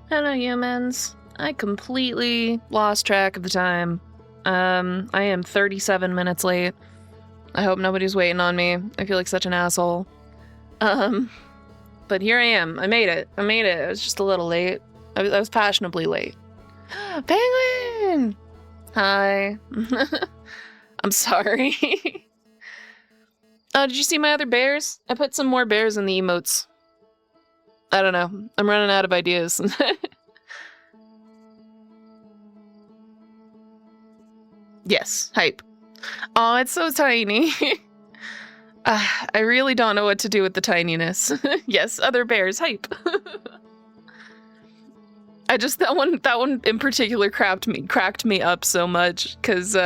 Hello, humans. I completely lost track of the time. I am 37 minutes late. I hope nobody's waiting on me. I feel like such an asshole. But here I am. I made it. I was just a little late. I was passionately late. Penguin! Hi. I'm sorry. Oh, did you see my other bears? I put some more bears in the emotes. I don't know. I'm running out of ideas. Yes, hype. Oh, it's so tiny. I really don't know what to do with the tininess. Yes, other bears, hype. that one in particular cracked me up so much because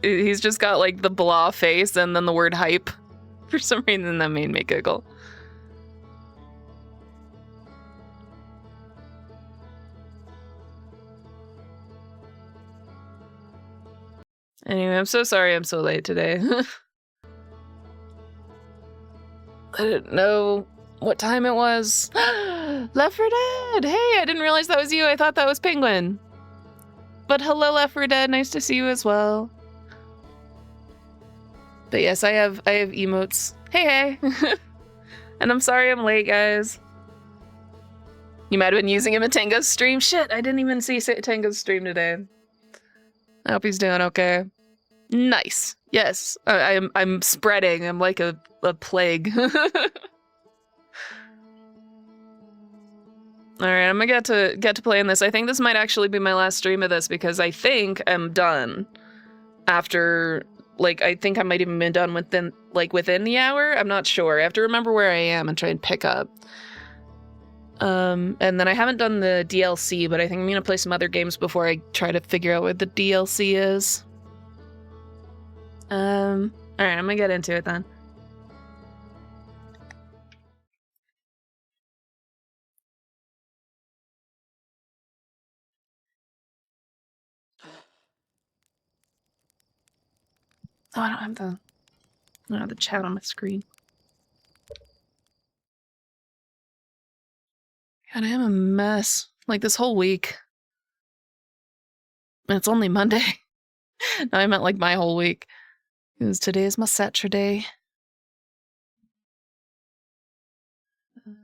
he's just got like the blah face and then the word hype. For some reason that made me giggle. Anyway, I'm so sorry I'm so late today. I didn't know what time it was. Left 4 Dead! Hey, I didn't realize that was you. I thought that was Penguin. But hello, Left 4 Dead. Nice to see you as well. But yes, I have emotes. Hey. And I'm sorry I'm late, guys. You might have been using him at Tango's stream. Shit, I didn't even see Tango's stream today. I hope he's doing okay. Nice. Yes, I'm spreading. I'm like a plague. All right, I'm gonna get to playing this. I think this might actually be my last stream of this because I think I'm done. After, like, I think I might even been done within the hour. I'm not sure. I have to remember where I am and try and pick up. And then I haven't done the DLC, but I think I'm gonna play some other games before I try to figure out what the DLC is. All right, I'm gonna get into it then. Oh, I don't have the chat on my screen. God, I am a mess. Like this whole week. And it's only Monday. No, I meant like my whole week. Because today is my Saturday. There.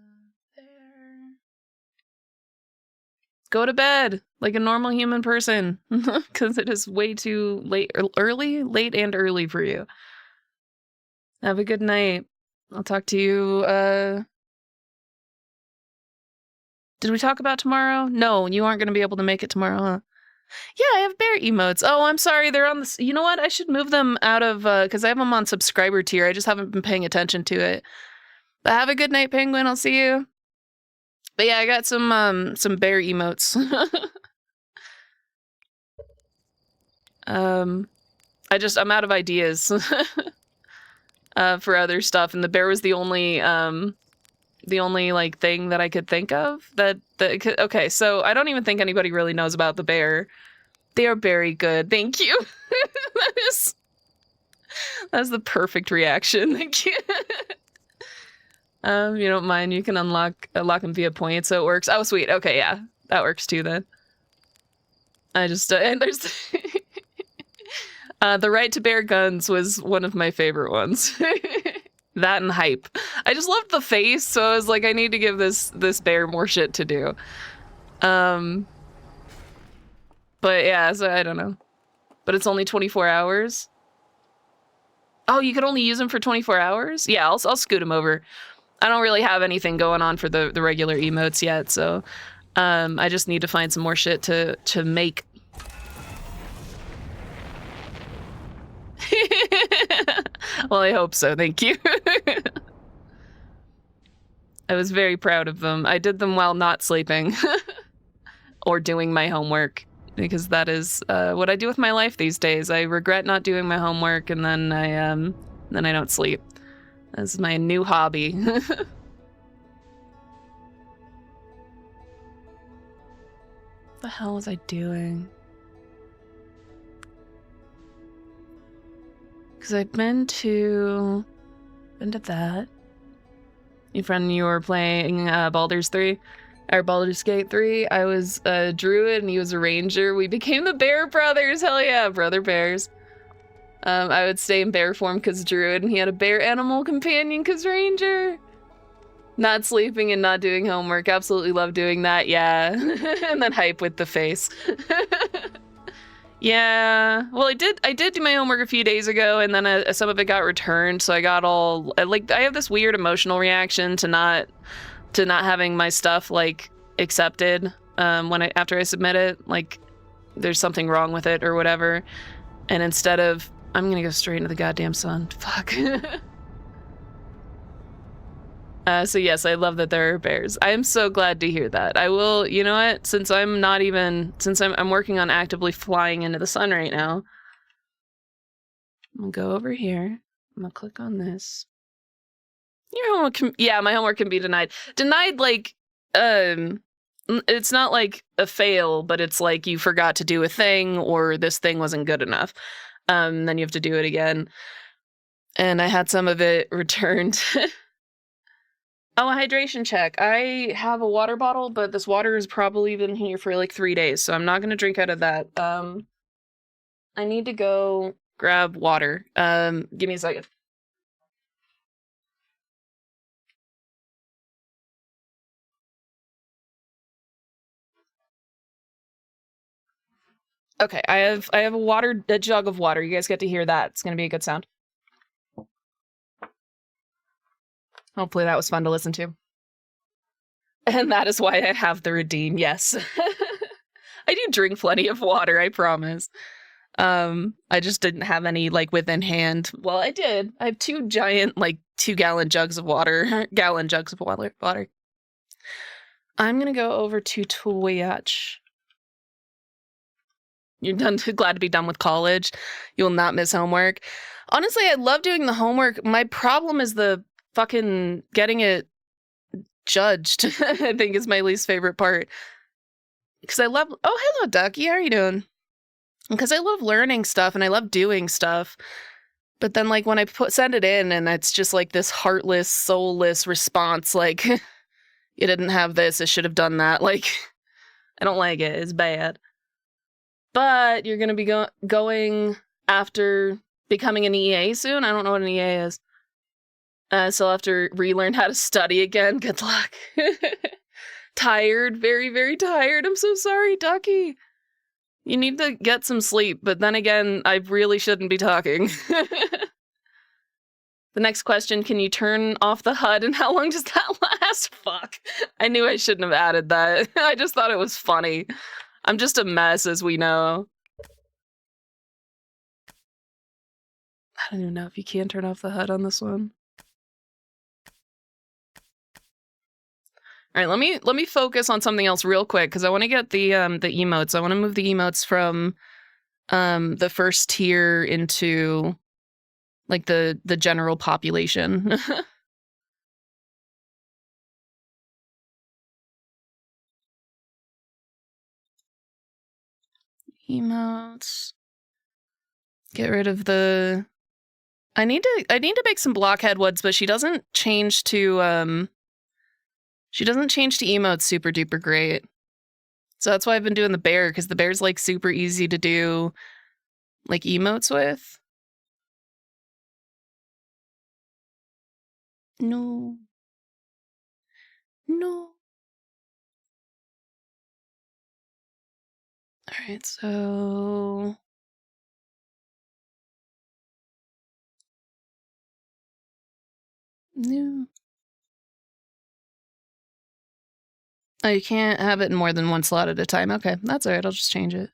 Go to bed like a normal human person. Because it is way too late and early for you. Have a good night. I'll talk to you, Did we talk about tomorrow? No, you aren't going to be able to make it tomorrow, huh? Yeah, I have bear emotes. Oh, I'm sorry. They're on the... You know what? I should move them out of... Because I have them on subscriber tier. I just haven't been paying attention to it. But have a good night, Penguin. I'll see you. But yeah, I got some bear emotes. I'm out of ideas for other stuff, and the bear was the only like thing that I could think of okay, so I don't even think anybody really knows about the bear. They are very good. Thank you. That's the perfect reaction. Thank you. You don't mind, you can unlock them via points, so it works. Oh, sweet. Okay, yeah. That works too then. I just and there's the right to bear guns was one of my favorite ones. That and hype. I just loved the face, so I was like, I need to give this bear more shit to do. But yeah, so I don't know. But it's only 24 hours. Oh, you could only use them for 24 hours? Yeah, I'll scoot him over. I don't really have anything going on for the regular emotes yet, so I just need to find some more shit to make. Well, I hope so, thank you. I was very proud of them. I did them while not sleeping or doing my homework, because that is what I do with my life these days. I regret not doing my homework, and then I don't sleep. That's my new hobby. What the hell was I doing? Because I've been to that. Your friend, you were playing Baldur's 3. Our Baldur's Gate 3, I was a druid and he was a ranger. We became the Bear Brothers. Hell yeah, brother bears. I would stay in bear form because druid, and he had a bear animal companion because ranger. Not sleeping and not doing homework. Absolutely love doing that. Yeah. And then hype with the face. Yeah. Well, I did do my homework a few days ago, and then some of it got returned. So I got all like, I have this weird emotional reaction to not having my stuff like accepted after I submit it. Like there's something wrong with it or whatever. And instead of, I'm gonna go straight into the goddamn sun. Fuck. So yes, I love that there are bears. I am so glad to hear that. I will, you know what? Since I'm working on actively flying into the sun right now, I'm gonna go over here. I'm gonna click on this. Your homework my homework can be denied. Denied, like, it's not like a fail, but it's like you forgot to do a thing or this thing wasn't good enough. Then you have to do it again. And I had some of it returned. Oh, a hydration check. I have a water bottle, but this water has probably been here for like 3 days, so I'm not gonna drink out of that. I need to go grab water. Give me a second. Okay, I have a jug of water. You guys get to hear that. It's gonna be a good sound. Hopefully that was fun to listen to. And that is why I have the redeem, yes. I do drink plenty of water, I promise. I just didn't have any, like, within hand. Well, I did. I have 2 giant, like, 2-gallon jugs of water. Gallon jugs of water. I'm gonna go over to Twitch. You're glad to be done with college. You will not miss homework. Honestly, I love doing the homework. My problem is the fucking getting it judged. I think is my least favorite part. Because I love... Oh, hello, Ducky. How are you doing? Because I love learning stuff and I love doing stuff. But then, like, when I send it in and it's just, like, this heartless, soulless response, like, you didn't have this, it should have done that. Like, I don't like it. It's bad. But you're going to be going after becoming an EA soon? I don't know what an EA is. So I'll have to relearn how to study again. Good luck. Tired. Very, very tired. I'm so sorry, Ducky. You need to get some sleep, but then again, I really shouldn't be talking. The next question, can you turn off the HUD and how long does that last? Fuck. I knew I shouldn't have added that. I just thought it was funny. I'm just a mess, as we know. I don't even know if you can turn off the HUD on this one. All right, let me focus on something else real quick because I want to get the emotes. I want to move the emotes from the first tier into like the general population. Emotes. Get rid of the... I need to make some blockhead woods, but she doesn't change to emotes super duper great. So that's why I've been doing the bear, because the bear's like super easy to do like emotes with. No. Alright, so... No. Oh, you can't have it in more than one slot at a time. Okay, that's alright, I'll just change it.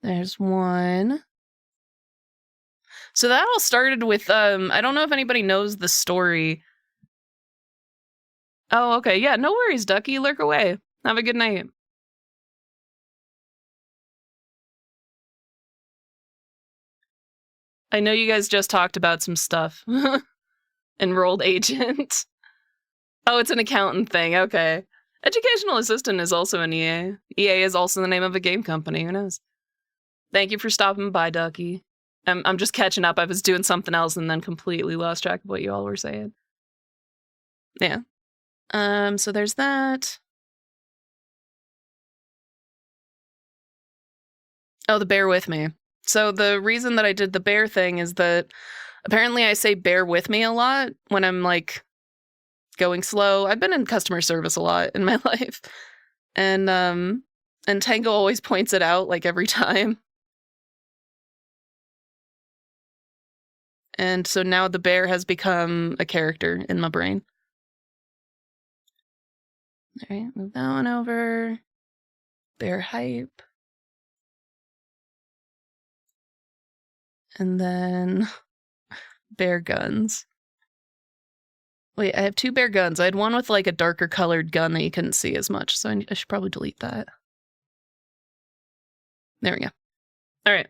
There's one. So that all started with, I don't know if anybody knows the story. Oh, okay, yeah, no worries, Ducky, lurk away. Have a good night. I know you guys just talked about some stuff. Enrolled agent. Oh, it's an accountant thing, okay. Educational assistant is also an EA. EA is also the name of a game company, who knows? Thank you for stopping by, Ducky. I'm just catching up. I was doing something else and then completely lost track of what you all were saying. Yeah. So there's that. Oh, the bear with me. So the reason that I did the bear thing is that apparently I say bear with me a lot when I'm like going slow. I've been in customer service a lot in my life. And Tango always points it out like every time. And so now the bear has become a character in my brain. All right, move that one over. Bear hype. And then bear guns. Wait, I have 2 bear guns. I had one with like a darker colored gun that you couldn't see as much, so I should probably delete that. There we go. All right.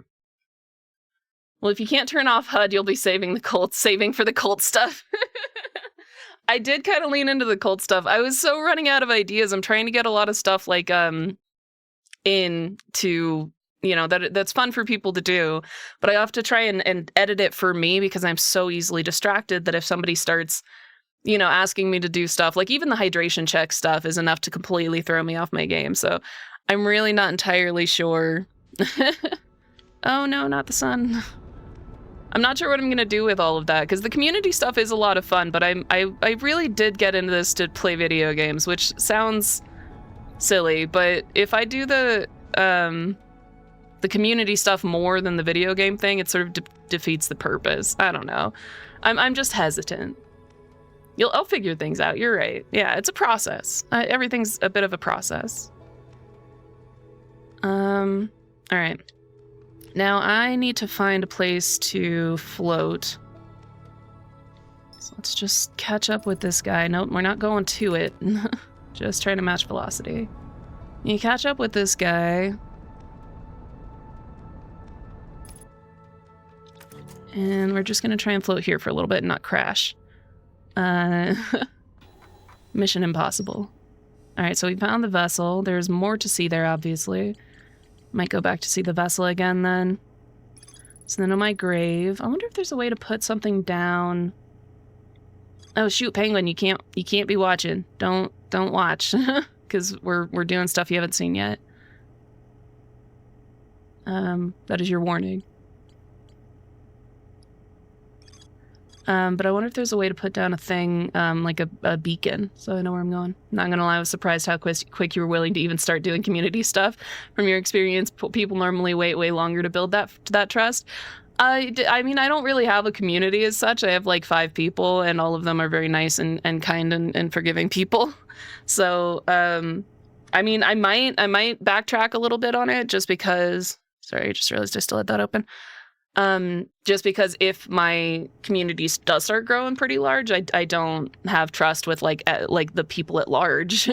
Well, if you can't turn off HUD, you'll be saving for the cult stuff. I did kind of lean into the cult stuff. I was so running out of ideas. I'm trying to get a lot of stuff like in to, you know, that's fun for people to do, but I have to try and edit it for me because I'm so easily distracted that if somebody starts, you know, asking me to do stuff, like even the hydration check stuff is enough to completely throw me off my game. So I'm really not entirely sure. Oh no, not the sun. I'm not sure what I'm gonna do with all of that because the community stuff is a lot of fun, but I really did get into this to play video games, which sounds silly, but if I do the community stuff more than the video game thing, it sort of defeats the purpose. I don't know. I'm just hesitant. I'll figure things out. You're right. Yeah, it's a process. Everything's a bit of a process. All right. Now I need to find a place to float. So let's just catch up with this guy. Nope, we're not going to it. Just trying to match velocity. You catch up with this guy. And we're just gonna try and float here for a little bit and not crash. Mission impossible. All right, so we found the vessel. There's more to see there, obviously. Might go back to see the vessel again then. So then on my grave, I wonder if there's a way to put something down. Oh shoot, Penguin, you can't be watching. Don't watch, because we're doing stuff you haven't seen yet. That is your warning. But I wonder if there's a way to put down a thing, like a beacon, so I know where I'm going. Not gonna lie, I was surprised how quick you were willing to even start doing community stuff. From your experience, people normally wait way longer to build that trust. I mean, I don't really have a community as such. I have like 5 people, and all of them are very nice and kind and forgiving people. So, I mean, I might backtrack a little bit on it just because. Sorry, I just realized I still had that open. Just because if my community does start growing pretty large, I don't have trust with like the people at large,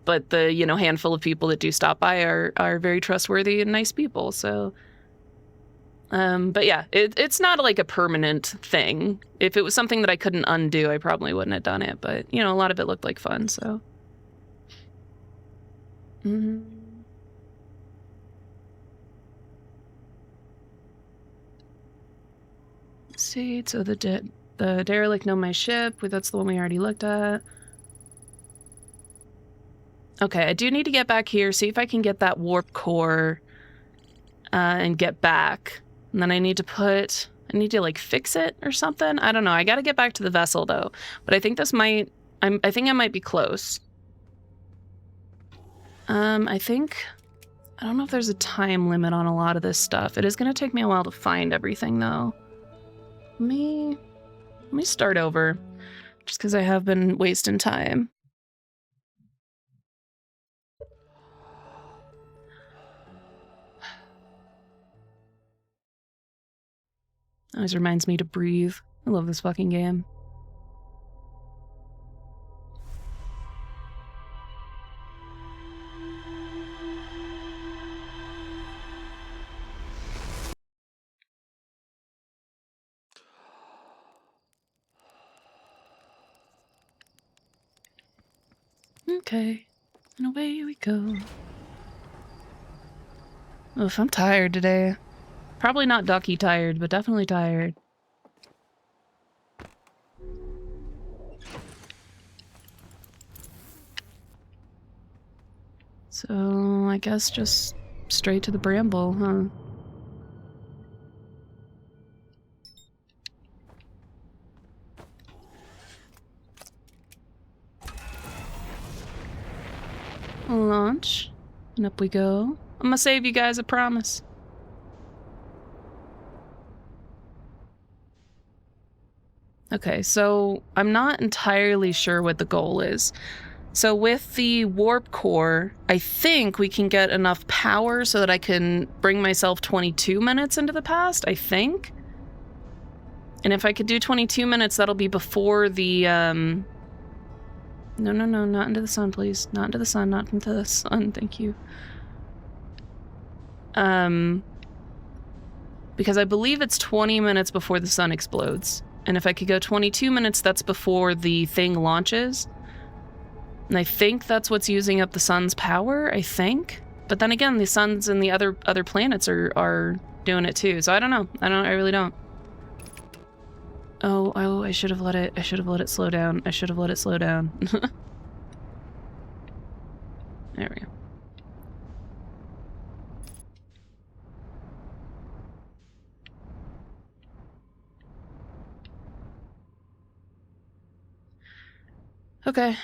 but the, you know, handful of people that do stop by are very trustworthy and nice people. So, but yeah, it's not like a permanent thing. If it was something that I couldn't undo, I probably wouldn't have done it. But you know, a lot of it looked like fun. So. See, so the derelict know my ship. That's the one we already looked at. Okay, I do need to get back here, see if I can get that warp core, and get back. And then I need to like fix it or something. I don't know. I gotta get back to the vessel though. But I think I think I might be close. I don't know if there's a time limit on a lot of this stuff. It is gonna take me a while to find everything though. Let me start over, just because I have been wasting time. Always reminds me to breathe. I love this fucking game. Okay, and away we go. Oof, I'm tired today. Probably not Ducky tired, but definitely tired. So I guess just straight to the bramble, huh? Launch. And up we go. I'm gonna save you guys, I promise. Okay, so I'm not entirely sure what the goal is. So with the warp core, I think we can get enough power so that I can bring myself 22 minutes into the past, I think. And if I could do 22 minutes, that'll be before the, No, not into the sun, please. Not into the sun, not into the sun, thank you. Because I believe it's 20 minutes before the sun explodes. And if I could go 22 minutes, that's before the thing launches. And I think that's what's using up the sun's power, I think. But then again, the suns and the other planets are doing it too. So I don't know. I really don't. Oh, I should have let it slow down. I should have let it slow down. There we go. Okay.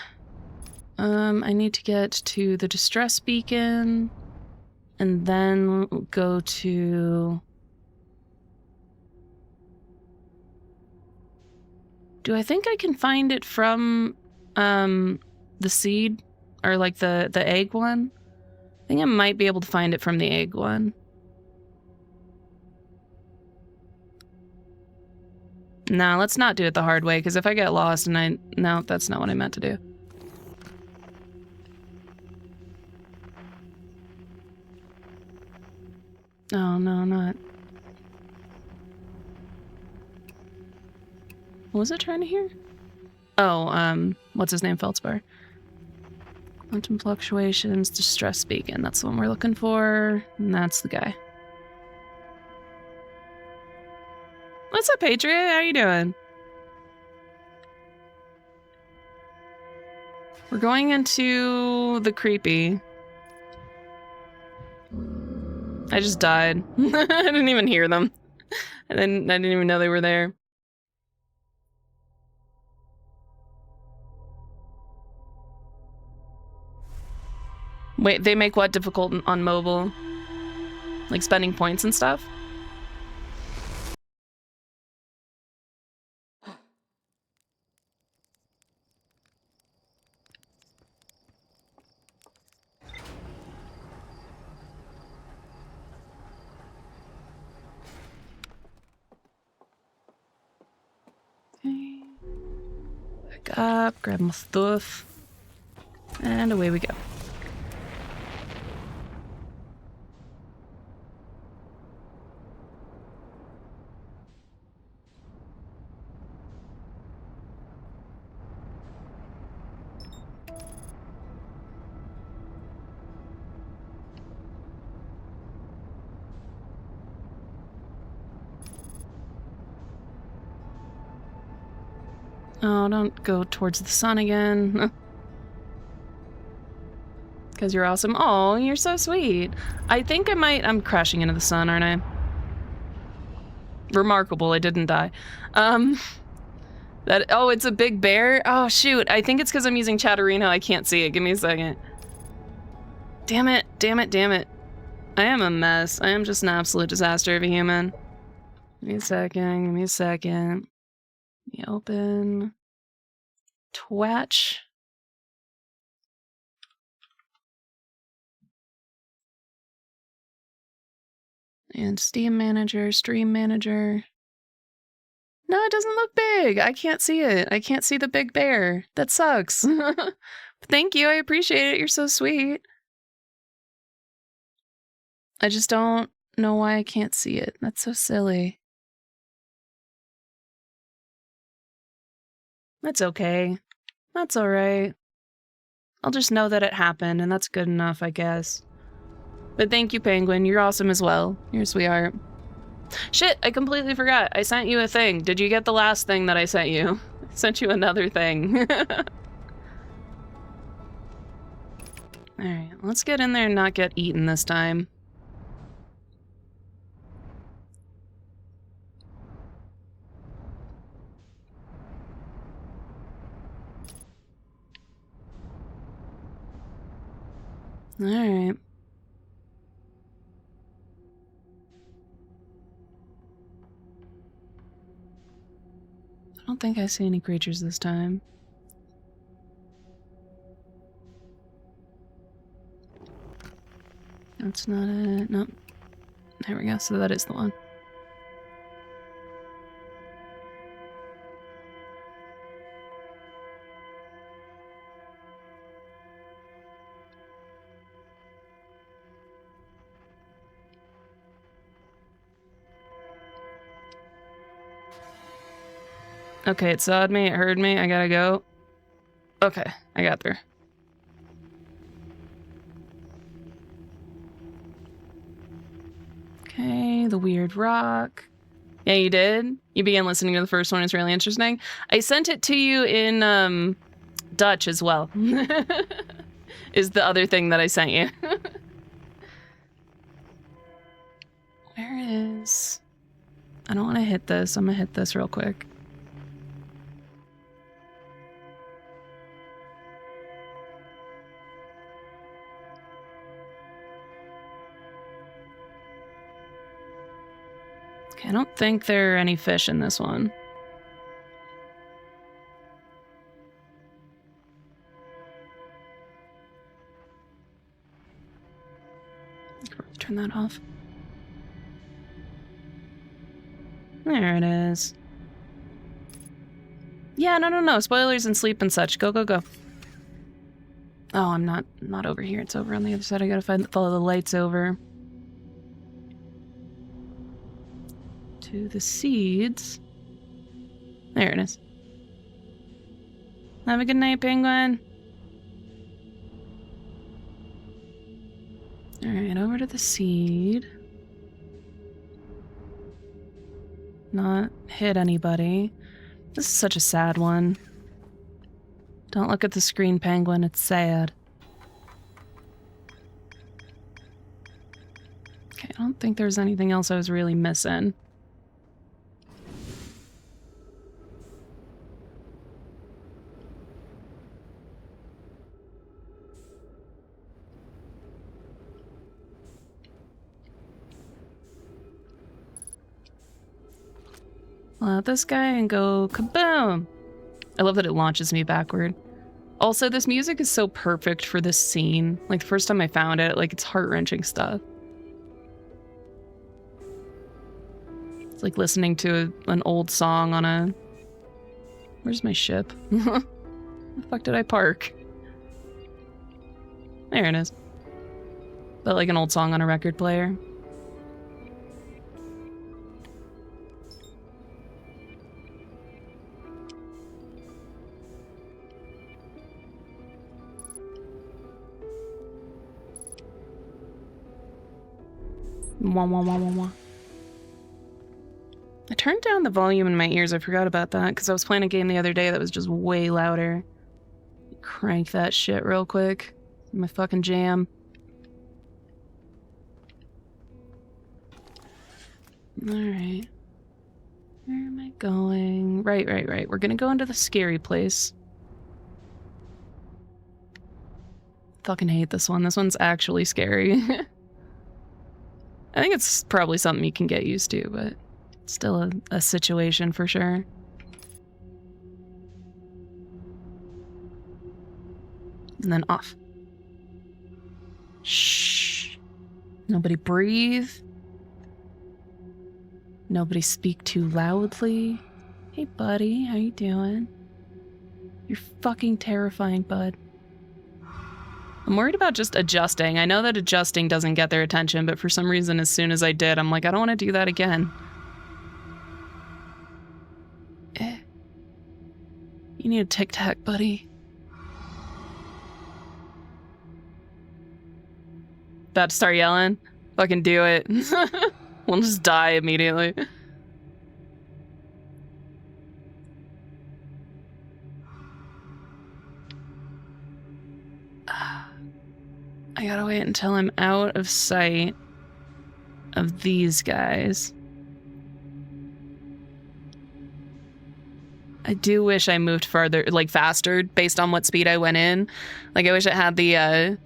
I need to get to the distress beacon and then go to... Do I think I can find it from the seed or like the egg one? I think I might be able to find it from the egg one. No, let's not do it the hard way, because if I get lost and no, that's not what I meant to do. Oh, no, not. What was I trying to hear? Oh, what's his name? Feldspar. Quantum fluctuations, distress beacon. That's the one we're looking for. And that's the guy. What's up, Patriot? How you doing? We're going into the creepy. I just died. I didn't even hear them. And then I didn't even know they were there. Wait, they make what difficult on mobile? Like spending points and stuff? Okay. Back up, grab my stuff. And away we go. Oh, don't go towards the sun again. Because you're awesome. Oh, you're so sweet. I think I'm crashing into the sun, aren't I? Remarkable, I didn't die. Oh, it's a big bear? Oh, shoot. I think it's because I'm using Chatterino. I can't see it. Give me a second. Damn it. I am a mess. I am just an absolute disaster of a human. Give me a second. Let me open Twitch. And Steam Manager, Stream Manager. No, it doesn't look big. I can't see it. I can't see the big bear. That sucks. Thank you. I appreciate it. You're so sweet. I just don't know why I can't see it. That's so silly. That's okay. That's alright. I'll just know that it happened, and that's good enough, I guess. But thank you, Penguin. You're awesome as well. You're a sweetheart. Shit, I completely forgot. I sent you a thing. Did you get the last thing that I sent you? I sent you another thing. Alright, let's get in there and not get eaten this time. Alright. I don't think I see any creatures this time. That's not it. Nope. There we go. So that is the one. Okay, it sawed me. It heard me. I gotta go. Okay, I got there. Okay, the weird rock. Yeah, you did? You began listening to the first one. It's really interesting. I sent it to you in Dutch as well. Is the other thing that I sent you. Where is... I don't want to hit this. I'm gonna hit this real quick. Okay, I don't think there are any fish in this one. Turn that off. There it is. Yeah, no. Spoilers and sleep and such. Go. Oh, I'm not over here. It's over on the other side. I gotta follow the lights over. To the seeds. There it is. Have a good night, penguin. Alright, over to the seed. Not hit anybody. This is such a sad one. Don't look at the screen, penguin. It's sad. Okay, I don't think there's anything else I was really missing. Let this guy and go kaboom! I love that it launches me backward. Also, this music is so perfect for this scene. Like, the first time I found it, like, it's heart-wrenching stuff. It's like listening to an old song on a... Where's my ship? Where the fuck did I park? There it is. But like an old song on a record player. Wah, wah, wah, wah, wah. I turned down the volume in my ears. I forgot about that because I was playing a game the other day that was just way louder. Crank that shit real quick. My fucking jam. Alright. Where am I going? Right. We're gonna go into the scary place. Fucking hate this one. This one's actually scary. I think it's probably something you can get used to, but it's still a situation for sure. And then off. Shh. Nobody breathe. Nobody speak too loudly. Hey, buddy, how you doing? You're fucking terrifying, bud. I'm worried about just adjusting. I know that adjusting doesn't get their attention, but for some reason, as soon as I did, I'm like, I don't want to do that again. You need a tic-tac, buddy. About to start yelling? Fucking do it. We'll just die immediately. I gotta wait until I'm out of sight of these guys. I do wish I moved farther, like faster, based on what speed I went in. Like, I wish it had the,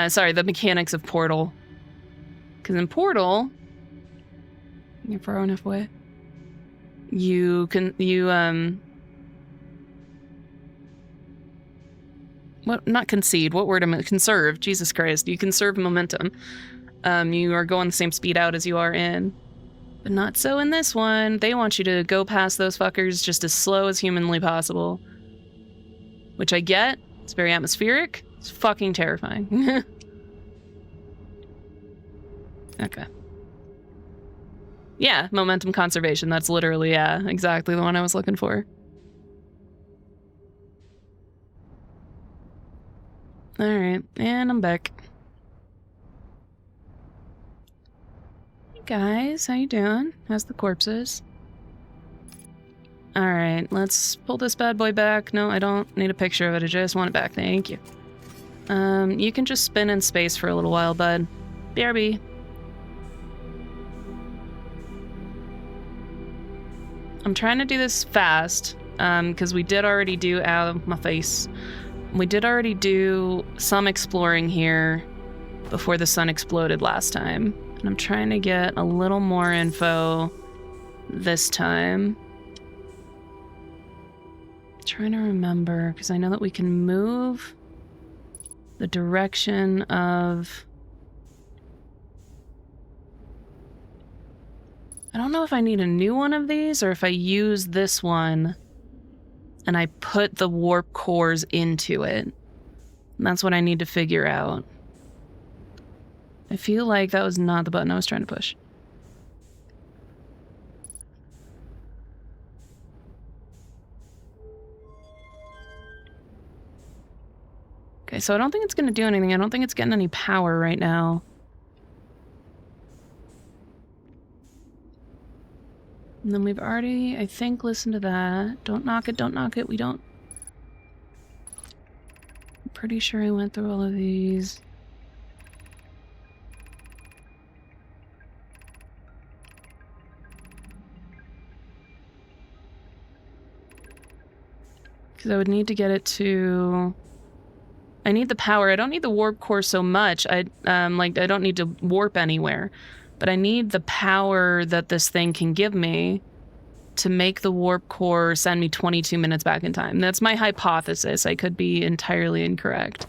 sorry, the mechanics of Portal. Because in Portal, you're far enough away. You can, what, not concede, what word am I, conserve, Jesus Christ, you conserve momentum. You are going the same speed out as you are in. But not so in this one. They want you to go past those fuckers just as slow as humanly possible. Which I get. It's very atmospheric. It's fucking terrifying. Okay. Yeah, momentum conservation. That's literally, yeah, exactly the one I was looking for. Alright, and I'm back. Guys, how you doing? How's the corpses? Alright, let's pull this bad boy back. No, I don't need a picture of it. I just want it back. Thank you. You can just spin in space for a little while, bud. BRB. I'm trying to do this fast, because we did already do... Ow, my face. We did already do some exploring here before the sun exploded last time. And I'm trying to get a little more info this time. I'm trying to remember, because I know that we can move the direction of... I don't know if I need a new one of these, or if I use this one and I put the warp cores into it. And that's what I need to figure out. I feel like that was not the button I was trying to push. Okay, so I don't think it's going to do anything. I don't think it's getting any power right now. And then we've already, I think, listened to that. Don't knock it, don't knock it. We don't... I'm pretty sure I went through all of these. Because I would need to get it to... I need the power. I don't need the warp core so much. I don't need to warp anywhere. But I need the power that this thing can give me to make the warp core send me 22 minutes back in time. That's my hypothesis. I could be entirely incorrect.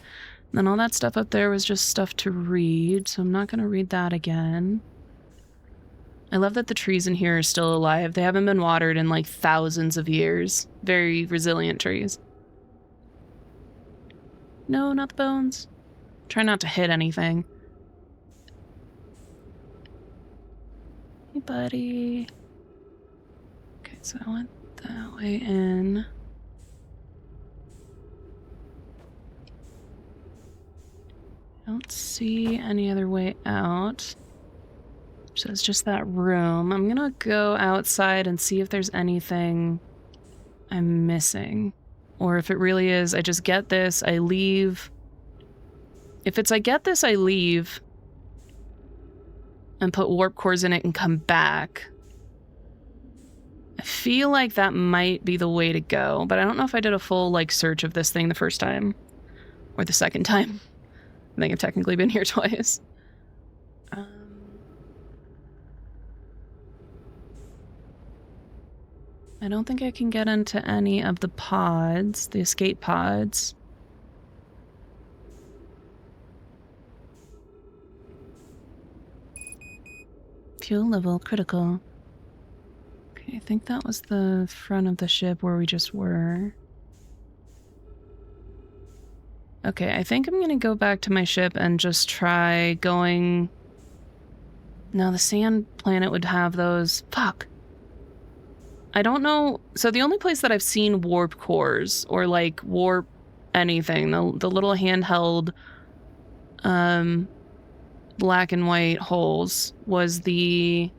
And then all that stuff up there was just stuff to read, so I'm not going to read that again. I love that the trees in here are still alive. They haven't been watered in like thousands of years. Very resilient trees. No, not the bones. Try not to hit anything. Hey, buddy. Okay, so I went that way in. I don't see any other way out. So it's just that room. I'm gonna go outside and see if there's anything I'm missing. Or if it really is, I just get this, I leave. If it's I get this, I leave. And put warp cores in it and come back. I feel like that might be the way to go, but I don't know if I did a full, like, search of this thing the first time. Or the second time. I think I've technically been here twice. I don't think I can get into any of the pods, the escape pods. Fuel level critical. Okay, I think that was the front of the ship where we just were. Okay, I think I'm gonna go back to my ship and just try going... No, the sand planet would have those... Fuck. I don't know... So the only place that I've seen warp cores, or like warp anything, the little handheld black and white holes, was the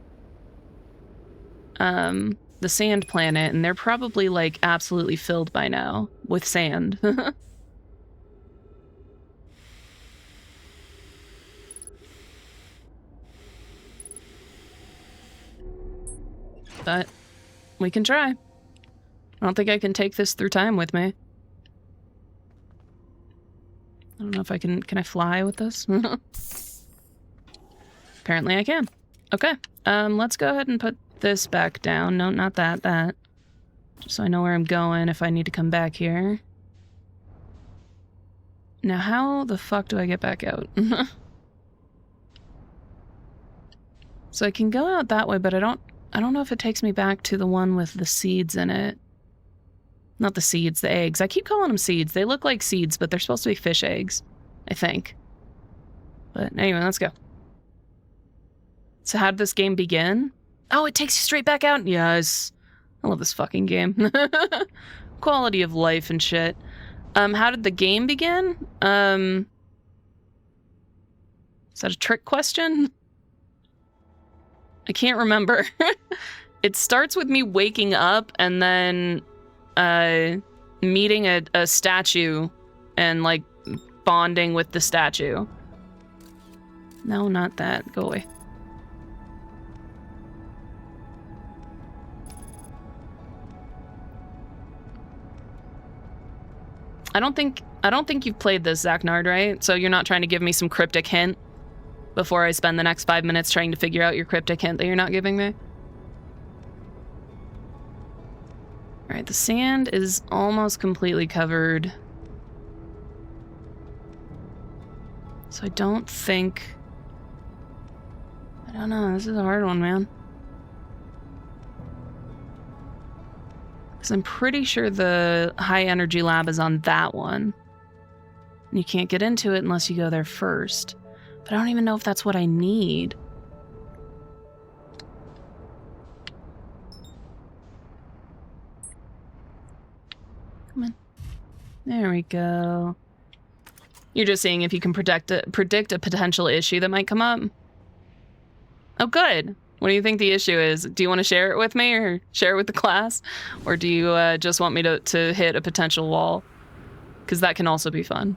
the sand planet, and they're probably, like, absolutely filled by now with sand. But we can try. I don't think I can take this through time with me. I don't know if I can I fly with this? Apparently I can. Okay, let's go ahead and put this back down. No, not that. Just so I know where I'm going if I need to come back here. Now, how the fuck do I get back out? So I can go out that way, but I don't know if it takes me back to the one with the seeds in it. Not the seeds, the eggs. I keep calling them seeds. They look like seeds, but they're supposed to be fish eggs, I think. But anyway, let's go. So how did this game begin? Oh, it takes you straight back out? Yes. I love this fucking game. Quality of life and shit. How did the game begin? Is that a trick question? I can't remember. It starts with me waking up and then meeting a statue and, like, bonding with the statue. No, not that. Go away. I don't think you've played this, Zachnard, right? So you're not trying to give me some cryptic hint before I spend the next 5 minutes trying to figure out your cryptic hint that you're not giving me? Alright, the sand is almost completely covered. So I don't know, this is a hard one, man. Because I'm pretty sure the high energy lab is on that one. And you can't get into it unless you go there first. But I don't even know if that's what I need. Come on. There we go. You're just seeing if you can predict a potential issue that might come up. Oh, good. What do you think the issue is? Do you want to share it with me or share it with the class? Or do you just want me to hit a potential wall? Because that can also be fun.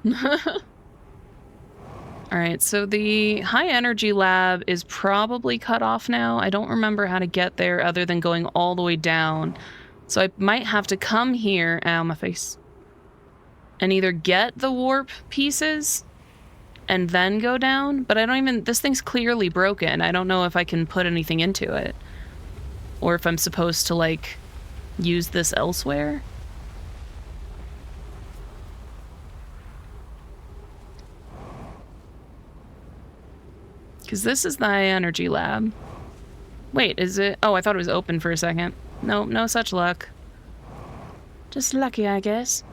Alright, so the high energy lab is probably cut off now. I don't remember how to get there other than going all the way down. So I might have to come here, ow, my face, and either get the warp pieces and then go down, but I don't even, this thing's clearly broken. I don't know if I can put anything into it. Or if I'm supposed to, like, use this elsewhere. Because this is the high energy lab. Wait, is it? Oh, I thought it was open for a second. No, no such luck. Just lucky, I guess.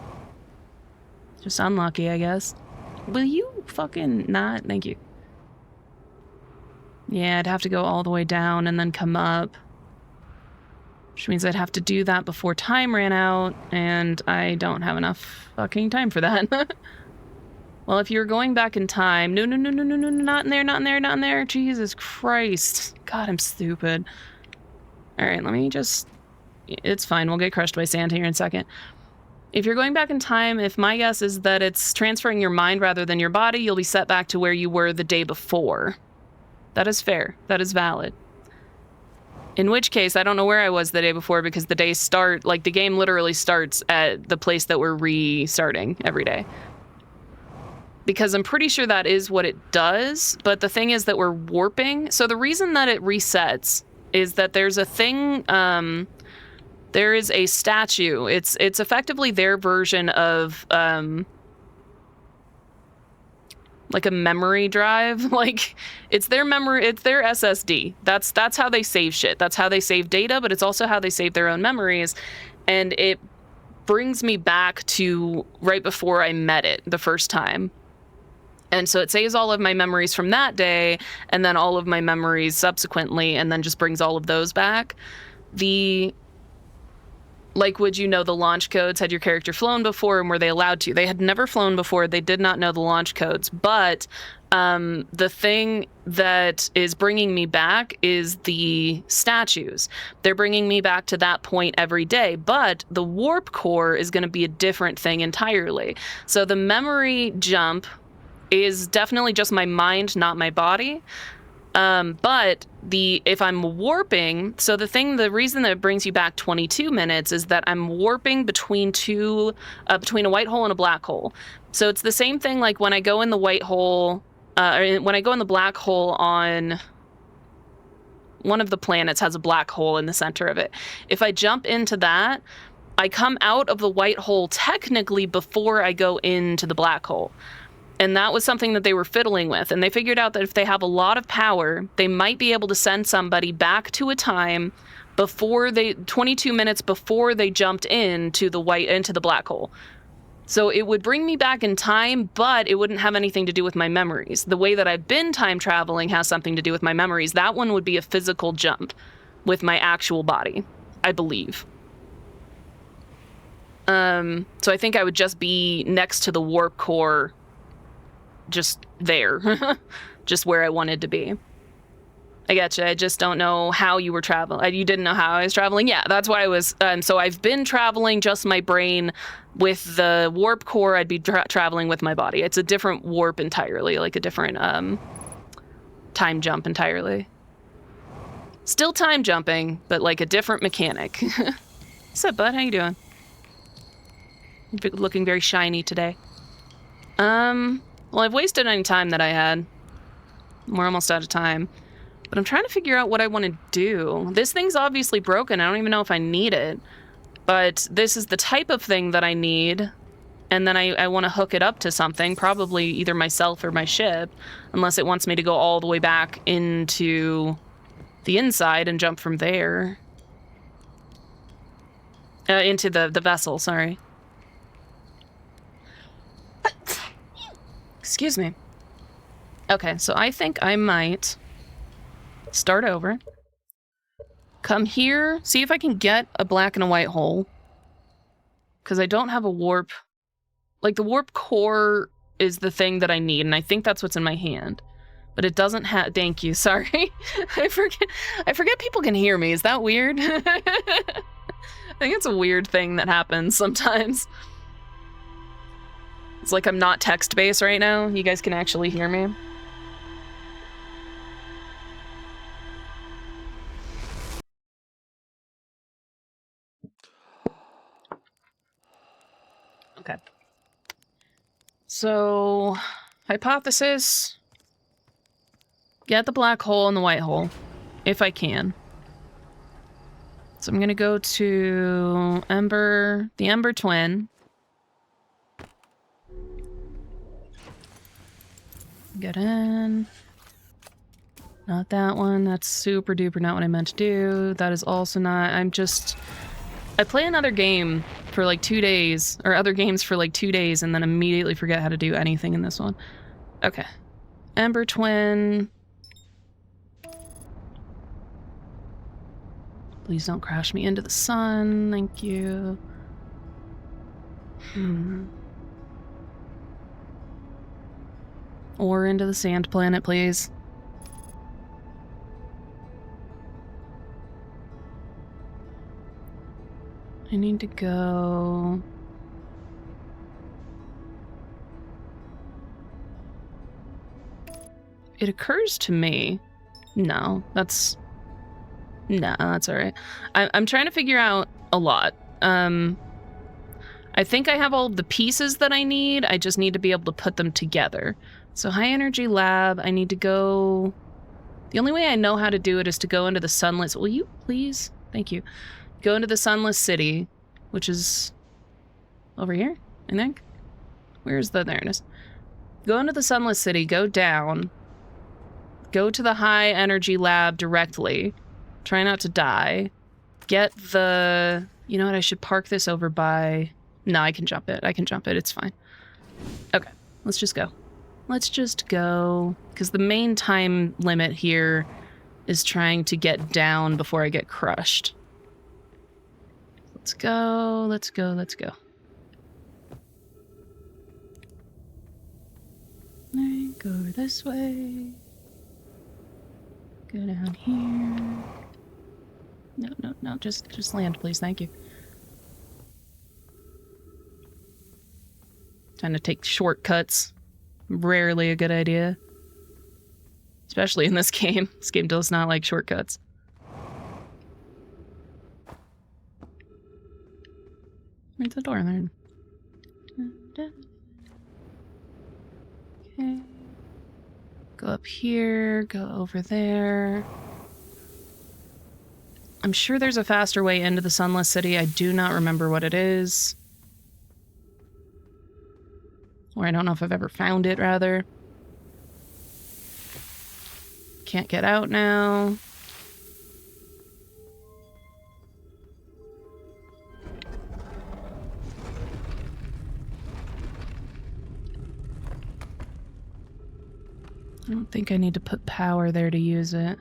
Just unlucky, I guess. Will you fucking not? Thank you. Yeah, I'd have to go all the way down and then come up. Which means I'd have to do that before time ran out, and I don't have enough fucking time for that. Well, if you're going back in time... No, not in there, not in there, not in there. Jesus Christ. God, I'm stupid. Alright, let me just... It's fine, we'll get crushed by sand here in a second. If you're going back in time, if my guess is that it's transferring your mind rather than your body, you'll be set back to where you were the day before. That is fair. That is valid. In which case, I don't know where I was the day before because the days start... Like, the game literally starts at the place that we're restarting every day. Because I'm pretty sure that is what it does, but the thing is that we're warping. So the reason that it resets is that there's a thing, there is a statue. It's effectively their version of, like a memory drive. Like, it's their memory, it's their SSD. That's how they save shit. That's how they save data, but it's also how they save their own memories. And it brings me back to right before I met it the first time. And so it saves all of my memories from that day, and then all of my memories subsequently, and then just brings all of those back. Like, would you know the launch codes? Had your character flown before, and were they allowed to? They had never flown before. They did not know the launch codes, but The thing that is bringing me back is the statues. They're bringing me back to that point every day, but the warp core is going to be a different thing entirely. So the memory jump is definitely just my mind, not my body. But if I'm warping, so the reason that it brings you back 22 minutes is that I'm warping between between a white hole and a black hole. So it's the same thing like when I go in the white hole, or when I go in the black hole on one of the planets has a black hole in the center of it. If I jump into that, I come out of the white hole technically before I go into the black hole. And that was something that they were fiddling with. And they figured out that if they have a lot of power, they might be able to send somebody back to a time 22 minutes before they jumped into the black hole. So it would bring me back in time, but it wouldn't have anything to do with my memories. The way that I've been time traveling has something to do with my memories. That one would be a physical jump with my actual body, I believe. So I think I would just be next to the warp core, just there, just where I wanted to be. I getcha. I just don't know how you were traveling. You didn't know how I was traveling? Yeah, that's why I was. So I've been traveling just my brain. With the warp core, I'd be traveling with my body. It's a different warp entirely, like a different time jump entirely. Still time jumping, but like a different mechanic. What's up, bud? How you doing? You're looking very shiny today. Well, I've wasted any time that I had. We're almost out of time. But I'm trying to figure out what I want to do. This thing's obviously broken. I don't even know if I need it. But this is the type of thing that I need. And then I want to hook it up to something, probably either myself or my ship, unless it wants me to go all the way back into the inside and jump from there. Into the vessel, sorry. Excuse me. Okay, so I think I might start over. Come here, see if I can get a black and a white hole. Because I don't have a warp. Like, the warp core is the thing that I need, and I think that's what's in my hand. But it doesn't have... Thank you, sorry. I forget people can hear me. Is that weird? I think it's a weird thing that happens sometimes. It's like I'm not text-based right now. You guys can actually hear me. Okay. So, hypothesis. Get the black hole and the white hole, if I can. So I'm gonna go to the Ember Twin. Get in. Not that one. That's super duper not what I meant to do. That is also not... I play another game for like 2 days, or other games for like 2 days, and then immediately forget how to do anything in this one. Okay. Ember Twin. Please don't crash me into the sun. Thank you. Or into the sand planet, please. I need to go... It occurs to me... No, that's alright. I'm trying to figure out a lot. I think I have all of the pieces that I need. I just need to be able to put them together. So high energy lab, I need to go... The only way I know how to do it is to go into the sunless... Will you please? Thank you. Go into the Sunless City, which is over here, I think. Where's the... There it is. Go into the Sunless City, go down. Go to the high energy lab directly. Try not to die. Get the... You know what, I should park this over by... No, I can jump it. I can jump it. It's fine. Okay, let's just go. Let's just go. Because the main time limit here is trying to get down before I get crushed. Let's go, let's go, let's go. Alright, go over this way. Go down here. No, just land, please, thank you. Trying to take shortcuts. Rarely a good idea. Especially in this game. This game does not like shortcuts. Where's the door then? Okay. Go up here, go over there. I'm sure there's a faster way into the Sunless City. I do not remember what it is. Or I don't know if I've ever found it, rather. Can't get out now. I don't think I need to put power there to use it.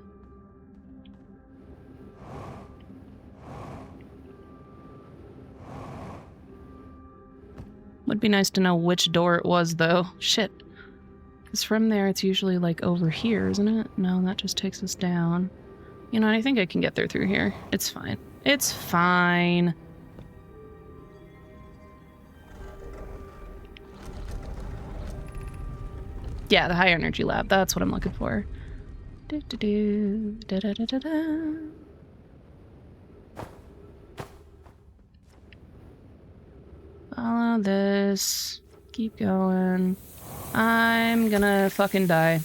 Would be nice to know which door it was, though. Shit. Because from there, it's usually, like, over here, isn't it? No, that just takes us down. You know, I think I can get there through here. It's fine. It's fine. Yeah, the high energy lab. That's what I'm looking for. Follow this. Keep going. I'm gonna fucking die.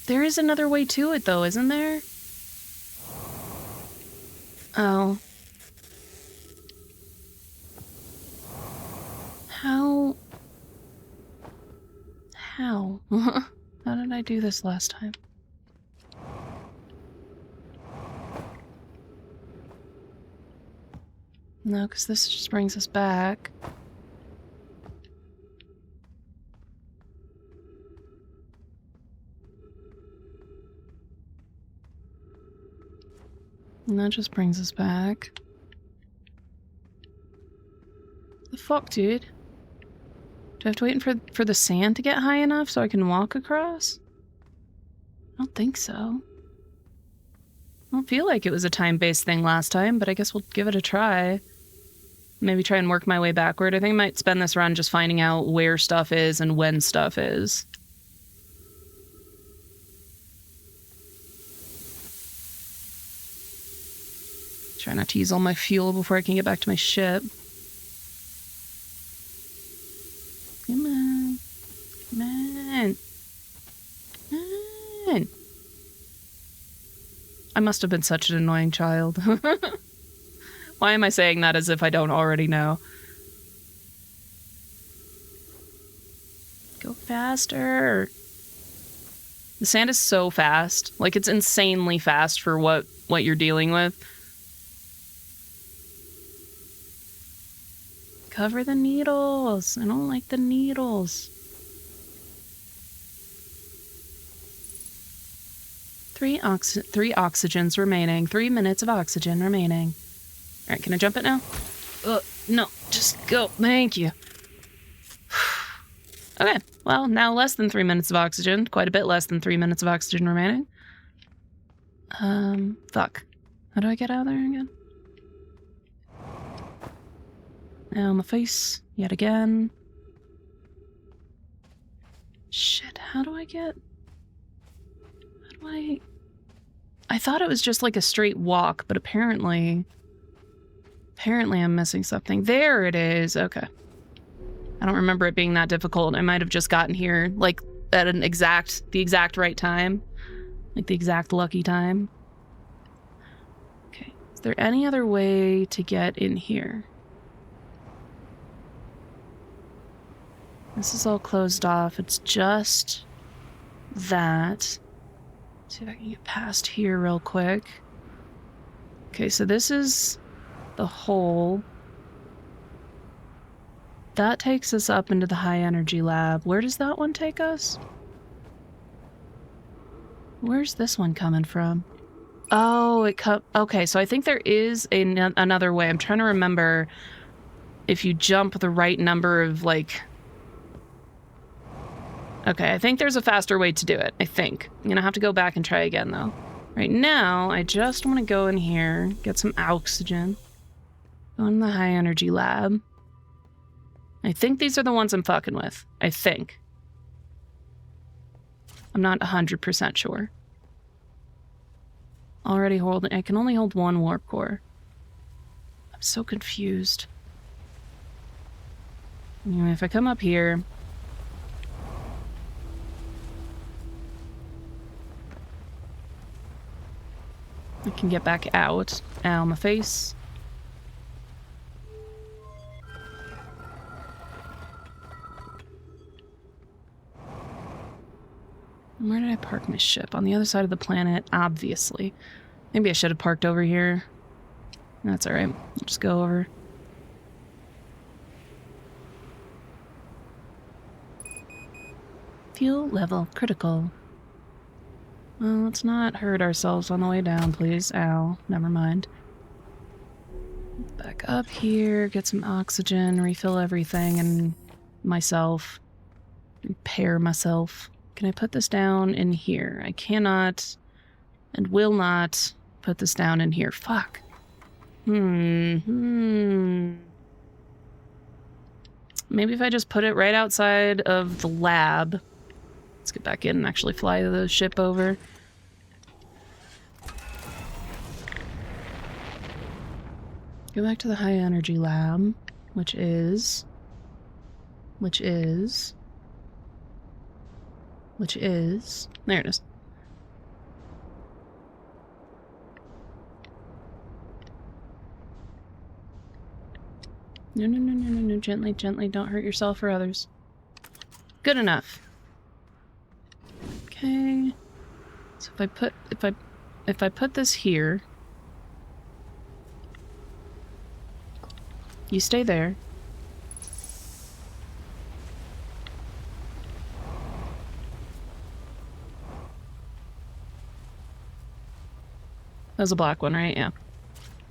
There is another way to it, though, isn't there? Oh. How? How? How did I do this last time? No, because this just brings us back. And that just brings us back. The fuck, dude? Do I have to wait for the sand to get high enough so I can walk across? I don't think so. I don't feel like it was a time-based thing last time, but I guess we'll give it a try. Maybe try and work my way backward. I think I might spend this run just finding out where stuff is and when stuff is. Try not to use all my fuel before I can get back to my ship. Come on. Come on. Come on. I must have been such an annoying child. Why am I saying that as if I don't already know? Go faster. The sand is so fast. Like, it's insanely fast for what you're dealing with. Cover the needles. I don't like the needles. 3 oxygens remaining. 3 minutes of oxygen remaining. Alright, can I jump it now? No, just go. Thank you. Okay, well, now less than 3 minutes of oxygen. Quite a bit less than 3 minutes of oxygen remaining. Fuck. How do I get out of there again? Now my face, yet again. Shit, how do I get... How do I... I thought it was just like a straight walk, but apparently I'm missing something. There it is, okay. I don't remember it being that difficult. I might have just gotten here, like, at the exact right time. Like, the exact lucky time. Okay, is there any other way to get in here? This is all closed off. It's just that. Let's see if I can get past here real quick. Okay, so this is the hole. That takes us up into the high energy lab. Where does that one take us? Where's this one coming from? Oh, okay, so I think there is another way. I'm trying to remember if you jump the right number of, like, Okay, I think there's a faster way to do it. I think. I'm gonna have to go back and try again, though. Right now, I just want to go in here, get some oxygen. Go in the high energy lab. I think these are the ones I'm fucking with. I think. I'm not 100% sure. Already holding... I can only hold one warp core. I'm so confused. Anyway, if I come up here... I can get back out. Ow, my face. Where did I park my ship? On the other side of the planet, obviously. Maybe I should have parked over here. That's alright. I'll just go over. Fuel level critical. Well, let's not hurt ourselves on the way down, please. Ow. Never mind. Back up here, get some oxygen, refill everything, and myself. Repair myself. Can I put this down in here? I cannot and will not put this down in here. Fuck. Maybe if I just put it right outside of the lab. Let's get back in and actually fly the ship over. Go back to the high energy lab, which is... There it is. No, gently, gently, don't hurt yourself or others. Good enough. Okay. So if I put this here, you stay there. That was a black one, right? Yeah.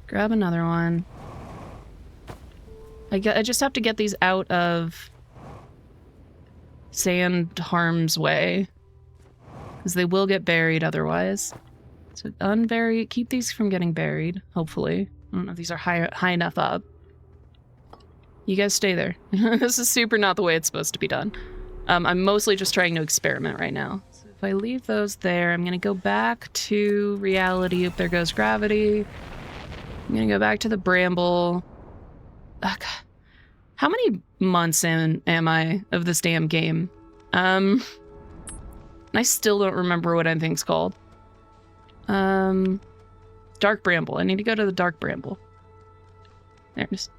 Grab another one. I just have to get these out of sand harm's way. Because they will get buried otherwise. So unbury, keep these from getting buried, hopefully. I don't know if these are high enough up. You guys stay there. This is super not the way it's supposed to be done. I'm mostly just trying to experiment right now. So if I leave those there, I'm gonna go back to reality. Oop, there goes gravity. I'm gonna go back to the bramble. Ugh. How many months in am I of this damn game? I still don't remember what anything's called. Dark bramble. I need to go to the dark bramble. There it is.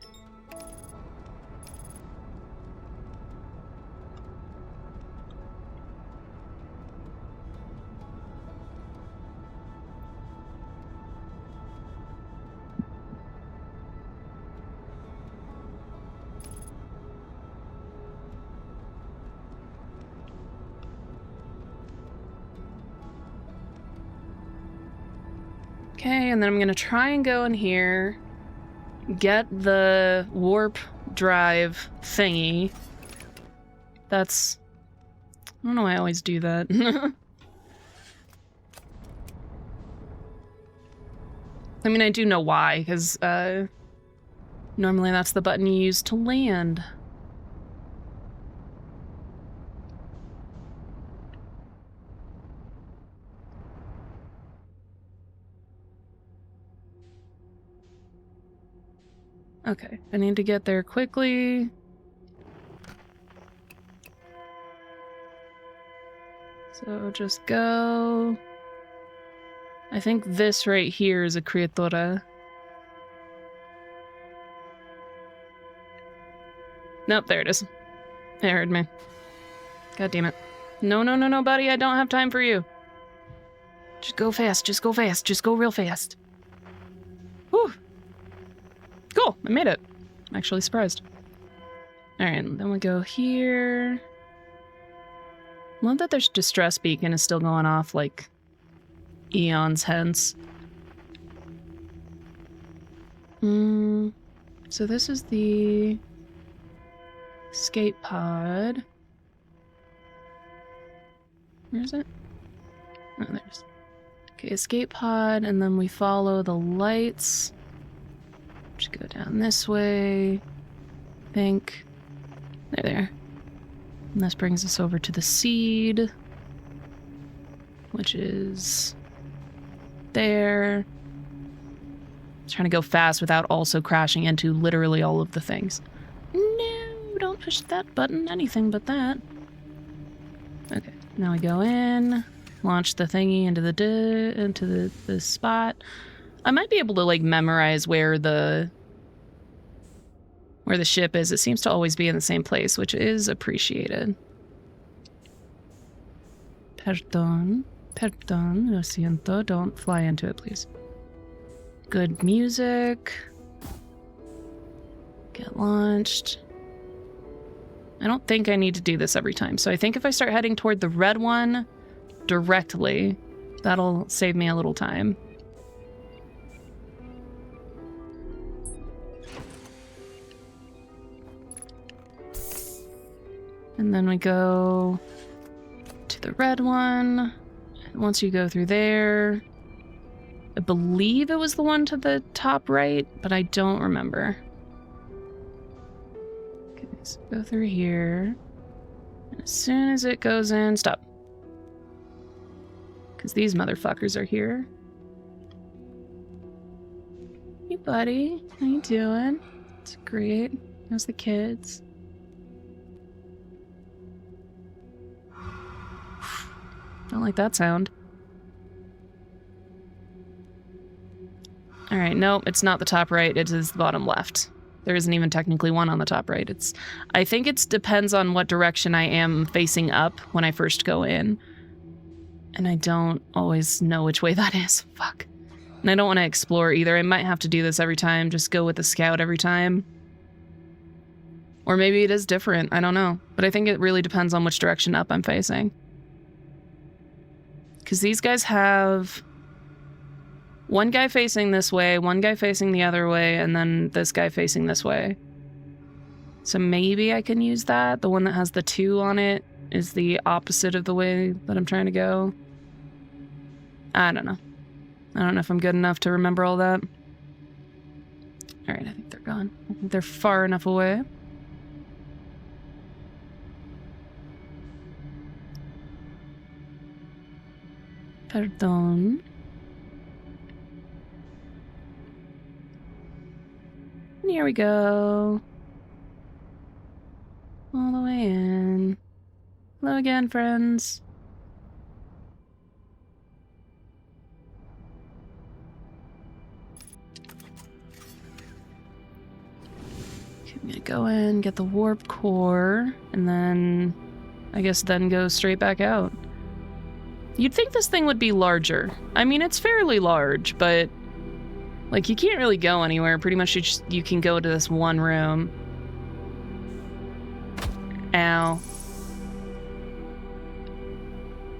Okay, and then I'm gonna try and go in here, get the warp drive thingy. That's... I don't know why I always do that. I mean, I do know why, because, normally that's the button you use to land. Okay, I need to get there quickly. So just go. I think this right here is a criatura. Nope, there it is. It heard me. God damn it. No, buddy, I don't have time for you. Just go fast, just go fast, just go real fast. Whew. Cool, I made it. I'm actually surprised. Alright, then we go here. Love that there's distress beacon is still going off like eons hence. So this is the escape pod. Where is it? Oh, there's... Okay, escape pod, and then we follow the lights. Just go down this way. I think. There. And this brings us over to the seed, which is there. Trying to go fast without also crashing into literally all of the things. No, don't push that button. Anything but that. Okay, now we go in, launch the thingy into the spot. I might be able to like memorize where the ship is. It seems to always be in the same place, which is appreciated. Perdón, lo siento. Don't fly into it, please. Good music. Get launched. I don't think I need to do this every time, so I think if I start heading toward the red one directly, that'll save me a little time. And then we go to the red one. Once you go through there, I believe it was the one to the top right, but I don't remember. Okay, so go through here. And as soon as it goes in, stop. Because these motherfuckers are here. Hey, buddy. How you doing? It's great. How's the kids? Don't like that sound. Alright, nope, it's not the top right, it is the bottom left. There isn't even technically one on the top right. I think it depends on what direction I am facing up when I first go in. And I don't always know which way that is. Fuck. And I don't want to explore either. I might have to do this every time, just go with the scout every time. Or maybe it is different, I don't know. But I think it really depends on which direction up I'm facing. Because these guys have one guy facing this way, one guy facing the other way, and then this guy facing this way. So maybe I can use that. The one that has the 2 on it is the opposite of the way that I'm trying to go. I don't know. I don't know if I'm good enough to remember all that. Alright, I think they're gone. I think they're far enough away. Perdón. And here we go. All the way in. Hello again, friends. Okay, I'm gonna go in, get the warp core, and then I guess then go straight back out. You'd think this thing would be larger. I mean, it's fairly large, but like you can't really go anywhere. Pretty much you can go to this one room. Ow.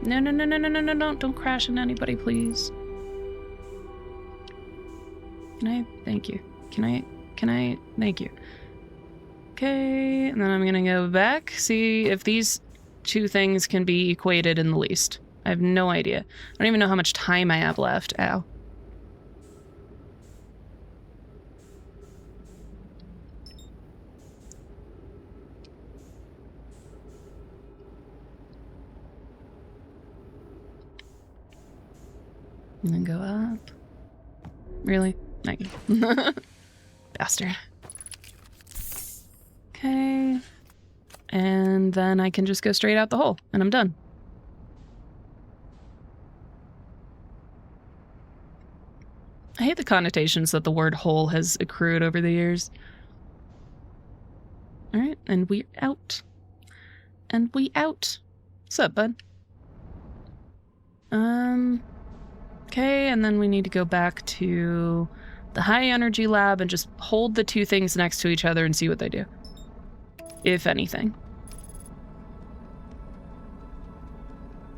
No, don't crash into anybody, please. Can I? Thank you. Can I? Thank you. Okay, and then I'm gonna go back, see if these 2 things can be equated in the least. I have no idea. I don't even know how much time I have left. Ow. And then go up. Really? Thank you. Bastard. Okay. And then I can just go straight out the hole, and I'm done. I hate the connotations that the word hole has accrued over the years. Alright, and we're out. And we out. What's up, bud? Okay, and then we need to go back to the high energy lab and just hold the 2 things next to each other and see what they do. If anything.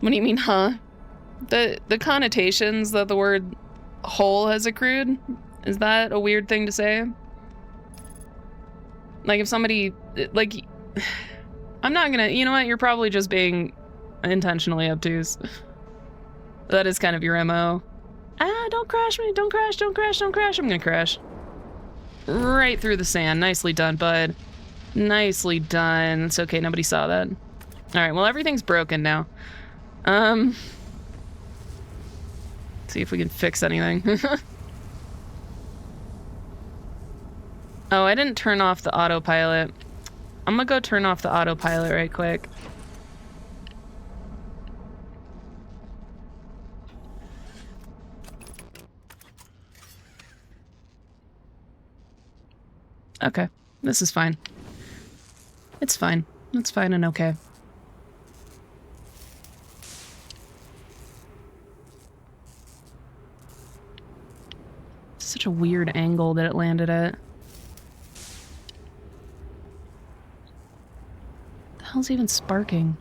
What do you mean, huh? The connotations that the word hole has accrued? Is that a weird thing to say? Like if somebody, like, I'm not gonna, you know what, you're probably just being intentionally obtuse. That is kind of your MO. Ah, don't crash me, don't crash, don't crash, don't crash. I'm gonna crash. Right through the sand. Nicely done, bud. Nicely done. It's okay, nobody saw that. Alright, well everything's broken now. See if we can fix anything. Oh, I didn't turn off the autopilot. I'm gonna go turn off the autopilot right quick. Okay, this is fine. It's fine. It's fine and okay. Such a weird angle that it landed at. The hell's even sparking?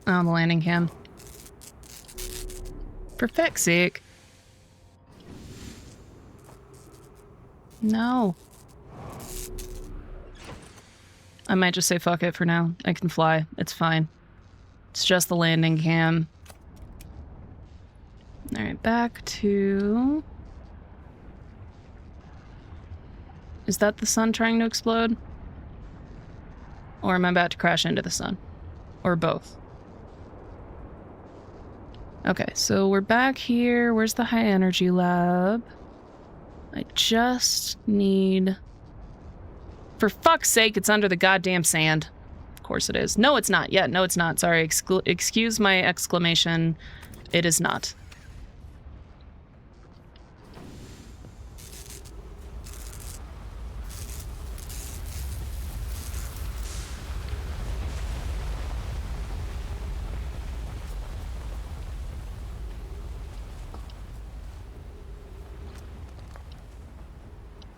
Oh, the landing cam. For feck's sake. No. I might just say fuck it for now. I can fly. It's fine. It's just the landing cam. Alright, back to... Is that the sun trying to explode? Or am I about to crash into the sun? Or both? Okay, so we're back here. Where's the high energy lab? I just need... For fuck's sake, it's under the goddamn sand. Of course it is. No, it's not. Yeah, no, it's not. Sorry, excuse my exclamation. It is not.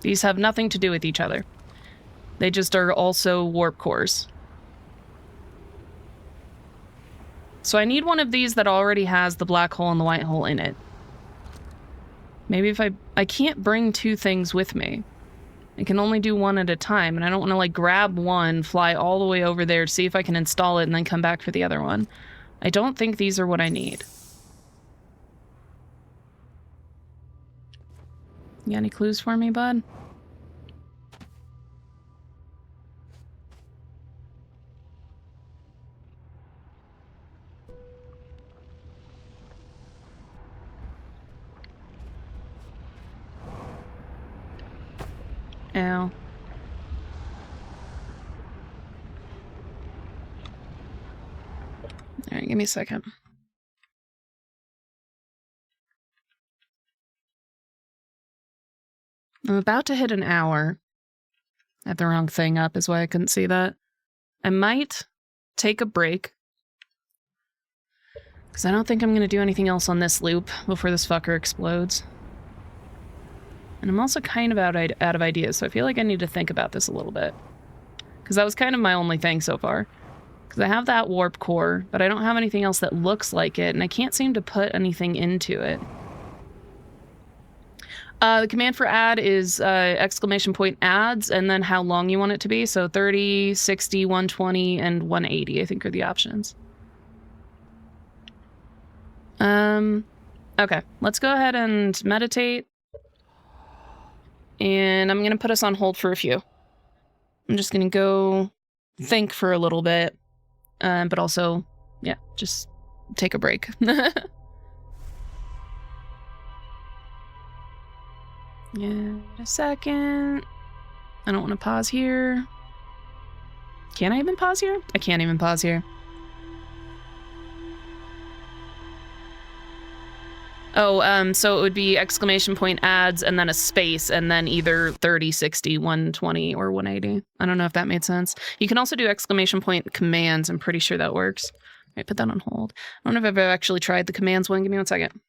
These have nothing to do with each other. They just are also warp cores. So I need one of these that already has the black hole and the white hole in it. Maybe if I can't bring two things with me. I can only do one at a time, and I don't want to, like, grab one, fly all the way over there, see if I can install it, and then come back for the other one. I don't think these are what I need. You got any clues for me, bud? Ow. Alright, give me a second. I'm about to hit an hour. I had the wrong thing up, is why I couldn't see that. I might take a break. Because I don't think I'm going to do anything else on this loop before this fucker explodes. And I'm also kind of out of ideas, so I feel like I need to think about this a little bit. Because that was kind of my only thing so far. Because I have that warp core, but I don't have anything else that looks like it, and I can't seem to put anything into it. The command for add is exclamation point adds, and then how long you want it to be. So 30, 60, 120, and 180, I think are the options. Okay, let's go ahead and meditate. And I'm going to put us on hold for a few. I'm just going to go think for a little bit. But also, yeah, just take a break. Yeah, a second. I don't want to pause here. Can I even pause here? I can't even pause here. Oh, so it would be exclamation point adds and then a space and then either 30, 60, 120, or 180. I don't know if that made sense. You can also do exclamation point commands. I'm pretty sure that works. All right, put that on hold. I don't know if I've actually tried the commands one. Give me 1 second.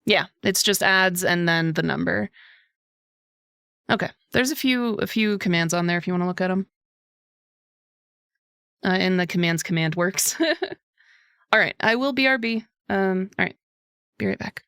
Yeah, it's just adds and then the number. Okay, there's a few commands on there if you want to look at them. In the commands command works. All right, I will BRB. All right, be right back.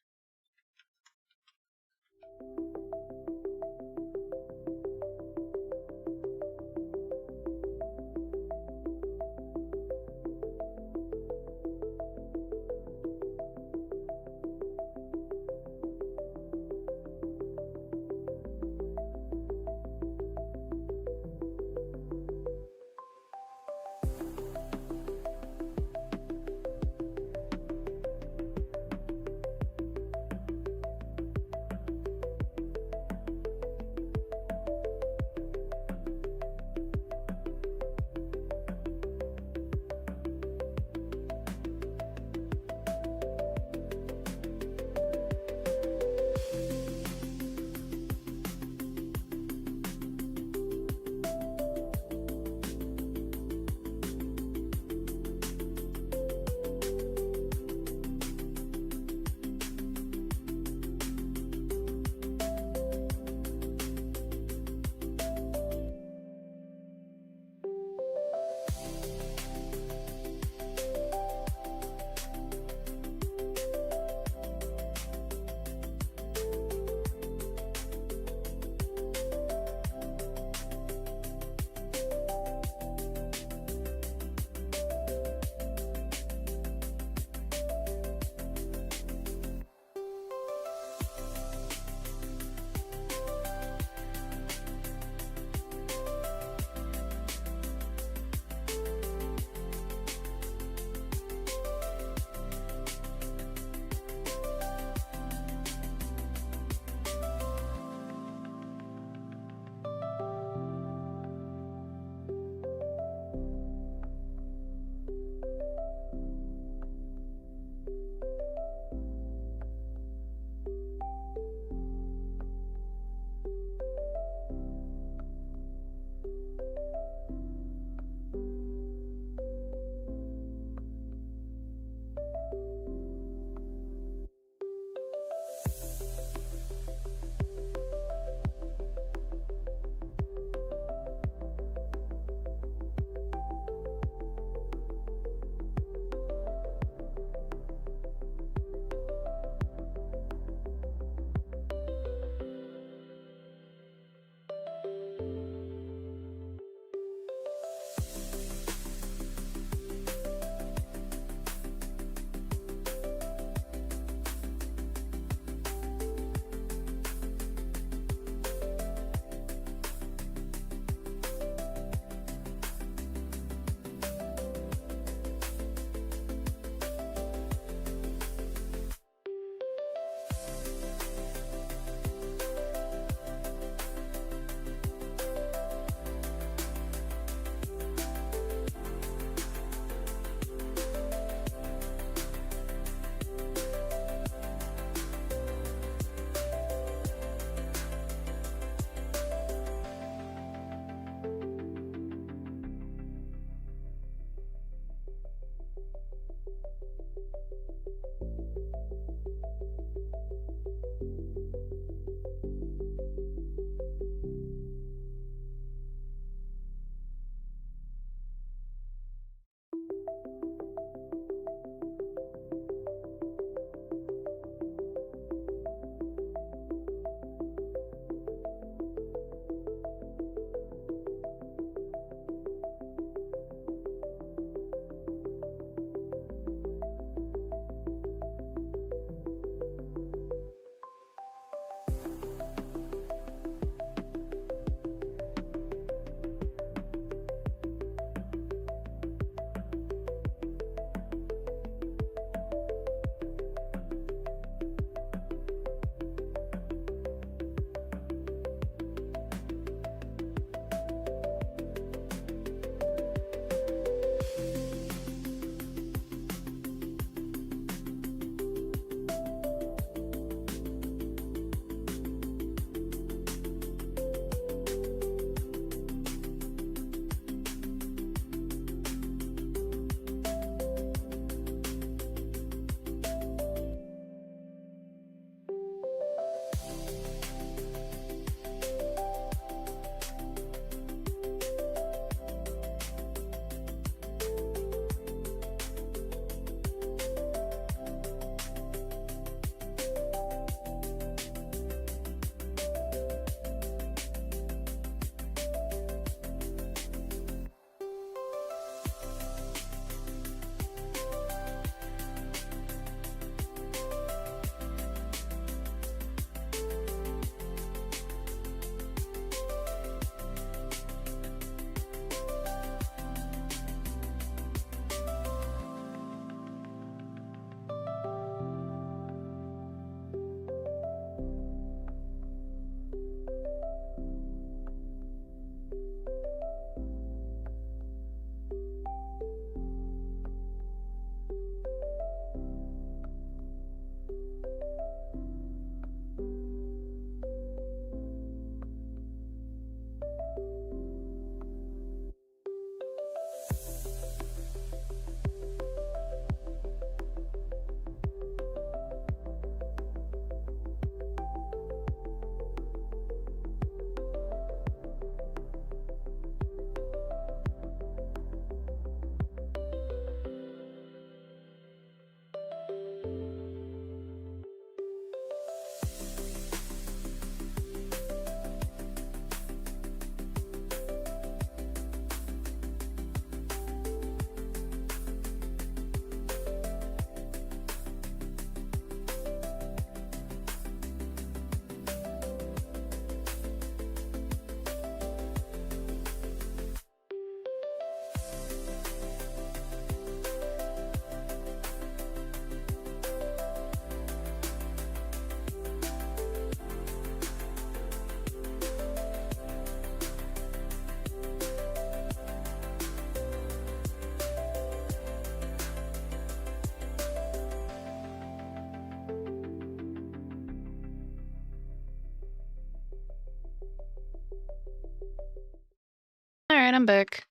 right, I'm back.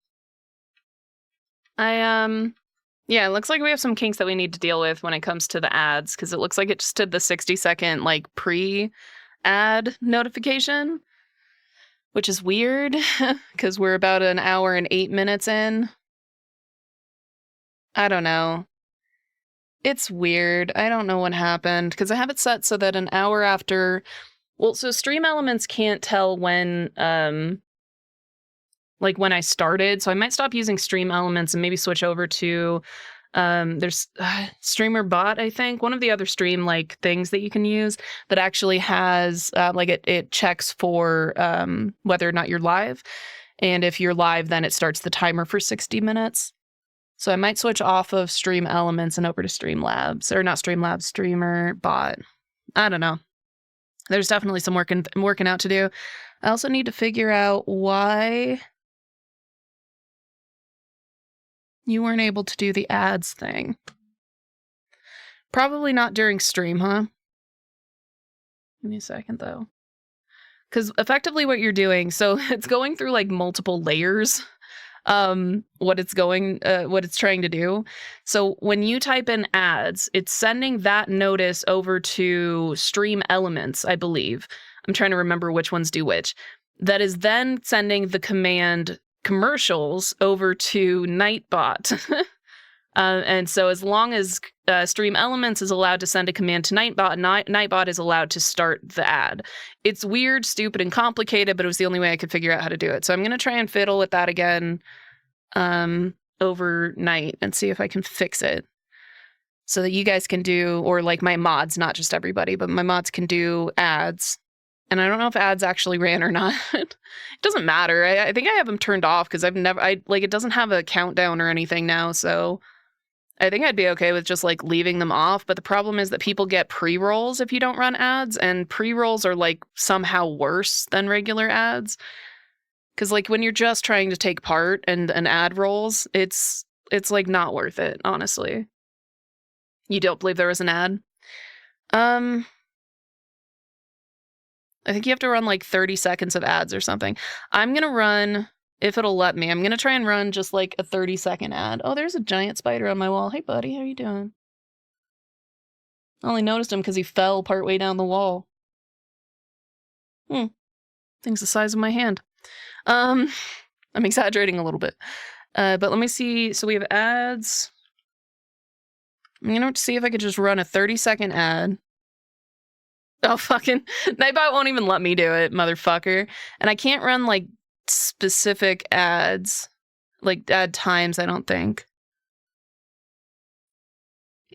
Yeah, it looks like we have some kinks that we need to deal with when it comes to the ads, because it looks like it just did the 60-second, like, pre-ad notification, which is weird, because we're about an hour and 8 minutes in. I don't know. It's weird. I don't know what happened, because I have it set so that an hour after... Well, so Stream Elements can't tell when, like, when I started, so I might stop using Stream Elements and maybe switch over to... there's Streamer Bot, I think, one of the other stream like things that you can use that actually has like it checks for whether or not you're live, and if you're live, then it starts the timer for 60 minutes. So I might switch off of Stream Elements and over to Streamlabs, or not Streamlabs, Streamer Bot. I don't know. There's definitely some working out to do. I also need to figure out why you weren't able to do the ads thing. Probably not during stream, huh? Give me a second, though. Because effectively what you're doing, so it's going through, like, multiple layers, what it's trying to do. So when you type in ads, it's sending that notice over to Stream Elements, I believe. I'm trying to remember which ones do which. That is then sending the command commercials over to Nightbot. And so as long as Stream Elements is allowed to send a command to Nightbot, Nightbot is allowed to start the ad. It's weird, stupid, and complicated, but it was the only way I could figure out how to do it. So I'm going to try and fiddle with that again overnight and see if I can fix it so that you guys can do, or like my mods, not just everybody, but my mods can do ads. And I don't know if ads actually ran or not. It doesn't matter. I think I have them turned off because it doesn't have a countdown or anything now. So I think I'd be okay with just like leaving them off. But the problem is that people get pre-rolls if you don't run ads, and pre-rolls are like somehow worse than regular ads. Because like when you're just trying to take part and an ad rolls, it's like not worth it, honestly. You don't believe there was an ad? I think you have to run like 30 seconds of ads or something. I'm going to run, if it'll let me, I'm going to try and run just like a 30-second ad. Oh, there's a giant spider on my wall. Hey, buddy, how you doing? I only noticed him because he fell partway down the wall. Thing's the size of my hand. I'm exaggerating a little bit. But let me see. So we have ads. I'm going to see if I could just run a 30-second ad. Oh, fucking Nightbot won't even let me do it, motherfucker. And I can't run, like, specific ads. Like, ad times, I don't think.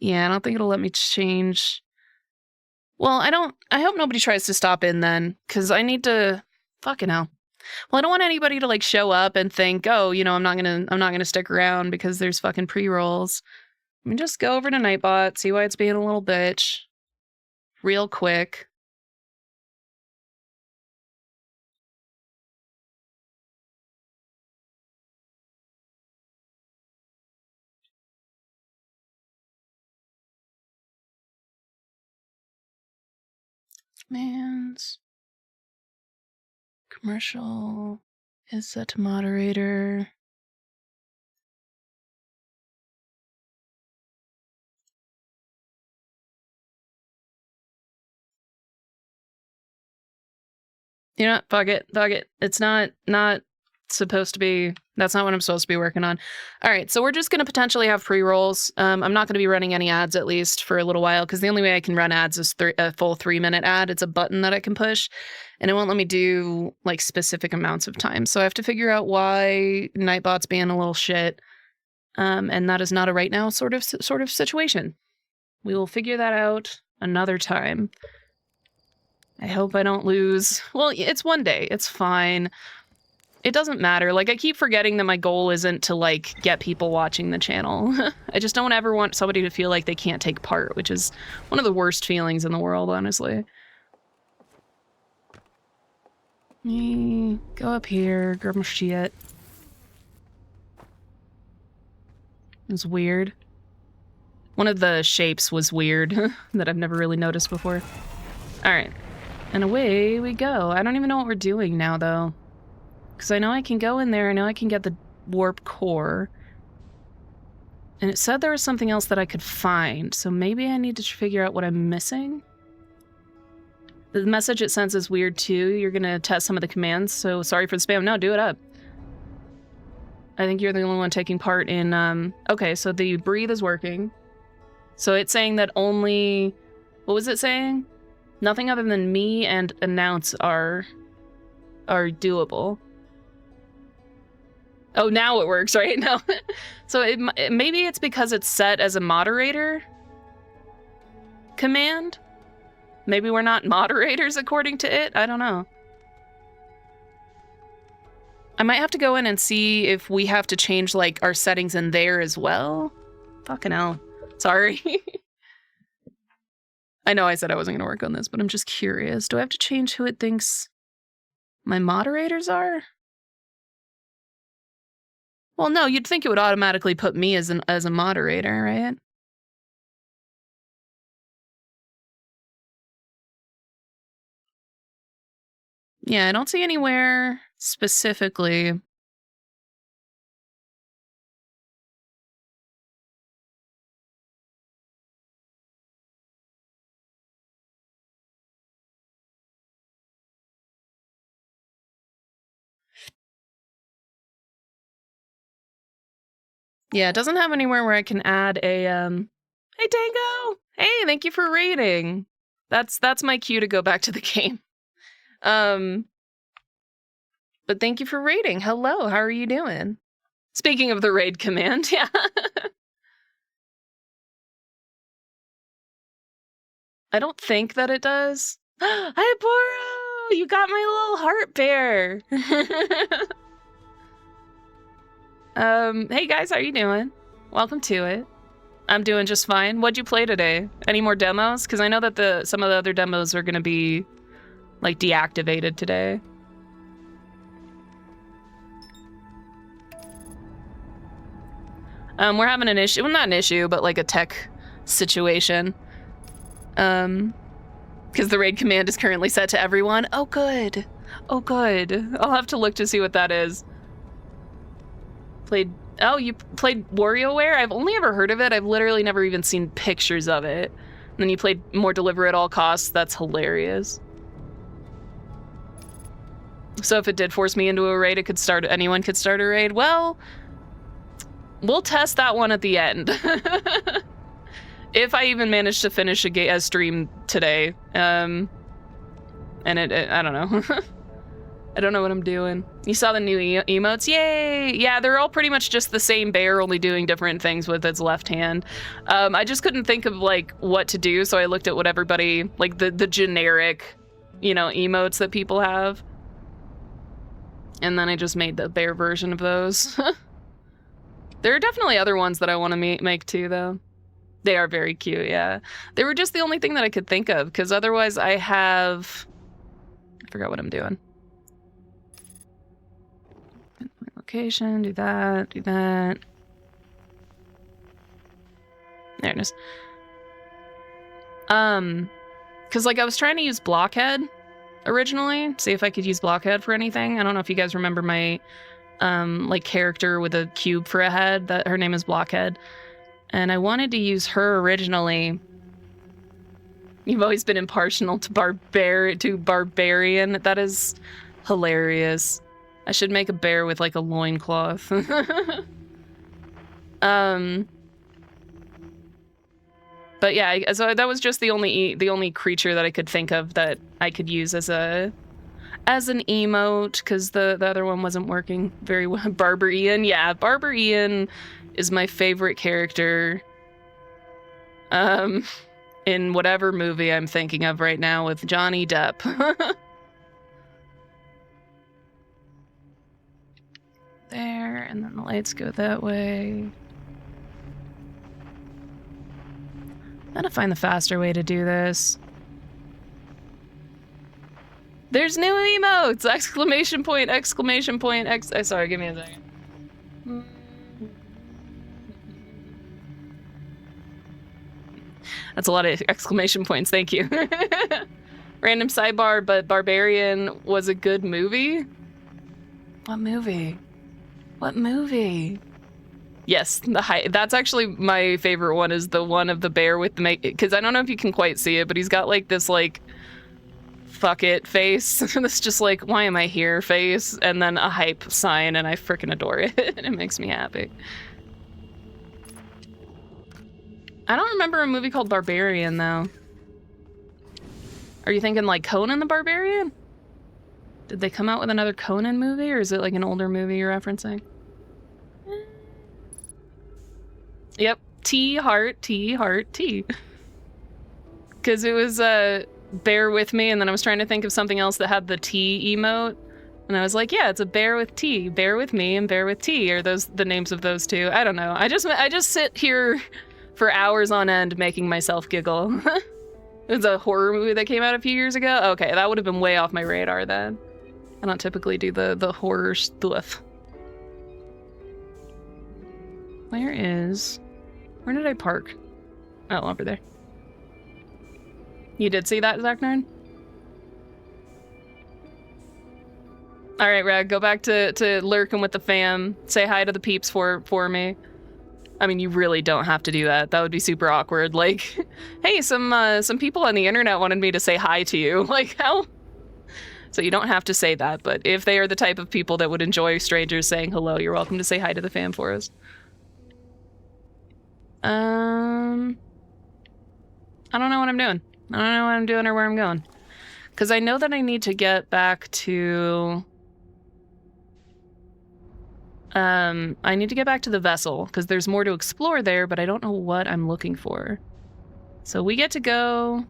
Yeah, I don't think it'll let me change. Well, I hope nobody tries to stop in then, because I need to... Fucking hell. Well, I don't want anybody to, like, show up and think, oh, you know, I'm not gonna stick around because there's fucking pre-rolls. Let me just go over to Nightbot, see why it's being a little bitch. Real quick. Man's commercial is set to moderator. You know what? Fuck it. It's not supposed to be... That's not what I'm supposed to be working on. All right, so we're just going to potentially have pre-rolls. I'm not going to be running any ads, at least, for a little while, because the only way I can run ads is a full 3-minute ad. It's a button that I can push, and it won't let me do, like, specific amounts of time. So I have to figure out why Nightbot's being a little shit, and that is not a right now sort of situation. We will figure that out another time. I hope I don't lose. Well, it's one day. It's fine. It doesn't matter. Like, I keep forgetting that my goal isn't to, like, get people watching the channel. I just don't ever want somebody to feel like they can't take part, which is one of the worst feelings in the world, honestly. Me go up here, grab my shit. It's weird. One of the shapes was weird that I've never really noticed before. All right. And away we go. I don't even know what we're doing now, though. Because I know I can go in there, I know I can get the warp core. And it said there was something else that I could find, so maybe I need to figure out what I'm missing. The message it sends is weird too. You're gonna test some of the commands, so sorry for the spam. No, do it up. I think you're the only one taking part in, okay, so the breathe is working. So it's saying that only, what was it saying? Nothing other than me and announce are doable. Oh, now it works, right? No. So maybe it's because it's set as a moderator command. Maybe we're not moderators according to it. I don't know. I might have to go in and see if we have to change like our settings in there as well. Fucking hell. Sorry. I know I said I wasn't going to work on this, but I'm just curious. Do I have to change who it thinks my moderators are? Well, no, you'd think it would automatically put me as a moderator, right? Yeah, I don't see anywhere specifically. Yeah, it doesn't have anywhere where I can add a, hey, Dango! Hey, thank you for raiding. That's my cue to go back to the game. But thank you for raiding. Hello, how are you doing? Speaking of the raid command, yeah. I don't think that it does. Hi, Boro! You got my little heart bear. Hey guys, how are you doing? Welcome to it. I'm doing just fine. What'd you play today? Any more demos? Because I know that some of the other demos are gonna be like deactivated today. We're having an issue. Well, not an issue, but like a tech situation. Because the raid command is currently set to everyone. Oh, good. Oh, good. I'll have to look to see what that is. Oh, you played WarioWare? I've only ever heard of it. I've literally never even seen pictures of it. And then you played More Deliver at All Costs. That's hilarious. So if it did force me into a raid, anyone could start a raid. Well, we'll test that one at the end. If I even manage to finish a stream today. And I don't know. I don't know what I'm doing. You saw the new emotes? Yay! Yeah, they're all pretty much just the same bear, only doing different things with its left hand. I just couldn't think of like what to do, so I looked at what everybody, like the generic, you know, emotes that people have. And then I just made the bear version of those. There are definitely other ones that I want to make too, though. They are very cute, yeah. They were just the only thing that I could think of, because otherwise I forgot what I'm doing. Location, do that, do that. There it is. Because like I was trying to use Blockhead originally, see if I could use Blockhead for anything. I don't know if you guys remember my like character with a cube for a head, that her name is Blockhead. And I wanted to use her originally. You've always been impartial to barbarian. That is hilarious. I should make a bear with like a loincloth. But yeah, so that was just the only creature that I could think of that I could use as an emote, because the other one wasn't working very well. Barber Ian, yeah, Barber Ian is my favorite character in whatever movie I'm thinking of right now with Johnny Depp. There, and then the lights go that way. I'm gonna find the faster way to do this. There's new emotes! Exclamation point, exclamation point, sorry, give me a second. That's a lot of exclamation points, thank you. Random sidebar, but Barbarian was a good movie. What movie? What movie? Yes, that's actually my favorite one, is the one of the bear with the because I don't know if you can quite see it, but he's got like this like fuck it face. That's just like, why am I here face, and then a hype sign, and I freaking adore it. It makes me happy. I don't remember a movie called Barbarian though. Are you thinking like Conan the Barbarian? Did they come out with another Conan movie, or is it like an older movie you're referencing? Yep, T heart T. Because it was bear with me, and then I was trying to think of something else that had the T emote, and I was like, yeah, it's a bear with T, bear with me, and bear with T. Are those the names of those two? I don't know. I just sit here for hours on end making myself giggle. It was a horror movie that came out a few years ago. Okay, that would have been way off my radar then. I don't typically do the horror stuff. Where did I park? Oh, over there. You did see that, Zachnarn? All right, Rag, go back to lurking with the fam. Say hi to the peeps for me. I mean, you really don't have to do that. That would be super awkward. Like, hey, some people on the internet wanted me to say hi to you. Like, how? So you don't have to say that, but if they are the type of people that would enjoy strangers saying hello, you're welcome to say hi to the fam for us. I don't know what I'm doing. I don't know what I'm doing or where I'm going. Because I know that I need to get back to... I need to get back to the vessel, because there's more to explore there, but I don't know what I'm looking for. So we get to go...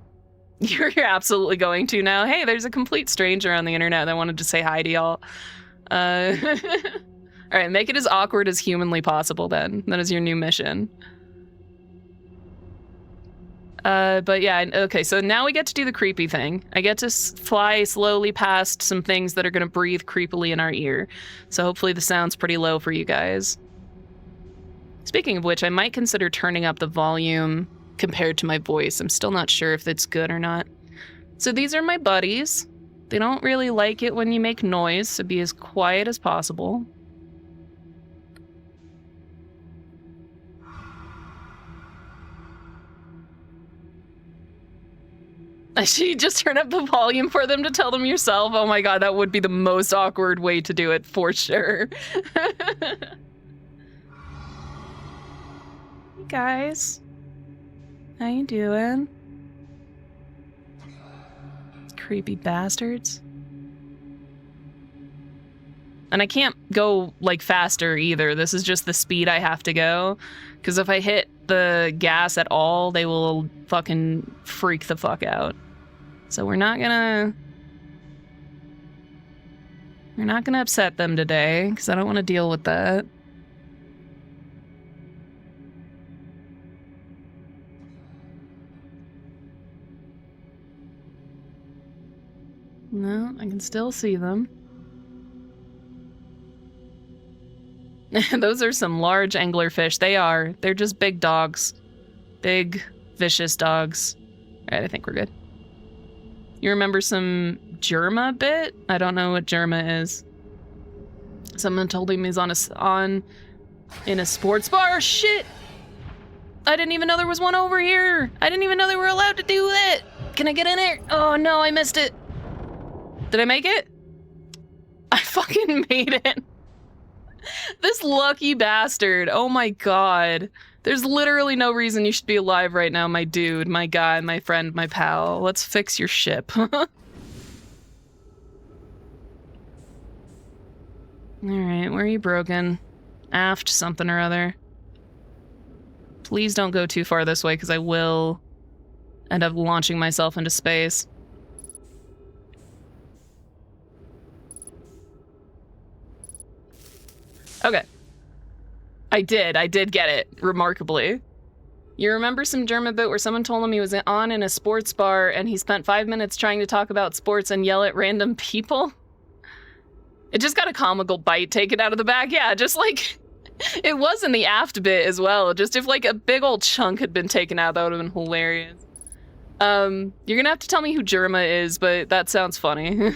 You're absolutely going to now. Hey, there's a complete stranger on the internet that wanted to say hi to y'all. Alright, make it as awkward as humanly possible then. That is your new mission. But yeah, okay, so now we get to do the creepy thing. I get to fly slowly past some things that are gonna breathe creepily in our ear. So hopefully the sound's pretty low for you guys. Speaking of which, I might consider turning up the volume compared to my voice. I'm still not sure if it's good or not. So these are my buddies. They don't really like it when you make noise, so be as quiet as possible. Should you just turn up the volume for them to tell them yourself? Oh my god, that would be the most awkward way to do it, for sure. Hey guys. How you doing? Creepy bastards. And I can't go, like, faster either. This is just the speed I have to go. Because if I hit the gas at all, they will fucking freak the fuck out. So we're not gonna upset them today, because I don't want to deal with that. No, I can still see them. Those are some large anglerfish. They are. They're just big dogs. Big, vicious dogs. Alright, I think we're good. You remember some Germa bit? I don't know what Germa is. Someone told him he's in a sports bar. Shit! I didn't even know there was one over here. I didn't even know they were allowed to do that. Can I get in there? Oh no, I missed it. Did I make it? I fucking made it. This lucky bastard. Oh my god. There's literally no reason you should be alive right now, my dude, my guy, my friend, my pal. Let's fix your ship. Alright, where are you broken? Aft something or other. Please don't go too far this way, because I will end up launching myself into space. Okay. I did get it, remarkably. You remember some German bit where someone told him he was in a sports bar and he spent 5 minutes trying to talk about sports and yell at random people? It just got a comical bite taken out of the back. Yeah, just like, it was in the aft bit as well. Just if like a big old chunk had been taken out, that would have been hilarious. You're gonna have to tell me who Germa is, but that sounds funny.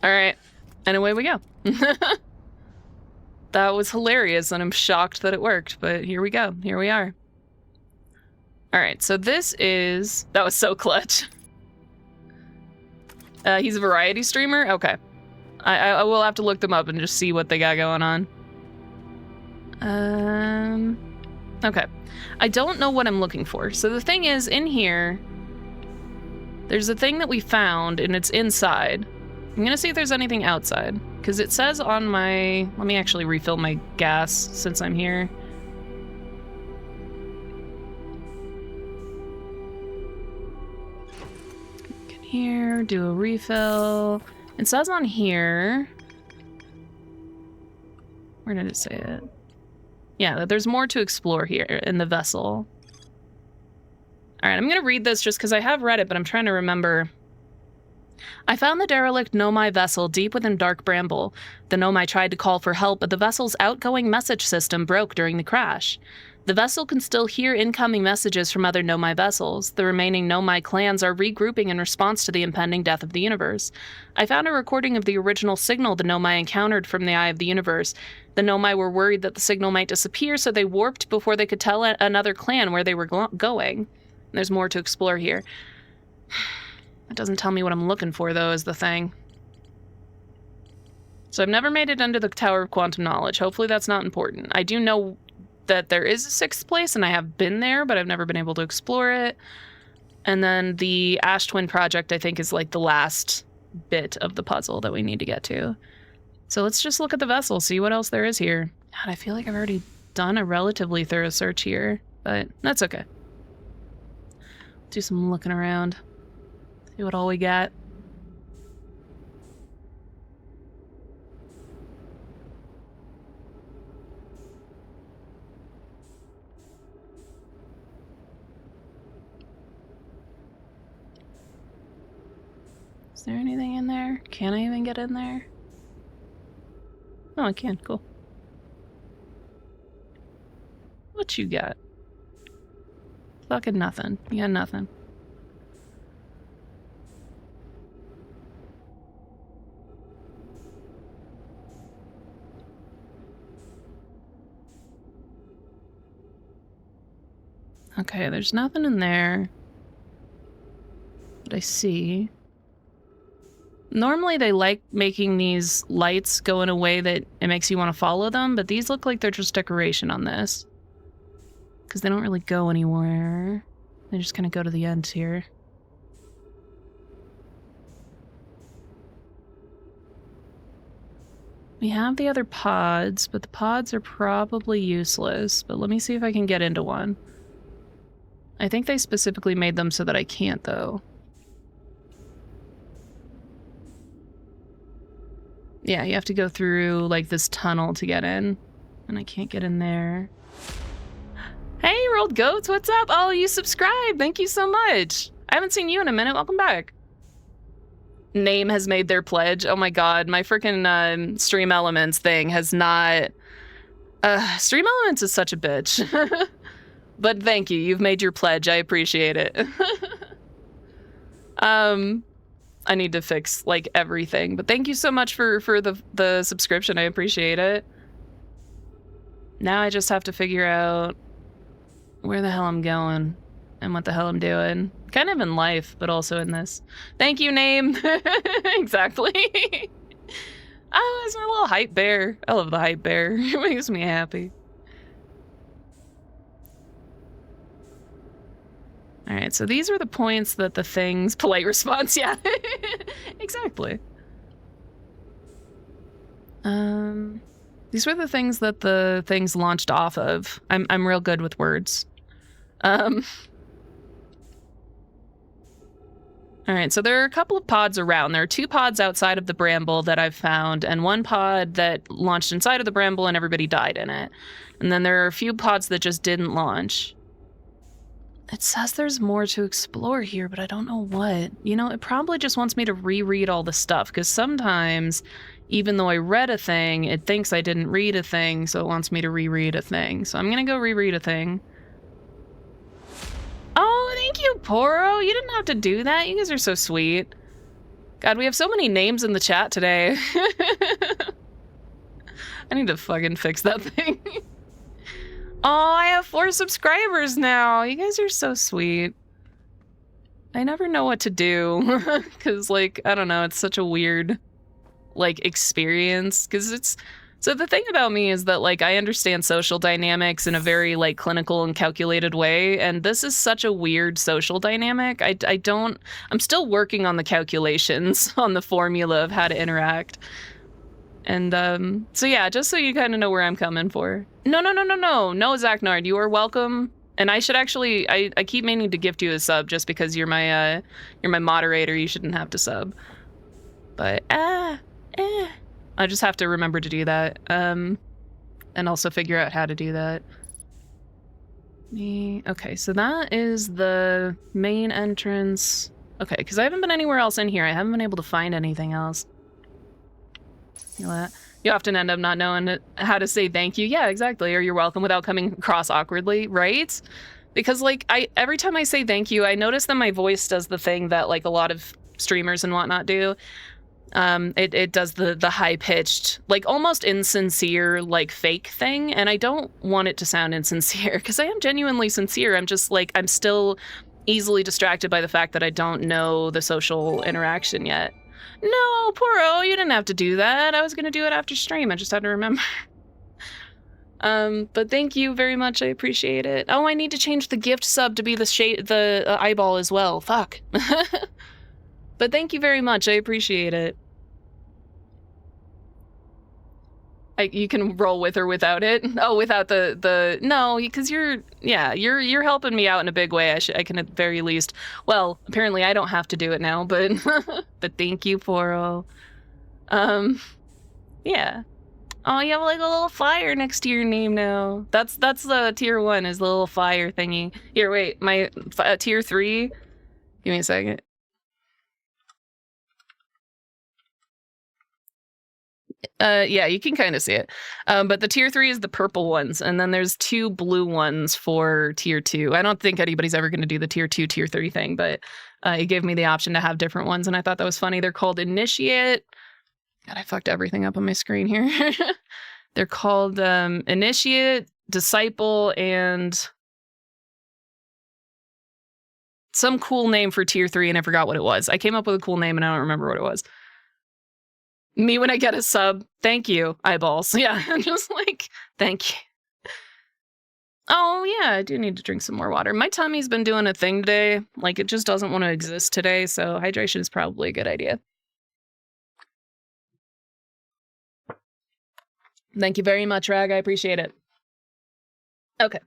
All right, and away we go. That was hilarious, and I'm shocked that it worked, but here we go. Here we are. All right, so this is... That was so clutch. He's a variety streamer? Okay. I will have to look them up and just see what they got going on. Okay. I don't know what I'm looking for. So the thing is, in here, there's a thing that we found, and it's inside. I'm gonna see if there's anything outside, because it says on my... Let me actually refill my gas since I'm here. Get here, do a refill. It says on here... Where did it say it? Yeah, that there's more to explore here in the vessel. All right, I'm gonna read this just because I have read it, but I'm trying to remember. I found the derelict Nomai vessel deep within dark bramble. The Nomai tried to call for help, but the vessel's outgoing message system broke during the crash. The vessel can still hear incoming messages from other Nomai vessels. The remaining Nomai clans are regrouping in response to the impending death of the universe. I found a recording of the original signal the Nomai encountered from the Eye of the Universe. The Nomai were worried that the signal might disappear, so they warped before they could tell another clan where they were going. There's more to explore here. It doesn't tell me what I'm looking for, though, is the thing. So I've never made it under the Tower of Quantum Knowledge. Hopefully that's not important. I do know that there is a 6th place, and I have been there, but I've never been able to explore it. And then the Ash Twin Project, I think, is like the last bit of the puzzle that we need to get to. So let's just look at the vessel, see what else there is here. God, I feel like I've already done a relatively thorough search here, but that's okay. Do some looking around. See what all we got. Is there anything in there? Can I even get in there? Oh, I can. Cool. What you got? Fucking nothing. You got nothing. Okay, there's nothing in there that I see. Normally they like making these lights go in a way that it makes you want to follow them, but these look like they're just decoration on this. Because they don't really go anywhere. They just kind of go to the ends here. We have the other pods, but the pods are probably useless. But let me see if I can get into one. I think they specifically made them so that I can't, though. Yeah, you have to go through, like, this tunnel to get in. And I can't get in there. Hey, Rolled Goats, what's up? Oh, you subscribed. Thank you so much. I haven't seen you in a minute. Welcome back. Name has made their pledge. Oh my god, my freaking Stream Elements thing has not... Stream Elements is such a bitch. But thank you. You've made your pledge. I appreciate it. I need to fix, like, everything. But thank you so much for the subscription. I appreciate it. Now I just have to figure out where the hell I'm going and what the hell I'm doing. Kind of in life, but also in this. Thank you, Name. Exactly. Oh, it's my little hype bear. I love the hype bear. It makes me happy. All right, so these are the points that the things... Polite response, yeah. Exactly. These were the things that the things launched off of. I'm real good with words. All right, so there are a couple of pods around. There are 2 pods outside of the bramble that I've found, and 1 pod that launched inside of the bramble and everybody died in it. And then there are a few pods that just didn't launch. It says there's more to explore here, but I don't know what. You know, it probably just wants me to reread all the stuff, because sometimes, even though I read a thing, it thinks I didn't read a thing, so it wants me to reread a thing. So I'm gonna go reread a thing. Oh, thank you, Poro. You didn't have to do that. You guys are so sweet. God, we have so many names in the chat today. I need to fucking fix that thing. Oh, I have 4 subscribers now. You guys are so sweet. I never know what to do. Because, like, I don't know, it's such a weird, like, experience. Because it's... So the thing about me is that, like, I understand social dynamics in a very, like, clinical and calculated way, and this is such a weird social dynamic. I'm still working on the calculations, on the formula of how to interact. And, so yeah, just so you kind of know where I'm coming for. No, Zach Nard, you are welcome. And I should actually, I keep meaning to gift you a sub just because you're my moderator, you shouldn't have to sub. But, I just have to remember to do that, and also figure out how to do that. Okay, so that is the main entrance. Okay, because I haven't been anywhere else in here. I haven't been able to find anything else. You often end up not knowing how to say thank you. Yeah, exactly, or you're welcome without coming across awkwardly, right? Because, like, every time I say thank you, I notice that my voice does the thing that, like, a lot of streamers and whatnot do. It does the high-pitched, like, almost insincere, like, fake thing, and I don't want it to sound insincere, because I am genuinely sincere. I'm just, like, I'm still easily distracted by the fact that I don't know the social interaction yet. No, Poro, you didn't have to do that. I was gonna do it after stream. I just had to remember. But thank you very much. I appreciate it. Oh, I need to change the gift sub to be the eyeball as well. Fuck. But thank you very much. I appreciate it. You can roll with or without it. Oh, without the no, because you're helping me out in a big way. I can at the very least. Well, apparently I don't have to do it now, but but thank you, Poro. Yeah. Oh, you have like a little fire next to your name now. That's the tier 1 is the little fire thingy. Here, wait, my tier 3. Give me a second. Yeah, you can kind of see it. But the tier 3 is the purple ones, and then there's 2 blue ones for tier 2. I don't think anybody's ever going to do the tier 2, tier 3 thing, but it gave me the option to have different ones, and I thought that was funny. They're called Initiate. God, I fucked everything up on my screen here. They're called Initiate, Disciple, and some cool name for tier 3, and I forgot what it was. I came up with a cool name, and I don't remember what it was. Me when I get a sub, thank you, eyeballs. Yeah, I'm just like, thank you. Oh, yeah, I do need to drink some more water. My tummy's been doing a thing today. Like, it just doesn't want to exist today, so hydration is probably a good idea. Thank you very much, Rag. I appreciate it. Okay.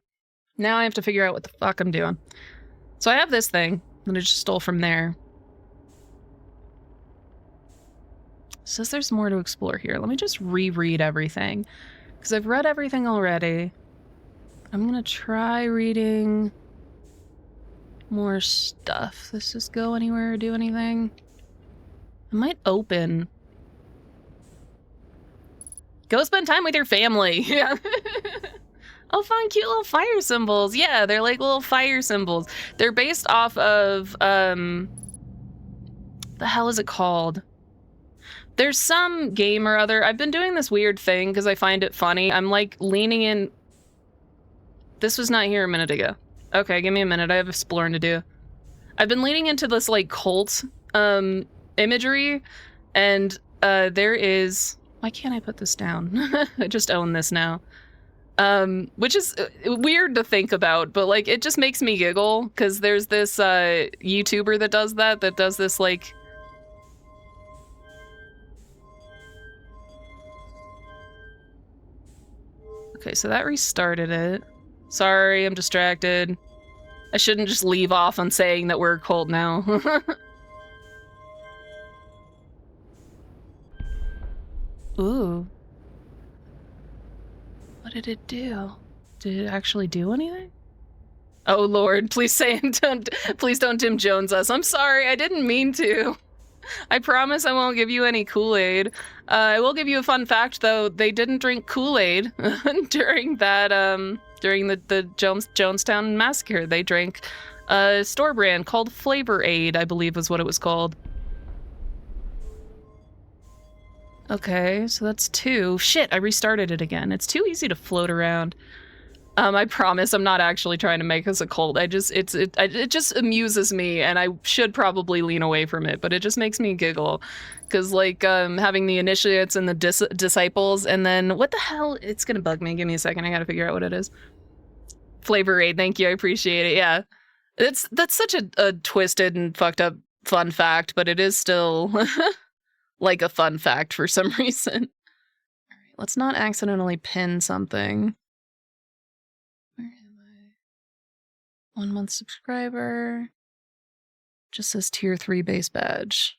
Now I have to figure out what the fuck I'm doing. So I have this thing that I just stole from there. It says there's more to explore here. Let me just reread everything, because I've read everything already. I'm gonna try reading more stuff. Does this go anywhere or do anything? I might open. Go spend time with your family. Yeah. Oh, fun, cute little fire symbols. Yeah, they're like little fire symbols. They're based off of, the hell is it called? There's some game or other. I've been doing this weird thing because I find it funny. I'm like leaning in. This was not here a minute ago. Okay, give me a minute. I have exploring to do. I've been leaning into this like cult imagery, and there is. Why can't I put this down? I just own this now. Which is weird to think about, but like it just makes me giggle because there's this YouTuber that does this like. Okay, so that restarted it. Sorry, I'm distracted. I shouldn't just leave off on saying that we're cold now. Ooh. What did it do? Did it actually do anything? Oh Lord, please please don't Tim Jones us. I'm sorry, I didn't mean to. I promise I won't give you any Kool-Aid. I will give you a fun fact, though. They didn't drink Kool-Aid during that, during the Jonestown massacre. They drank a store brand called Flavor Aid, I believe was what it was called. Okay, so that's 2. Shit, I restarted it again. It's too easy to float around. I promise I'm not actually trying to make us a cult. It just amuses me, and I should probably lean away from it, but it just makes me giggle. Because, like, having the initiates and the disciples, and then, what the hell? It's gonna bug me. Give me a second. I gotta figure out what it is. Flavor Aid, thank you. I appreciate it. Yeah. That's such a twisted and fucked up fun fact, but it is still like a fun fact for some reason. All right, let's not accidentally pin something. Where am I? 1 month subscriber. Just says tier 3 base badge.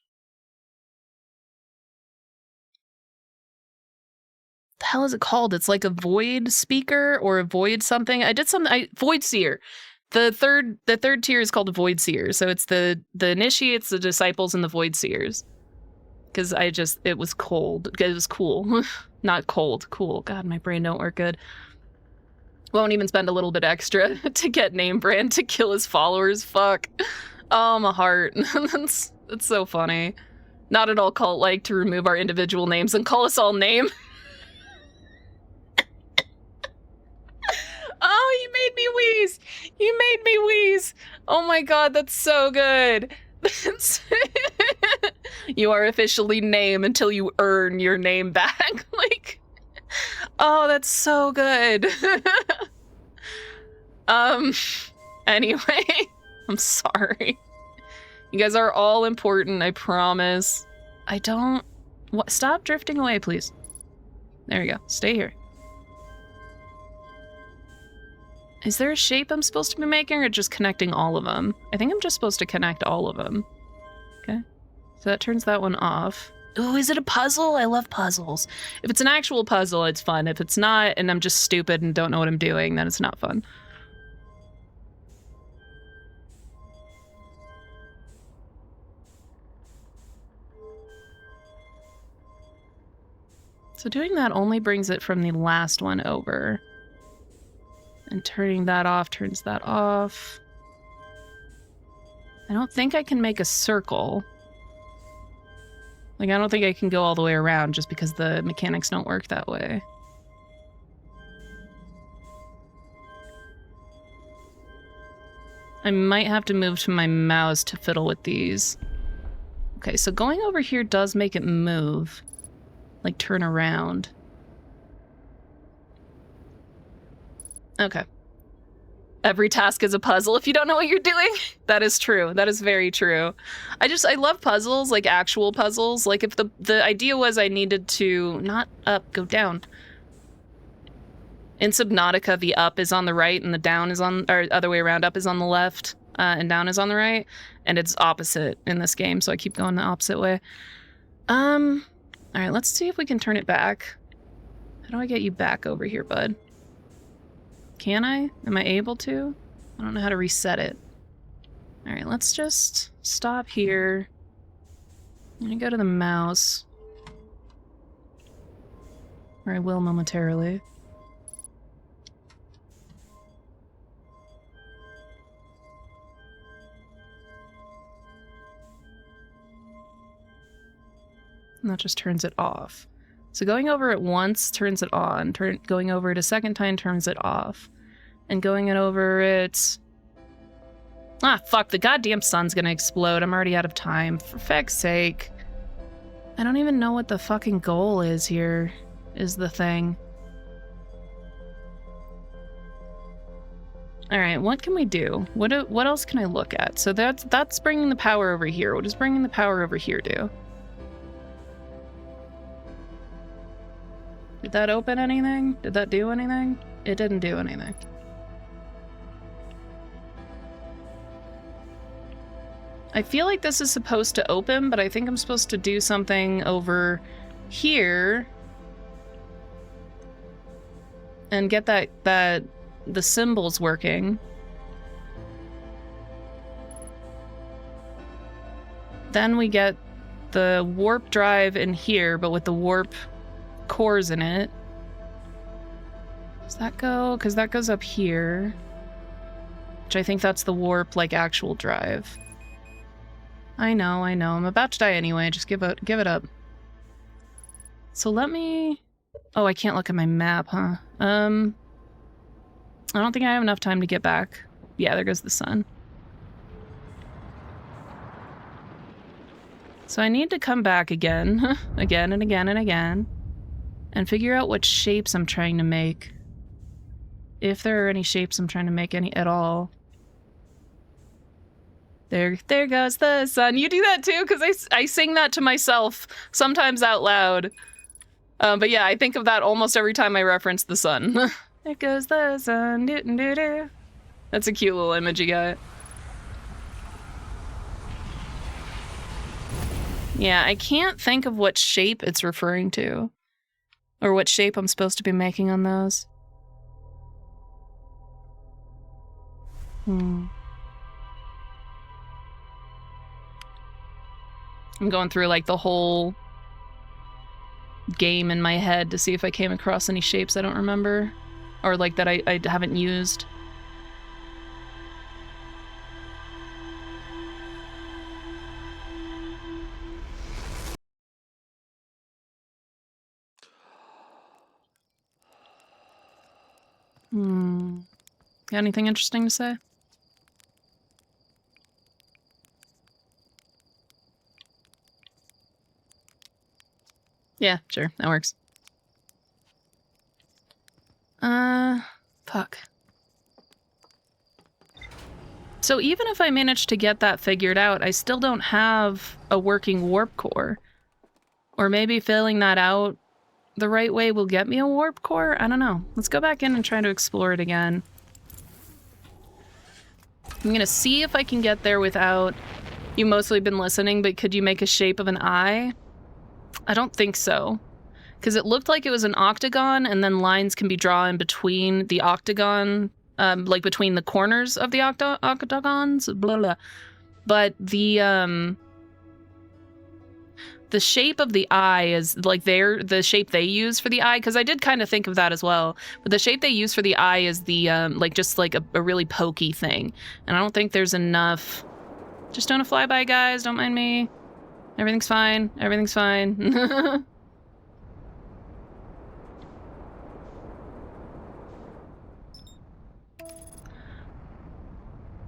The hell is it called? It's like a void speaker or a void something. I did something. Void seer. The third tier is called a void seer. So it's the initiates, the disciples, and the void seers. Because it was cold. It was cool. Not cold, cool. God, my brain don't work good. Won't even spend a little bit extra to get name brand to kill his followers. Fuck. Oh, my heart. That's so funny. Not at all cult-like to remove our individual names and call us all name. Oh, you made me wheeze. You made me wheeze. Oh my god, that's so good. You are officially name until you earn your name back. Like, oh, that's so good. Anyway, I'm sorry. You guys are all important, I promise. Stop drifting away, please. There we go. Stay here. Is there a shape I'm supposed to be making or just connecting all of them? I think I'm just supposed to connect all of them. Okay. So that turns that one off. Oh, is it a puzzle? I love puzzles. If it's an actual puzzle, it's fun. If it's not, and I'm just stupid and don't know what I'm doing, then it's not fun. So doing that only brings it from the last one over. And turning that off turns that off. I don't think I can make a circle. Like, I don't think I can go all the way around just because the mechanics don't work that way. I might have to move to my mouse to fiddle with these. Okay, so going over here does make it move. Like, turn around. Okay. Every task is a puzzle if you don't know what you're doing. That is true. That is very true. I love puzzles, like actual puzzles. Like if the idea was I needed to, not up, go down. In Subnautica, the up is on the right and the down is on, or other way around, up is on the left and down is on the right. And it's opposite in this game, so I keep going the opposite way. All right, let's see if we can turn it back. How do I get you back over here, bud? Can I? Am I able to? I don't know how to reset it. Alright, let's just stop here. I'm gonna go to the mouse. Or I will momentarily. And that just turns it off. So going over it once turns it on. Going over it a second time turns it off. And going it over it... Ah, fuck, the goddamn sun's gonna explode. I'm already out of time. For feck's sake. I don't even know what the fucking goal is here, is the thing. Alright, what can we do? What else can I look at? So that's bringing the power over here. What does bringing the power over here do? Did that open anything? Did that do anything? It didn't do anything. I feel like this is supposed to open, but I think I'm supposed to do something over here and get the symbols working. Then we get the warp drive in here, but with the warp cores in it. Does that go? Because that goes up here. Which I think that's the warp, like, actual drive. I know. I'm about to die anyway. Just give it up. So let me... Oh, I can't look at my map, huh? I don't think I have enough time to get back. Yeah, there goes the sun. So I need to come back again, again and again and again, and figure out what shapes I'm trying to make. If there are any shapes I'm trying to make any at all. There goes the sun. You do that too? Because I sing that to myself, sometimes out loud. But yeah, I think of that almost every time I reference the sun. There goes the sun. Doo -doo -doo. That's a cute little image you got. Yeah, I can't think of what shape it's referring to. Or what shape I'm supposed to be making on those. I'm going through like the whole game in my head to see if I came across any shapes I don't remember. Or like that I haven't used. Got anything interesting to say? Yeah, sure, that works. Fuck. So even if I manage to get that figured out, I still don't have a working warp core. Or maybe filling that out the right way will get me a warp core? I don't know. Let's go back in and try to explore it again. I'm gonna see if I can get there without... You mostly been listening, but could you make a shape of an eye? I don't think so. Because it looked like it was an octagon, and then lines can be drawn between the octagon, like between the corners of the octagons, blah, blah. But the shape of the eye is like the shape they use for the eye, because I did kind of think of that as well. But the shape they use for the eye is the like just like a really pokey thing, and I don't think there's enough. Just don't a flyby, guys. Don't mind me. Everything's fine. Everything's fine.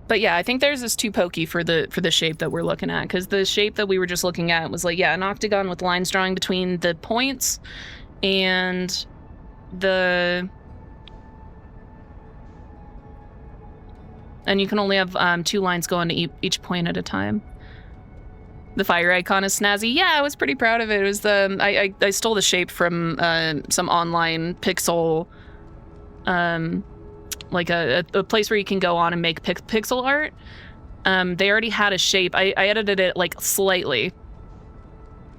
But yeah, I think theirs is too pokey for the shape that we're looking at, because the shape that we were just looking at was like, yeah, an octagon with lines drawing between the points, and and you can only have 2 lines going to each point at a time. The fire icon is snazzy. Yeah, I was pretty proud of it. It was I stole the shape from some online pixel, like a place where you can go on and make pixel art. They already had a shape. I edited it like slightly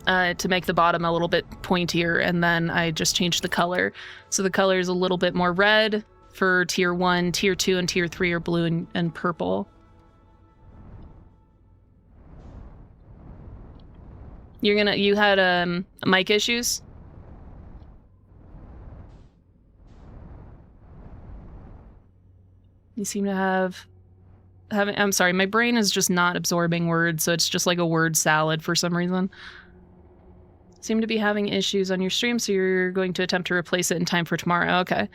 to make the bottom a little bit pointier, and then I just changed the color. So the color is a little bit more red for tier 1, tier 2, and tier 3 are blue and purple. You had mic issues? You seem to have I'm sorry, my brain is just not absorbing words, so it's just like a word salad for some reason. Seem to be having issues on your stream, so you're going to attempt to replace it in time for tomorrow. Okay.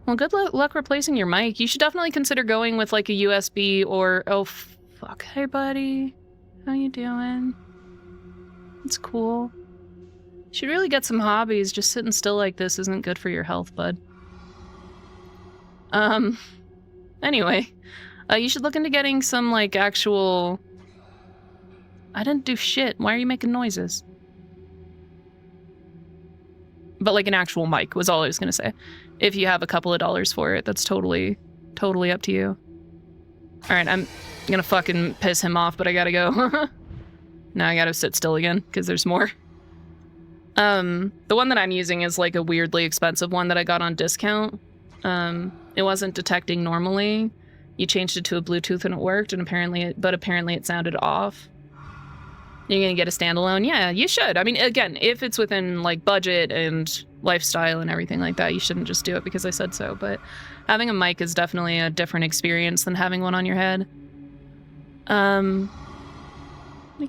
Well, good luck replacing your mic. You should definitely consider going with like a USB or... Oh, fuck. Hey, buddy. How you doing? It's cool. You should really get some hobbies. Just sitting still like this isn't good for your health, bud. Anyway, you should look into getting some, like, actual... I didn't do shit. Why are you making noises? But, like, an actual mic was all I was gonna say. If you have a couple of dollars for it, that's totally up to you. Alright, I'm gonna fucking piss him off, but I gotta go. Now I gotta sit still again, because there's more. The one that I'm using is, like, a weirdly expensive one that I got on discount. It wasn't detecting normally. You changed it to a Bluetooth and it worked, and apparently it sounded off. You're gonna get a standalone? Yeah, you should. I mean, again, if it's within, like, budget and lifestyle and everything like that, you shouldn't just do it because I said so, but having a mic is definitely a different experience than having one on your head. Hey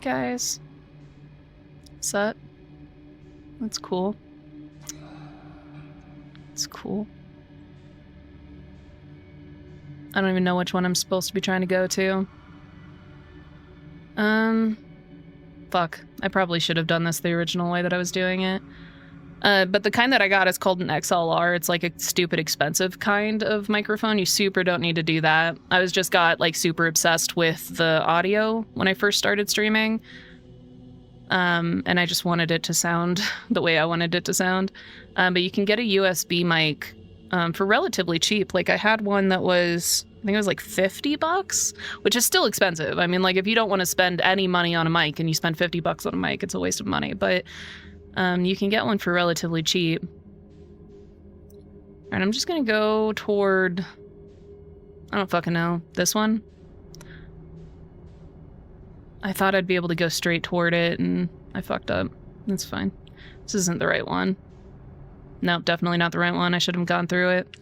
guys. What's up? That's cool. cool. I don't even know which one I'm supposed to be trying to go to. Fuck. I probably should have done this the original way that I was doing it. But the kind that I got is called an XLR. It's like a stupid expensive kind of microphone. You super don't need to do that. I was just got like super obsessed with the audio when I first started streaming. And I just wanted it to sound the way I wanted it to sound. But you can get a USB mic for relatively cheap. Like I had one that was, I think it was like $50, which is still expensive. I mean, like if you don't want to spend any money on a mic and you spend $50 on a mic, it's a waste of money. But you can get one for relatively cheap. Alright, I'm just gonna go toward, I don't fucking know, this one? I thought I'd be able to go straight toward it, and I fucked up. That's fine. This isn't the right one. Nope, definitely not the right one. I should have gone through it.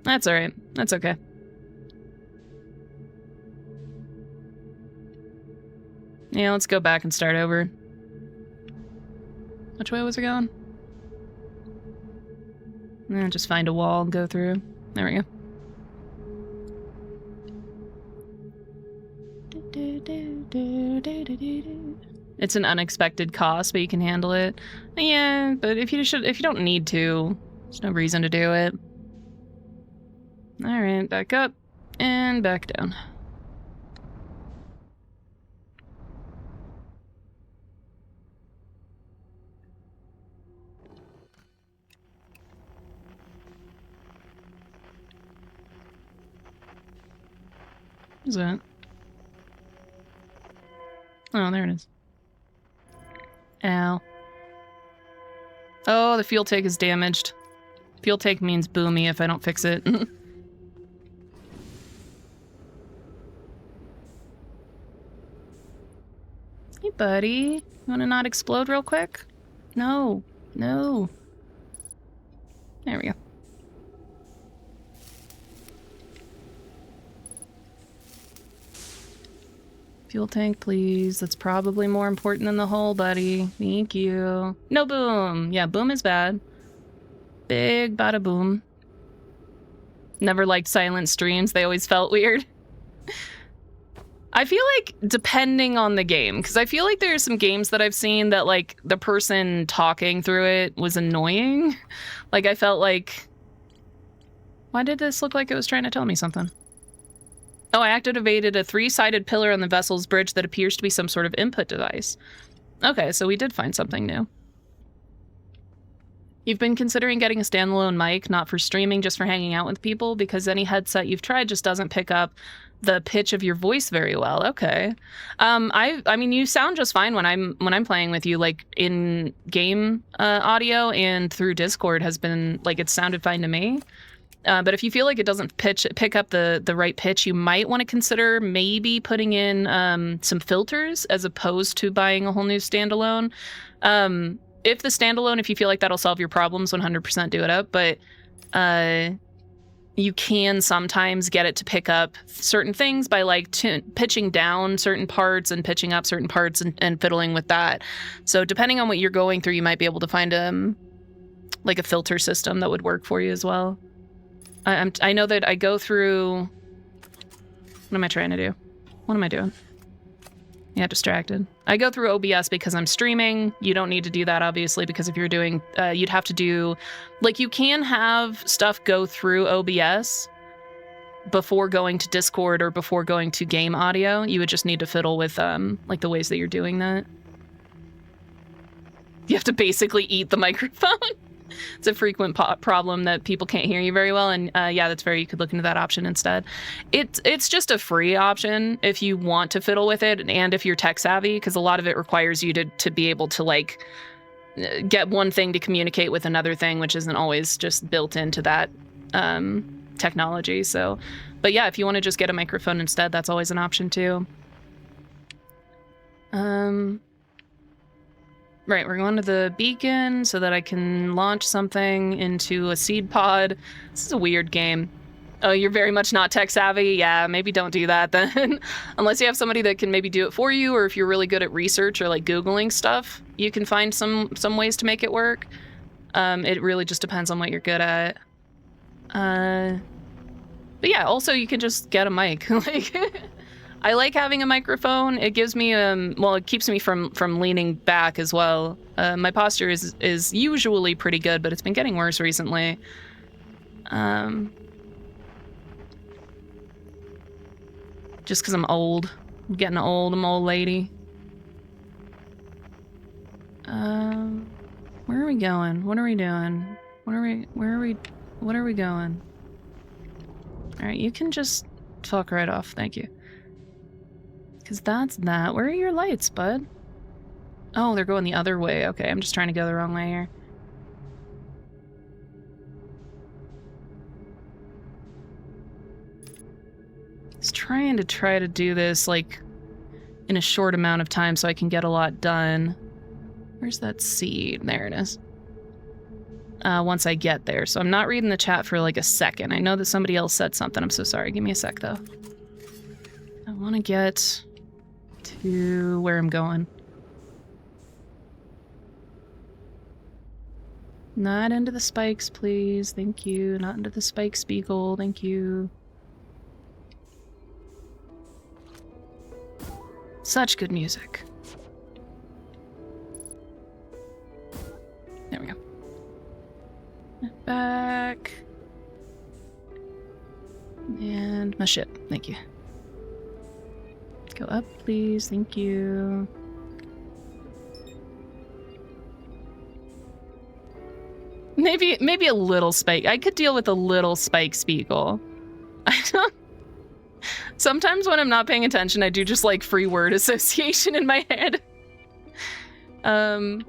That's alright. That's okay. Yeah, let's go back and start over. Which way was it going? Just find a wall and go through. There we go. It's an unexpected cost, but you can handle it. Yeah, but if you don't need to, there's no reason to do it. All right, back up and back down. What's that? Oh, there it is. Ow. Oh, the fuel tank is damaged. Fuel tank means boomy if I don't fix it. Hey, buddy. You wanna not explode real quick? No. No. There we go. Fuel tank, please. That's probably more important than the hull, buddy. Thank you. No boom. Yeah, boom is bad. Big bada boom. Never liked silent streams. They always felt weird. I feel like depending on the game, because I feel like there are some games that I've seen that like the person talking through it was annoying. Like I felt like, why did this look like it was trying to tell me something? Oh, I activated a 3-sided pillar on the vessel's bridge that appears to be some sort of input device. Okay, so we did find something new. You've been considering getting a standalone mic, not for streaming, just for hanging out with people, because any headset you've tried just doesn't pick up the pitch of your voice very well. Okay. I mean, you sound just fine when I'm playing with you, like in game audio and through Discord has been like it sounded fine to me. But if you feel like it doesn't pick up the right pitch, you might want to consider maybe putting in some filters as opposed to buying a whole new standalone. If the standalone, if you feel like that'll solve your problems, 100% do it up. But you can sometimes get it to pick up certain things by like pitching down certain parts and pitching up certain parts and fiddling with that. So depending on what you're going through, you might be able to find like a filter system that would work for you as well. I know that I go through... What am I trying to do? What am I doing? Yeah, distracted. I go through OBS because I'm streaming. You don't need to do that, obviously, because if you're doing... you'd have to do... Like, you can have stuff go through OBS before going to Discord or before going to game audio. You would just need to fiddle with, like, the ways that you're doing that. You have to basically eat the microphone. It's a frequent problem that people can't hear you very well, and yeah, you could look into that option instead. It's just a free option if you want to fiddle with it, and if you're tech savvy, because a lot of it requires you to be able to like get one thing to communicate with another thing, which isn't always just built into that technology. So, but yeah, if you want to just get a microphone instead, that's always an option too. Right, we're going to the beacon so that I can launch something into a seed pod. This is a weird game. Oh, you're very much not tech savvy? Yeah, maybe don't do that then. Unless you have somebody that can maybe do it for you, or if you're really good at research or like Googling stuff, you can find some ways to make it work. It really just depends on what you're good at. But yeah, also you can just get a mic. Like, I like having a microphone. It gives me, well, it keeps me from leaning back as well. My posture is usually pretty good, but it's been getting worse recently. Just because I'm old. I'm getting old. I'm an old lady. Where are we going? What are we doing? What are we going? Alright, you can just fuck right off. Thank you. Because that's that. Where are your lights, bud? Oh, they're going the other way. Okay, I'm just trying to go the wrong way here. Just trying to do this, like, in a short amount of time so I can get a lot done. Where's that seed? There it is. Once I get there. So I'm not reading the chat for, like, a second. I know that somebody else said something. I'm so sorry. Give me a sec, though. I want to get to where I'm going. Not into the spikes, please. Thank you. Not into the spike spiegel. Thank you. Such good music. There we go. Back. And my ship. Thank you. Go up, please. Thank you. Maybe a little spike. I could deal with a little spike spiegel. I don't... Sometimes when I'm not paying attention, I do just like free word association in my head. And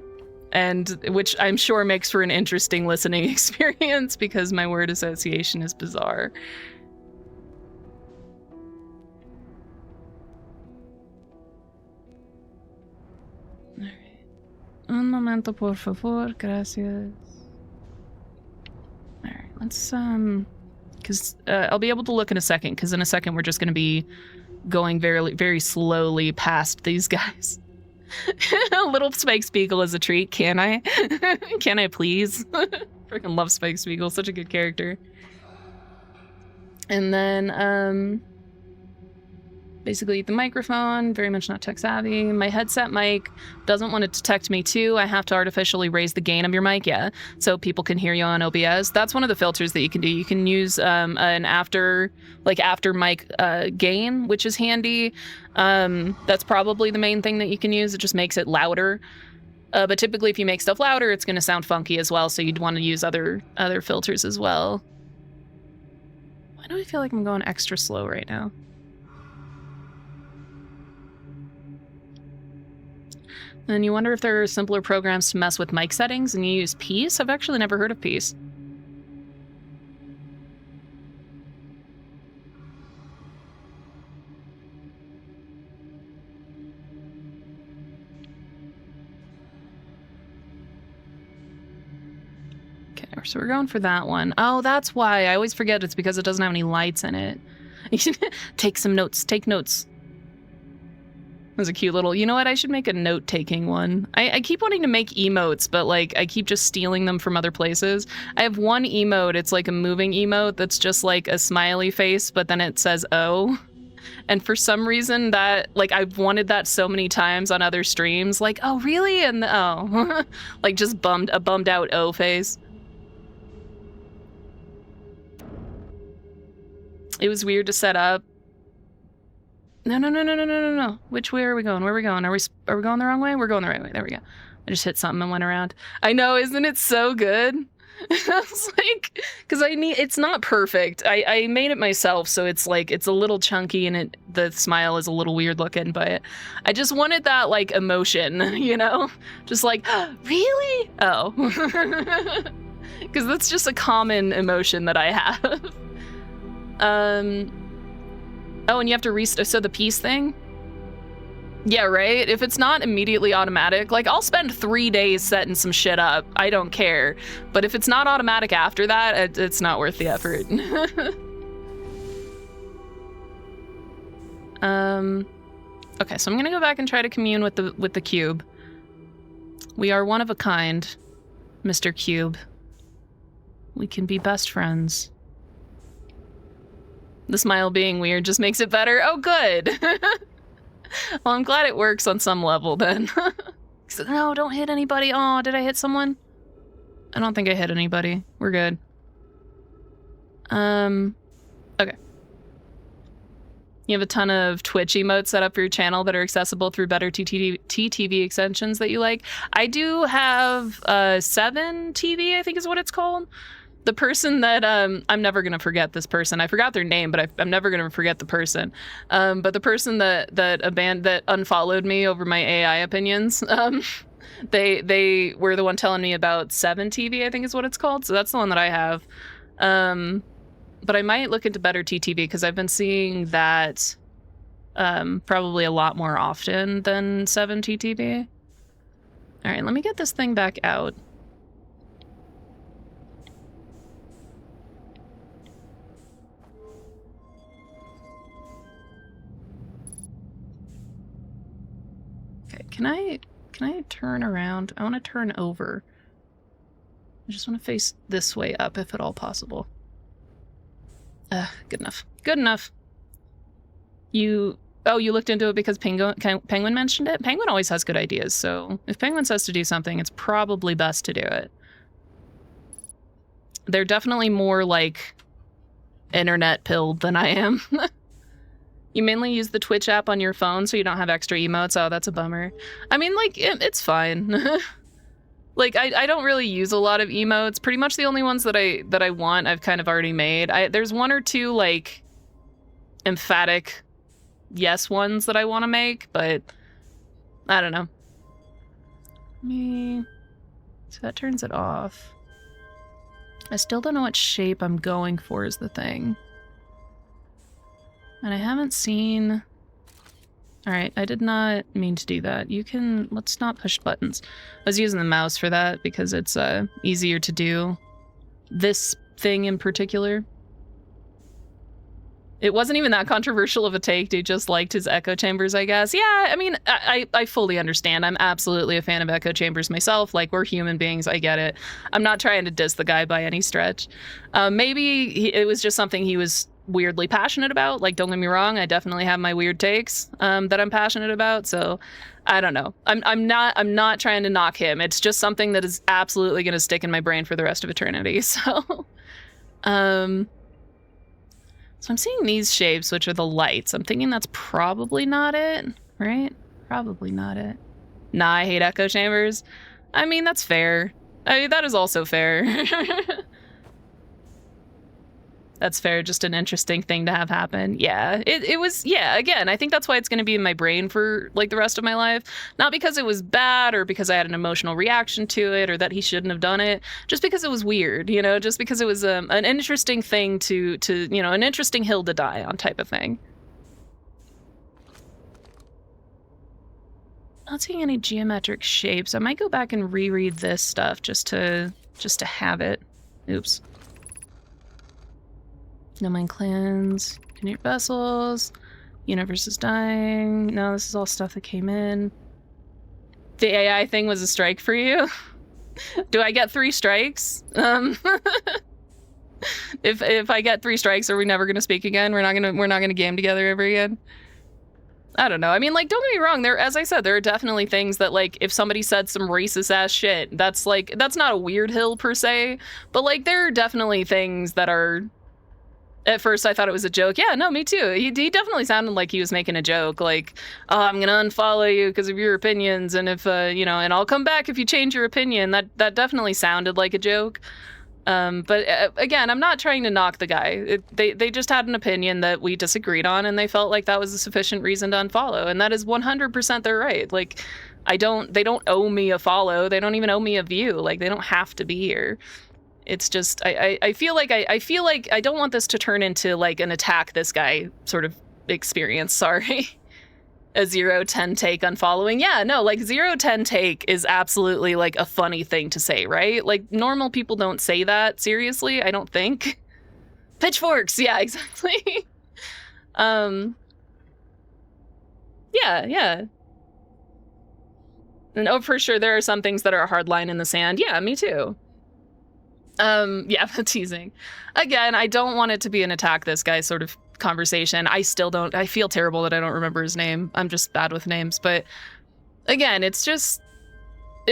which I'm sure makes for an interesting listening experience because my word association is bizarre. Alright. Un momento, por favor. Gracias. Alright, let's, because I'll be able to look in a second, because in a second we're just going to be going very, very slowly past these guys. A little Spike Spiegel is a treat, can I? Can I please? Freaking love Spike Spiegel, such a good character. And then, basically the microphone, very much not tech savvy. My headset mic doesn't want to detect me too. I have to artificially raise the gain of your mic, yeah, so people can hear you on OBS. That's one of the filters that you can do. You can use an after mic gain, which is handy. That's probably the main thing that you can use. It just makes it louder. But typically if you make stuff louder, it's going to sound funky as well, so you'd want to use other filters as well. Why do I feel like I'm going extra slow right now? And you wonder if there are simpler programs to mess with mic settings, and you use Peace? I've actually never heard of Peace. Okay, so we're going for that one. Oh, that's why. I always forget it's because it doesn't have any lights in it. Take some notes. Take notes. It was a cute little, you know what, I should make a note-taking one. I keep wanting to make emotes, but like I keep just stealing them from other places. I have one emote, it's like a moving emote that's just like a smiley face, but then it says oh. And for some reason that, like, I've wanted that so many times on other streams, like, oh really? And oh. Like just a bummed out oh face. It was weird to set up. No. Which way are we going? Where are we going? Are we going the wrong way? We're going the right way. There we go. I just hit something and went around. I know, isn't it so good? I was like, because it's not perfect. I made it myself, so it's like, it's a little chunky and the smile is a little weird looking, but I just wanted that like emotion, you know? Just like, oh, really? Oh. Because that's just a common emotion that I have. Oh, and you have to restart, so the Peace thing? Yeah, right? If it's not immediately automatic, like, I'll spend 3 days setting some shit up. I don't care. But if it's not automatic after that, it's not worth the effort. Okay, so I'm gonna go back and try to commune with the cube. We are one of a kind, Mr. Cube. We can be best friends. The smile being weird just makes it better. Oh, good. Well, I'm glad it works on some level then. No, don't hit anybody. Oh, did I hit someone? I don't think I hit anybody. We're good. Okay. You have a ton of Twitch emotes set up for your channel that are accessible through better TTV extensions that you like. I do have 7 TV, I think is what it's called. The person that, I'm never going to forget this person. I forgot their name, but I'm never going to forget the person. But the person that unfollowed me over my AI opinions, they were the one telling me about 7 TV, I think is what it's called. So that's the one that I have. But I might look into better TTV because I've been seeing that probably a lot more often than 7 TTV. All right, let me get this thing back out. Okay, can I turn around? I want to turn over. I just want to face this way up if at all possible. Good enough. Good enough. You looked into it because Penguin mentioned it? Penguin always has good ideas, so if Penguin says to do something, it's probably best to do it. They're definitely more, like, internet pilled than I am. You mainly use the Twitch app on your phone, so you don't have extra emotes? Oh, that's a bummer. I mean, like, it's fine. Like, I don't really use a lot of emotes. Pretty much the only ones that I want, I've kind of already made. There's 1 or 2, like, emphatic yes ones that I want to make, but I don't know. So that turns it off. I still don't know what shape I'm going for is the thing. And I haven't seen... Alright, I did not mean to do that. Let's not push buttons. I was using the mouse for that because it's easier to do this thing in particular. It wasn't even that controversial of a take. Dude just liked his echo chambers, I guess. Yeah, I mean, I fully understand. I'm absolutely a fan of echo chambers myself. Like, we're human beings. I get it. I'm not trying to diss the guy by any stretch. Maybe it was just something he was weirdly passionate about. Like, don't get me wrong, I definitely have my weird takes that I'm passionate about, so I don't know. I'm not trying to knock him. It's just something that is absolutely going to stick in my brain for the rest of eternity. So so I'm seeing these shapes, which are the lights. I'm thinking that's probably not it, right? Probably not it. Nah, I hate echo chambers. I mean, that's fair. I mean, that is also fair. That's fair, just an interesting thing to have happen. Yeah, it was, yeah, again, I think that's why it's going to be in my brain for, like, the rest of my life. Not because it was bad or because I had an emotional reaction to it or that he shouldn't have done it, just because it was weird, you know, just because it was an interesting thing to you know, an interesting hill to die on type of thing. Not seeing any geometric shapes. I might go back and reread this stuff just to have it. Oops. No mind clans, Canute vessels, universe is dying. No, this is all stuff that came in. The AI thing was a strike for you? Do I get 3 strikes? If I get 3 strikes, are we never gonna speak again? We're not gonna game together ever again? I don't know. I mean, like, don't get me wrong. As I said, there are definitely things that, like, if somebody said some racist ass shit, that's not a weird hill per se, but, like, there are definitely things that are. At first, I thought it was a joke. Yeah, no, me too. He definitely sounded like he was making a joke. Like, oh, I'm going to unfollow you because of your opinions. And if, you know, and I'll come back if you change your opinion. That definitely sounded like a joke. But again, I'm not trying to knock the guy. They just had an opinion that we disagreed on, and they felt like that was a sufficient reason to unfollow. And that is 100% their right. Like, they don't owe me a follow. They don't even owe me a view. Like, they don't have to be here. It's just, I feel like I don't want this to turn into, like, an attack this guy sort of experience, sorry. A 0-10 take on following. Yeah, no, like, 0-10 take is absolutely, like, a funny thing to say, right? Like, normal people don't say that, seriously, I don't think. Pitchforks, yeah, exactly. Yeah, yeah. And oh, for sure, there are some things that are a hard line in the sand. Yeah, me too. Yeah, teasing. Again, I don't want it to be an attack this guy sort of conversation. I still don't, I feel terrible that I don't remember his name. I'm just bad with names, but again, it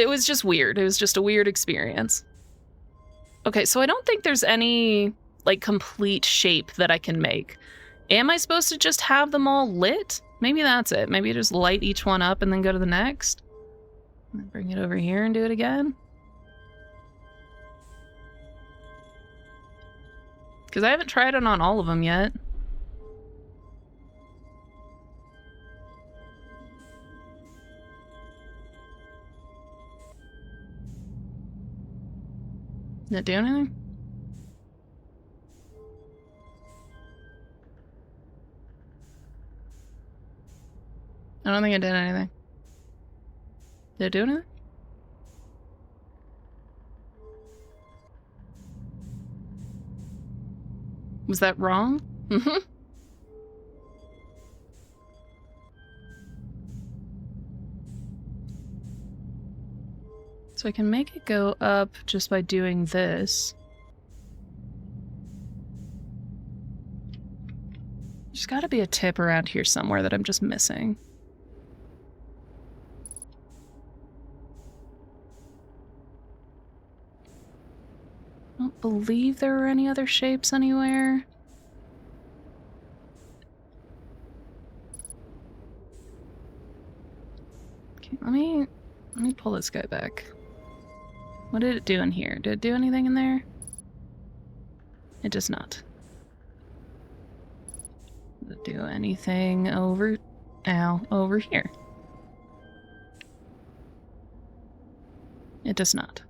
was just weird. It was just a weird experience. Okay, so I don't think there's any, like, complete shape that I can make. Am I supposed to just have them all lit? Maybe that's it. Maybe just light each one up and then go to the next. Bring it over here and do it again. Because I haven't tried it on all of them yet. Did it do anything? I don't think it did anything. Did it do anything? Was that wrong? Mm-hmm. So I can make it go up just by doing this. There's gotta be a tip around here somewhere that I'm just missing. I don't believe there were any other shapes anywhere. Okay, let me pull this guy back. What did it do in here? Did it do anything in there? It does not. Did it do anything over here? It does not.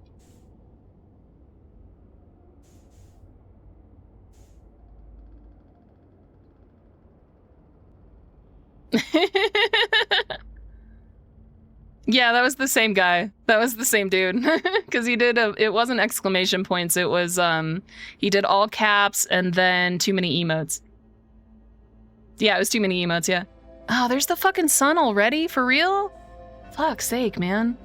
Yeah, that was the same guy. That was the same dude. Because he did it wasn't exclamation points, it was he did all caps and then too many emotes. Yeah, it was too many emotes, yeah. Oh, there's the fucking sun already? For real? Fuck's sake, man.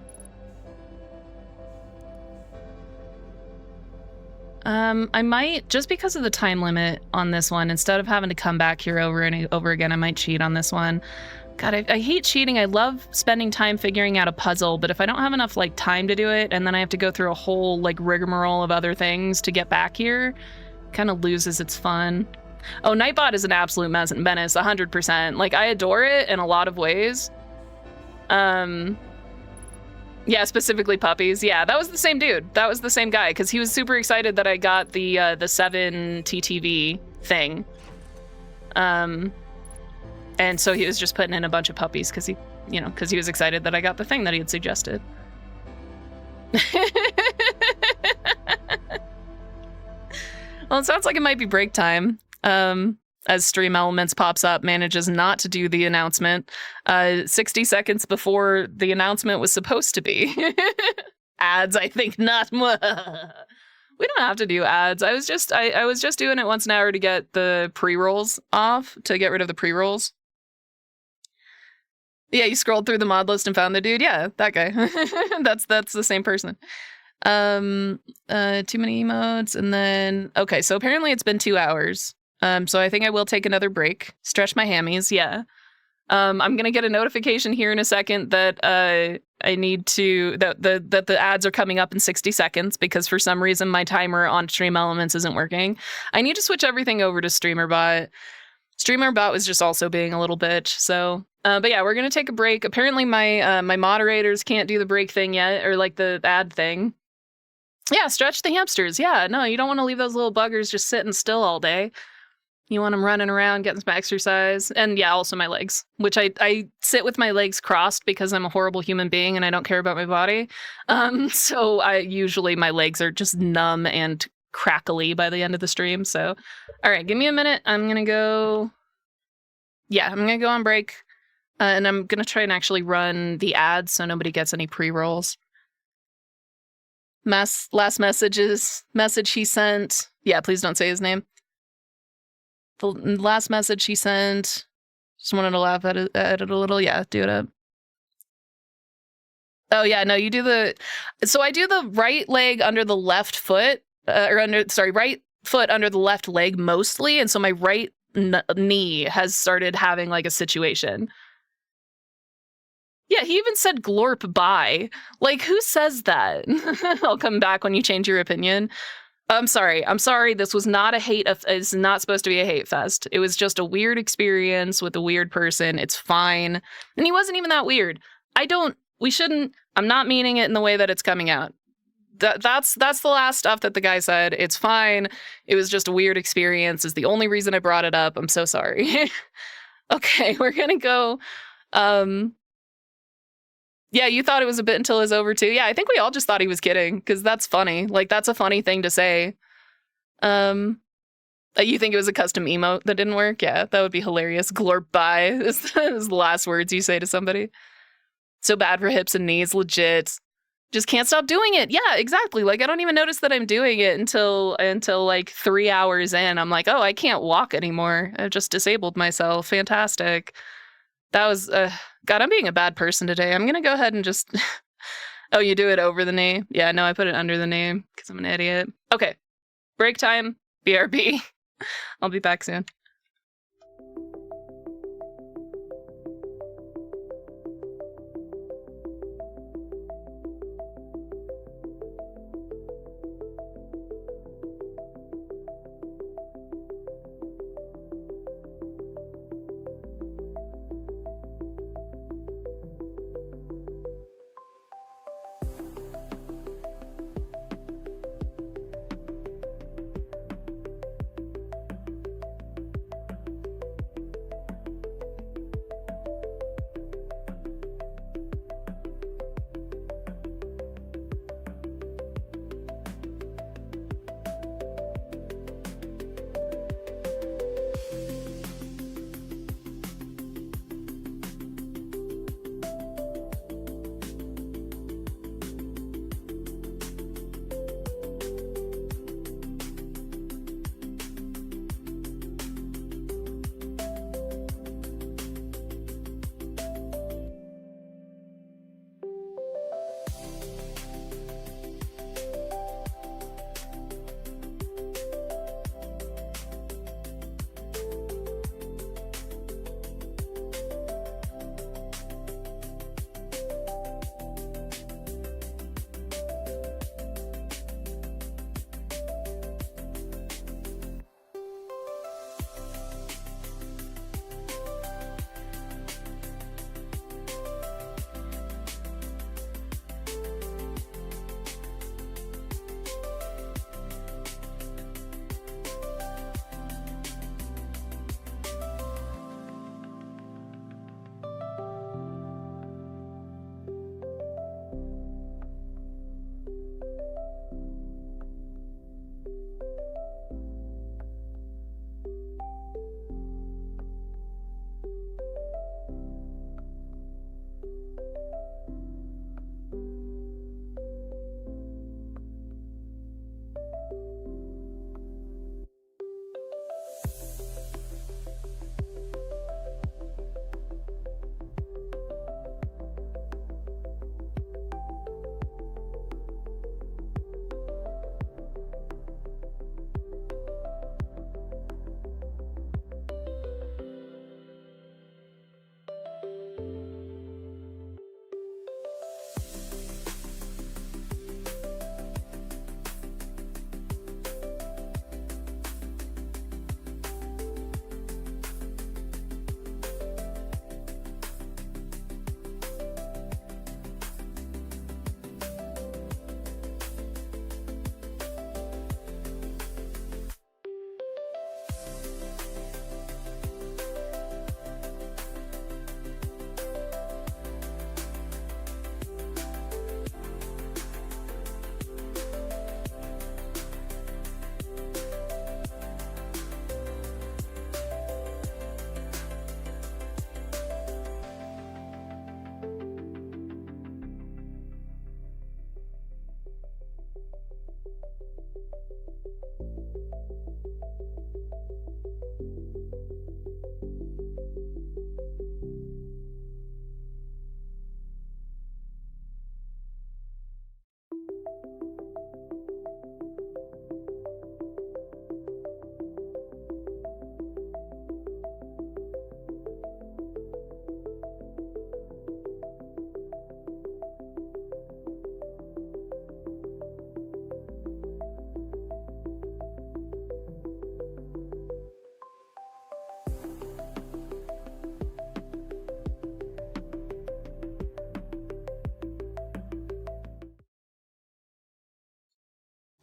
I might, just because of the time limit on this one, instead of having to come back here over and over again, I might cheat on this one. God, I hate cheating. I love spending time figuring out a puzzle, but if I don't have enough, like, time to do it, and then I have to go through a whole, like, rigmarole of other things to get back here, it kind of loses its fun. Oh, Nightbot is an absolute menace, 100%. Like, I adore it in a lot of ways. Yeah, specifically puppies. Yeah, that was the same dude. That was the same guy, because he was super excited that I got the 7 TTV thing. And so he was just putting in a bunch of puppies because he, you know, because he was excited that I got the thing that he had suggested. Well, it sounds like it might be break time. As Stream Elements pops up, manages not to do the announcement 60 seconds before the announcement was supposed to be. Ads, I think not. We don't have to do ads. I was just doing it once an hour to get the pre-rolls off, to get rid of the pre-rolls. Yeah, you scrolled through the mod list and found the dude. Yeah, that guy. That's the same person. Too many emotes, and then okay, so apparently it's been 2 hours. So I think I will take another break, stretch my hammies. Yeah. I'm gonna get a notification here in a second that I need to that the ads are coming up in 60 seconds because for some reason my timer on Stream Elements isn't working. I need to switch everything over to StreamerBot. StreamerBot was just also being a little bitch. So, but yeah, we're gonna take a break. Apparently my my moderators can't do the break thing yet, or like the ad thing. Yeah, stretch the hamsters. Yeah, no, you don't want to leave those little buggers just sitting still all day. You want them running around, getting some exercise. And yeah, also my legs, which I sit with my legs crossed because I'm a horrible human being and I don't care about my body. So usually my legs are just numb and crackly by the end of the stream. So, all right, give me a minute. I'm going to go. Yeah, I'm going to go on break. And I'm going to try and actually run the ads so nobody gets any pre-rolls. Last message he sent. Yeah, please don't say his name. The last message he sent, Just wanted to laugh at it a little. Yeah, do it up. Oh yeah, no, you do the. So I do the right leg under the left foot, right foot under the left leg mostly, and so my right knee has started having like a situation. Yeah, he even said glorp bye. Like, who says that? I'll come back when you change your opinion. I'm sorry. This was not a hate. It's not supposed to be a hate fest. It was just a weird experience with a weird person. It's fine. And he wasn't even that weird. We shouldn't, I'm not meaning it in the way that it's coming out. That's the last stuff that the guy said. It's fine. It was just a weird experience is the only reason I brought it up. I'm so sorry. Okay, we're gonna go. Yeah, you thought it was a bit until it was over too. Yeah, I think we all just thought he was kidding because that's funny. Like, that's a funny thing to say. You think it was a custom emote that didn't work? Yeah, that would be hilarious. Glorp bye is the last words you say to somebody. So bad for hips and knees, legit. Just can't stop doing it. Yeah, exactly. Like, I don't even notice that I'm doing it until like 3 hours in. I'm like, oh, I can't walk anymore. I've just disabled myself. Fantastic. That was, God, I'm being a bad person today. I'm going to go ahead and just, oh, you do it over the knee? Yeah, no, I put it under the knee because I'm an idiot. Okay, break time, BRB. I'll be back soon.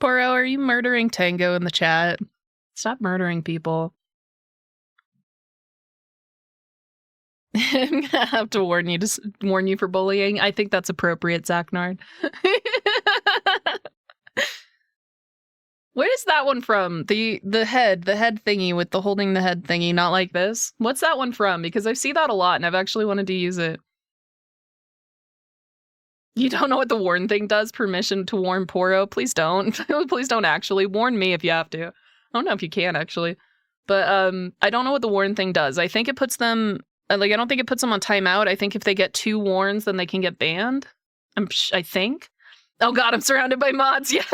Poro, are you murdering Tango in the chat? Stop murdering people. I'm gonna have to warn you for bullying. I think that's appropriate, Zachnard. Where is that one from? The head thingy with the holding the head thingy, not like this. What's that one from? Because I see that a lot and I've actually wanted to use it. You don't know what the warn thing does? Permission to warn Poro? Please don't. Please don't actually. Warn me if you have to. I don't know if you can actually. But I don't know what the warn thing does. I think it puts them, like, I don't think it puts them on timeout. I think if they get 2 warns, then they can get banned. I think. Oh god, I'm surrounded by mods. Yeah.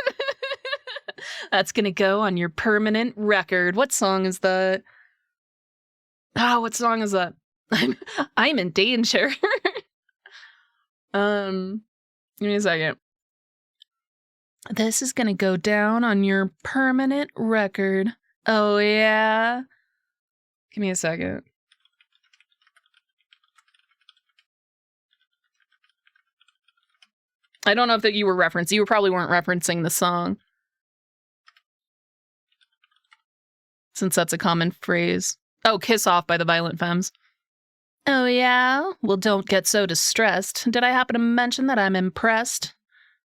That's gonna go on your permanent record. What song is that? Oh, what song is that? I'm in danger. Give me a second. This is gonna go down on your permanent record. Oh yeah. Give me a second. I don't know if that you were referencing. You probably weren't referencing the song. Since that's a common phrase. Oh, Kiss Off by the Violent Femmes. Oh yeah? Well, don't get so distressed. Did I happen to mention that I'm impressed?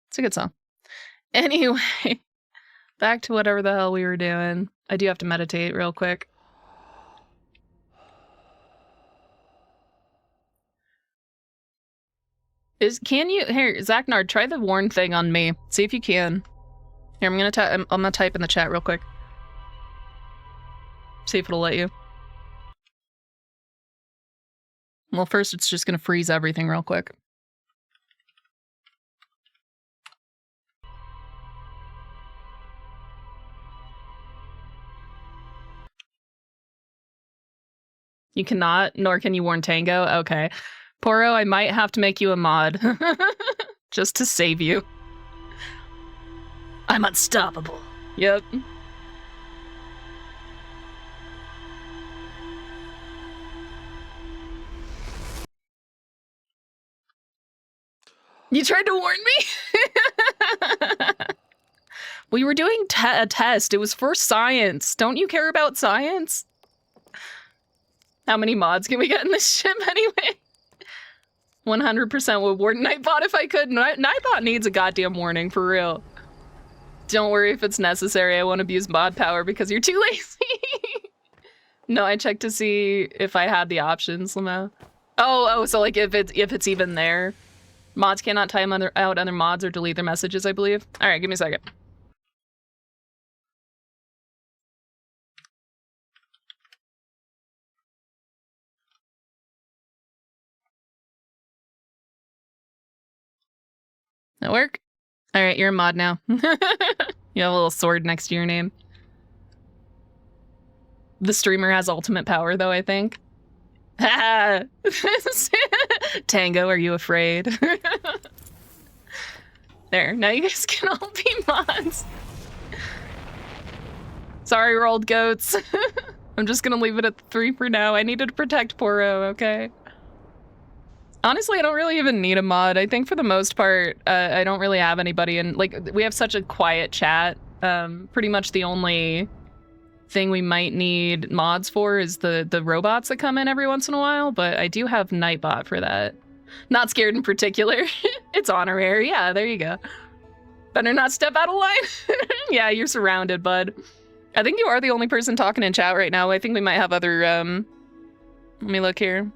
It's a good song. Anyway, back to whatever the hell we were doing. I do have to meditate real quick. Can you, here, Zachnard, try the warn thing on me. See if you can. Here, I'm gonna type in the chat real quick. See if it'll let you. Well, first it's just gonna freeze everything real quick. You cannot, nor can you warn Tango? Okay. Poro, I might have to make you a mod. Just to save you. I'm unstoppable. Yep. You tried to warn me? We were doing a test. It was for science. Don't you care about science? How many mods can we get in this ship anyway? 100% would warn Nightbot if I could. Nightbot needs a goddamn warning, for real. Don't worry if it's necessary. I won't abuse mod power because you're too lazy. No, I checked to see if I had the options, Lamo. Oh, so like if it's even there. Mods cannot time out other mods or delete their messages, I believe. All right, give me a second. That work? All right, you're a mod now. You have a little sword next to your name. The streamer has ultimate power, though, I think. Tango, are you afraid? There, now you guys can all be mods. Sorry, we're old goats. I'm just gonna leave it at 3 for now. I needed to protect Poro, okay? Honestly, I don't really even need a mod. I think for the most part, I don't really have anybody, and like we have such a quiet chat. Pretty much the only thing we might need mods for is the robots that come in every once in a while, but I do have Nightbot for that. Not scared in particular. It's honorary. Yeah, there you go. Better not step out of line. Yeah, you're surrounded, bud. I think you are the only person talking in chat right now. I think we might have other, let me look here.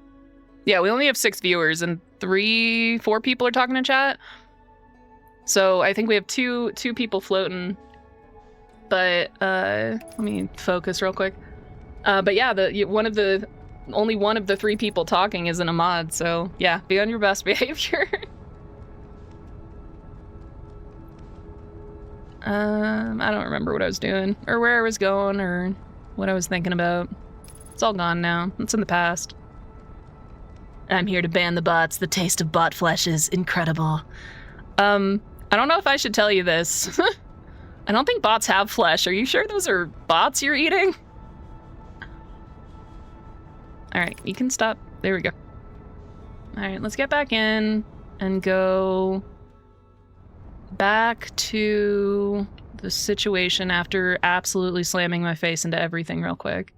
Yeah, we only have 6 viewers and 4 people are talking in chat. So I think we have two people floating. But let me focus real quick. But yeah, only one of the 3 people talking isn't a mod, so yeah, be on your best behavior. I don't remember what I was doing, or where I was going, or what I was thinking about. It's all gone now. It's in the past. I'm here to ban the bots. The taste of bot flesh is incredible. I don't know if I should tell you this. I don't think bots have flesh. Are you sure those are bots you're eating? Alright, you can stop. There we go. Alright, let's get back in and go back to the situation after absolutely slamming my face into everything real quick.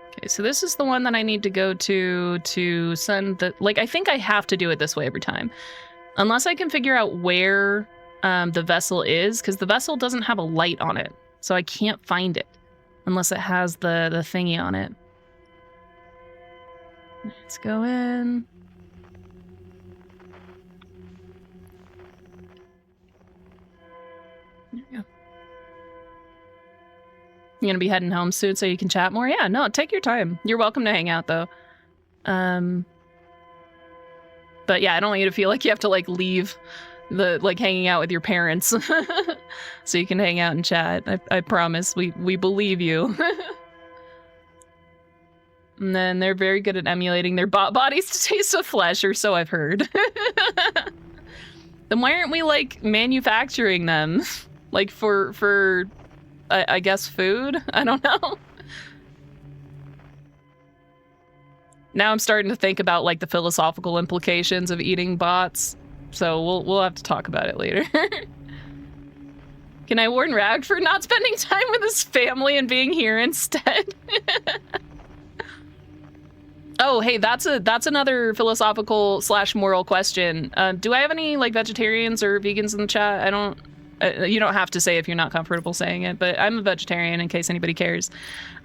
Okay, so this is the one that I need to go to send the... Like, I think I have to do it this way every time. Unless I can figure out where the vessel is, because the vessel doesn't have a light on it. So I can't find it unless it has the thingy on it. Let's go in. There we go. You gonna be heading home soon so you can chat more? Yeah, no, take your time. You're welcome to hang out, though. But yeah, I don't want you to feel like you have to, like, leave the, like, hanging out with your parents so you can hang out and chat. I promise. We believe you. And then they're very good at emulating their bodies to taste of flesh, or so I've heard. Then why aren't we, like, manufacturing them? Like, for I guess food? I don't know. Now I'm starting to think about, like, the philosophical implications of eating bots. So we'll have to talk about it later. Can I warn Rag for not spending time with his family and being here instead? Oh, hey, that's another philosophical / moral question. Do I have any, like, vegetarians or vegans in the chat? I don't... you don't have to say if you're not comfortable saying it, but I'm a vegetarian in case anybody cares.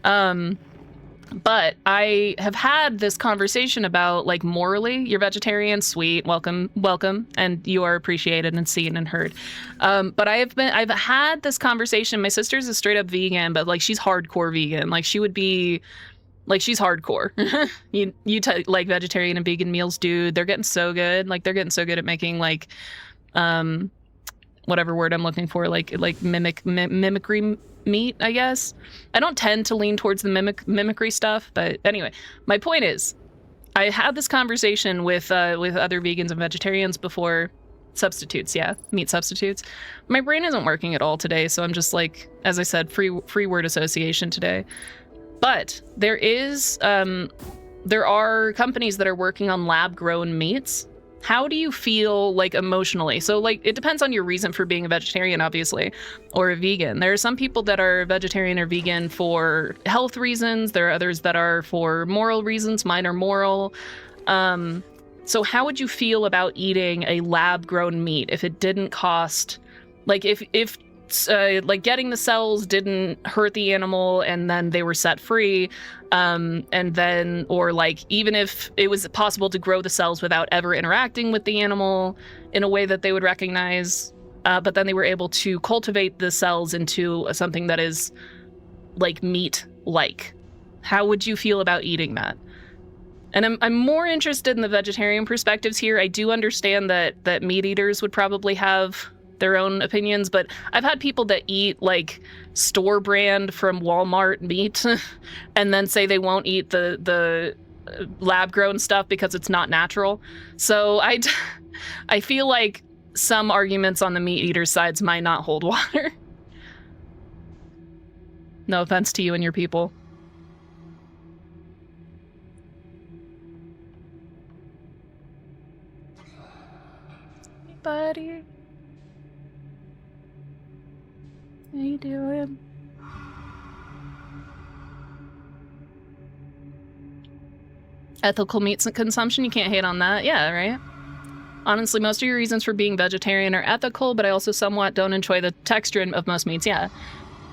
But I have had this conversation about, like, morally, you're vegetarian, sweet, welcome, and you are appreciated and seen and heard. But I've had this conversation. My sister's a straight up vegan, but, like, she's hardcore vegan. Like, she would be, like, she's hardcore. Like, vegetarian and vegan meals, dude, they're getting so good. Like, they're getting so good at making, like, whatever word I'm looking for, like mimicry meat, I guess. I don't tend to lean towards the mimicry stuff, but anyway, my point is, I had this conversation with other vegans and vegetarians before. Substitutes, yeah, meat substitutes. My brain isn't working at all today, so I'm just, like, as I said, free word association today. But there are companies that are working on lab-grown meats. How do you feel, like, emotionally? So, like, it depends on your reason for being a vegetarian, obviously, or a vegan. There are some people that are vegetarian or vegan for health reasons. There are others that are for moral reasons. Mine are moral. So how would you feel about eating a lab-grown meat if it didn't cost, like, if like, getting the cells didn't hurt the animal and then they were set free, and then, or, like, even if it was possible to grow the cells without ever interacting with the animal in a way that they would recognize, but then they were able to cultivate the cells into something that is, like, meat-like. How would you feel about eating that? And I'm more interested in the vegetarian perspectives here. I do understand that meat eaters would probably have their own opinions, but I've had people that eat, like, store brand from Walmart meat and then say they won't eat the lab grown stuff because it's not natural. So I feel like some arguments on the meat eater sides might not hold water. No offense to you and your people. Hey, buddy. How you doing? Ethical meat consumption, you can't hate on that. Yeah, right? Honestly, most of your reasons for being vegetarian are ethical, but I also somewhat don't enjoy the texture of most meats. Yeah.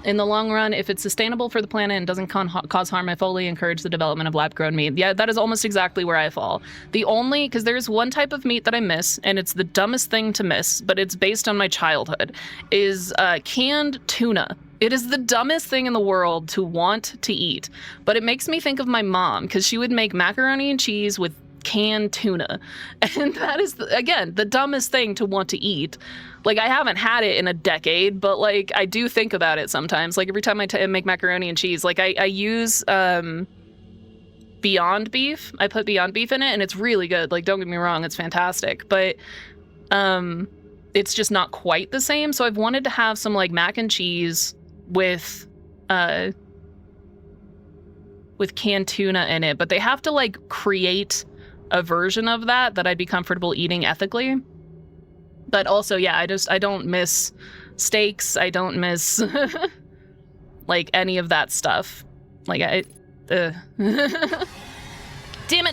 In the long run, if it's sustainable for the planet and doesn't cause harm, I fully encourage the development of lab-grown meat. Yeah, that is almost exactly where I fall. Because there's one type of meat that I miss, and it's the dumbest thing to miss, but it's based on my childhood, is canned tuna. It is the dumbest thing in the world to want to eat, but it makes me think of my mom, because she would make macaroni and cheese with canned tuna. And that is, again, the dumbest thing to want to eat. Like, I haven't had it in a decade, but, like, I do think about it sometimes. Like, every time I make macaroni and cheese, like, I use Beyond Beef. I put Beyond Beef in it, and it's really good. Like, don't get me wrong, it's fantastic. But it's just not quite the same. So I've wanted to have some, like, mac and cheese with canned tuna in it. But they have to, like, create a version of that I'd be comfortable eating ethically. But also, yeah, I don't miss steaks. I don't miss like any of that stuff. Like damn it.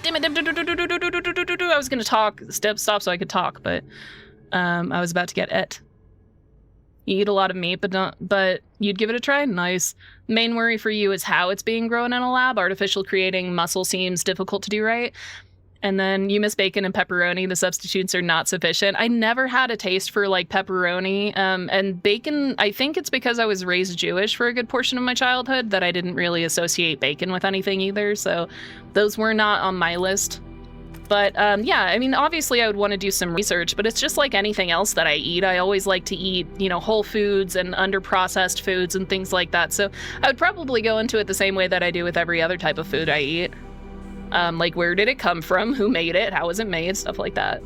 I was gonna talk, stop so I could talk, but I was about to get it. You eat a lot of meat, but you'd give it a try? Nice. Main worry for you is how it's being grown in a lab. Artificial creating muscle seems difficult to do right. And then you miss bacon and pepperoni. The substitutes are not sufficient. I never had a taste for like pepperoni and bacon. I think it's because I was raised Jewish for a good portion of my childhood that I didn't really associate bacon with anything either. So those were not on my list. But yeah, I mean, obviously I would want to do some research, but it's just like anything else that I eat. I always like to eat, you know, whole foods and under-processed foods and things like that. So I would probably go into it the same way that I do with every other type of food I eat. Like, where did it come from? Who made it? How was it made? Stuff like that.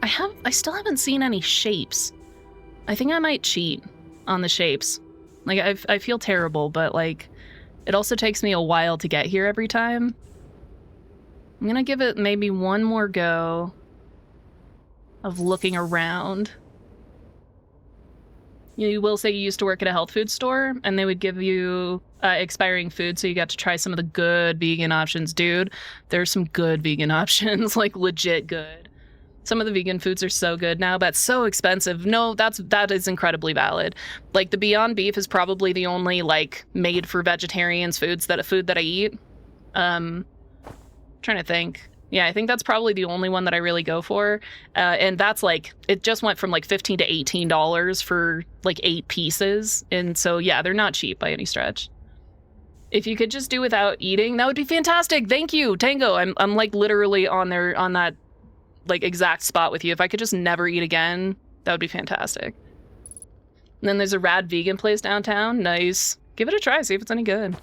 I still haven't seen any shapes. I think I might cheat on the shapes. Like, I feel terrible, but like, it also takes me a while to get here every time. I'm gonna give it maybe one more go of looking around. You will say you used to work at a health food store, and they would give you expiring food, so you got to try some of the good vegan options. Dude, there's some good vegan options, like legit good. Some of the vegan foods are so good now, but so expensive. No, that is incredibly valid. Like the Beyond Beef is probably the only like made for vegetarians food that I eat. Trying to think. Yeah, I think that's probably the only one that I really go for. And that's like, it just went from like $15 to $18 for like 8 pieces. And so yeah, they're not cheap by any stretch. If you could just do without eating, that would be fantastic. Thank you, Tango. I'm like literally on that like exact spot with you. If I could just never eat again, that would be fantastic. And then there's a rad vegan place downtown. Nice. Give it a try, see if it's any good.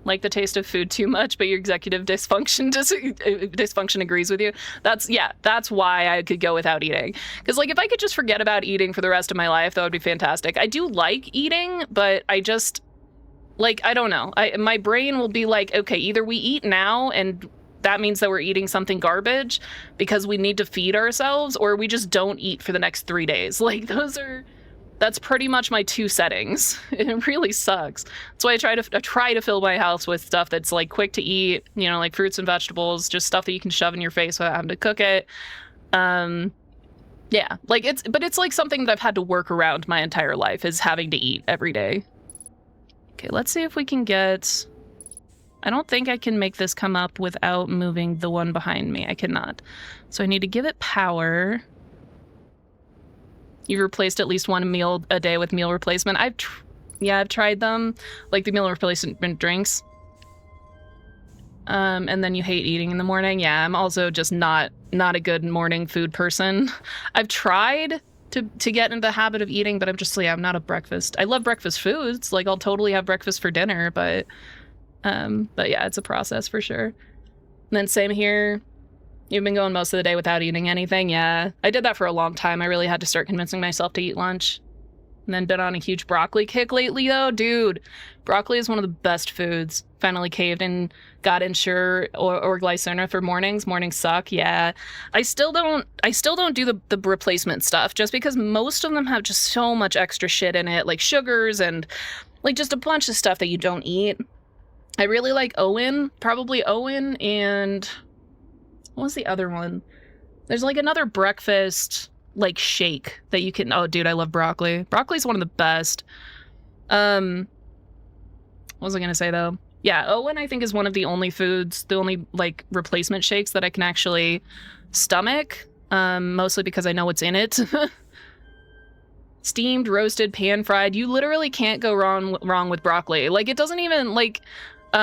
Like the taste of food too much, but your executive dysfunction agrees with you. That's why I could go without eating. Because like if I could just forget about eating for the rest of my life, that would be fantastic. I do like eating, but I just, like, I don't know. My brain will be like, okay, either we eat now and that means that we're eating something garbage because we need to feed ourselves, or we just don't eat for the next 3 days. Like that's pretty much my 2 settings. It really sucks. That's why I try to fill my house with stuff that's like quick to eat, you know, like fruits and vegetables, just stuff that you can shove in your face without having to cook it. Yeah, like it's like something that I've had to work around my entire life, is having to eat every day. Okay, let's see if we can get, I don't think I can make this come up without moving the one behind me. I cannot. So I need to give it power. You've replaced at least one meal a day with meal replacement. I've tried them, like the meal replacement drinks. And then you hate eating in the morning. Yeah, I'm also just not a good morning food person. I've tried to get into the habit of eating, but I'm not a breakfast. I love breakfast foods. Like I'll totally have breakfast for dinner, but yeah, it's a process for sure. And then same here. You've been going most of the day without eating anything. Yeah, I did that for a long time. I really had to start convincing myself to eat lunch. And then been on a huge broccoli kick lately though. Dude, broccoli is one of the best foods. Finally caved and got Ensure or Glycerna for mornings. Mornings suck, yeah. I still don't do the replacement stuff just because most of them have just so much extra shit in it, like sugars and like just a bunch of stuff that you don't eat. I really like Owen, probably Owen, and what was the other one? There's like another breakfast like shake that you can, oh dude, I love broccoli. Broccoli's one of the best. What was I gonna say though? Yeah, Owen I think is one of the only foods, the only like replacement shakes that I can actually stomach, mostly because I know what's in it. Steamed, roasted, pan fried, you literally can't go wrong with broccoli. Like it doesn't even like,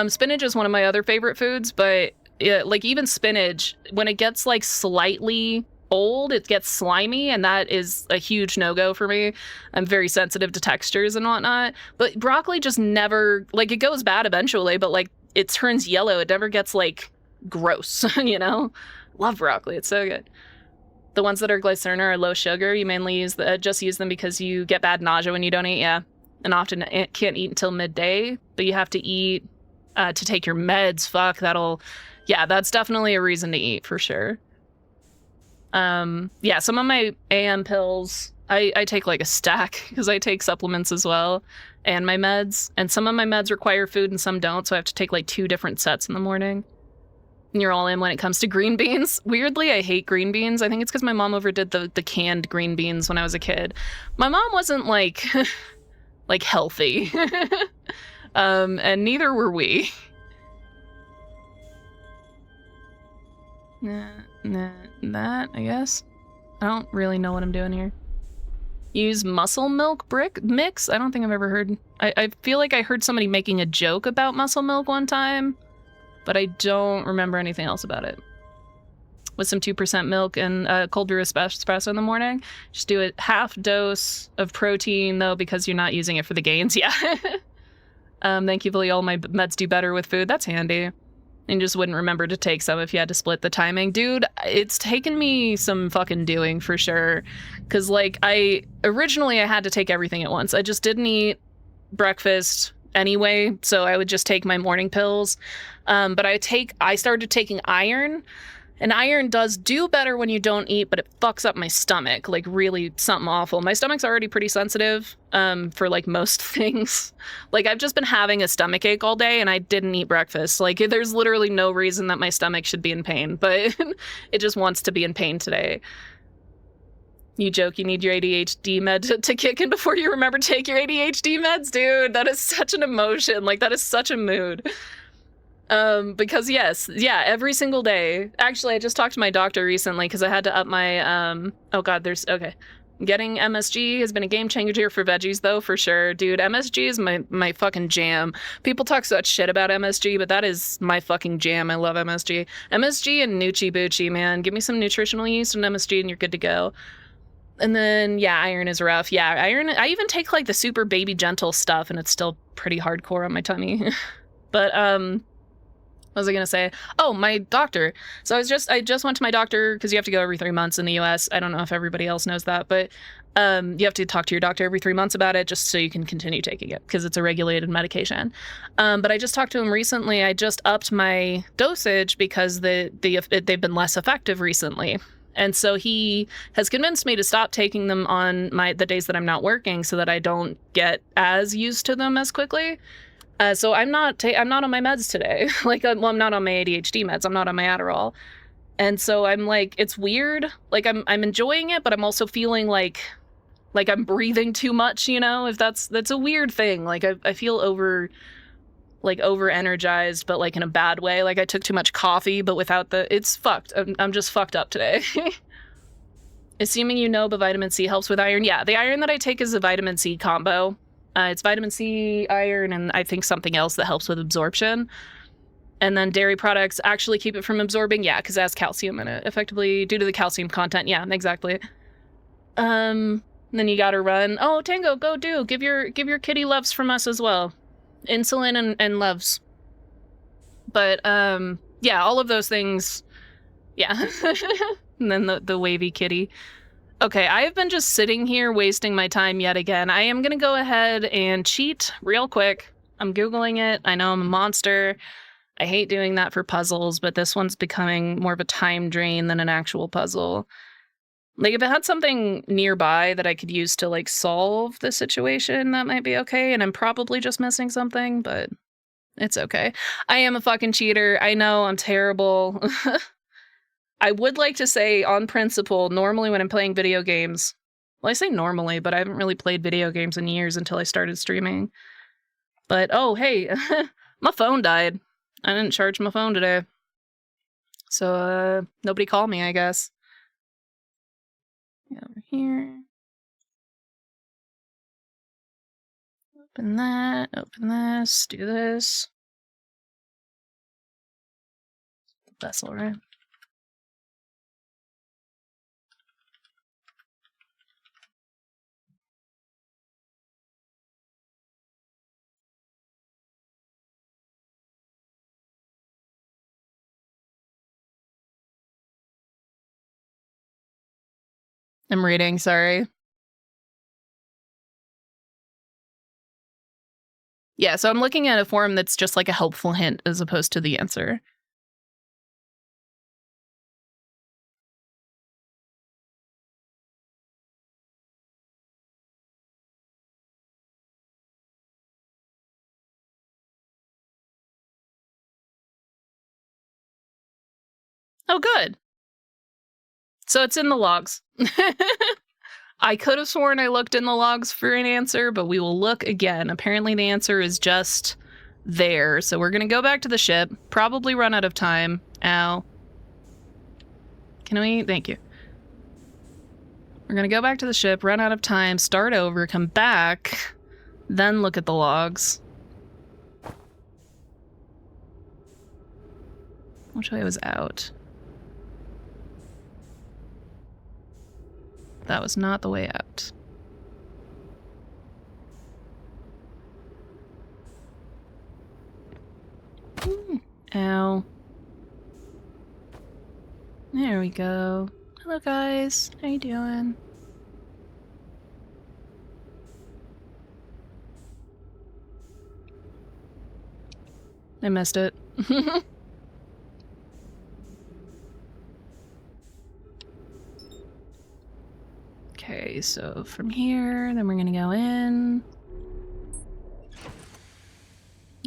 spinach is one of my other favorite foods, but like even spinach, when it gets like slightly old, it gets slimy, and that is a huge no-go for me. I'm very sensitive to textures and whatnot, but broccoli just never, like it goes bad eventually, but like it turns yellow. It never gets like gross, you know? Love broccoli, it's so good. The ones that are Glycerna are low sugar. You mainly just use them because you get bad nausea when you don't eat, yeah. and often can't eat until midday, but you have to eat to take your meds. Fuck, yeah, that's definitely a reason to eat for sure. Yeah, some of my AM pills, I take like a stack because I take supplements as well and my meds, and some of my meds require food and some don't, so I have to take like 2 different sets in the morning. And you're all in when it comes to green beans. Weirdly, I hate green beans. I think it's because my mom overdid the canned green beans when I was a kid. My mom wasn't like like healthy. And neither were we. That, I guess. I don't really know what I'm doing here. Use muscle milk brick mix? I don't think I've ever heard. I feel like I heard somebody making a joke about muscle milk one time, but I don't remember anything else about it. With some 2% milk and cold brew espresso in the morning. Just do a half dose of protein though, because you're not using it for the gains. Yeah. Thankfully all my meds do better with food. That's handy. And just wouldn't remember to take some if you had to split the timing. Dude, it's taken me some fucking doing for sure. Cause like originally I had to take everything at once. I just didn't eat breakfast anyway, so I would just take my morning pills. But I started taking iron, and iron does do better when you don't eat, but it fucks up my stomach, like really something awful. My stomach's already pretty sensitive for like most things. Like I've just been having a stomach ache all day and I didn't eat breakfast. Like there's literally no reason that my stomach should be in pain, but it just wants to be in pain today. You joke you need your ADHD med to kick in before you remember to take your ADHD meds? Dude, that is such an emotion. Like that is such a mood. Because yes, yeah, every single day. Actually, I just talked to my doctor recently because I had to up my, oh god, okay. Getting MSG has been a game changer for veggies though, for sure. Dude, MSG is my fucking jam. People talk such shit about MSG, but that is my fucking jam. I love MSG. MSG and Nuchi Buchi, man. Give me some nutritional yeast and MSG and you're good to go. And then, yeah, iron is rough. Yeah, iron, I even take like the super baby gentle stuff and it's still pretty hardcore on my tummy. But, what was I gonna say? Oh, my doctor. So I just went to my doctor because you have to go every 3 months in the US. I don't know if everybody else knows that, but you have to talk to your doctor every 3 months about it just so you can continue taking it because it's a regulated medication. But I just talked to him recently. I just upped my dosage because they've been less effective recently. And so he has convinced me to stop taking them on the days that I'm not working so that I don't get as used to them as quickly. So I'm not on my meds today. Like, well, I'm not on my ADHD meds. I'm not on my Adderall. And so I'm like, it's weird. Like I'm enjoying it, but I'm also feeling like I'm breathing too much, you know, if that's a weird thing. Like I feel over energized, but like in a bad way. Like I took too much coffee, but without it's fucked. I'm just fucked up today. Assuming you know, but vitamin C helps with iron. Yeah, the iron that I take is a vitamin C combo. It's vitamin C, iron, and I think something else that helps with absorption. And then dairy products actually keep it from absorbing. Yeah, because it has calcium in it, effectively due to the calcium content. Yeah, exactly. Then you gotta run. Oh, Tango, go do. Give your kitty loves from us as well. Insulin and loves. But yeah, all of those things. Yeah. And then the wavy kitty. Okay, I've been just sitting here wasting my time yet again. I am gonna go ahead and cheat real quick. I'm Googling it. I know I'm a monster. I hate doing that for puzzles, but this one's becoming more of a time drain than an actual puzzle. Like, if it had something nearby that I could use to, like, solve the situation, that might be okay, and I'm probably just missing something, but it's okay. I am a fucking cheater. I know, I'm terrible. I would like to say, on principle, normally when I'm playing video games, well, I say normally, but I haven't really played video games in years until I started streaming. But, oh, hey, my phone died. I didn't charge my phone today. So, nobody called me, I guess. Get over here. Open that, open this, do this. That's all right. I'm reading, sorry. Yeah, so I'm looking at a form that's just like a helpful hint as opposed to the answer. Oh, good. So it's in the logs. I could have sworn I looked in the logs for an answer, but we will look again. Apparently the answer is just there. So we're going to go back to the ship, probably run out of time. Ow. Can we? Thank you. We're going to go back to the ship, run out of time, start over, come back, then look at the logs. Which way was out? That was not the way out. Ow. There we go. Hello guys, how you doing? I missed it. Okay, so from here, then we're gonna go in.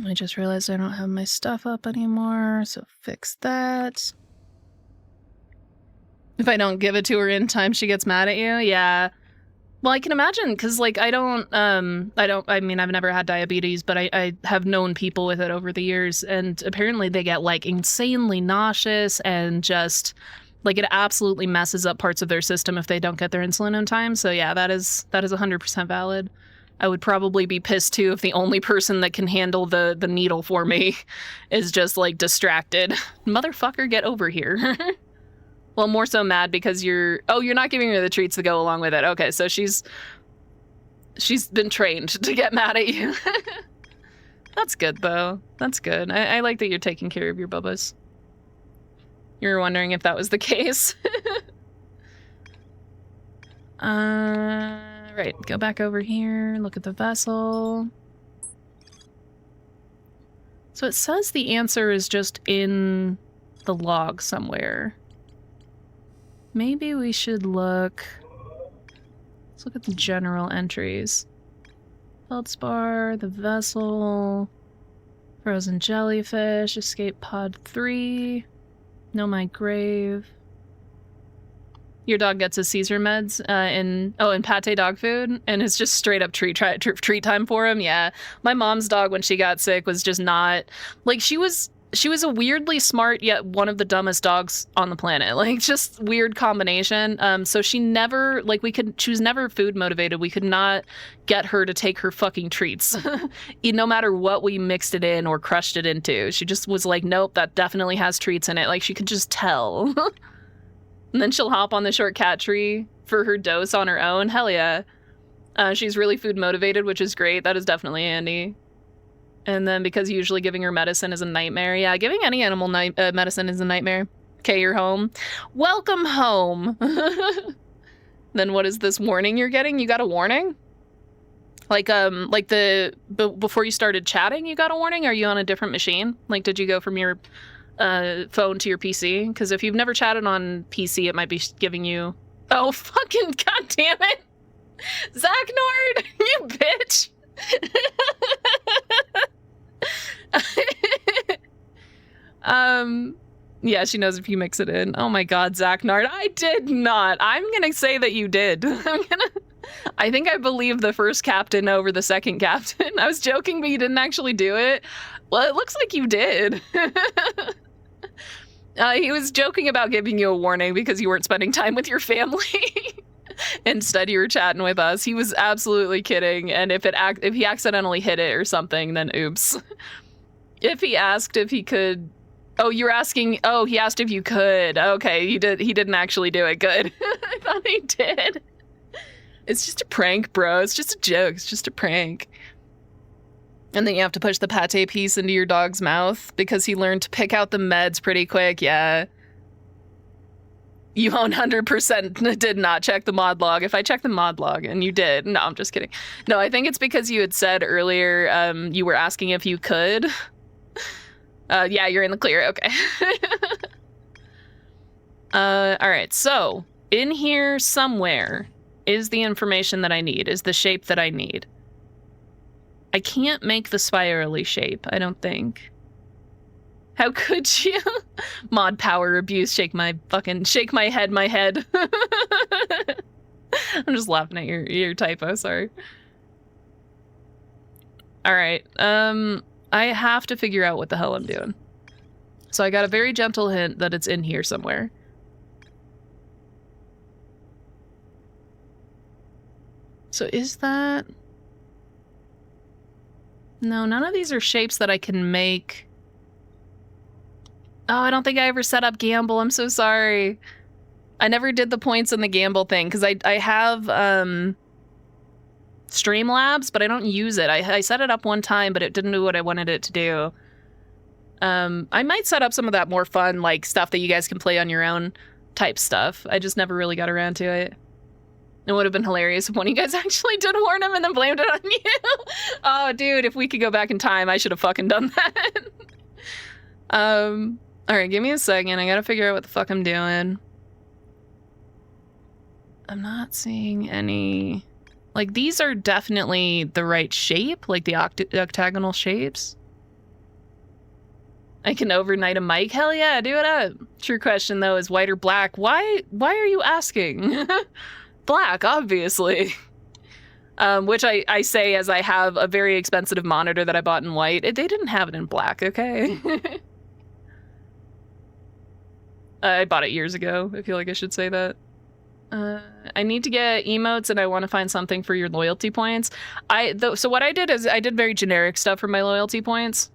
I just realized I don't have my stuff up anymore, so fix that. If I don't give it to her in time, she gets mad at you? Yeah. Well, I can imagine, because, like, I mean, I've never had diabetes, but I have known people with it over the years, and apparently they get, like, insanely nauseous and just, like, it absolutely messes up parts of their system if they don't get their insulin in time. So yeah, that is 100% valid. I would probably be pissed too if the only person that can handle the needle for me is just, like, distracted. Motherfucker, get over here. Well, more so mad because you're not giving her the treats to go along with it. Okay, so she's been trained to get mad at you. That's good, though. That's good. I like that you're taking care of your bubbas. You were wondering if that was the case. Right, go back over here, look at the vessel. So it says the answer is just in the log somewhere. Maybe we should look... Let's look at the general entries. Feldspar, the vessel, frozen jellyfish, escape pod 3, know my grave. Your dog gets his Caesar meds in pate dog food, and it's just straight up treat time for him. Yeah, my mom's dog when she got sick was just not like she was a weirdly smart yet one of the dumbest dogs on the planet. Like, just weird combination. So she never, like, she was never food motivated. We could not get her to take her fucking treats. No matter what we mixed it in or crushed it into. She just was like, nope, that definitely has treats in it. Like, she could just tell. And then she'll hop on the short cat tree for her dose on her own. Hell yeah. She's really food motivated, which is great. That is definitely handy. And then because usually giving her medicine is a nightmare. Yeah, giving any animal medicine is a nightmare. Okay, you're home. Welcome home. Then what is this warning you're getting? You got a warning? Like before you started chatting, you got a warning? Are you on a different machine? Like, did you go from your phone to your PC? Because if you've never chatted on PC, it might be giving you... Oh, fucking goddamn it! Zach Nord, you bitch! Yeah, she knows if you mix it in. Oh my god, Zach Nard, I did not. I'm gonna say that you did. I think I believe the first captain over the second captain. I was joking, but you didn't actually do it. Well, it looks like you did. He was joking about giving you a warning because you weren't spending time with your family. Instead, you were chatting with us. He was absolutely kidding, and if he accidentally hit it or something, then oops. If he asked if he could... Oh, you're asking... Oh, he asked if you could. Okay, he didn't actually do it. Good. I thought he did. It's just a prank, bro. It's just a joke. It's just a prank. And then you have to push the pate piece into your dog's mouth because he learned to pick out the meds pretty quick. Yeah. You 100% did not check the mod log. If I checked the mod log and you did, no, I'm just kidding. No, I think it's because you had said earlier you were asking if you could. Yeah, you're in the clear. Okay. All right, so in here somewhere is the information that I need, is the shape that I need. I can't make the spirally shape, I don't think. How could you? Mod power abuse, shake my head, my head. I'm just laughing at your typo, sorry. All right, I have to figure out what the hell I'm doing. So I got a very gentle hint that it's in here somewhere. So is that... No, none of these are shapes that I can make. Oh, I don't think I ever set up Gamble. I'm so sorry. I never did the points in the Gamble thing because I have Streamlabs, but I don't use it. I set it up one time, but it didn't do what I wanted it to do. I might set up some of that more fun, like, stuff that you guys can play on your own type stuff. I just never really got around to it. It would have been hilarious if one of you guys actually did warn him and then blamed it on you. Oh, dude, if we could go back in time, I should have fucking done that. All right, give me a second. I gotta figure out what the fuck I'm doing. I'm not seeing any... Like, these are definitely the right shape, like the octagonal shapes. I can overnight a mic? Hell yeah, do it up. True question, though, is white or black? Why are you asking? Black, obviously. Which I say as I have a very expensive monitor that I bought in white. They didn't have it in black, okay? I bought it years ago. I feel like I should say that. I need to get emotes and I want to find something for your loyalty points. So what I did is I did very generic stuff for my loyalty points.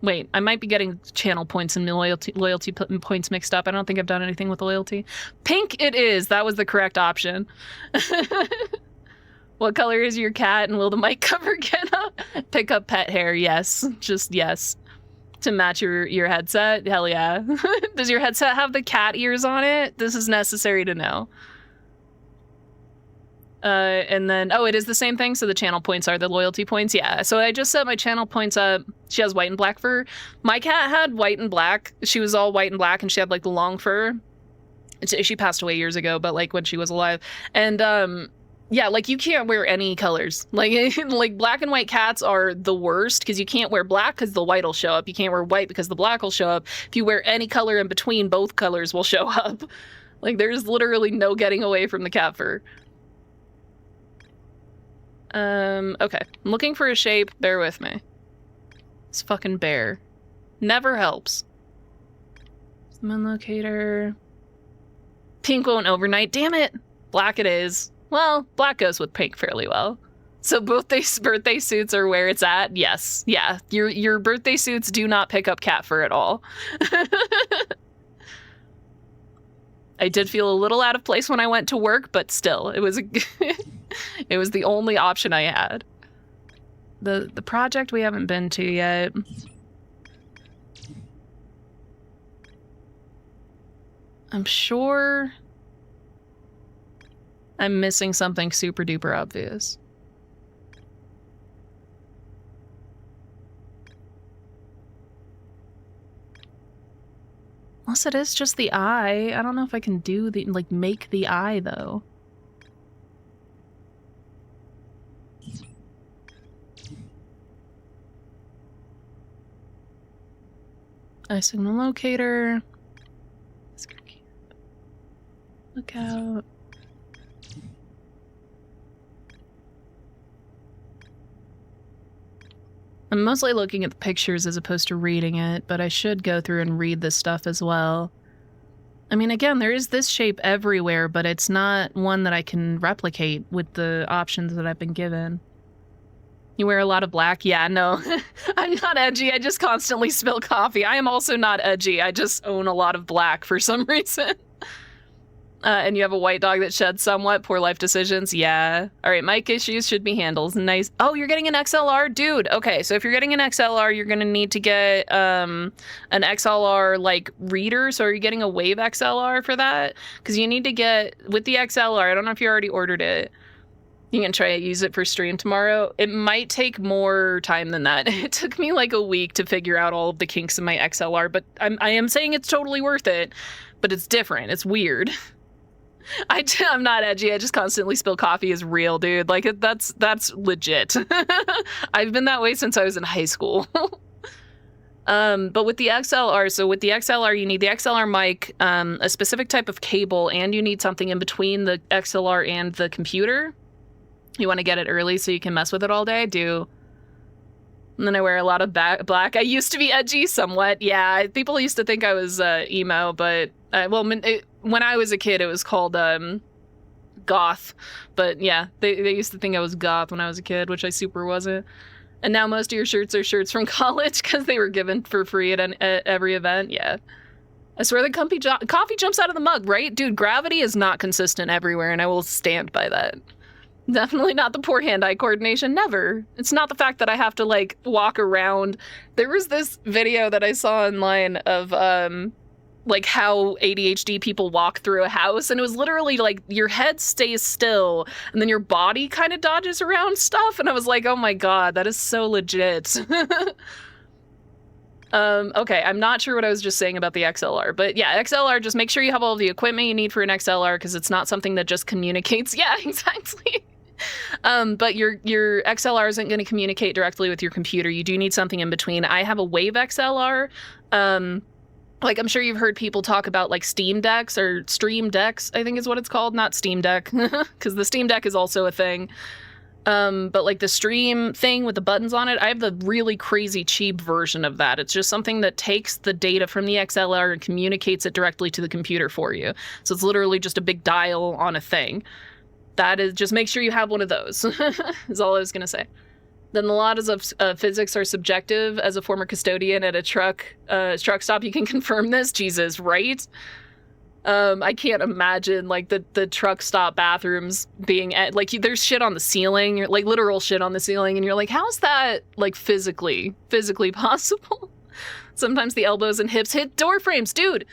Wait, I might be getting channel points and loyalty points mixed up. I don't think I've done anything with loyalty. Pink it is. That was the correct option. What color is your cat and will the mic cover get up? Pick up pet hair, yes. Just yes. To match your headset? Hell yeah. Does your headset have the cat ears on it? This is necessary to know. And then, oh, it is the same thing, so the channel points are the loyalty points? Yeah, so I just set my channel points up. She has white and black fur. My cat had white and black. She was all white and black, and she had, like, the long fur. She passed away years ago, but, like, when she was alive. And, yeah, like, you can't wear any colors. Like, like black and white cats are the worst, because you can't wear black because the white will show up. You can't wear white because the black will show up. If you wear any color in between, both colors will show up. Like, there's literally no getting away from the cat fur. Okay. I'm looking for a shape. Bear with me. It's fucking bear. Never helps. Moon locator. Pink won't overnight. Damn it! Black it is. Well, black goes with pink fairly well. So both these birthday suits are where it's at? Yes. Yeah. Your birthday suits do not pick up cat fur at all. I did feel a little out of place when I went to work, but still, it was it was the only option I had. The project we haven't been to yet. I'm sure I'm missing something super duper obvious. Unless it is just the eye. I don't know if I can do the, like, make the eye, though. Eye signal locator. Look out. I'm mostly looking at the pictures as opposed to reading it, but I should go through and read this stuff as well. I mean, again, there is this shape everywhere, but it's not one that I can replicate with the options that I've been given. You wear a lot of black? Yeah, no. I'm not edgy, I just constantly spill coffee. I am also not edgy, I just own a lot of black for some reason. and you have a white dog that sheds somewhat, poor life decisions. Yeah. All right, mic issues should be handled. Nice. Oh, you're getting an XLR? Dude, okay, so if you're getting an XLR, you're going to need to get an XLR, like, reader. So are you getting a Wave XLR for that? Because you need to get, with the XLR, I don't know if you already ordered it. You can try to use it for stream tomorrow. It might take more time than that. It took me like a week to figure out all of the kinks in my XLR, but I am saying it's totally worth it, but it's different. It's weird. I'm not edgy. I just constantly spill coffee is real, dude. Like, that's legit. I've been that way since I was in high school. But with the XLR, so with the XLR, you need the XLR mic, a specific type of cable, and you need something in between the XLR and the computer. You want to get it early so you can mess with it all day? I do. And then I wear a lot of black. I used to be edgy somewhat. Yeah, people used to think I was emo, but when I was a kid, it was called goth. But yeah, they used to think I was goth when I was a kid, which I super wasn't. And now most of your shirts are shirts from college because they were given for free at every event. Yeah. I swear the coffee jumps out of the mug, right? Dude, gravity is not consistent everywhere, and I will stand by that. Definitely not the poor hand-eye coordination, never. It's not the fact that I have to, like, walk around. There was this video that I saw online of, like, how ADHD people walk through a house, and it was literally, like, your head stays still, and then your body kind of dodges around stuff, and I was like, oh my god, that is so legit. Okay, I'm not sure what I was just saying about the XLR, but yeah, XLR, just make sure you have all of the equipment you need for an XLR, because it's not something that just communicates. Yeah, exactly. But your XLR isn't going to communicate directly with your computer. You do need something in between. I have a Wave XLR. Like, I'm sure you've heard people talk about, like, Steam Decks or Stream Decks, I think is what it's called, not Steam Deck, because the Steam Deck is also a thing. But like the stream thing with the buttons on it, I have the really crazy cheap version of that. It's just something that takes the data from the XLR and communicates it directly to the computer for you. So it's literally just a big dial on a thing. That is, just make sure you have one of those, is all I was gonna say. Then the laws of physics are subjective. As a former custodian at a truck stop, you can confirm this. Jesus, right? I can't imagine, like, the truck stop bathrooms being like, there's shit on the ceiling, like literal shit on the ceiling, and you're like, how's that, like, physically possible? Sometimes the elbows and hips hit door frames, dude.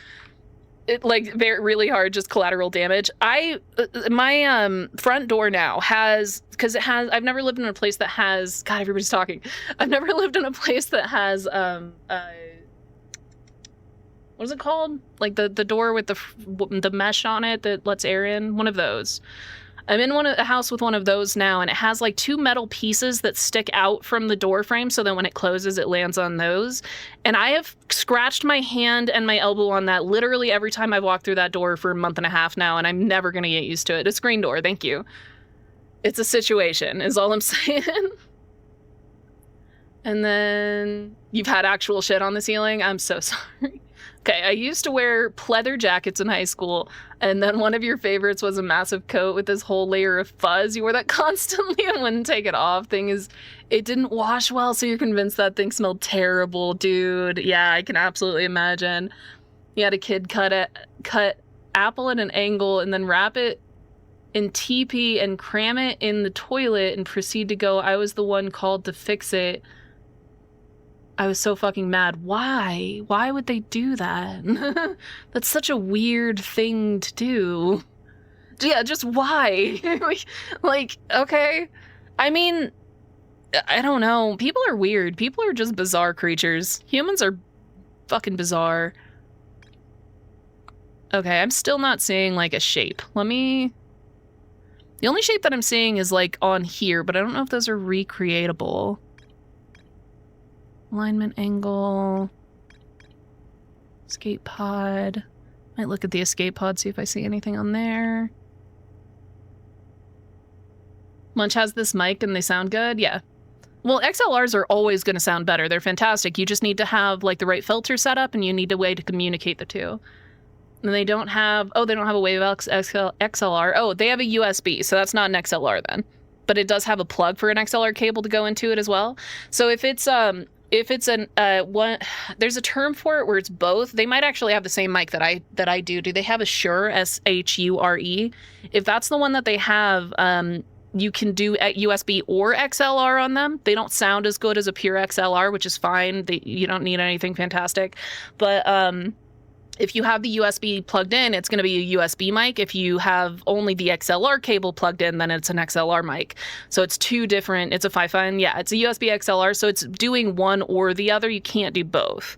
It, like, really hard, just collateral damage. My front door now has, because it has, I've never lived in a place that has, God, everybody's talking. I've never lived in a place that has, what is it called? Like the door with the mesh on it that lets air in? One of those. I'm in a house with one of those now, and it has like two metal pieces that stick out from the door frame so that when it closes, it lands on those. And I have scratched my hand and my elbow on that literally every time I've walked through that door for a month and a half now, and I'm never going to get used to it. A screen door, thank you. It's a situation, is all I'm saying. And then you've had actual shit on the ceiling? I'm so sorry. Okay, I used to wear pleather jackets in high school, and then one of your favorites was a massive coat with this whole layer of fuzz. You wore that constantly and wouldn't take it off. Thing is, it didn't wash well, so you're convinced that thing smelled terrible, dude. Yeah, I can absolutely imagine. You had a kid cut apple at an angle and then wrap it in TP and cram it in the toilet and proceed to go, I was the one called to fix it. I was so fucking mad. Why? Why would they do that? That's such a weird thing to do. Yeah, just why? like, okay. I mean, I don't know. People are weird. People are just bizarre creatures. Humans are fucking bizarre. Okay, I'm still not seeing, like, a shape. The only shape that I'm seeing is, like, on here, but I don't know if those are recreatable. Alignment angle. Escape pod. Might look at the escape pod, see if I see anything on there. Munch has this mic and they sound good? Yeah. Well, XLRs are always going to sound better. They're fantastic. You just need to have, like, the right filter set up, and you need a way to communicate the two. And they don't have a Wave XLR. Oh, they have a USB, so that's not an XLR then. But it does have a plug for an XLR cable to go into it as well. So if it's if it's an one, there's a term for it where it's both. They might actually have the same mic that I do. Do they have a Shure, SHURE? If that's the one that they have, you can do USB or XLR on them. They don't sound as good as a pure XLR, which is fine. You don't need anything fantastic, but if you have the USB plugged in, it's going to be a USB mic. If you have only the XLR cable plugged in, then it's an XLR mic. So it's two different, it's a Fifine. Yeah, it's a USB XLR, so it's doing one or the other. You can't do both.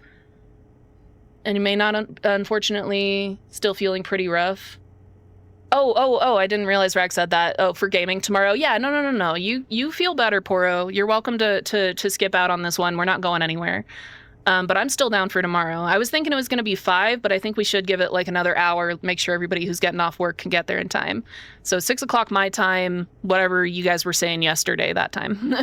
And you may not, unfortunately, still feeling pretty rough. Oh, I didn't realize Rack said that. Oh, for gaming tomorrow. Yeah, no. You feel better, Poro. You're welcome to skip out on this one. We're not going anywhere. But I'm still down for tomorrow. I was thinking it was going to be 5, but I think we should give it like another hour, make sure everybody who's getting off work can get there in time. So 6 o'clock my time, whatever you guys were saying yesterday, that time.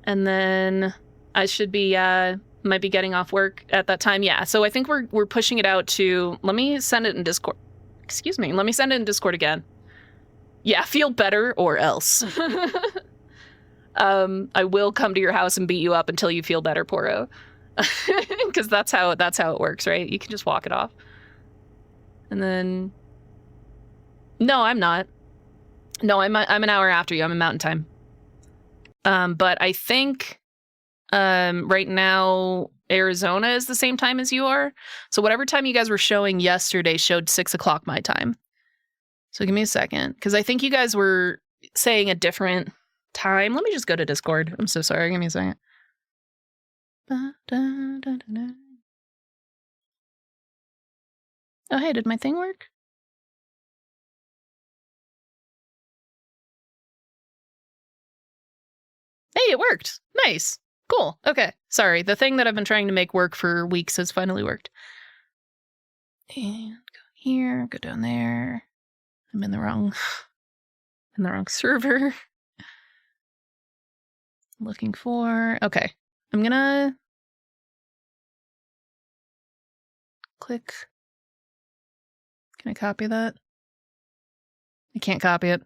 And then I should be, might be getting off work at that time. Yeah, so I think we're pushing it out to, let me send it in Discord. Excuse me, let me send it in Discord again. Yeah, feel better or else. I will come to your house and beat you up until you feel better, Poro. Because that's how it works, right? You can just walk it off. And then... No, I'm not. No, I'm an hour after you. I'm in Mountain Time. But I think right now Arizona is the same time as you are. So whatever time you guys were showing yesterday showed 6 o'clock my time. So give me a second. Because I think you guys were saying a different... time. Let me just go to Discord. I'm so sorry. Give me a second. Oh, hey, did my thing work? Hey, it worked. Nice. Cool. Okay. Sorry. The thing that I've been trying to make work for weeks has finally worked. And go here, go down there. I'm in the wrong server. Looking for, okay. I'm gonna click. Can I copy that? I can't copy it.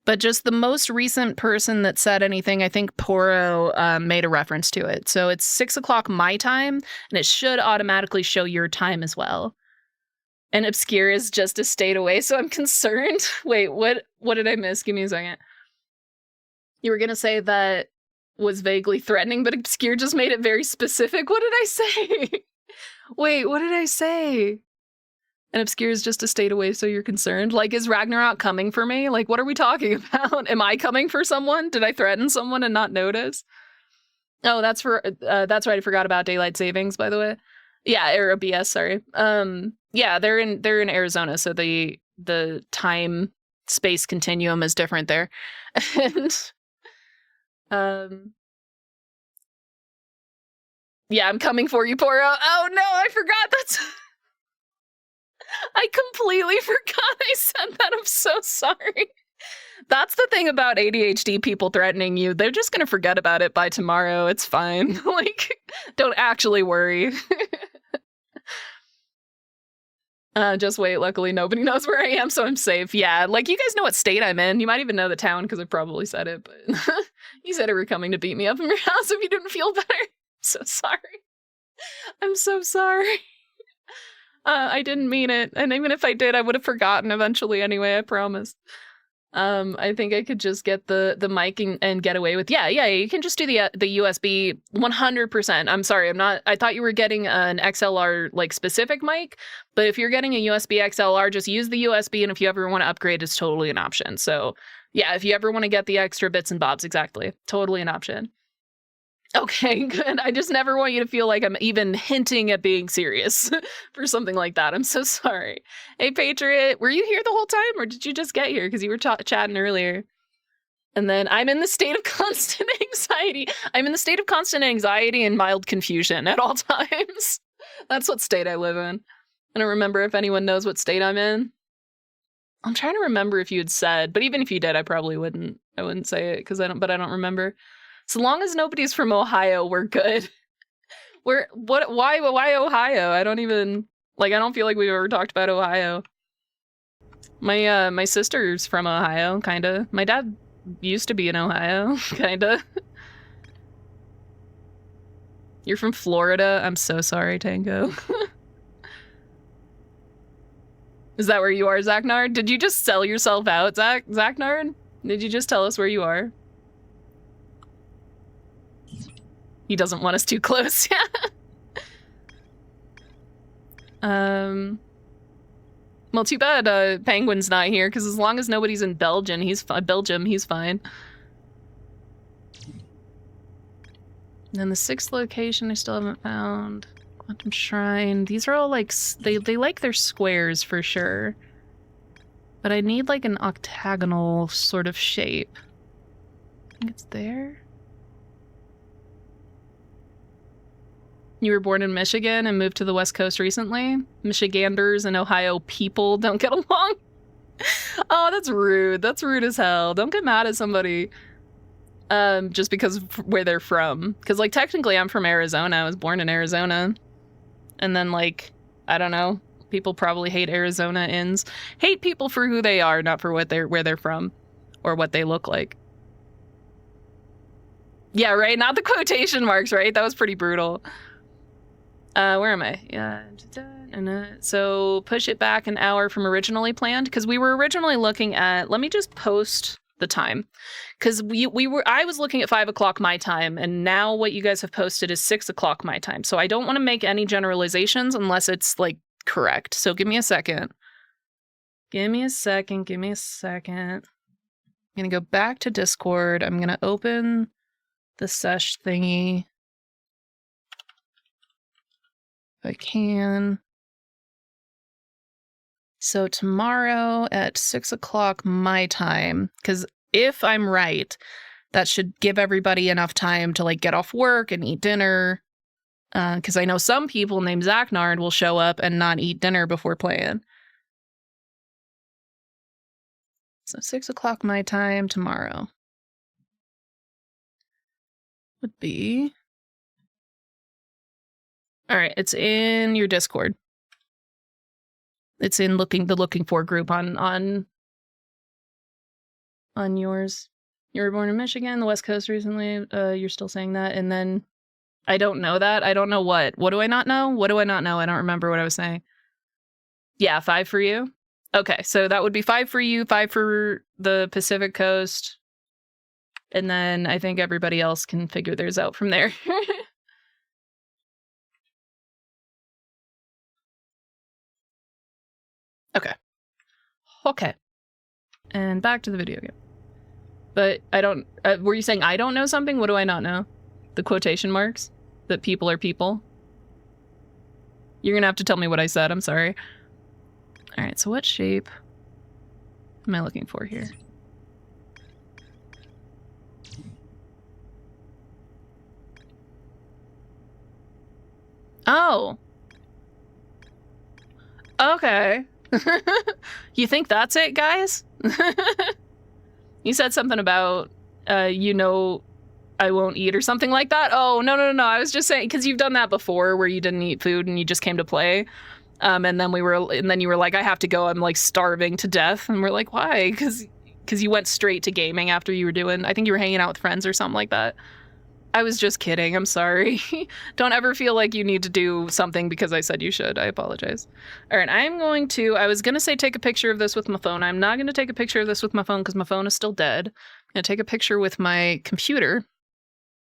But just the most recent person that said anything, I think Poro made a reference to it. So it's 6 o'clock my time, and it should automatically show your time as well. And Obscure is just a state away, so I'm concerned. Wait, what did I miss? Give me a second. You were gonna say that was vaguely threatening, but Obscure just made it very specific. What did I say? Wait, what did I say? And Obscure is just a state away, so you're concerned? Like, is Ragnarok coming for me? Like, what are we talking about? Am I coming for someone? Did I threaten someone and not notice? Oh, that's right, I forgot about daylight savings, by the way. Yeah, or BS, sorry. Yeah, they're in Arizona, so the time space continuum is different there. And yeah, I'm coming for you, Poro. Oh no, I forgot. I completely forgot I said that. I'm so sorry. That's the thing about ADHD people threatening you. They're just gonna forget about it by tomorrow. It's fine. Like, don't actually worry. Just wait. Luckily, nobody knows where I am, so I'm safe. Yeah, like, you guys know what state I'm in. You might even know the town because I probably said it, but you said you were coming to beat me up in your house if you didn't feel better. I'm so sorry. I'm so sorry. I didn't mean it, and even if I did, I would have forgotten eventually anyway, I promise. I think I could just get the mic and get away with, yeah, you can just do the USB 100%. I'm sorry, I thought you were getting an XLR like specific mic, but if you're getting a USB XLR, just use the USB, and if you ever want to upgrade, it's totally an option. So yeah, if you ever want to get the extra bits and bobs, exactly, totally an option. Okay, good. I just never want you to feel like I'm even hinting at being serious for something like that. I'm so sorry. Hey, Patriot, were you here the whole time, or did you just get here because you were chatting earlier? And then I'm in the state of constant anxiety. I'm in the state of constant anxiety and mild confusion at all times. That's what state I live in. I don't remember if anyone knows what state I'm in. I'm trying to remember if you had said, but even if you did, I probably wouldn't. I wouldn't say it because I don't remember. So long as nobody's from Ohio, we're good. Why Ohio? I don't feel like we've ever talked about Ohio. My sister's from Ohio, kinda. My dad used to be in Ohio, kinda. You're from Florida? I'm so sorry, Tango. Is that where you are, Zachnard? Did you just sell yourself out, Zachnard? Did you just tell us where you are? He doesn't want us too close. Well, too bad Penguin's not here, because as long as nobody's in Belgium, he's fine. And then the 6th location I still haven't found. Quantum Shrine. These are all like, they like their squares for sure. But I need like an octagonal sort of shape. I think it's there. You were born in Michigan and moved to the West Coast recently? Michiganders and Ohio people don't get along? Oh, that's rude. That's rude as hell. Don't get mad at somebody just because of where they're from. Because, like, technically I'm from Arizona. I was born in Arizona. And then, like, I don't know. People probably hate Arizonaans. Hate people for who they are, not for where they're from or what they look like. Yeah, right? Not the quotation marks, right? That was pretty brutal. Where am I? Yeah. So push it back an hour from originally planned, because we were originally looking at, let me just post the time, because I was looking at 5 o'clock my time, and now what you guys have posted is 6 o'clock my time. So I don't want to make any generalizations unless it's like correct. So give me a second. Give me a second. I'm gonna go back to Discord. I'm gonna open the sesh thingy. If I can. So tomorrow at 6 o'clock my time, because if I'm right, that should give everybody enough time to like get off work and eat dinner. Because I know some people named Zachnard will show up and not eat dinner before playing. So 6 o'clock my time tomorrow would be... All right, it's in your Discord. It's in the looking for group on yours. You were born in Michigan, the West Coast recently. You're still saying that, and then I don't know that. I don't know what. What do I not know? What do I not know? I don't remember what I was saying. Yeah, 5 for you. Okay, so that would be 5 for you, 5 for the Pacific Coast, and then I think everybody else can figure theirs out from there. Okay. And back to the video game. But I don't... were you saying I don't know something? What do I not know? The quotation marks? That people are people? You're gonna have to tell me what I said. I'm sorry. Alright, so what shape am I looking for here? Oh. Okay. You think that's it, guys? You said something about, you know, I won't eat or something like that. Oh, no. I was just saying, because you've done that before where you didn't eat food and you just came to play. And then you were like, I have to go. I'm like starving to death. And we're like, why? Because you went straight to gaming after you were doing, I think you were hanging out with friends or something like that. I was just kidding. I'm sorry. Don't ever feel like you need to do something because I said you should. I apologize. All right, I was going to say take a picture of this with my phone. I'm not going to take a picture of this with my phone because my phone is still dead. I'm going to take a picture with my computer.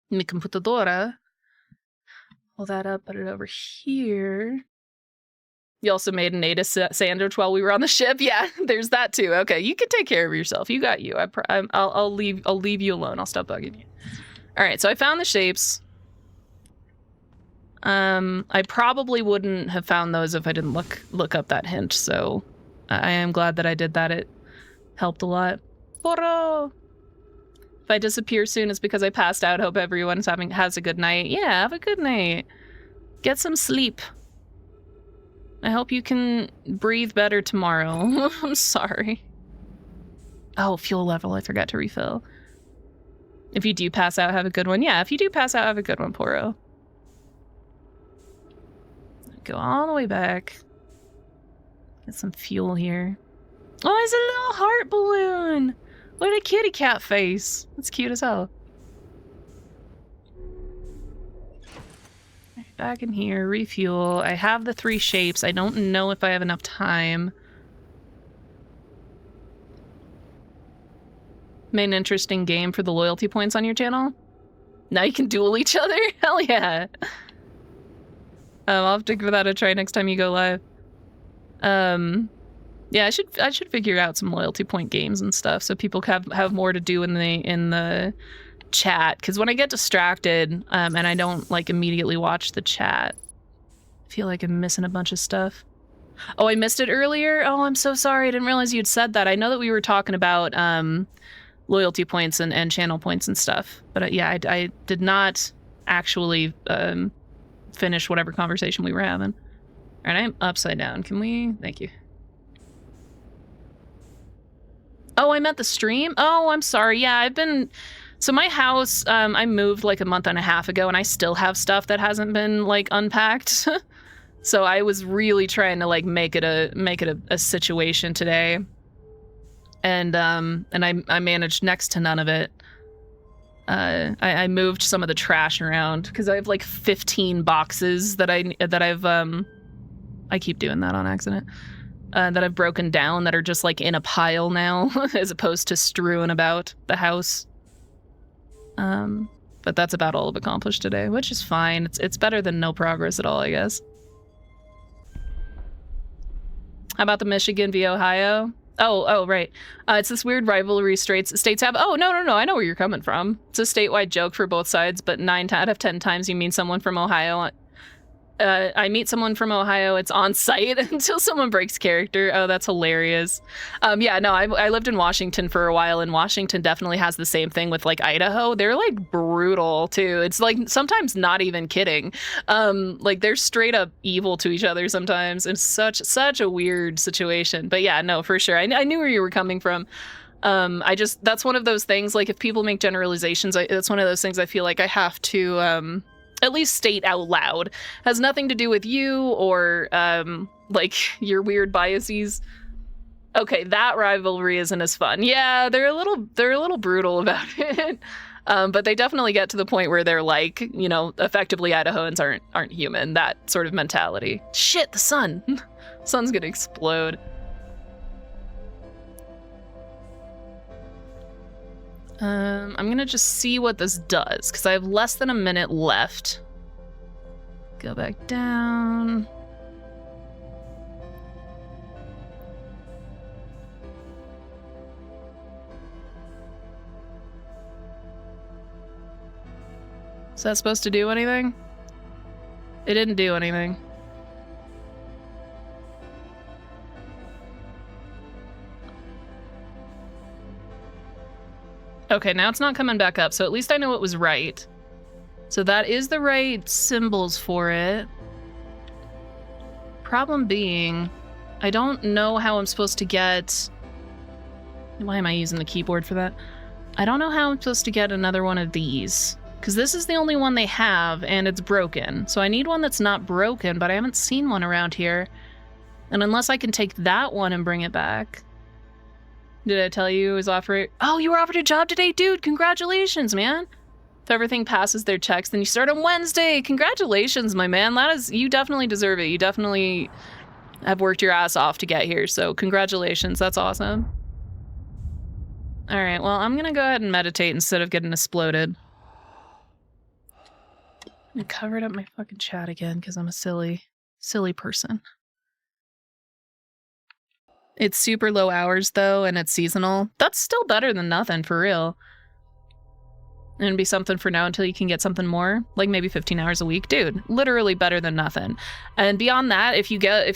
Mi computadora. Pull that up, put it over here. You also made a native sandwich while we were on the ship. Yeah, there's that too. Okay, you can take care of yourself. You got you. I'll leave you alone. I'll stop bugging you. All right, so I found the shapes. I probably wouldn't have found those if I didn't look up that hint, so I am glad that I did that. It helped a lot. Poro! If I disappear soon, it's because I passed out. Hope everyone has a good night. Yeah, have a good night. Get some sleep. I hope you can breathe better tomorrow. I'm sorry. Oh, fuel level. I forgot to refill. If you do pass out, have a good one. Yeah, if you do pass out, have a good one, Poro. Go all the way back. Get some fuel here. Oh, it's a little heart balloon! Look at a kitty cat face. That's cute as hell. back in here, refuel. I have the 3 shapes. I don't know if I have enough time. Made an interesting game for the loyalty points on your channel. Now you can duel each other? Hell yeah. I'll have to give that a try next time you go live. Yeah, I should figure out some loyalty point games and stuff so people have more to do in the chat. Because when I get distracted and I don't like immediately watch the chat, I feel like I'm missing a bunch of stuff. Oh, I missed it earlier? Oh, I'm so sorry. I didn't realize you'd said that. I know that we were talking about loyalty points and channel points and stuff. But yeah, I did not actually finish whatever conversation we were having. All right, I'm upside down. Can we? Thank you. Oh, I meant the stream? Oh, I'm sorry. Yeah, I've been... So my house, I moved like a month and a half ago, and I still have stuff that hasn't been, like, unpacked. So I was really trying to, like, make it a situation today. And I managed next to none of it. I moved some of the trash around, because I have, like, 15 boxes that I've, I keep doing that on accident. That I've broken down that are just like in a pile now, as opposed to strewn about the house. But that's about all I've accomplished today, which is fine. It's better than no progress at all, I guess. How about the Michigan v. Ohio? Oh, right. It's this weird rivalry states have. Oh, no, I know where you're coming from. It's a statewide joke for both sides, but 9 out of 10 times you mean someone from Ohio. I meet someone from Ohio, it's on site until someone breaks character. Oh, that's hilarious. Yeah, no, I lived in Washington for a while, and Washington definitely has the same thing with, like, Idaho. They're, like, brutal, too. It's, like, sometimes not even kidding. Like, they're straight up evil to each other sometimes. It's such a weird situation. But yeah, no, for sure. I knew where you were coming from. That's one of those things, like, if people make generalizations, it's one of those things I feel like I have to, at least state out loud. Has nothing to do with you or like your weird biases. Okay, that rivalry isn't as fun. Yeah, they're a little brutal about it. But they definitely get to the point where they're like, you know, effectively Idahoans aren't human. That sort of mentality. Shit, the sun. Sun's gonna explode. I'm gonna just see what this does, because I have less than a minute left. Go back down. Is that supposed to do anything? It didn't do anything. Okay, now it's not coming back up, so at least I know it was right. So that is the right symbols for it. Problem being, I don't know how I'm supposed to get... Why am I using the keyboard for that? I don't know how I'm supposed to get another one of these, because this is the only one they have, and it's broken. So I need one that's not broken, but I haven't seen one around here. And unless I can take that one and bring it back... Did I tell you I was offered? Oh, you were offered a job today? Dude, congratulations, man. If everything passes their checks, then you start on Wednesday. Congratulations, my man. You definitely deserve it. You definitely have worked your ass off to get here, so congratulations. That's awesome. All right, well, I'm gonna go ahead and meditate instead of getting exploded. I covered up my fucking chat again because I'm a silly person. It's super low hours, though, and it's seasonal. That's still better than nothing, for real. And it'd be something for now until you can get something more, like maybe 15 hours a week. Dude, literally better than nothing. And beyond that, if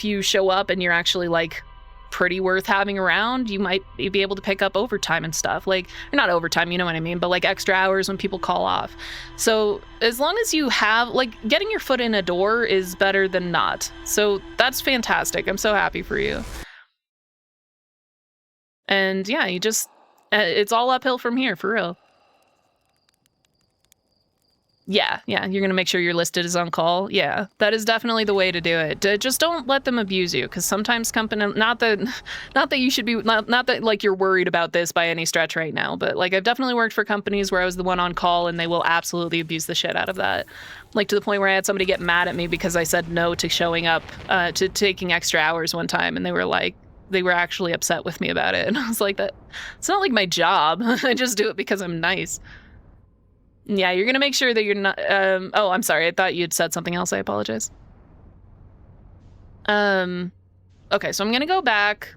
you show up and you're actually, like, pretty worth having around, you might be able to pick up overtime and stuff. Like, or not overtime, you know what I mean, but, like, extra hours when people call off. So as long as you have, like, getting your foot in a door is better than not. So that's fantastic. I'm so happy for you. And yeah, you just, it's all uphill from here, for real. Yeah, you're gonna make sure you're listed as on call. Yeah, that is definitely the way to do it. Just don't let them abuse you, because sometimes not that you should be, not that like you're worried about this by any stretch right now, but like I've definitely worked for companies where I was the one on call and they will absolutely abuse the shit out of that. Like to the point where I had somebody get mad at me because I said no to showing up, to taking extra hours one time, and they were actually upset with me about it. And I was like, it's not like my job. I just do it because I'm nice. Yeah, you're gonna make sure that you're not, oh, I'm sorry, I thought you'd said something else, I apologize. Okay, so I'm gonna go back.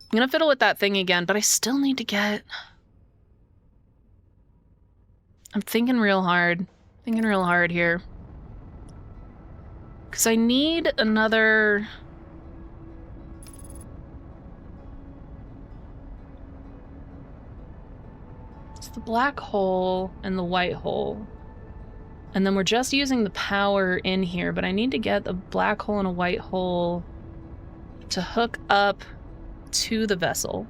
I'm gonna fiddle with that thing again, but I still need to get... I'm thinking real hard here. Because I need another... the black hole and the white hole. And then we're just using the power in here, but I need to get a black hole and a white hole to hook up to the vessel.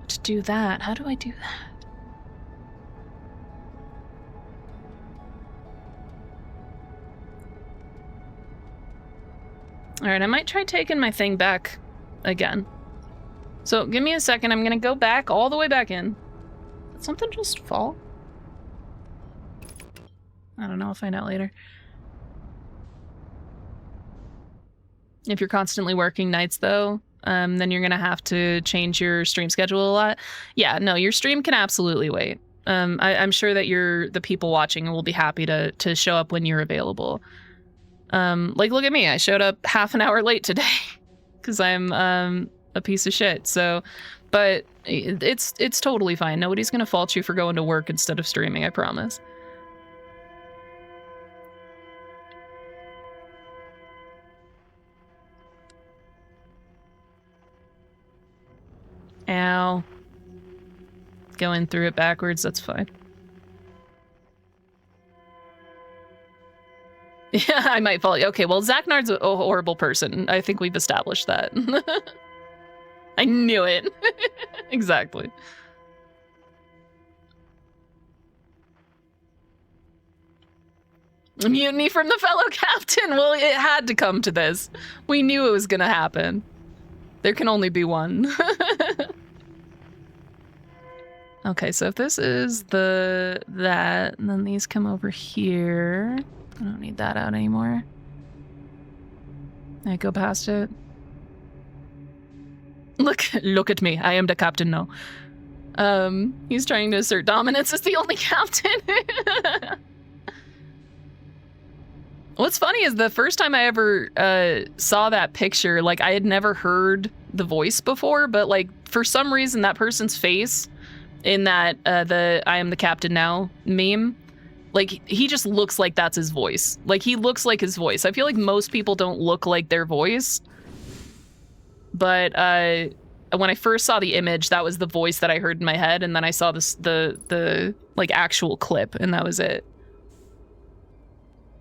To do that, how do I do that? All right, I might try taking my thing back again. So give me a second, I'm gonna go back, all the way back in. Did something just fall? I don't know, I'll find out later. If you're constantly working nights though, then you're gonna have to change your stream schedule a lot. Yeah, no, your stream can absolutely wait. I'm sure that the people watching will be happy to show up when you're available. Like look at me, I showed up half an hour late today because I'm a piece of shit. So, but it's totally fine. Nobody's gonna fault you for going to work instead of streaming, I promise. Ow. Going through it backwards, that's fine. Yeah, I might fall. Okay, well, Zachnard's a horrible person. I think we've established that. I knew it. Exactly. A mutiny from the fellow captain. Well, it had to come to this. We knew it was gonna happen. There can only be one. Okay, so if this is that, and then these come over here. I don't need that out anymore. I go past it. Look at me. I am the captain now. He's trying to assert dominance as the only captain. What's funny is the first time I ever saw that picture, like I had never heard the voice before, but like for some reason that person's face in that the I am the captain now meme, like he just looks like that's his voice. Like he looks like his voice. I feel like most people don't look like their voice. But when I first saw the image, that was the voice that I heard in my head, and then I saw the like actual clip, and that was it.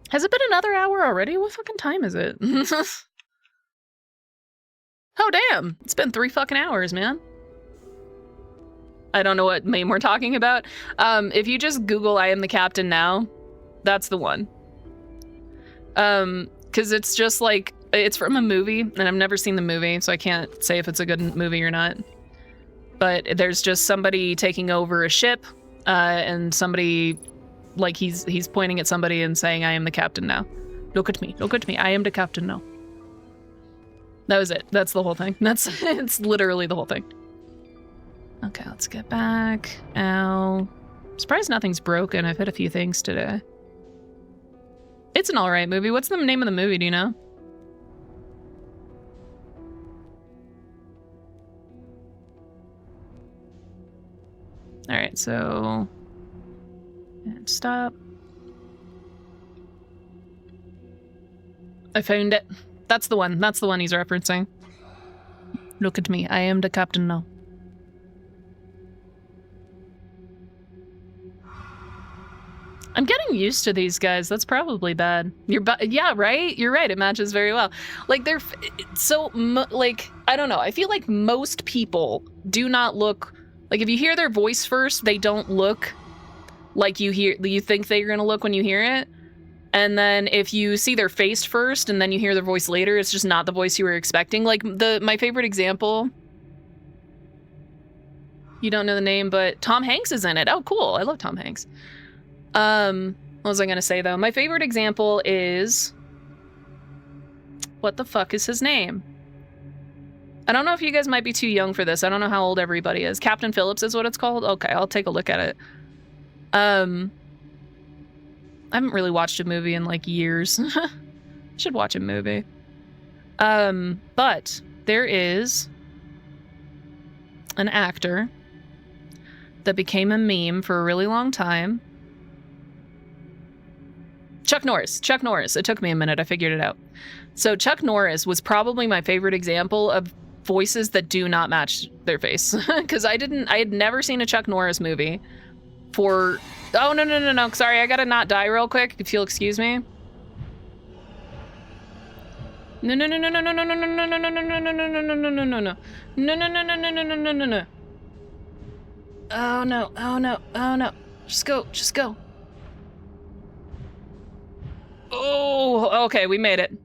Has it been another hour already? What fucking time is it? Oh damn! It's been 3 fucking hours, man. I don't know what meme we're talking about. If you just Google "I am the captain now," that's the one. Because it's just like. It's from a movie, and I've never seen the movie, so I can't say if it's a good movie or not. But there's just somebody taking over a ship, and somebody, like, he's pointing at somebody and saying, "I am the captain now. Look at me, I am the captain now." That was it. That's the whole thing. It's literally the whole thing. Okay, let's get back. Ow. I'm surprised nothing's broken. I've hit a few things today. It's an alright movie. What's the name of the movie, do you know? All right, so and stop. I found it. That's the one. That's the one he's referencing. Look at me. I am the captain now. I'm getting used to these guys. That's probably bad. Yeah, right? You're right. It matches very well. Like, they're so, like, I don't know. I feel like most people do not look, like, if you hear their voice first, they don't look like you think they're gonna look when you hear it. And then if you see their face first and then you hear their voice later, it's just not the voice you were expecting. Like my favorite example, you don't know the name, but Tom Hanks is in it. Oh, cool. I love Tom Hanks. What was I gonna say though? My favorite example is, what the fuck is his name? I don't know if you guys might be too young for this. I don't know how old everybody is. Captain Phillips is what it's called? Okay, I'll take a look at it. I haven't really watched a movie in like years. Should watch a movie. But there is an actor that became a meme for a really long time. Chuck Norris. Chuck Norris. It took me a minute. I figured it out. So Chuck Norris was probably my favorite example of voices that do not match their face. Because I had never seen a Chuck Norris movie for... Oh, no. Sorry, I gotta not die real quick, if you'll excuse me. No. Oh no. Just go. Oh, okay, we made it.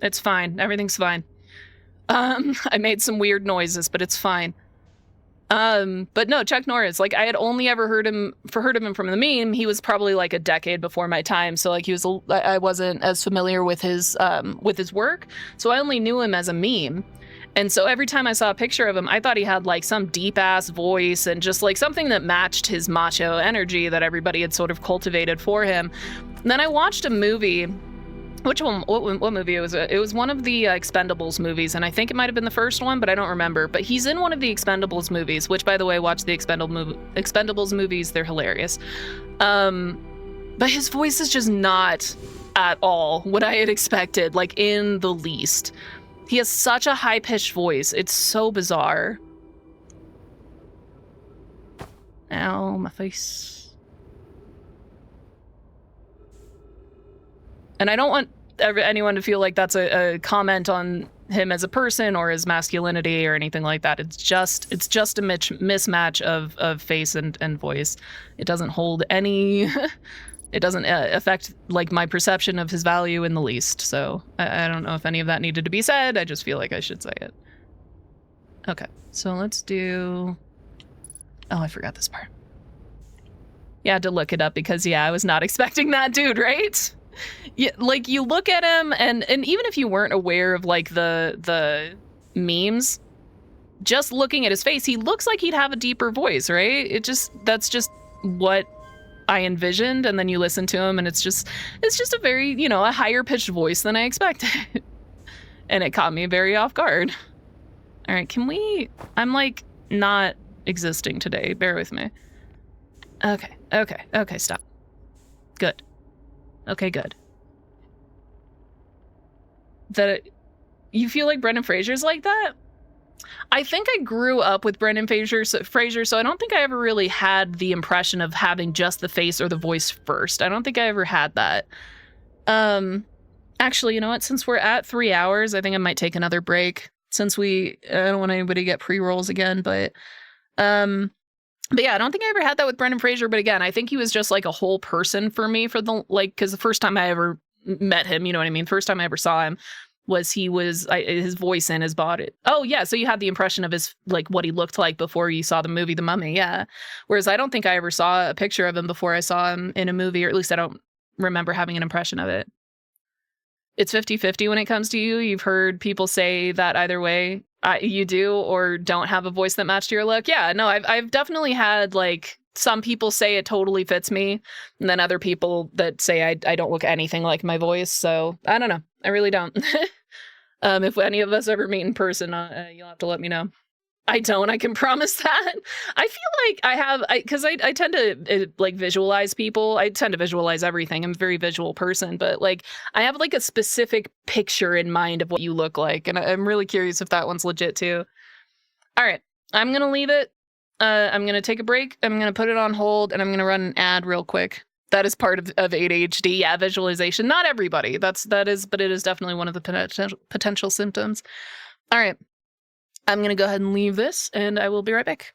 It's fine. Everything's fine. I made some weird noises, but it's fine. But no, Chuck Norris, like I had only ever heard of him from the meme. He was probably like a decade before my time. So like I wasn't as familiar with his work. So I only knew him as a meme. And so every time I saw a picture of him, I thought he had like some deep ass voice and just like something that matched his macho energy that everybody had sort of cultivated for him. And then I watched a movie. Which one? What movie was it? It was one of the Expendables movies, and I think it might have been the first one, but I don't remember. But he's in one of the Expendables movies, which, by the way, watch the Expendables movies. They're hilarious. But his voice is just not at all what I had expected, like in the least. He has such a high-pitched voice. It's so bizarre. Ow, my face. And I don't want anyone to feel like that's a comment on him as a person or his masculinity or anything like that. It's just a mismatch of face and voice. It doesn't hold any... It doesn't affect like my perception of his value in the least. So I don't know if any of that needed to be said. I just feel like I should say it. Okay, so let's do... Oh, I forgot this part. Yeah, I had to look it up because, yeah, I was not expecting that dude, right? Yeah, like you look at him and even if you weren't aware of like the memes, just looking at his face, he looks like he'd have a deeper voice, right? That's just what I envisioned. And then you listen to him and it's just a very, you know, a higher pitched voice than I expected. And it caught me very off guard. All right, I'm like not existing today. Bear with me. Okay, stop. Good. Okay, good. You feel like Brendan Fraser's like that? I think I grew up with Brendan Fraser, so I don't think I ever really had the impression of having just the face or the voice first. I don't think I ever had that. Actually, you know what? Since we're at 3 hours, I think I might take another break. Since I don't want anybody to get pre-rolls again, but yeah, I don't think I ever had that with Brendan Fraser. But again, I think he was just like a whole person for me because the first time I ever met him, you know what I mean? First time I ever saw him was his voice and his body. Oh yeah. So you had the impression of his, like what he looked like before you saw the movie, The Mummy. Yeah. Whereas I don't think I ever saw a picture of him before I saw him in a movie, or at least I don't remember having an impression of it. It's 50-50 when it comes to you. You've heard people say that either way. You do or don't have a voice that matched your look. Yeah, no, I've definitely had like some people say it totally fits me, and then other people that say I don't look anything like my voice. So I don't know. I really don't. If any of us ever meet in person, you'll have to let me know. I don't. I can promise that. I feel like I have, because I tend to like visualize people. I tend to visualize everything. I'm a very visual person, but like I have like a specific picture in mind of what you look like, and I'm really curious if that one's legit too. All right, I'm gonna leave it. I'm gonna take a break. I'm gonna put it on hold, and I'm gonna run an ad real quick. That is part of ADHD. Yeah, visualization. Not everybody. But it is definitely one of the potential symptoms. All right. I'm going to go ahead and leave this, and I will be right back.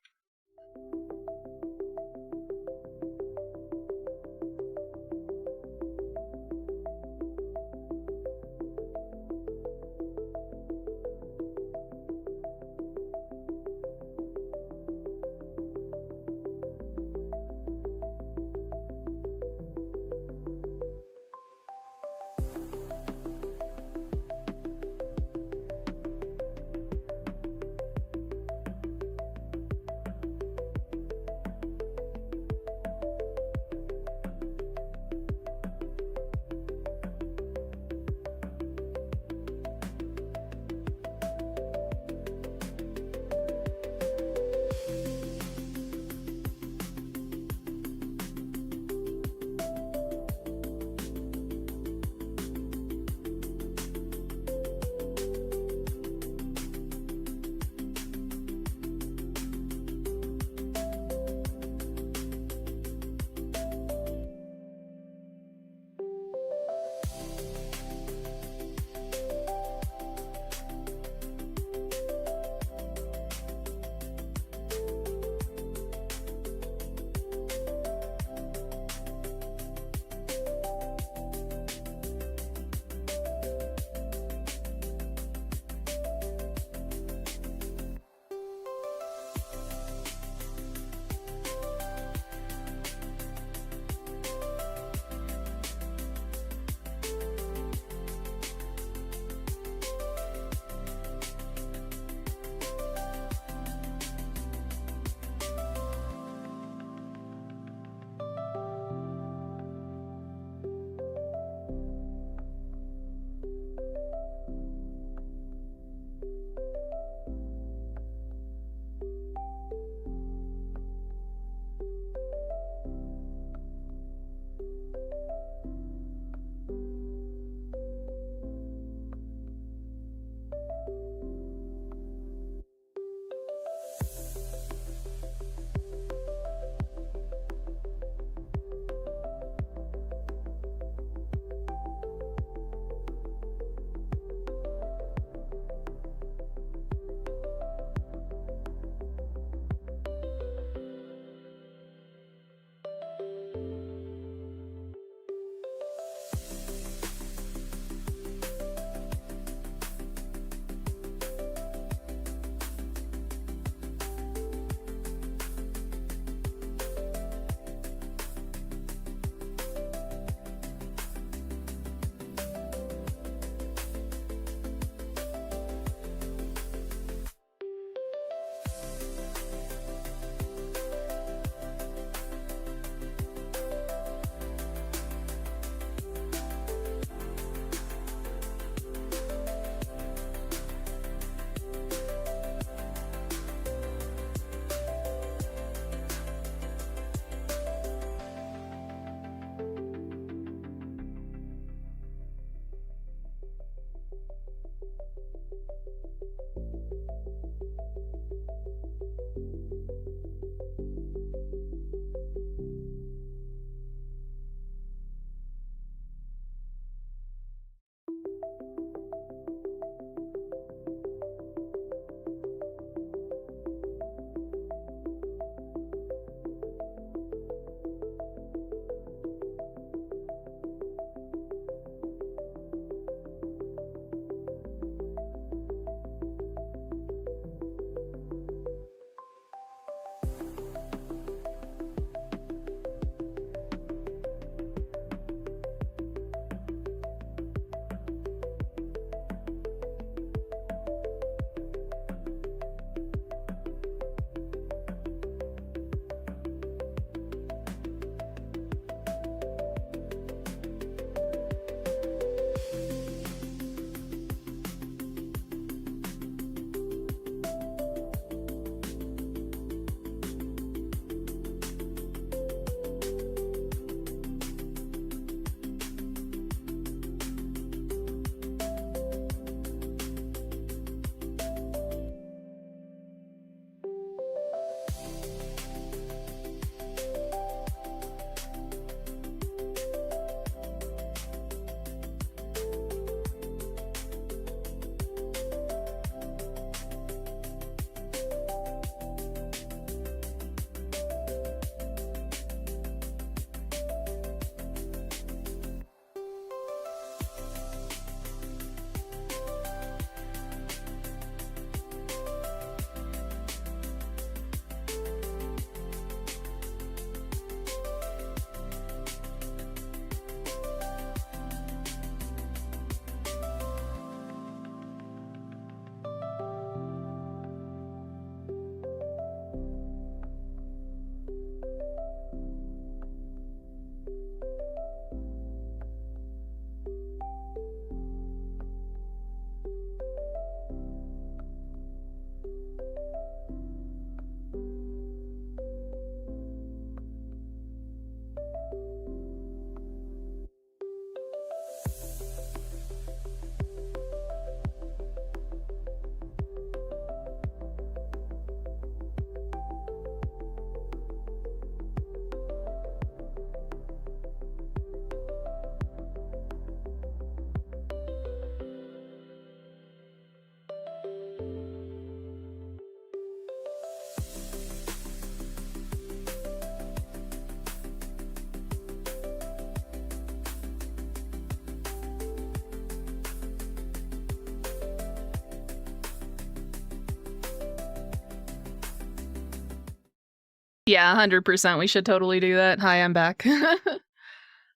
Yeah, 100%. We should totally do that. Hi, I'm back.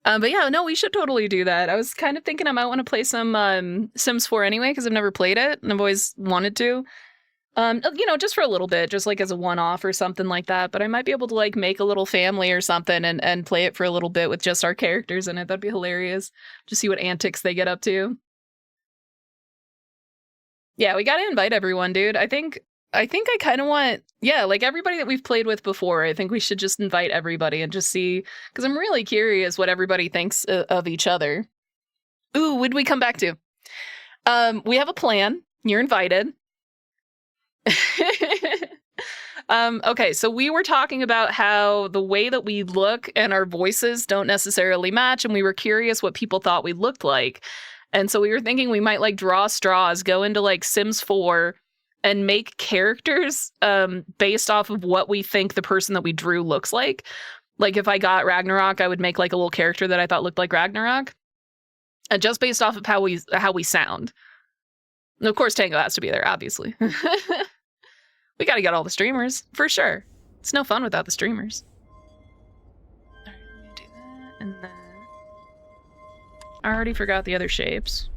But yeah, no, we should totally do that. I was kind of thinking I might want to play some Sims 4 anyway, because I've never played it and I've always wanted to. You know, just for a little bit, just like as a one-off or something like that. But I might be able to like make a little family or something and play it for a little bit with just our characters in it. That'd be hilarious. Just see what antics they get up to. Yeah, we gotta invite everyone, dude. I think I kind of want, yeah, like everybody that we've played with before. I think we should just invite everybody and just see, because I'm really curious what everybody thinks of each other. Ooh, would we come back to? We have a plan. You're invited. Okay, so we were talking about how the way that we look and our voices don't necessarily match, and we were curious what people thought we looked like. And so we were thinking we might like draw straws, go into like Sims 4 and make characters based off of what we think the person that we drew looks like. Like if I got Ragnarok, I would make like a little character that I thought looked like Ragnarok. And just based off of how we sound. And of course, Tango has to be there, obviously. We gotta get all the streamers, for sure. It's no fun without the streamers. Alright, I'm gonna do that, and then... I already forgot the other shapes.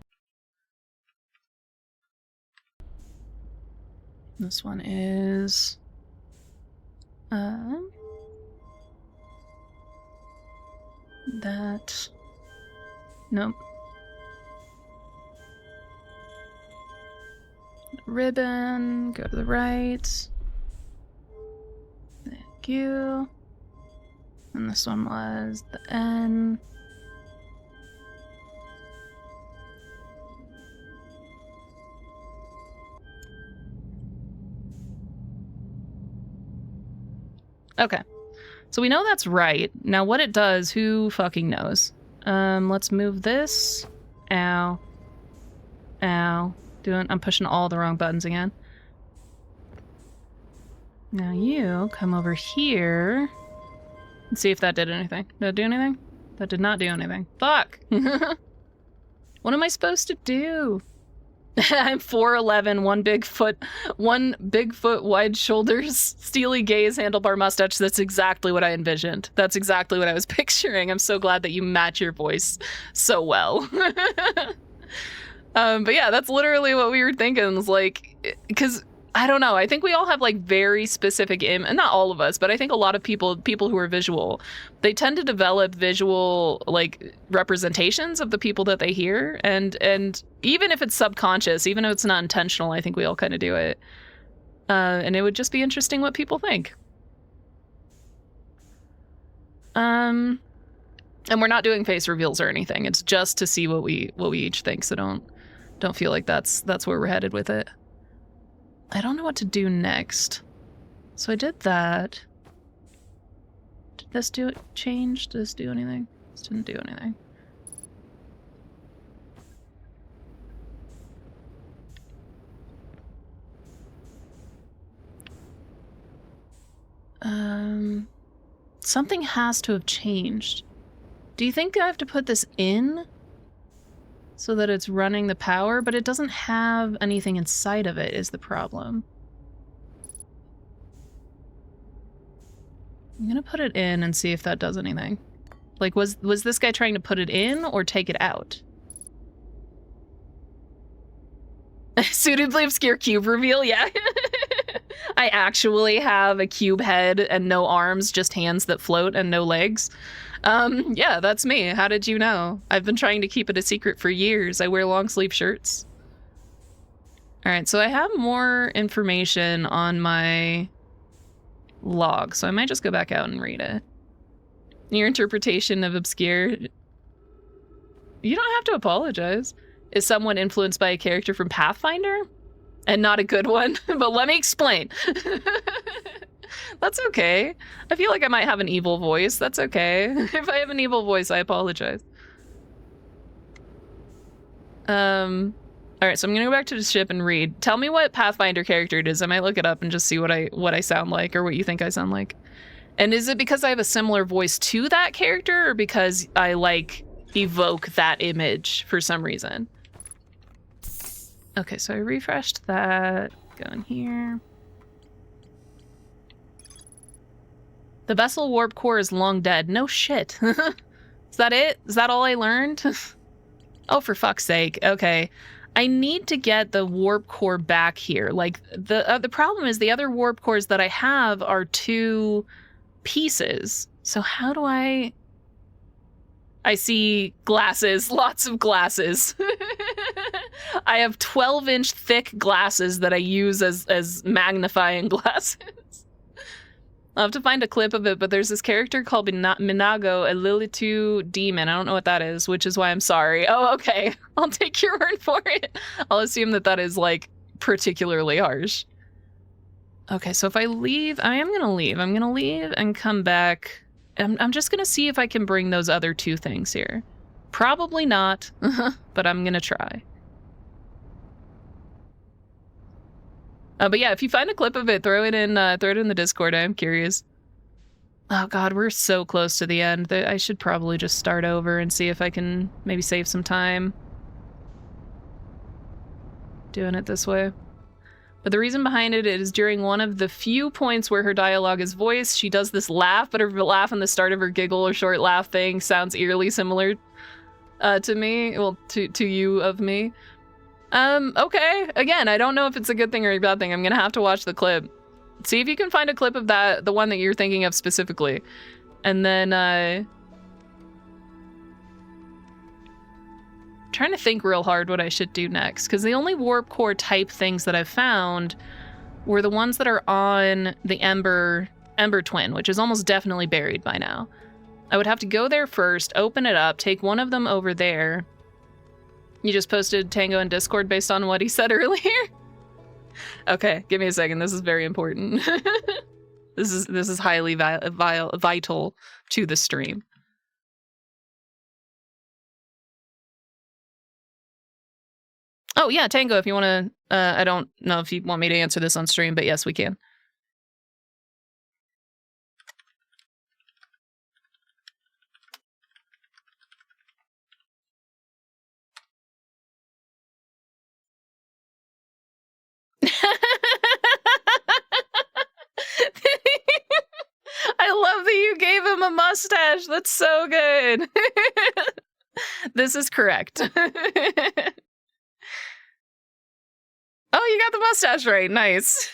This one is... that... Nope. Ribbon, go to the right. Thank you. And this one was the N. Okay. So we know that's right. Now what it does, who fucking knows? Let's move this. Ow. Ow. I'm pushing all the wrong buttons again. Now you come over here and see if that did anything. Did it do anything? That did not do anything. Fuck! What am I supposed to do? I'm 4'11", one big foot, wide shoulders, steely gaze, handlebar mustache. That's exactly what I envisioned. That's exactly what I was picturing. I'm so glad that you match your voice so well. But yeah, that's literally what we were thinking. It was like, because I don't know. I think we all have like very specific and not all of us, but I think a lot of people who are visual, they tend to develop visual like representations of the people that they hear, and even if it's subconscious, even if it's not intentional, I think we all kind of do it. And it would just be interesting what people think. And we're not doing face reveals or anything. It's just to see what we each think. So don't feel like that's where we're headed with it. I don't know what to do next. So I did that. Did this change? Did this do anything? This didn't do anything. Something has to have changed. Do you think I have to put this in so that it's running the power? But it doesn't have anything inside of it is the problem. I'm gonna put it in and see if that does anything. Like, was this guy trying to put it in or take it out? Suitably obscure cube reveal, yeah. I actually have a cube head and no arms, just hands that float and no legs. Yeah, that's me. How did you know? I've been trying to keep it a secret for years. I wear long sleeve shirts. All right, so I have more information on my log, so I might just go back out and read it. Your interpretation of obscure... You don't have to apologize. Is someone influenced by a character from Pathfinder? And not a good one, but let me explain. That's okay. I feel like I might have an evil voice. That's okay. If I have an evil voice, I apologize. All right, so I'm gonna go back to the ship and read. Tell me what Pathfinder character it is. I might look it up and just see what I sound like or what you think I sound like. And is it because I have a similar voice to that character or because I like evoke that image for some reason? Okay, so I refreshed that. Go in here. The vessel warp core is long dead. No shit. Is that it? Is that all I learned? Oh, for fuck's sake. Okay. I need to get the warp core back here. Like, the problem is the other warp cores that I have are 2 pieces. So how do I see glasses, lots of glasses. I have 12-inch thick glasses that I use as magnifying glasses. I'll have to find a clip of it, but there's this character called Minago, a Lilitu demon. I don't know what that is, which is why I'm sorry. Oh, okay. I'll take your word for it. I'll assume that that is, like, particularly harsh. Okay, so if I leave, I am gonna leave. I'm gonna leave and come back. I'm just gonna see if I can bring those other 2 things here. Probably not, but I'm gonna try. But yeah, if you find a clip of it, throw it in the Discord. I'm curious. Oh god, we're so close to the end. I should probably just start over and see if I can maybe save some time doing it this way. But the reason behind it is during one of the few points where her dialogue is voiced, she does this laugh, but her laugh and the start of her giggle or short laugh thing sounds eerily similar to me. Well, to you of me. Okay. Again, I don't know if it's a good thing or a bad thing. I'm gonna have to watch the clip. See if you can find a clip of that, the one that you're thinking of specifically. And then, trying to think real hard what I should do next, because the only warp core type things that I've found were the ones that are on the Ember Twin, which is almost definitely buried by now. I would have to go there first, open it up, take one of them over there. You just posted Tango in Discord based on what he said earlier? Okay, give me a second. This is very important. This is highly vital to the stream. Oh yeah, Tango, if you want to, I don't know if you want me to answer this on stream, but yes, we can. I love that you gave him a mustache. That's so good. This is correct. Oh, you got the mustache right. Nice.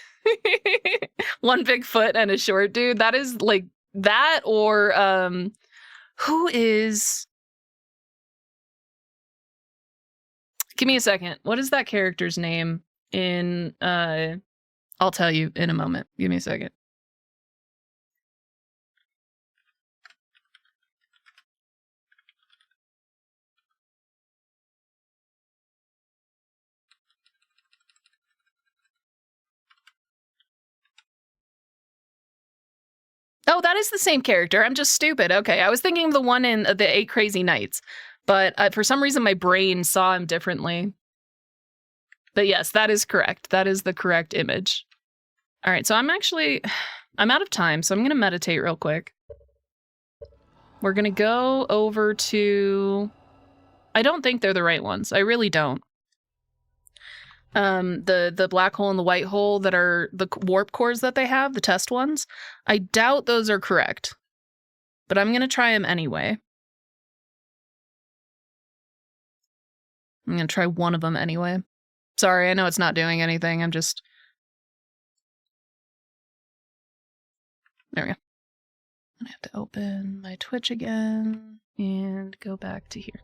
One big foot and a short dude. That is like that, or who is... Give me a second. What is that character's name in I'll tell you in a moment. Give me a second. Oh, that is the same character. I'm just stupid. Okay, I was thinking of the one in the 8 Crazy Nights, but for some reason my brain saw him differently. But yes, that is correct. That is the correct image. All right, so I'm out of time, so I'm going to meditate real quick. We're going to go over to... I don't think they're the right ones. I really don't. The black hole and the white hole that are the warp cores that they have, the test ones. I doubt those are correct, but I'm going to try them anyway. I'm going to try one of them anyway. Sorry, I know it's not doing anything. I'm just... There we go. I have to open my Twitch again and go back to here.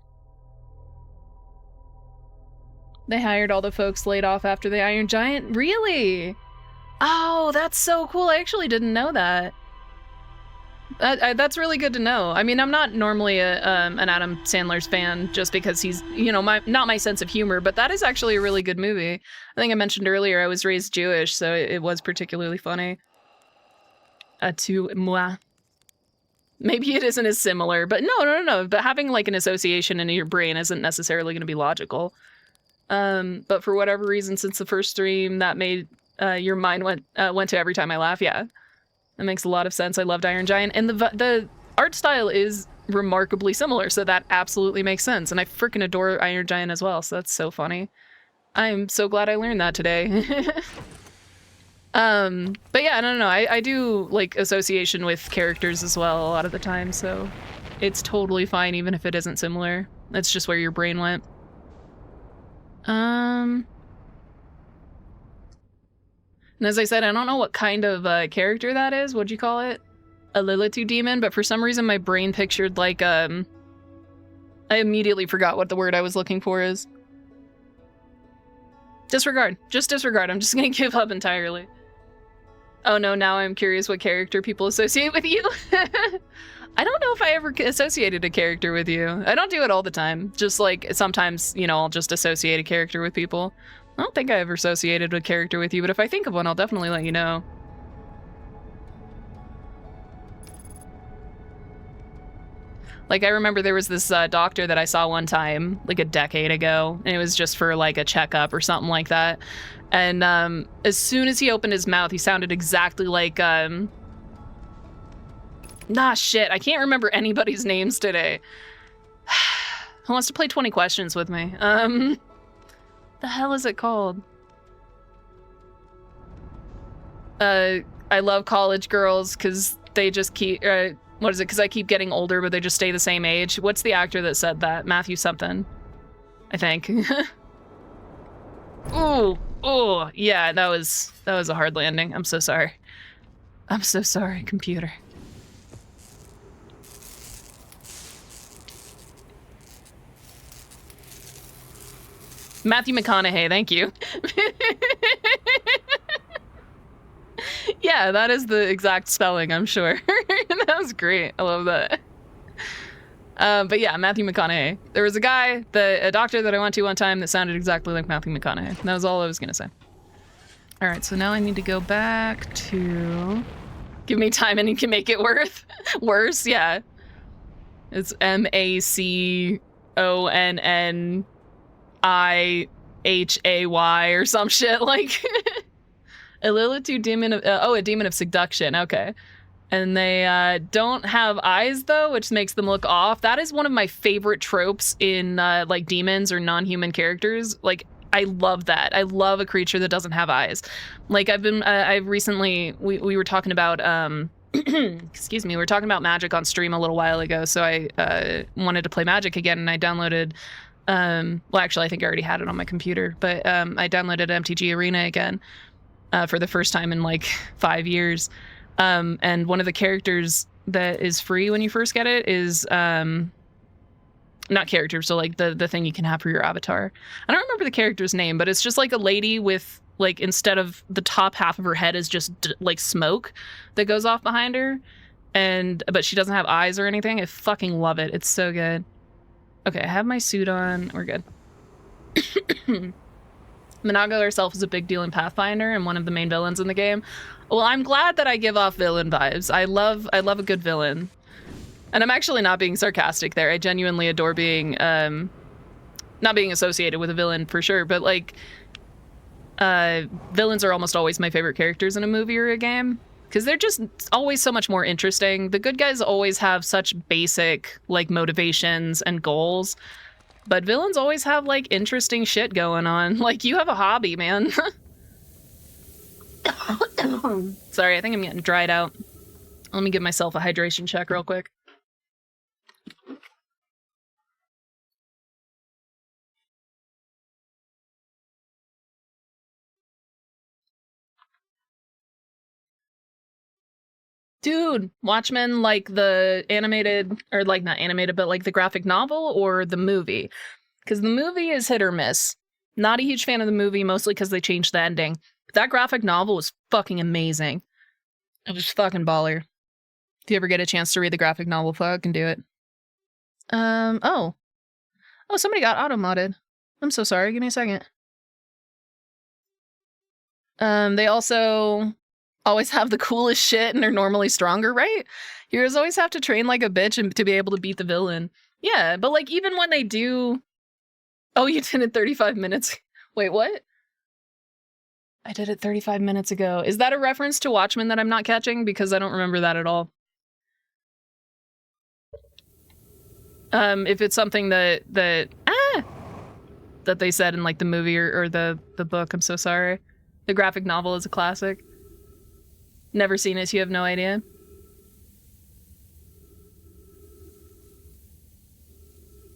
They hired all the folks laid off after the Iron Giant? Really? Oh, that's so cool. I actually didn't know that. That's really good to know. I mean, I'm not normally an Adam Sandler's fan just because he's, you know, not my sense of humor, but that is actually a really good movie. I think I mentioned earlier I was raised Jewish, so it was particularly funny. To moi. Maybe it isn't as similar, but no. But having like an association in your brain isn't necessarily going to be logical. But for whatever reason, since the first stream, that made your mind went to every time I laugh. Yeah, that makes a lot of sense. I loved Iron Giant, and the art style is remarkably similar, so that absolutely makes sense. And I freaking adore Iron Giant as well, so that's so funny. I'm so glad I learned that today. But yeah, I don't know. I do like association with characters as well a lot of the time, so it's totally fine even if it isn't similar. That's just where your brain went. And as I said, I don't know what kind of character that is. What'd you call it? A Lilitu demon, but for some reason my brain pictured like, I immediately forgot what the word I was looking for is. Disregard. Just disregard. I'm just gonna give up entirely. Oh no, now I'm curious what character people associate with you. I don't know if I ever associated a character with you. I don't do it all the time. Just like sometimes, you know, I'll just associate a character with people. I don't think I ever associated a character with you, but if I think of one, I'll definitely let you know. Like, I remember there was this doctor that I saw one time, like a decade ago, and it was just for like a checkup or something like that. And as soon as he opened his mouth, he sounded exactly like, shit, I can't remember anybody's names today. Who wants to play 20 questions with me? The hell is it called? I love college girls because they just keep, what is it? Because I keep getting older, but they just stay the same age. What's the actor that said that? Matthew something, I think. Oh, yeah, that was a hard landing. I'm so sorry. I'm so sorry, computer. Matthew McConaughey, thank you. Yeah, that is the exact spelling, I'm sure. That was great. I love that. But yeah, Matthew McConaughey. There was a doctor that I went to one time that sounded exactly like Matthew McConaughey. That was all I was gonna say. All right, so now I need to go back to... Give me time and you can make it worse, yeah. It's MACONNIHAY or some shit, like... A Lilitu demon of... a demon of seduction, okay. And they don't have eyes, though, which makes them look off. That is one of my favorite tropes in, like, demons or non-human characters. Like, I love that. I love a creature that doesn't have eyes. Like, I've recently... We were talking about, excuse me, we were talking about Magic on stream a little while ago, so I wanted to play Magic again, and I downloaded... well, actually, I think I already had it on my computer, but I downloaded MTG Arena again for the first time in, like, 5 years. And one of the characters that is free when you first get it is, not character, so like the thing you can have for your avatar. I don't remember the character's name, but it's just like a lady with, like, instead of the top half of her head is just like smoke that goes off behind her. But she doesn't have eyes or anything. I fucking love it. It's so good. Okay, I have my suit on. We're good. Minago herself is a big deal in Pathfinder and one of the main villains in the game. Well, I'm glad that I give off villain vibes. I love a good villain. And I'm actually not being sarcastic there. I genuinely adore being, not being associated with a villain for sure, but like, villains are almost always my favorite characters in a movie or a game. Because they're just always so much more interesting. The good guys always have such basic, like, motivations and goals. But villains always have, like, interesting shit going on. Like, you have a hobby, man. Sorry, I think I'm getting dried out. Let me give myself a hydration check real quick. Dude, Watchmen, like the animated, or like not animated, but like the graphic novel or the movie? Because the movie is hit or miss. Not a huge fan of the movie, mostly because they changed the ending. But that graphic novel was fucking amazing. It was fucking baller. If you ever get a chance to read the graphic novel, fucking do it. Oh, somebody got auto-modded. I'm so sorry, give me a second. They also always have the coolest shit and are normally stronger, right? Heroes always have to train like a bitch and to be able to beat the villain. Yeah, but like even when they do... Oh, you did it 35 minutes. Wait, what? I did it 35 minutes ago. Is that a reference to Watchmen that I'm not catching? Because I don't remember that at all. If it's something that they said in like the movie or the book, I'm so sorry. The graphic novel is a classic. Never seen it, so you have no idea.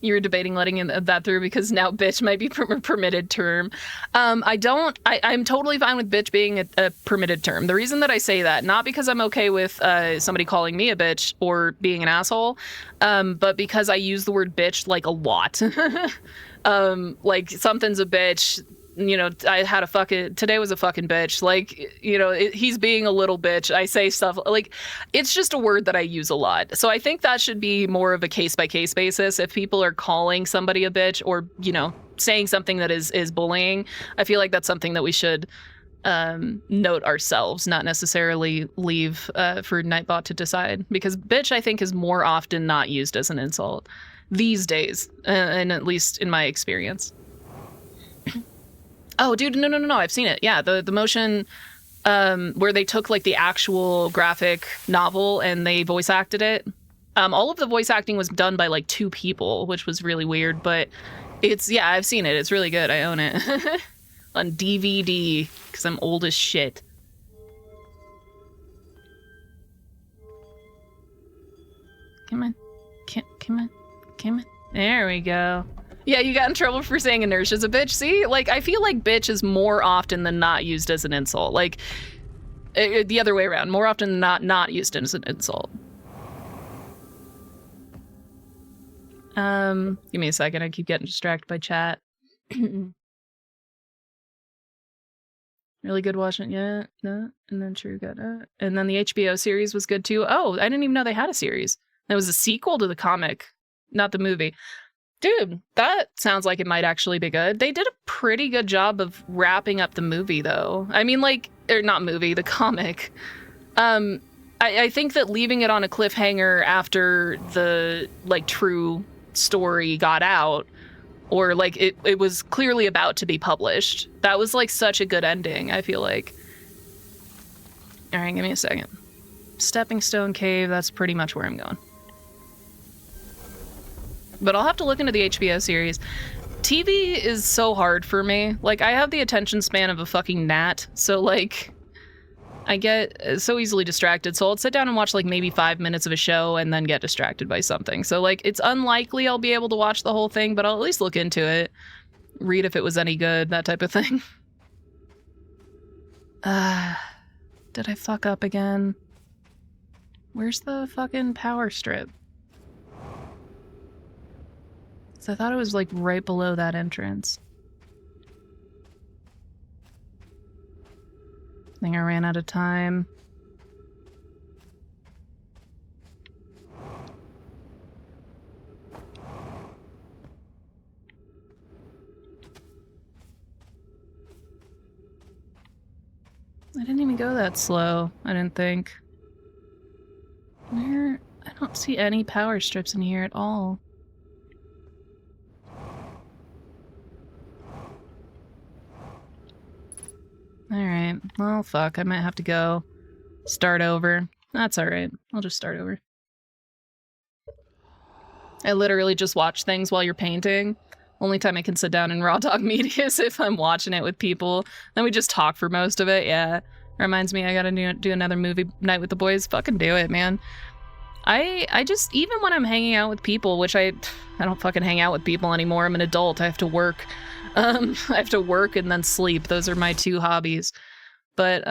You were debating letting that through because now bitch might be a permitted term. I'm totally fine with bitch being a permitted term. The reason that I say that, not because I'm okay with somebody calling me a bitch or being an asshole, but because I use the word bitch like a lot. Like something's a bitch. You know, I had today was a fucking bitch. Like, you know, he's being a little bitch. I say stuff like, it's just a word that I use a lot. So I think that should be more of a case-by-case basis. If people are calling somebody a bitch or, you know, saying something that is bullying, I feel like that's something that we should note ourselves, not necessarily leave for Nightbot to decide. Because bitch, I think, is more often not used as an insult these days, and at least in my experience. Oh, dude, no, I've seen it. Yeah, the motion where they took like the actual graphic novel and they voice acted it. All of the voice acting was done by like 2 people, which was really weird, but yeah, I've seen it. It's really good. I own it on DVD because I'm old as shit. Come on. There we go. Yeah, you got in trouble for saying inertia's a bitch. See? Like, I feel like bitch is more often than not used as an insult. Like, the other way around. More often than not used as an insult. Give me a second. I keep getting distracted by chat. Really good watching it. Yeah, no, and then True got it. And then the HBO series was good too. Oh, I didn't even know they had a series. It was a sequel to the comic, not the movie. Dude, that sounds like it might actually be good. They did a pretty good job of wrapping up the movie, though. I mean, like, or not movie, the comic. I think that leaving it on a cliffhanger after the, like, true story got out, or, like, it was clearly about to be published. That was, like, such a good ending, I feel like. All right, give me a second. Stepping Stone Cave, that's pretty much where I'm going. But I'll have to look into the HBO series. TV is so hard for me. Like, I have the attention span of a fucking gnat, so, like, I get so easily distracted. So I'll sit down and watch, like, maybe 5 minutes of a show and then get distracted by something. So, like, it's unlikely I'll be able to watch the whole thing, but I'll at least look into it. Read if it was any good, that type of thing. Did I fuck up again? Where's the fucking power strip? I thought it was like right below that entrance. I think I ran out of time. I didn't even go that slow, I didn't think. Where? I don't see any power strips in here at all. Alright, well, fuck, I might have to go start over. That's alright, I'll just start over. I literally just watch things while you're painting. Only time I can sit down in raw dog media is if I'm watching it with people. Then we just talk for most of it, yeah. Reminds me I gotta do another movie night with the boys. Fucking do it, man. I just, even when I'm hanging out with people, which I don't fucking hang out with people anymore. I'm an adult, I have to work. I have to work and then sleep. Those are my 2 hobbies. But,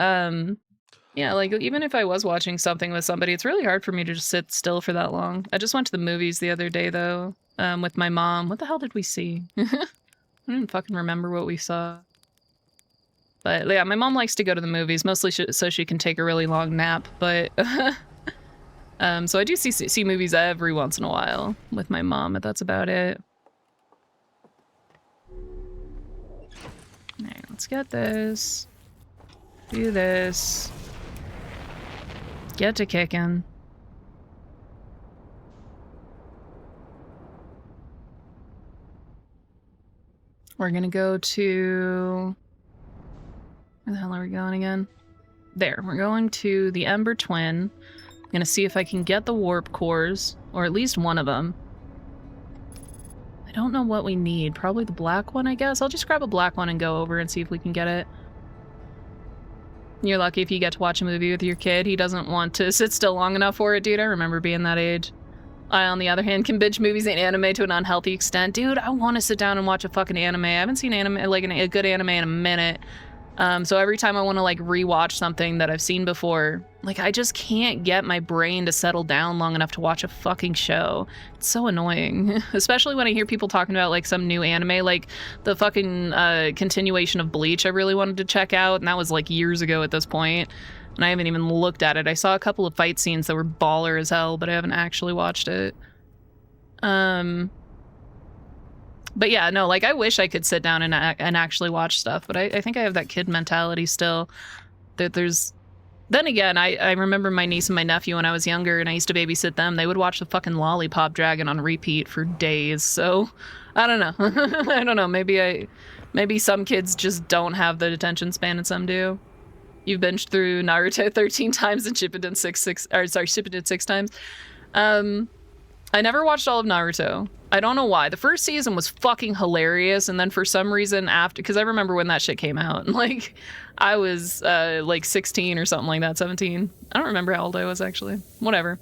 yeah, like, even if I was watching something with somebody, it's really hard for me to just sit still for that long. I just went to the movies the other day, though, with my mom. What the hell did we see? I don't even fucking remember what we saw. But, yeah, my mom likes to go to the movies, mostly so she can take a really long nap, but... so I do see movies every once in a while with my mom, but that's about it. Alright, let's get this. Do this. Get to kicking. We're gonna go to... Where the hell are we going again? There, we're going to the Ember Twin. I'm gonna see if I can get the warp cores, or at least one of them. I don't know what we need. Probably the black one, I guess. I'll just grab a black one and go over and see if we can get it. You're lucky if you get to watch a movie with your kid. He doesn't want to sit still long enough for it, dude. I remember being that age. I, on the other hand, can binge movies and anime to an unhealthy extent. Dude, I want to sit down and watch a fucking anime. I haven't seen anime, like a good anime in a minute. So every time I want to like rewatch something that I've seen before, like I just can't get my brain to settle down long enough to watch a fucking show. It's so annoying, especially when I hear people talking about like some new anime, like the fucking continuation of Bleach I really wanted to check out, and that was like years ago at this point, and I haven't even looked at it. I saw a couple of fight scenes that were baller as hell, but I haven't actually watched it. But yeah, no, like I wish I could sit down and actually watch stuff, but I think I have that kid mentality still. Then again, I remember my niece and my nephew when I was younger and I used to babysit them. They would watch the fucking Lollipop Dragon on repeat for days. So I don't know. I don't know. Maybe some kids just don't have the attention span and some do. You've binged through Naruto 13 times and Shippuden 6 times. I never watched all of Naruto. I don't know why. The first season was fucking hilarious, and then for some reason after, because I remember when that shit came out, and like I was like 16 or something like that, 17. I don't remember how old I was actually. Whatever.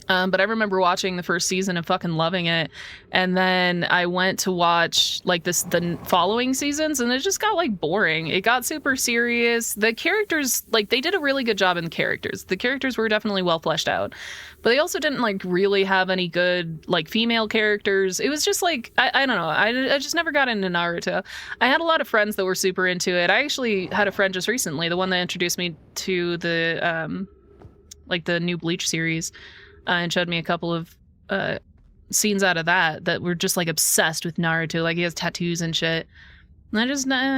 But I remember watching the first season and fucking loving it, and then I went to watch like the following seasons, and it just got like boring. It got super serious. The characters, like they did a really good job in the characters. The characters were definitely well fleshed out, but they also didn't like really have any good like female characters. It was just like I don't know. I just never got into Naruto. I had a lot of friends that were super into it. I actually had a friend just recently, the one that introduced me to the like the new Bleach series. And showed me a couple of scenes out of that were just like obsessed with Naruto. Like he has tattoos and shit. And I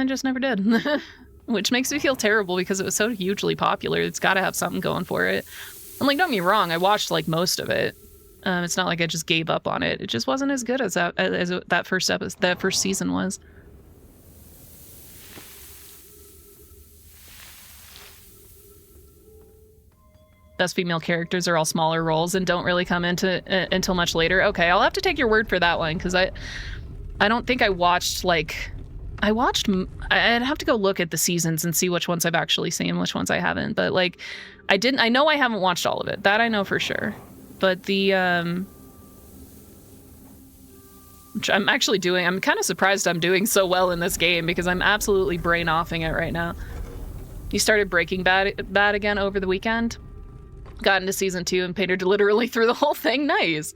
just never did. Which makes me feel terrible because it was so hugely popular. It's got to have something going for it. And like, don't get me wrong, I watched like most of it. It's not like I just gave up on it. It just wasn't as good as that first season was. Best female characters are all smaller roles and don't really come into until much later. Okay, I'll have to take your word for that one because I don't think I watched like I'd have to go look at the seasons and see which ones I've actually seen, which ones I haven't. But like I know I haven't watched all of it. That I know for sure. But the which I'm actually doing, I'm kind of surprised I'm doing so well in this game because I'm absolutely brain offing it right now. You started Breaking Bad again over the weekend? Got into season 2 and painted literally through the whole thing. Nice.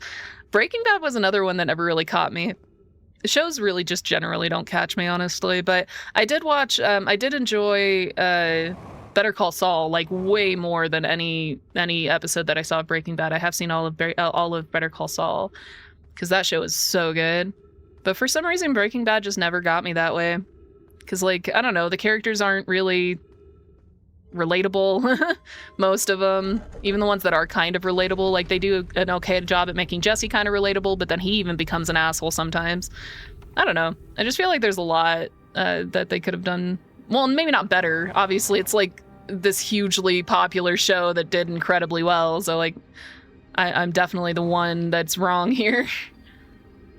Breaking Bad was another one that never really caught me. The shows really just generally don't catch me, honestly. But I did watch, I did enjoy Better Call Saul like way more than any episode that I saw of Breaking Bad. I have seen all of Better Call Saul because that show is so good. But for some reason, Breaking Bad just never got me that way. Because like, I don't know, the characters aren't really relatable. Most of them, even the ones that are kind of relatable, like they do an okay job at making Jesse kind of relatable, but then he even becomes an asshole sometimes. I don't know. I just feel like there's a lot that they could have done. Well, maybe not better. Obviously, it's like this hugely popular show that did incredibly well. So like, I'm definitely the one that's wrong here.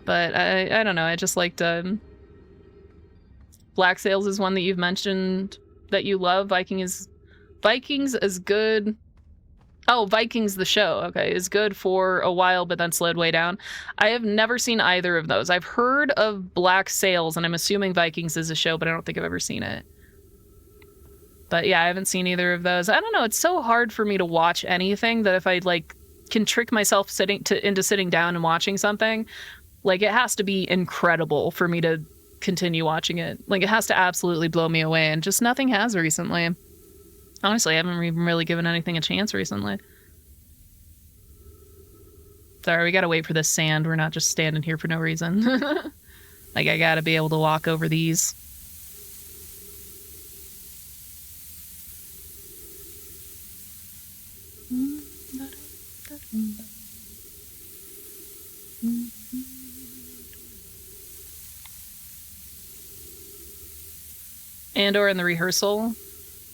But I don't know. I just liked Black Sails is one that you've mentioned that you love. Vikings is good. Oh, Vikings the show, okay, is good for a while, but then slowed way down. I have never seen either of those. I've heard of Black Sails, and I'm assuming Vikings is a show, but I don't think I've ever seen it. But yeah, I haven't seen either of those. I don't know, it's so hard for me to watch anything that if I like can trick myself into sitting down and watching something, like it has to be incredible for me to continue watching it. Like it has to absolutely blow me away, and just nothing has recently. Honestly, I haven't even really given anything a chance recently. Sorry, we gotta wait for this sand. We're not just standing here for no reason. Like, I gotta be able to walk over these. Andor and the Rehearsal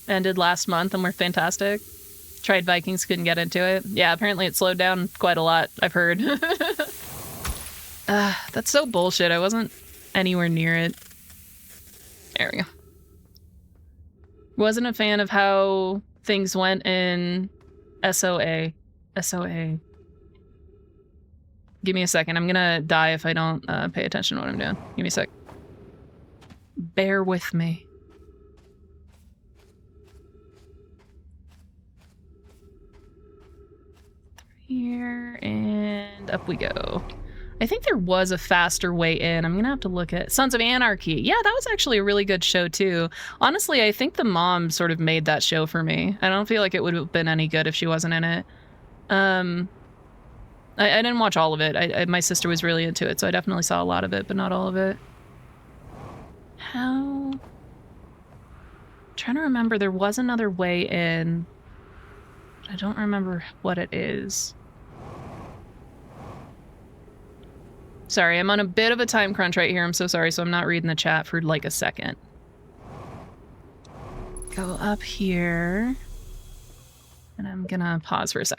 ended last month and were fantastic. Tried Vikings, couldn't get into it. Yeah, apparently it slowed down quite a lot, I've heard. That's so bullshit. I wasn't anywhere near it. There we go. Wasn't a fan of how things went in SOA. SOA. Give me a second. I'm gonna die if I don't pay attention to what I'm doing. Give me a sec. Bear with me. Here, and up we go. I think there was a faster way in. I'm gonna have to look at Sons of Anarchy. Yeah, that was actually a really good show too. Honestly, I think the mom sort of made that show for me. I don't feel like it would have been any good if she wasn't in it. I didn't watch all of it. My sister was really into it, so I definitely saw a lot of it, but not all of it. How? I'm trying to remember, there was another way in. I don't remember what it is. Sorry, I'm on a bit of a time crunch right here. I'm so sorry, so I'm not reading the chat for like a second. Go up here. And I'm gonna pause for a sec.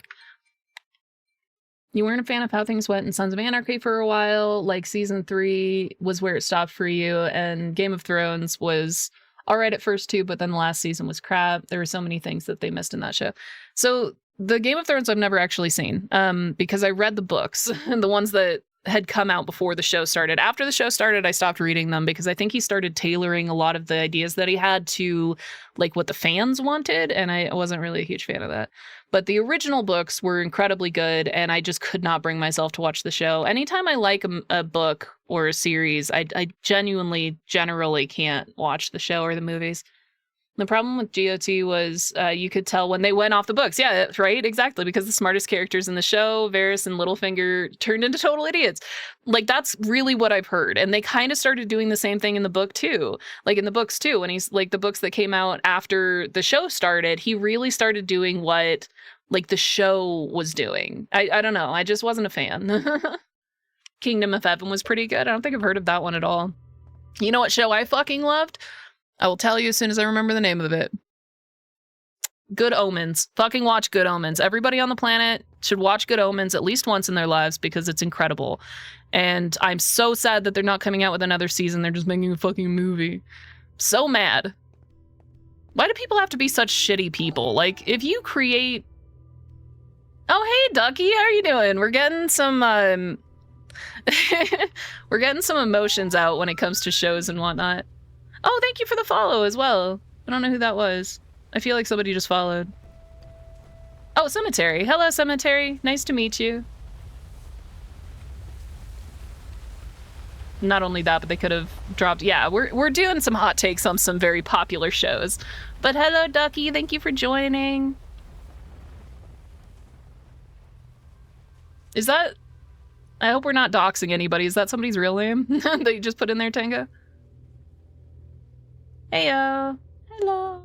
You weren't a fan of how things went in Sons of Anarchy for a while. Like, season 3 was where it stopped for you, and Game of Thrones was alright at first too, but then the last season was crap. There were so many things that they missed in that show. So, the Game of Thrones I've never actually seen, because I read the books, the ones that had come out before the show started. After the show started, I stopped reading them because I think he started tailoring a lot of the ideas that he had to like what the fans wanted, and I wasn't really a huge fan of that. But the original books were incredibly good, and I just could not bring myself to watch the show. Anytime I like a book or a series, I generally can't watch the show or the movies. The problem with GOT was you could tell when they went off the books. Yeah, right, exactly, because the smartest characters in the show, Varys and Littlefinger, turned into total idiots. Like, that's really what I've heard. And they kind of started doing the same thing in the book, too. Like, in the books, too, when he's, like, the books that came out after the show started, he really started doing what, like, the show was doing. I don't know, I just wasn't a fan. Kingdom of Heaven was pretty good. I don't think I've heard of that one at all. You know what show I fucking loved? I will tell you as soon as I remember the name of it. Good Omens. Fucking watch Good Omens. Everybody on the planet should watch Good Omens at least once in their lives because it's incredible. And I'm so sad that they're not coming out with another season. They're just making a fucking movie. So mad. Why do people have to be such shitty people? Like, if you create... Oh, hey, Ducky, how are you doing? We're getting some, we're getting some emotions out when it comes to shows and whatnot. Oh, thank you for the follow as well. I don't know who that was. I feel like somebody just followed. Oh, Cemetery. Hello, Cemetery. Nice to meet you. Not only that, but they could have dropped... Yeah, we're doing some hot takes on some very popular shows. But hello, Ducky. Thank you for joining. Is that... I hope we're not doxing anybody. Is that somebody's real name that you just put in there, Tango? Heyo. Hello.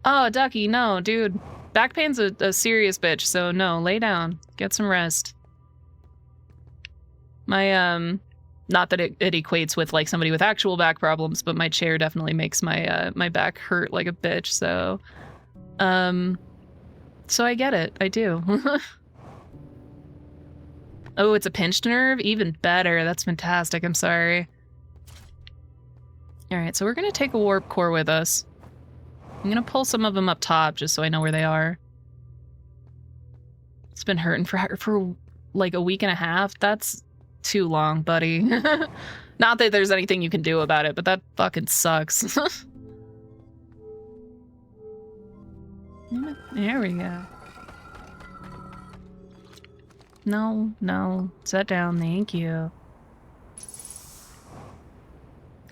Oh, Ducky, no, dude. Back pain's a serious bitch, so no, lay down. Get some rest. My, not that it equates with, like, somebody with actual back problems, but my chair definitely makes my, my back hurt like a bitch, so... So I get it. I do. Oh, it's a pinched nerve? Even better. That's fantastic. I'm sorry. Alright, so we're gonna take a warp core with us. I'm gonna pull some of them up top just so I know where they are. It's been hurting for like a week and a half. That's too long, buddy. Not that there's anything you can do about it, but that fucking sucks. There we go. No. Sit down, thank you.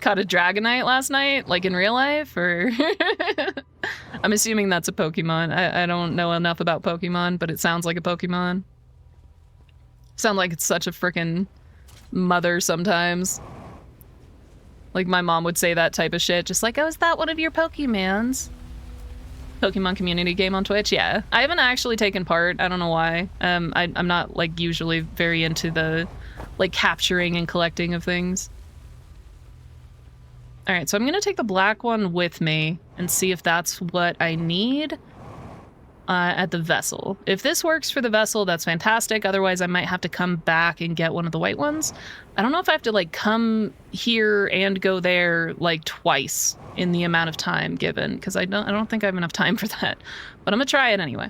Caught a Dragonite last night, like in real life, or... I'm assuming that's a Pokemon. I don't know enough about Pokemon, but it sounds like a Pokemon. Sound like it's such a frickin' mother sometimes. Like my mom would say that type of shit, just like, oh, is that one of your Pokemons? Pokemon community game on Twitch? Yeah. I haven't actually taken part. I don't know why. I'm not, like, usually very into the, like, capturing and collecting of things. Alright, so I'm gonna take the black one with me and see if that's what I need. at the vessel. If this works for the vessel, that's fantastic. Otherwise, I might have to come back and get one of the white ones. I don't know if I have to like come here and go there like twice in the amount of time given, because I don't think I have enough time for that. But I'm gonna try it anyway.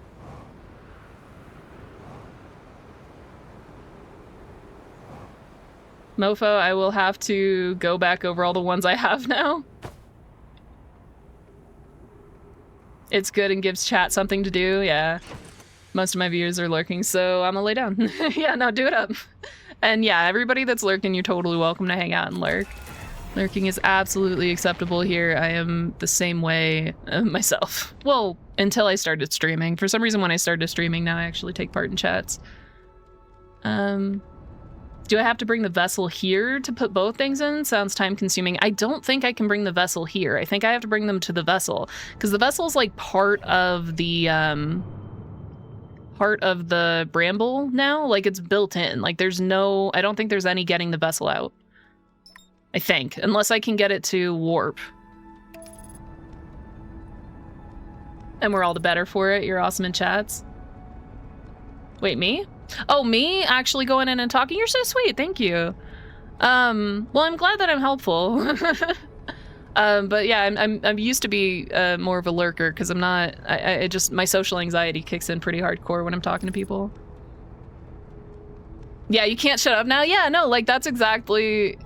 Mofo, I will have to go back over all the ones I have now. It's good and gives chat something to do, yeah. Most of my viewers are lurking, so I'm gonna lay down. Yeah, no, do it up. And yeah, everybody that's lurking, you're totally welcome to hang out and lurk. Lurking is absolutely acceptable here. I am the same way myself. Well, until I started streaming. For some reason, when I started streaming, now I actually take part in chats. Do I have to bring the vessel here to put both things in? Sounds time consuming. I don't think I can bring the vessel here. I think I have to bring them to the vessel, because the vessel is like part of the bramble now. Like it's built in. Like there's no, I don't think there's any getting the vessel out. I think, unless I can get it to warp. And we're all the better for it. You're awesome in chats. Wait, me? Oh, me actually going in and talking? You're so sweet. Thank you. Well, I'm glad that I'm helpful. But yeah, I'm used to be more of a lurker because I'm not. I just my social anxiety kicks in pretty hardcore when I'm talking to people. Yeah, you can't shut up now. Yeah, no, like that's exactly.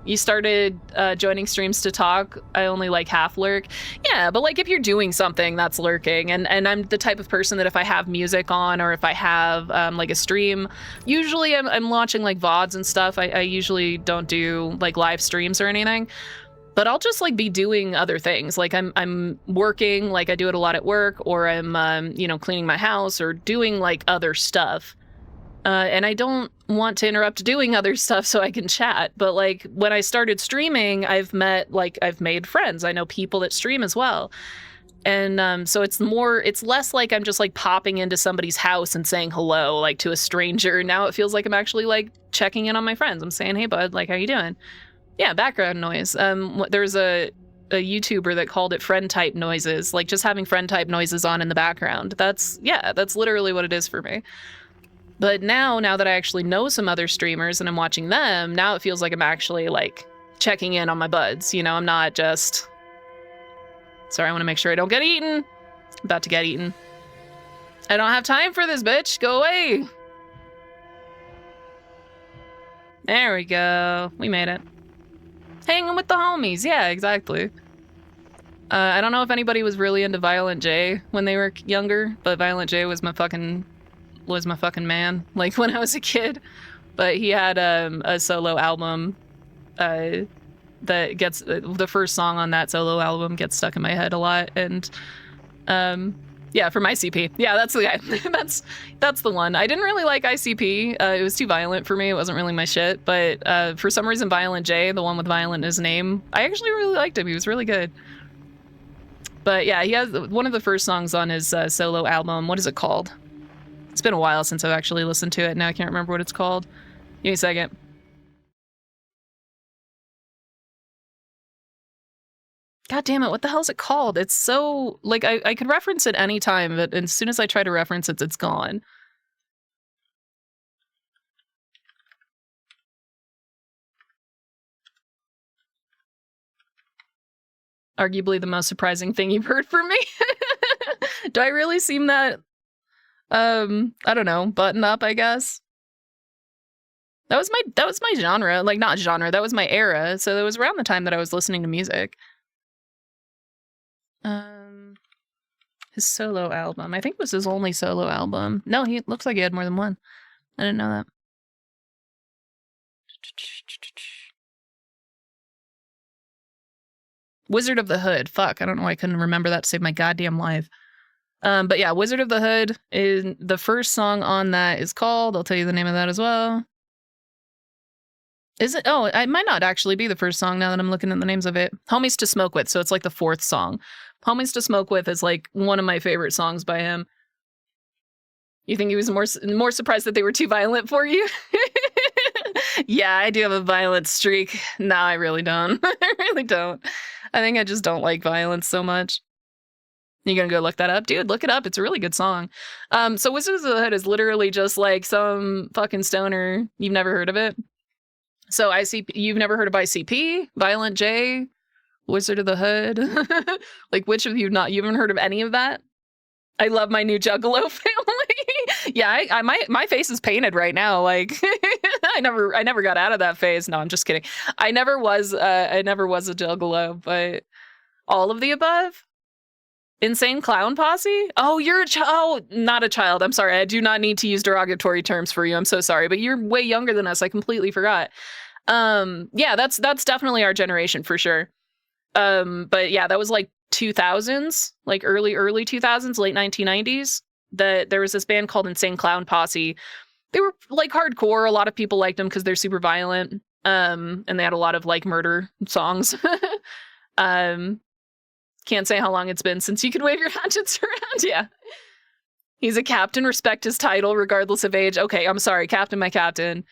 You started joining streams to talk. I only like half lurk. Yeah, but like if you're doing something, that's lurking. And I'm the type of person that if I have music on or if I have like a stream, usually I'm launching like VODs and stuff. I usually don't do like live streams or anything. But I'll just like be doing other things. Like I'm working, like I do it a lot at work, or I'm you know, cleaning my house or doing like other stuff. And I don't want to interrupt doing other stuff so I can chat. But like when I started streaming, I've made friends. I know people that stream as well. And so it's less like I'm just like popping into somebody's house and saying hello, like to a stranger. Now it feels like I'm actually like checking in on my friends. I'm saying, hey bud, like how you doing? Yeah, background noise. There's a YouTuber that called it friend type noises, like just having friend type noises on in the background. That's literally what it is for me. But now that I actually know some other streamers and I'm watching them, now it feels like I'm actually like checking in on my buds. You know, I'm not just, sorry, I want to make sure I don't get eaten. I'm about to get eaten. I don't have time for this, bitch. Go away. There we go. We made it. Hanging with the homies. Yeah, exactly. I don't know if anybody was really into Violent J when they were younger, but Violent J was my fucking man, like when I was a kid. But he had a solo album that gets, the first song on that solo album gets stuck in my head a lot. And yeah, from ICP. Yeah, that's the guy. that's the one. I didn't really like ICP. It was too violent for me. It wasn't really my shit. But for some reason, Violent J, the one with violent in his name, I actually really liked him. He was really good. But yeah, he has one of the first songs on his solo album. What is it called? It's been a while since I've actually listened to it. Now I can't remember what it's called. Give me a second. God damn it, what the hell is it called? It's so, like, I could reference it anytime, but as soon as I try to reference it, it's gone. Arguably the most surprising thing you've heard from me. Do I really seem that, I don't know, button up, I guess? That was my genre. Like, not genre, that was my era. So it was around the time that I was listening to music. His solo album. I think it was his only solo album. No, he looks like he had more than one. I didn't know that. Wizard of the Hood. Fuck, I don't know why I couldn't remember that to save my goddamn life. But yeah, Wizard of the Hood is the first song on that is called, I'll tell you the name of that as well. Is it? Oh, it might not actually be the first song now that I'm looking at the names of it. Homies to Smoke With, so it's like the fourth song. Homies to Smoke With is like one of my favorite songs by him. You think he was more surprised that they were too violent for you? Yeah, I do have a violent streak. No, I really don't. I really don't. I think I just don't like violence so much. You gonna go look that up? Dude, look it up. It's a really good song. So Wizards of the Hood is literally just like some fucking stoner. You've never heard of it? So ICP, you've never heard of ICP? Violent J? Wizard of the Hood? Like, which of you not? You haven't heard of any of that? I love my new Juggalo family. Yeah, my face is painted right now. Like, I never got out of that phase. No, I'm just kidding. I never was a Juggalo, but all of the above. Insane Clown Posse? Oh, you're a child. Oh, not a child. I'm sorry. I do not need to use derogatory terms for you. I'm so sorry, but you're way younger than us. I completely forgot. Yeah, that's definitely our generation for sure. But yeah, that was like 2000s, like early 2000s, late 1990s. That there was this band called Insane Clown Posse. They were like hardcore. A lot of people liked them because they're super violent. And they had a lot of like murder songs. Can't say how long it's been since you could wave your hatchets around. Yeah. He's a captain. Respect his title regardless of age. Okay, I'm sorry. Captain, my captain.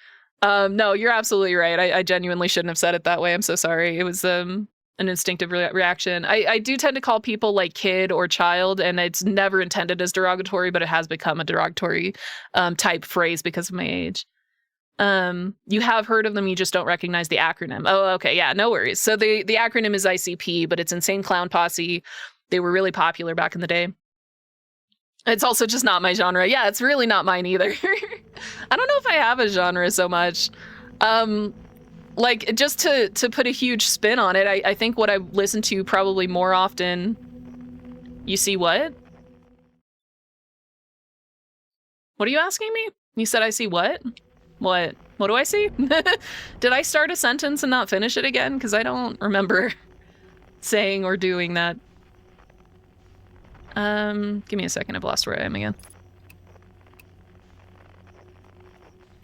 No, you're absolutely right. I genuinely shouldn't have said it that way. I'm so sorry. It was an instinctive reaction. I do tend to call people like kid or child, and it's never intended as derogatory, but it has become a derogatory type phrase because of my age. You have heard of them, you just don't recognize the acronym. Oh, okay, yeah, no worries. So the acronym is ICP, but it's Insane Clown Posse. They were really popular back in the day. It's also just not my genre. Yeah, it's really not mine either. I don't know if I have a genre so much. Like, just to put a huge spin on it, I think what I listen to probably more often... You see what? What are you asking me? You said I see what? What do I see? Did I start a sentence and not finish it again? Because I don't remember saying or doing that. Give me a second. I've lost where I am again.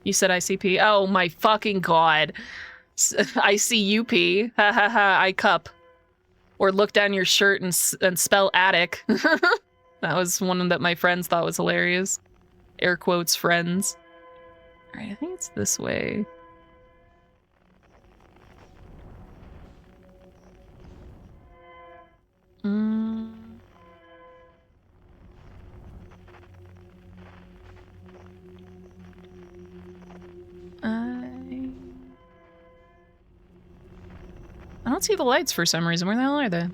You said ICP. Oh my fucking god. ICUP. Ha ha ha. I cup. Or look down your shirt and spell attic. That was one that my friends thought was hilarious. Air quotes friends. Alright, I think it's this way. I don't see the lights for some reason. Where the hell are they?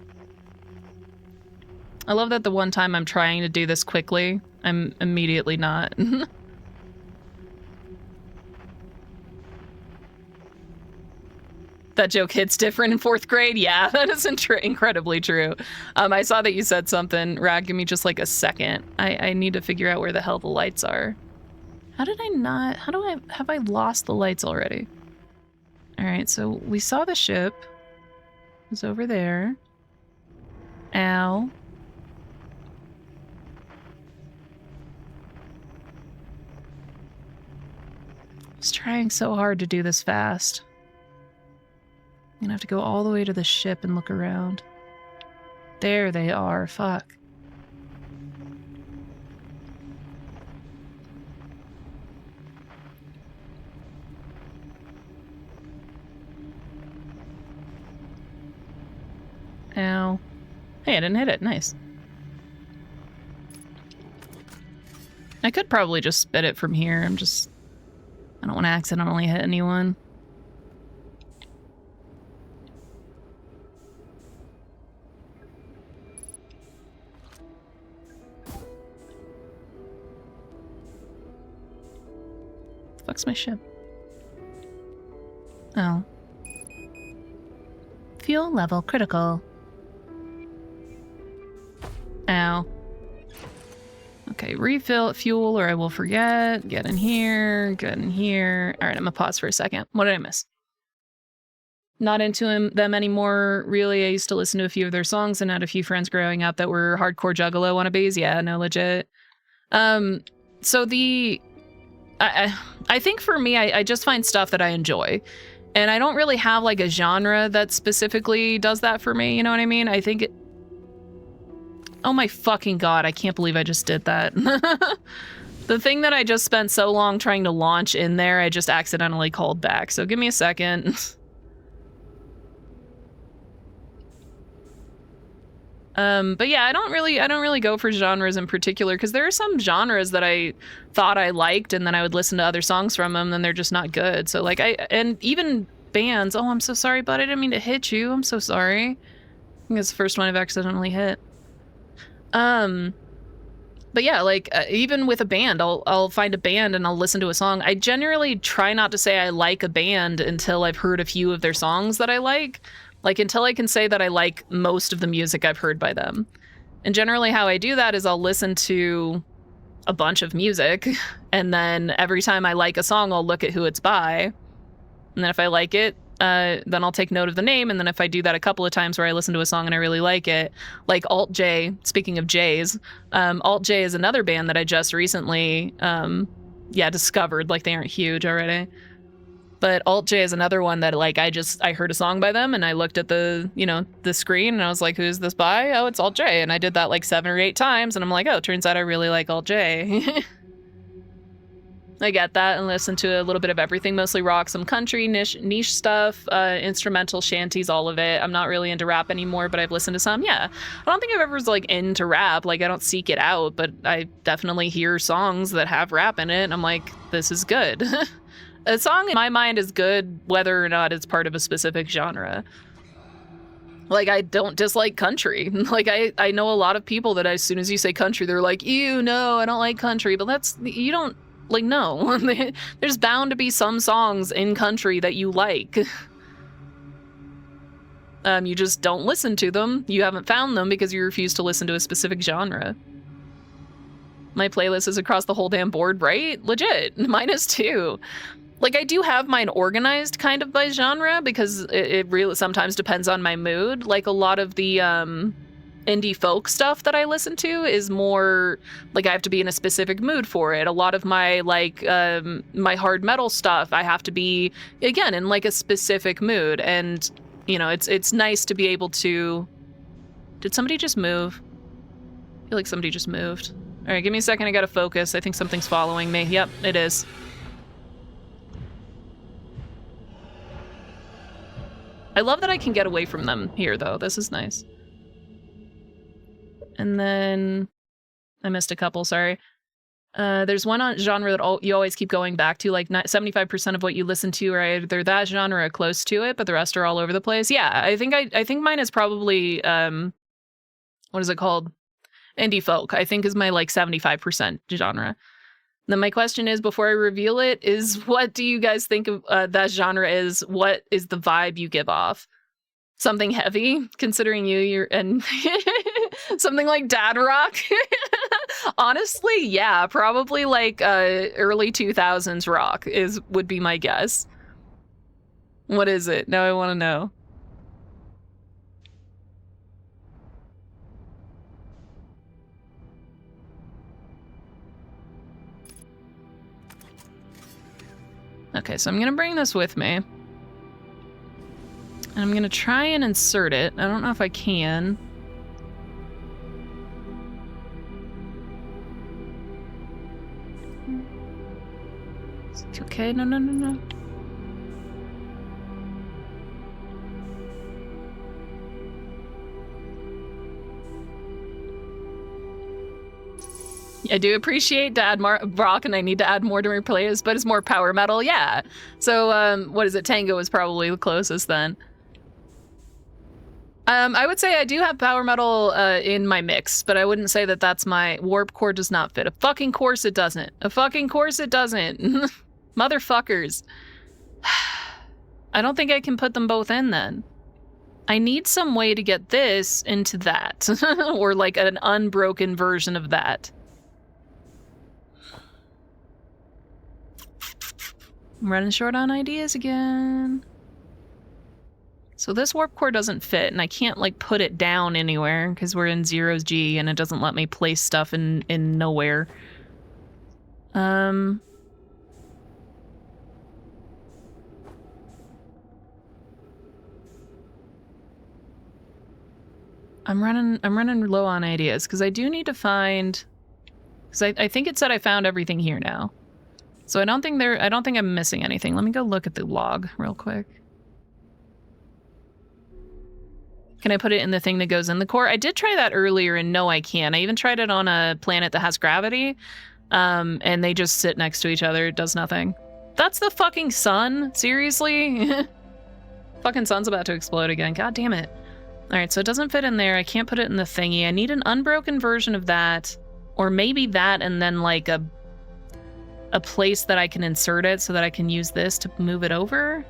I love that the one time I'm trying to do this quickly, I'm immediately not. That joke hits different in 4th grade? Yeah, that is incredibly true. I saw that you said something. Rag, give me just like a second. I need to figure out where the hell the lights are. How did I not? Have I lost the lights already? Alright, so we saw the ship. It was over there. Ow. I was trying so hard to do this fast. I'm gonna have to go all the way to the ship and look around. There they are, fuck. Ow. Hey, I didn't hit it, nice. I could probably just spit it from here, I don't want to accidentally hit anyone. Fuck's my ship? Oh. Fuel level critical. Ow. Okay, refill fuel or I will forget. Get in here, get in here. Alright, I'm gonna pause for a second. What did I miss? Not into them anymore, really. I used to listen to a few of their songs and had a few friends growing up that were hardcore Juggalo wannabes. Yeah, no, legit. So I think for me, I just find stuff that I enjoy. And I don't really have like a genre that specifically does that for me, you know what I mean? I think it... Oh my fucking god, I can't believe I just did that. The thing that I just spent so long trying to launch in there, I just accidentally called back. So give me a second. But yeah, I don't really go for genres in particular, because there are some genres that I thought I liked, and then I would listen to other songs from them, and they're just not good. So like and even bands. Oh, I'm so sorry, bud. I didn't mean to hit you. I'm so sorry. I think it's the first one I've accidentally hit. But yeah, like even with a band, I'll find a band and I'll listen to a song. I generally try not to say I like a band until I've heard a few of their songs that I like. Like until I can say that I like most of the music I've heard by them. And generally how I do that is I'll listen to a bunch of music, and then every time I like a song, I'll look at who it's by. And then if I like it, then I'll take note of the name. And then if I do that a couple of times where I listen to a song and I really like it, like Alt J, speaking of J's, Alt J is another band that I just recently, discovered. Like they aren't huge already. But Alt J is another one that like I heard a song by them and I looked at the screen and I was like, who's this by? Oh, it's Alt J. And I did that like 7 or 8 times and I'm like, oh, turns out I really like Alt J. I get that and listen to a little bit of everything, mostly rock, some country, niche stuff, instrumental, shanties, all of it. I'm not really into rap anymore, but I've listened to some. Yeah, I don't think I've ever was like into rap. Like I don't seek it out, but I definitely hear songs that have rap in it and I'm like, this is good. A song in my mind is good whether or not it's part of a specific genre. Like, I don't dislike country. Like, I know a lot of people that as soon as you say country, they're like, ew, no, I don't like country. But you don't, like, no. There's bound to be some songs in country that you like. You just don't listen to them. You haven't found them because you refuse to listen to a specific genre. My playlist is across the whole damn board, right? Legit. Mine is too. Like, I do have mine organized kind of by genre because it really sometimes depends on my mood. Like, a lot of the indie folk stuff that I listen to is more, like, I have to be in a specific mood for it. A lot of my, like, my hard metal stuff, I have to be, again, in, like, a specific mood. And, you know, it's nice to be able to... Did somebody just move? I feel like somebody just moved. All right, give me a second. I gotta focus. I think something's following me. Yep, it is. I love that I can get away from them here, though. This is nice. And then... I missed a couple, sorry. There's one genre that you always keep going back to, like 75% of what you listen to are either that genre or close to it, but the rest are all over the place. Yeah, I think mine is probably, what is it called? Indie folk, I think is my, like, 75% genre. Then my question is, before I reveal it, is what do you guys think of that genre is? What is the vibe you give off? Something heavy, considering you're and something like dad rock? Honestly, yeah, probably like early 2000s rock would be my guess. What is it? Now I want to know. Okay, so I'm gonna bring this with me. And I'm gonna try and insert it. I don't know if I can. Okay, no. I do appreciate to add more rock, and I need to add more to my playlist, but it's more power metal, yeah. So, what is it? Tango is probably the closest then. I would say I do have power metal in my mix, but I wouldn't say that that's my... Warp Core does not fit. A fucking course it doesn't. A fucking course it doesn't. Motherfuckers. I don't think I can put them both in then. I need some way to get this into that. Or like an unbroken version of that. I'm running short on ideas again. So this warp core doesn't fit, and I can't like put it down anywhere because we're in 0G and it doesn't let me place stuff in nowhere. I'm running low on ideas because I do need to find, because I think it said I found everything here now. So I don't think I'm missing anything. Let me go look at the log real quick. Can I put it in the thing that goes in the core? I did try that earlier, and no, I can't. I even tried it on a planet that has gravity, and they just sit next to each other. It does nothing. That's the fucking sun? Seriously? Fucking sun's about to explode again. God damn it. All right, so it doesn't fit in there. I can't put it in the thingy. I need an unbroken version of that, or maybe that and then like a place that I can insert it so that I can use this to move it over.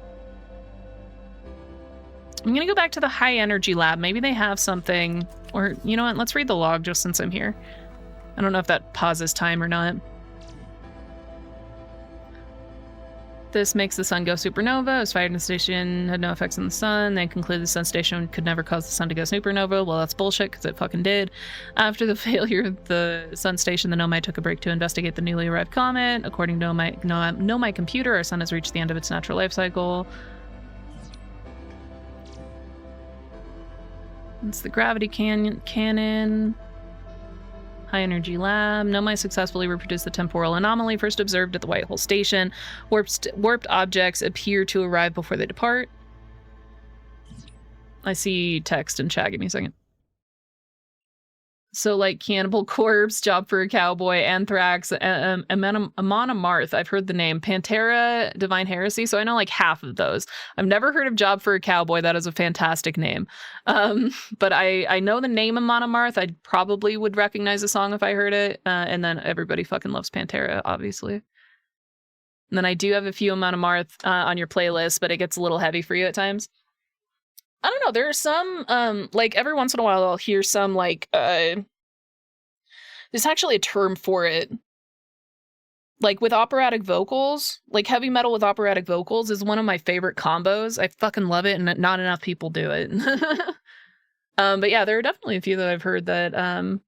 I'm gonna go back to the high energy lab. Maybe they have something, or you know what? Let's read the log just since I'm here. I don't know if that pauses time or not. This makes the sun go supernova. It was fired in the station, had no effects on the sun. They concluded the sun station could never cause the sun to go supernova. Well, that's bullshit, because it fucking did. After the failure of the sun station, the Nomai took a break to investigate the newly arrived comet. According to Nomai computer, our sun has reached the end of its natural life cycle. It's the gravity cannon. High energy lab. Nomai successfully reproduced the temporal anomaly first observed at the White Hole Station. Warped objects appear to arrive before they depart. I see text in chat. Give me a second. So like Cannibal Corpse, Job for a Cowboy, Anthrax, Amon Amarth. I've heard the name. Pantera, Divine Heresy. So I know like half of those. I've never heard of Job for a Cowboy. That is a fantastic name. But I know the name Amon Amarth. I probably would recognize the song if I heard it. And then everybody fucking loves Pantera, obviously. And then I do have a few Amon Amarth on your playlist, but it gets a little heavy for you at times. I don't know, there are some, like, every once in a while I'll hear some, like, there's actually a term for it. Like, with operatic vocals, like, heavy metal with operatic vocals is one of my favorite combos. I fucking love it, and not enough people do it. But yeah, there are definitely a few that I've heard that,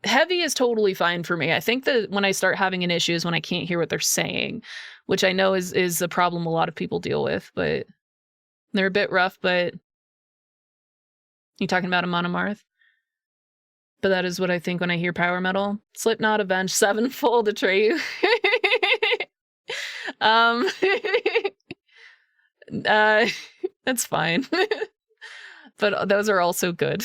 heavy is totally fine for me. I think that when I start having an issue is when I can't hear what they're saying, which I know is a problem a lot of people deal with, but... They're a bit rough, but... You talking about Amon Amarth? But that is what I think when I hear power metal. Slipknot, Avenged Sevenfold, Atreyu. That's fine. But those are also good.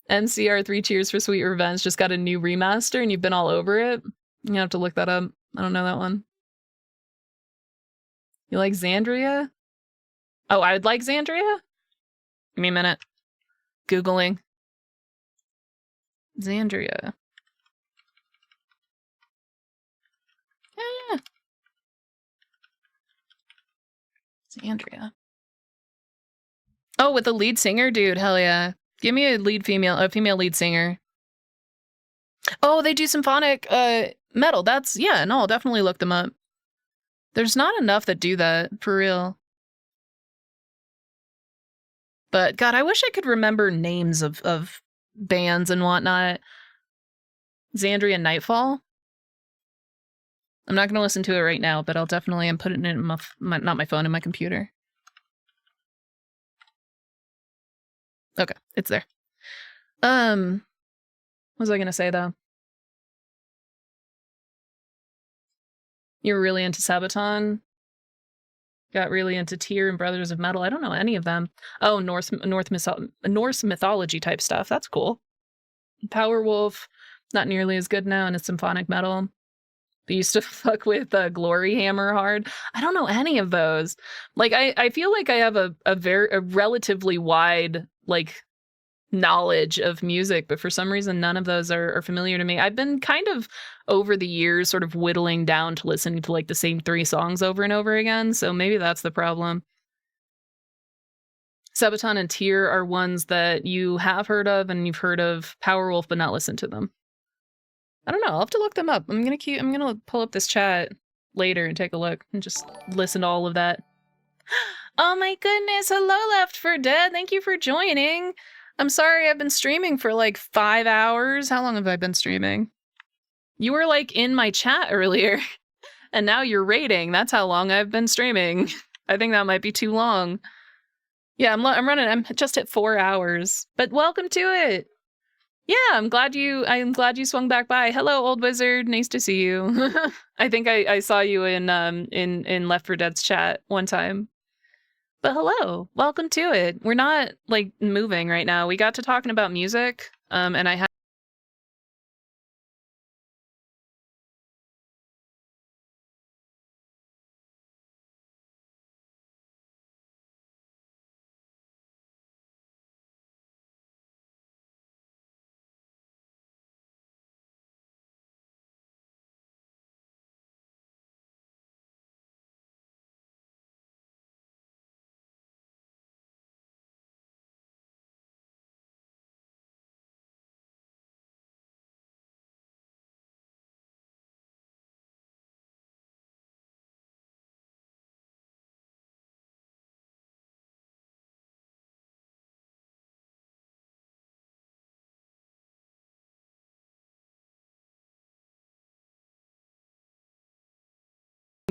NCR 3 Cheers for Sweet Revenge just got a new remaster and you've been all over it. You have to look that up. I don't know that one. You like Xandria? Oh, I would like Xandria? Give me a minute. Googling. Xandria. Yeah. Xandria. Oh, with the lead singer? Dude, hell yeah. Give me a female lead singer. Oh, they do symphonic metal. That's, yeah, no, I'll definitely look them up. There's not enough that do that, for real. But God, I wish I could remember names of bands and whatnot. Xandria Nightfall. I'm not going to listen to it right now, but I'll definitely put it in my not my phone, in my computer. Okay, it's there. What was I going to say though? You're really into Sabaton? Got really into Tyr and Brothers of Metal. I don't know any of them. Oh, Norse mythology type stuff. That's cool. Powerwolf, not nearly as good now, and it's symphonic metal. But used to fuck with Glory Hammer hard. I don't know any of those. Like, I feel like I have a relatively wide, like, knowledge of music, but for some reason none of those are familiar to me. I've been kind of over the years sort of whittling down to listening to like the same 3 songs over and over again, so maybe that's the problem. Sabaton and Tyr are ones that you have heard of, and you've heard of Powerwolf but not listened to them. I don't know, I'll have to look them up. I'm gonna pull up this chat later and take a look and just listen to all of that. Oh my goodness, hello Left 4 Dead, thank you for joining. I'm sorry, I've been streaming for like 5 hours. How long have I been streaming? You were like in my chat earlier, and now you're rating. That's how long I've been streaming. I think that might be too long. Yeah, I'm just at 4 hours, but welcome to it. Yeah, I'm glad you swung back by. Hello, old wizard. Nice to see you. I think I saw you in Left 4 Dead's chat one time. But hello, welcome to it. We're not like moving right now. We got to talking about music, and I had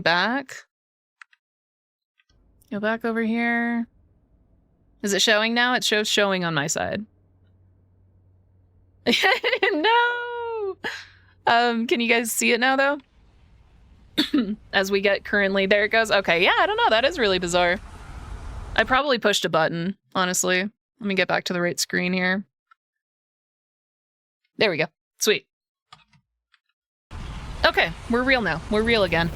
back. Go back over here. Is it showing now? It shows showing on my side. No! Can you guys see it now, though? As we get currently... There it goes. Okay, yeah, I don't know. That is really bizarre. I probably pushed a button, honestly. Let me get back to the right screen here. There we go. Sweet. Okay, we're real now. We're real again.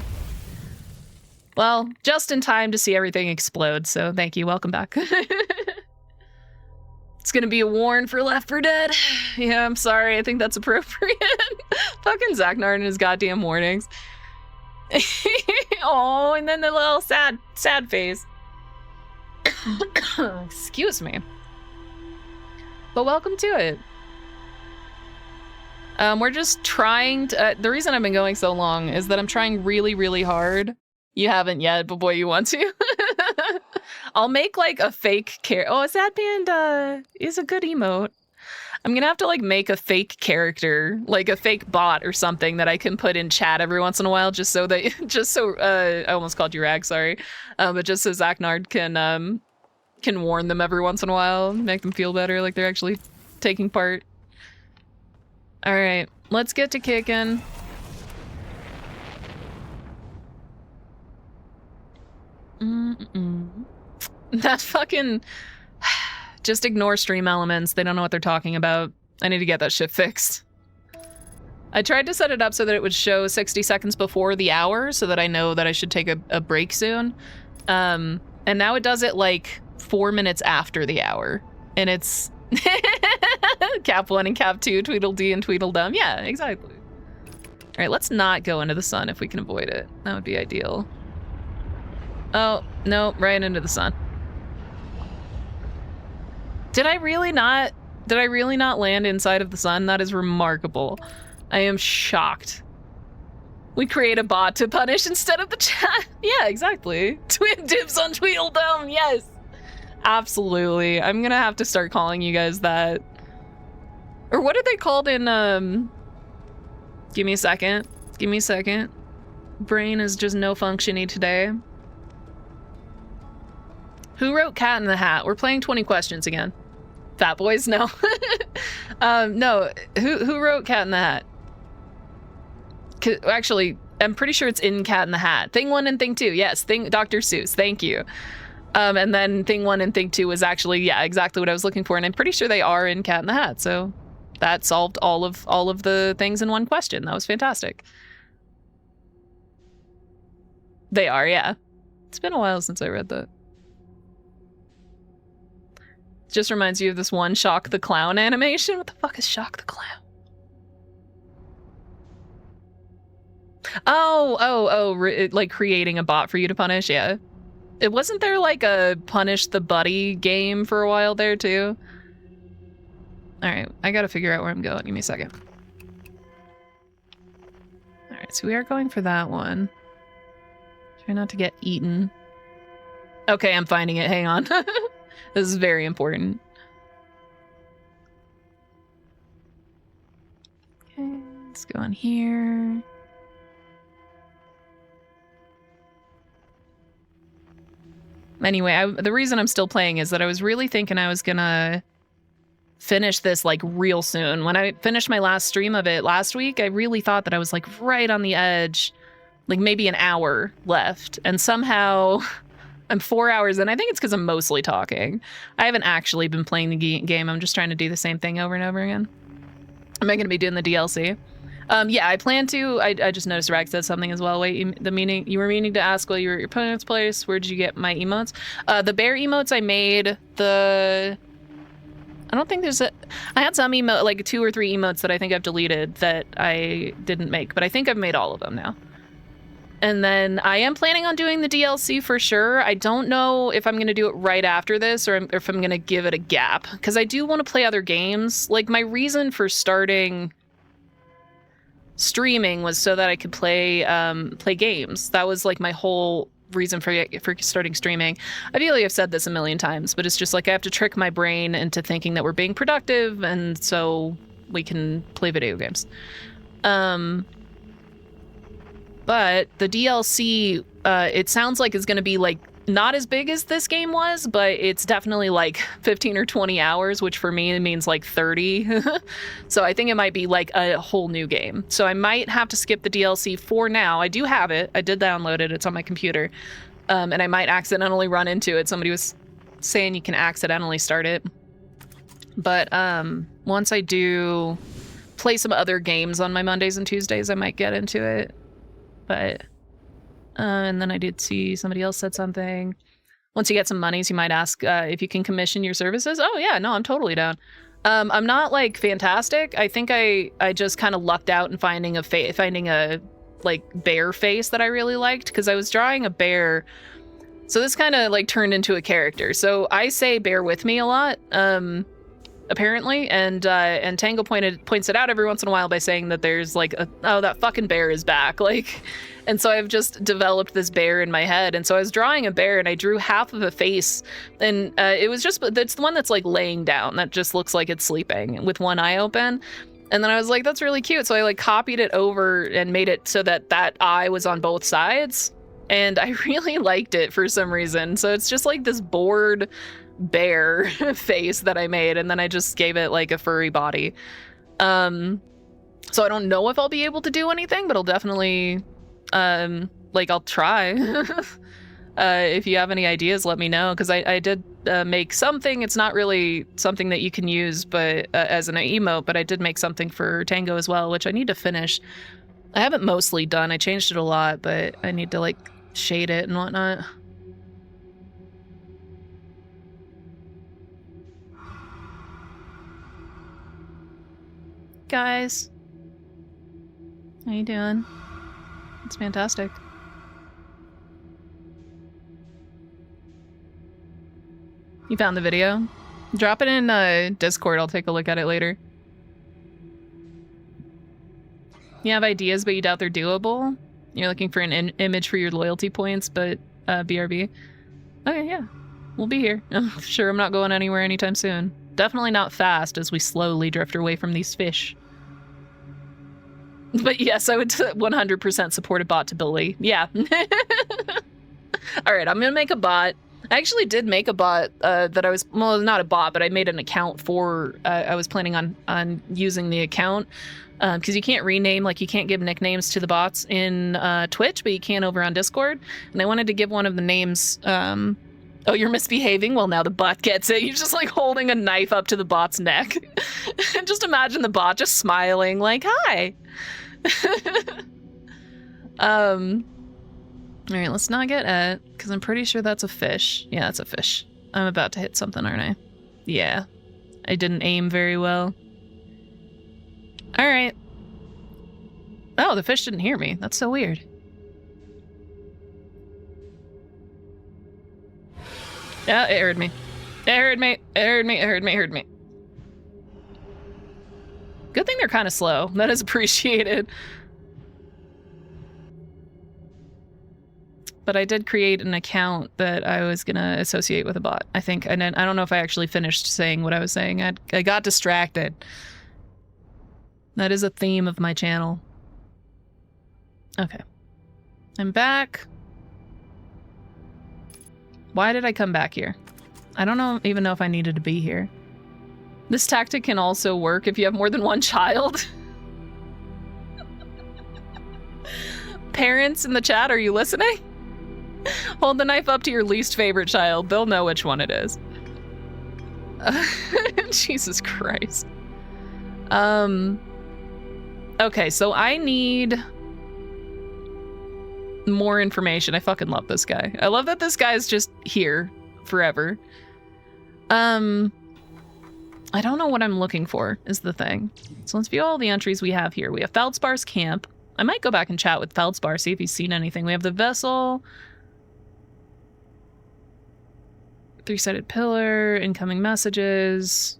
Well, just in time to see everything explode, so thank you. Welcome back. It's gonna be a warn for Left 4 Dead. Yeah, I'm sorry. I think that's appropriate. Fucking Zach Nard and his goddamn warnings. Oh, and then the little sad face. Excuse me. But welcome to it. We're just trying to... the reason I've been going so long is that I'm trying really, really hard. You haven't yet, but boy, you want to. I'll make like a fake Oh, a Sad Panda is a good emote. I'm gonna have to like make a fake character, like a fake bot or something that I can put in chat every once in a while, just so I almost called you Rag, sorry. But just so Zach Nard can warn them every once in a while, make them feel better, like they're actually taking part. All right, let's get to kicking. That fucking... Just ignore stream elements. They don't know what they're talking about. I need to get that shit fixed. I tried to set it up so that it would show 60 seconds before the hour so that I know that I should take a break soon. And now it does it like 4 minutes after the hour. And it's... Cap 1 and Cap 2, Tweedledee and Tweedledum. Yeah, exactly. All right, let's not go into the sun if we can avoid it. That would be ideal. Oh, no, right into the sun. Did I really not land inside of the sun? That is remarkable. I am shocked. We create a bot to punish instead of the chat. Yeah, exactly. Twin dibs on Tweedledum, yes. Absolutely. I'm gonna have to start calling you guys that. Or what are they called in, Give me a second. Give me a second. Brain is just no functiony today. Who wrote Cat in the Hat? We're playing 20 questions again. Fat boys? No. No. Who wrote Cat in the Hat? Actually, I'm pretty sure it's in Cat in the Hat. Thing 1 and Thing 2. Yes, Dr. Seuss. Thank you. And then Thing 1 and Thing 2 was actually, yeah, exactly what I was looking for. And I'm pretty sure they are in Cat in the Hat. So that solved all of the things in one question. That was fantastic. They are, yeah. It's been a while since I read that. Just reminds you of this one Shock the Clown animation. What the fuck is Shock the Clown? Like creating a bot for you to punish, yeah. It wasn't there like a punish the buddy game for a while there too? All right, I gotta figure out where I'm going. Give me a second. All right, so we are going for that one. Try not to get eaten. Okay, I'm finding it. Hang on. This is very important. Okay, let's go on here. Anyway, the reason I'm still playing is that I was really thinking I was gonna finish this like real soon. When I finished my last stream of it last week, I really thought that I was like right on the edge, like maybe an hour left. And somehow I'm 4 hours in. I think it's because I'm mostly talking. I haven't actually been playing the game. I'm just trying to do the same thing over and over again. Am I going to be doing the DLC? Yeah, I plan to. I just noticed Rag said something as well. Wait, you were meaning to ask while you were at your opponent's place. Where did you get my emotes? The bear emotes I made. I don't think there's a... I had some emote, like 2 or 3 emotes that I think I've deleted that I didn't make, but I think I've made all of them now. And then I am planning on doing the DLC for sure. I don't know if I'm going to do it right after this or if I'm going to give it a gap, because I do want to play other games. Like, my reason for starting streaming was so that I could play games. That was like my whole reason for starting streaming. I feel like I've said this a million times, but it's just like I have to trick my brain into thinking that we're being productive, and so we can play video games. But the DLC, it sounds like it's going to be like not as big as this game was, but it's definitely like 15 or 20 hours, which for me means like 30. So I think it might be like a whole new game. So I might have to skip the DLC for now. I do have it. I did download it. It's on my computer. And I might accidentally run into it. Somebody was saying you can accidentally start it. But once I do play some other games on my Mondays and Tuesdays, I might get into it. But, and then I did see somebody else said something. Once you get some monies, you might ask if you can commission your services. Oh yeah, no, I'm totally down. I'm not like fantastic. I think I just kind of lucked out in finding a like bear face that I really liked, because I was drawing a bear. So this kind of like turned into a character. So I say bear with me a lot. Apparently, and Tango points it out every once in a while by saying that there's like oh, that fucking bear is back, like, and so I've just developed this bear in my head. And so I was drawing a bear and I drew half of a face, and it's the one that's like laying down, that just looks like it's sleeping with one eye open. And then I was like, that's really cute. So I like copied it over and made it so that eye was on both sides, and I really liked it for some reason. So it's just like this bored bear face that I made, and then I just gave it like a furry body. So I don't know if I'll be able to do anything, but I'll definitely like I'll try. If you have any ideas, let me know, because I did make something. It's not really something that you can use but as an emote, but I did make something for Tango as well, which I need to finish. I haven't mostly done. I changed it a lot, but I need to like shade it and whatnot. Guys, how you doing? It's fantastic. You found the video? Drop it in Discord. I'll take a look at it later. You have ideas, but you doubt they're doable? You're looking for an image for your loyalty points, but BRB? Okay, yeah. We'll be here. I'm sure I'm not going anywhere anytime soon. Definitely not fast, as we slowly drift away from these fish. But yes, I would 100% support a bot to bully. Yeah. All right, I'm gonna make a bot. I actually did make a bot that I was, well, not a bot, but I made an account for, I was planning on using the account, because you can't rename, like you can't give nicknames to the bots in Twitch, but you can over on Discord. And I wanted to give one of the names, oh, you're misbehaving? Well, now the bot gets it. You're just like holding a knife up to the bot's neck. Just imagine the bot just smiling like, hi. All right, let's not get at, because I'm pretty sure that's a fish. Yeah, that's a fish. I'm about to hit something, aren't I? Yeah. I didn't aim very well. All right. Oh, the fish didn't hear me. That's so weird. Yeah, it heard me. It heard me. It heard me. It heard me. It heard me. Good thing they're kind of slow. That is appreciated. But I did create an account that I was going to associate with a bot, I think. And then I don't know if I actually finished saying what I was saying. I got distracted. That is a theme of my channel. Okay. I'm back. Why did I come back here? I don't even know if I needed to be here. This tactic can also work if you have more than one child. Parents in the chat, are you listening? Hold the knife up to your least favorite child. They'll know which one it is. Jesus Christ. Okay, so I need more information. I fucking love this guy. I love that this guy's just here forever. I don't know what I'm looking for, is the thing. So let's view all the entries we have here. We have Feldspar's camp. I might go back and chat with Feldspar, see if he's seen anything. We have the vessel. Three-sided pillar, incoming messages,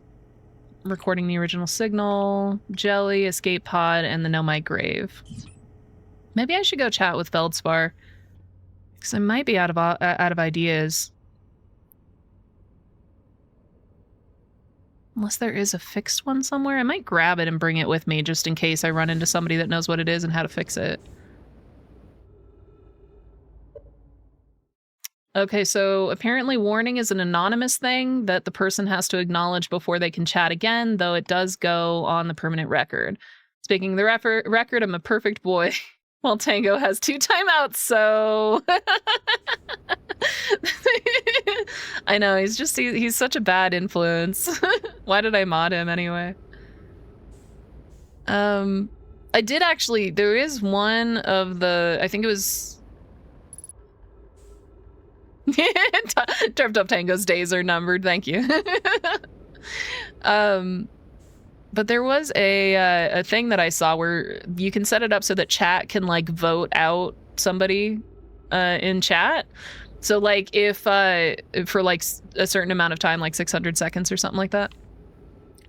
recording the original signal, jelly, escape pod, and the Nomai grave. Maybe I should go chat with Feldspar, because I might be out of ideas. Unless there is a fixed one somewhere. I might grab it and bring it with me just in case I run into somebody that knows what it is and how to fix it. Okay, so apparently warning is an anonymous thing that the person has to acknowledge before they can chat again, though it does go on the permanent record. Speaking of the record, I'm a perfect boy. Well, Tango has 2 timeouts, so... I know, he's such a bad influence. Why did I mod him anyway? I did actually, there is one of the, I think it was... Turfed Up Tango's days are numbered, thank you. But there was a thing that I saw where you can set it up so that chat can like vote out somebody in chat. So like if for like a certain amount of time, like 600 seconds or something like that.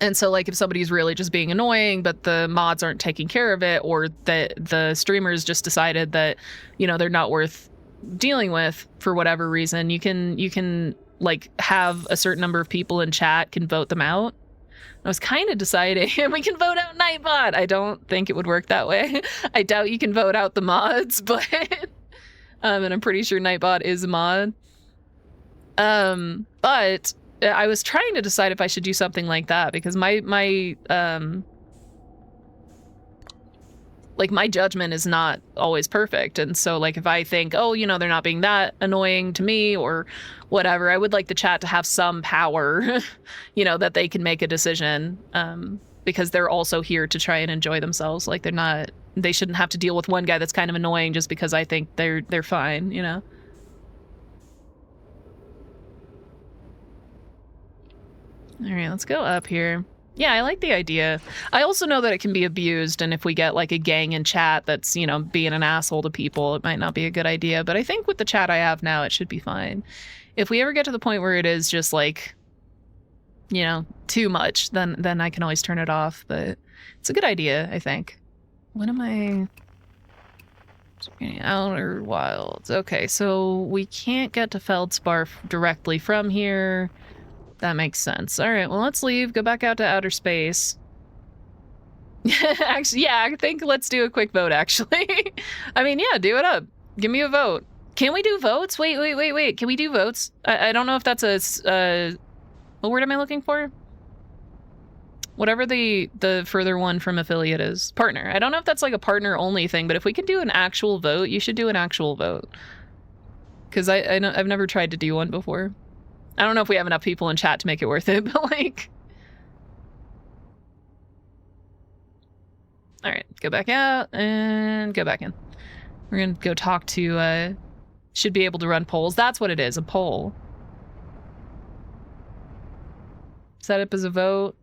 And so like if somebody's really just being annoying, but the mods aren't taking care of it, or that the streamers just decided that, you know, they're not worth dealing with for whatever reason, you can like have a certain number of people in chat can vote them out. I was kind of deciding we can vote out Nightbot. I don't think it would work that way. I doubt you can vote out the mods, but and I'm pretty sure Nightbot is a mod. But I was trying to decide if I should do something like that, because my judgment is not always perfect. And so like if I think, oh, you know, they're not being that annoying to me or whatever, I would like the chat to have some power, you know, that they can make a decision, because they're also here to try and enjoy themselves. Like they shouldn't have to deal with one guy that's kind of annoying just because I think they're fine, you know? All right, let's go up here. Yeah, I like the idea. I also know that it can be abused, and if we get like a gang in chat that's, you know, being an asshole to people, it might not be a good idea. But I think with the chat I have now, it should be fine. If we ever get to the point where it is just like, you know, too much, then I can always turn it off. But it's a good idea, I think. What am I... Outer Wilds. Okay, so we can't get to Feldspar directly from here. That makes sense. All right, well, let's leave, go back out to outer space. Actually, yeah, I think let's do a quick vote, actually. I mean, yeah, do it up. Give me a vote. Can we do votes? Wait. Can we do votes? I don't know if that's a... what word am I looking for? Whatever the further one from affiliate is. Partner. I don't know if that's like a partner-only thing, but if we can do an actual vote, you should do an actual vote. Because I've never tried to do one before. I don't know if we have enough people in chat to make it worth it, but like... All right, go back out and go back in. We're gonna go talk to, should be able to run polls. That's what it is, a poll. Set up as a vote,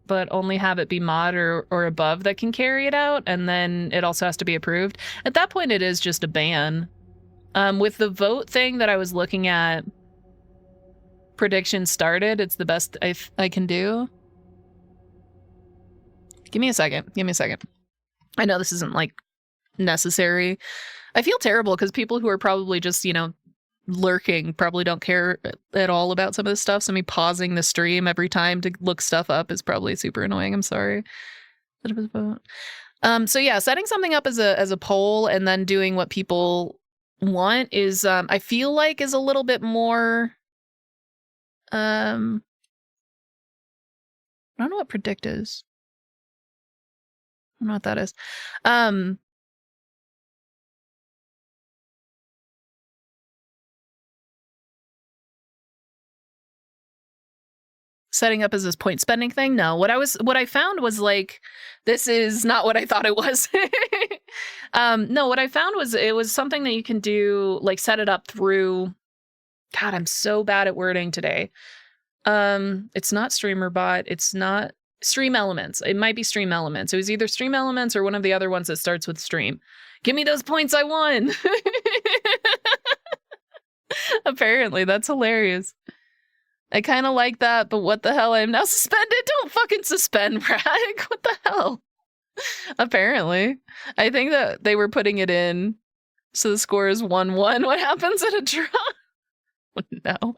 but only have it be mod or above that can carry it out, and then it also has to be approved. At that point, it is just a ban. With the vote thing that I was looking at, prediction started, it's the best I can do. Give me a second. I know this isn't like necessary. I feel terrible because people who are probably just, you know, lurking probably don't care at all about some of this stuff. So me pausing the stream every time to look stuff up is probably super annoying. I'm sorry. So yeah, setting something up as a poll and then doing what people want is, I feel like is a little bit more, I don't know what predict is. I don't know what that is. setting up as this point spending thing. No, what I found was like, this is not what I thought it was. No, what I found was it was something that you can do, like set it up through. God, I'm so bad at wording today. It's not StreamerBot. It's not Stream Elements. It might be Stream Elements. It was either Stream Elements or one of the other ones that starts with Stream. Give me those points I won. Apparently, that's hilarious. I kind of like that, but what the hell? I am now suspended? Don't fucking suspend, Bragg. What the hell? Apparently. I think that they were putting it in so the score is 1-1. What happens at a draw? No.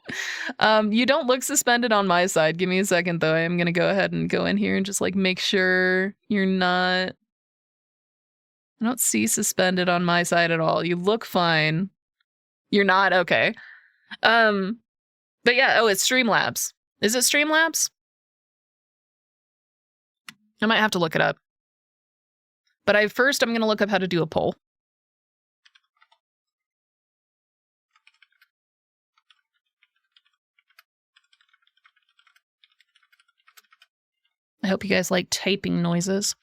You don't look suspended on my side. Give me a second, though. I am going to go ahead and go in here and just, like, make sure you're not... I don't see suspended on my side at all. You look fine. You're not? Okay. But yeah, oh, it's Streamlabs. Is it Streamlabs? I might have to look it up. But first I'm going to look up how to do a poll. I hope you guys like typing noises.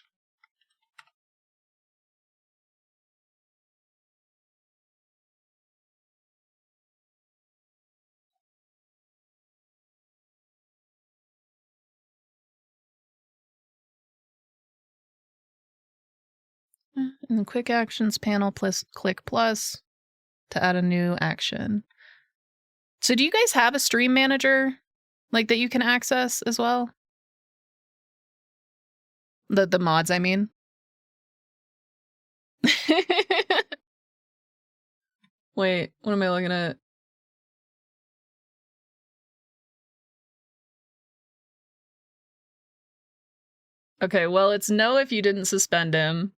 In the quick actions panel, click plus to add a new action. So do you guys have a stream manager like that you can access as well? The mods, I mean. Wait, what am I looking at? Okay, well, it's no if you didn't suspend him.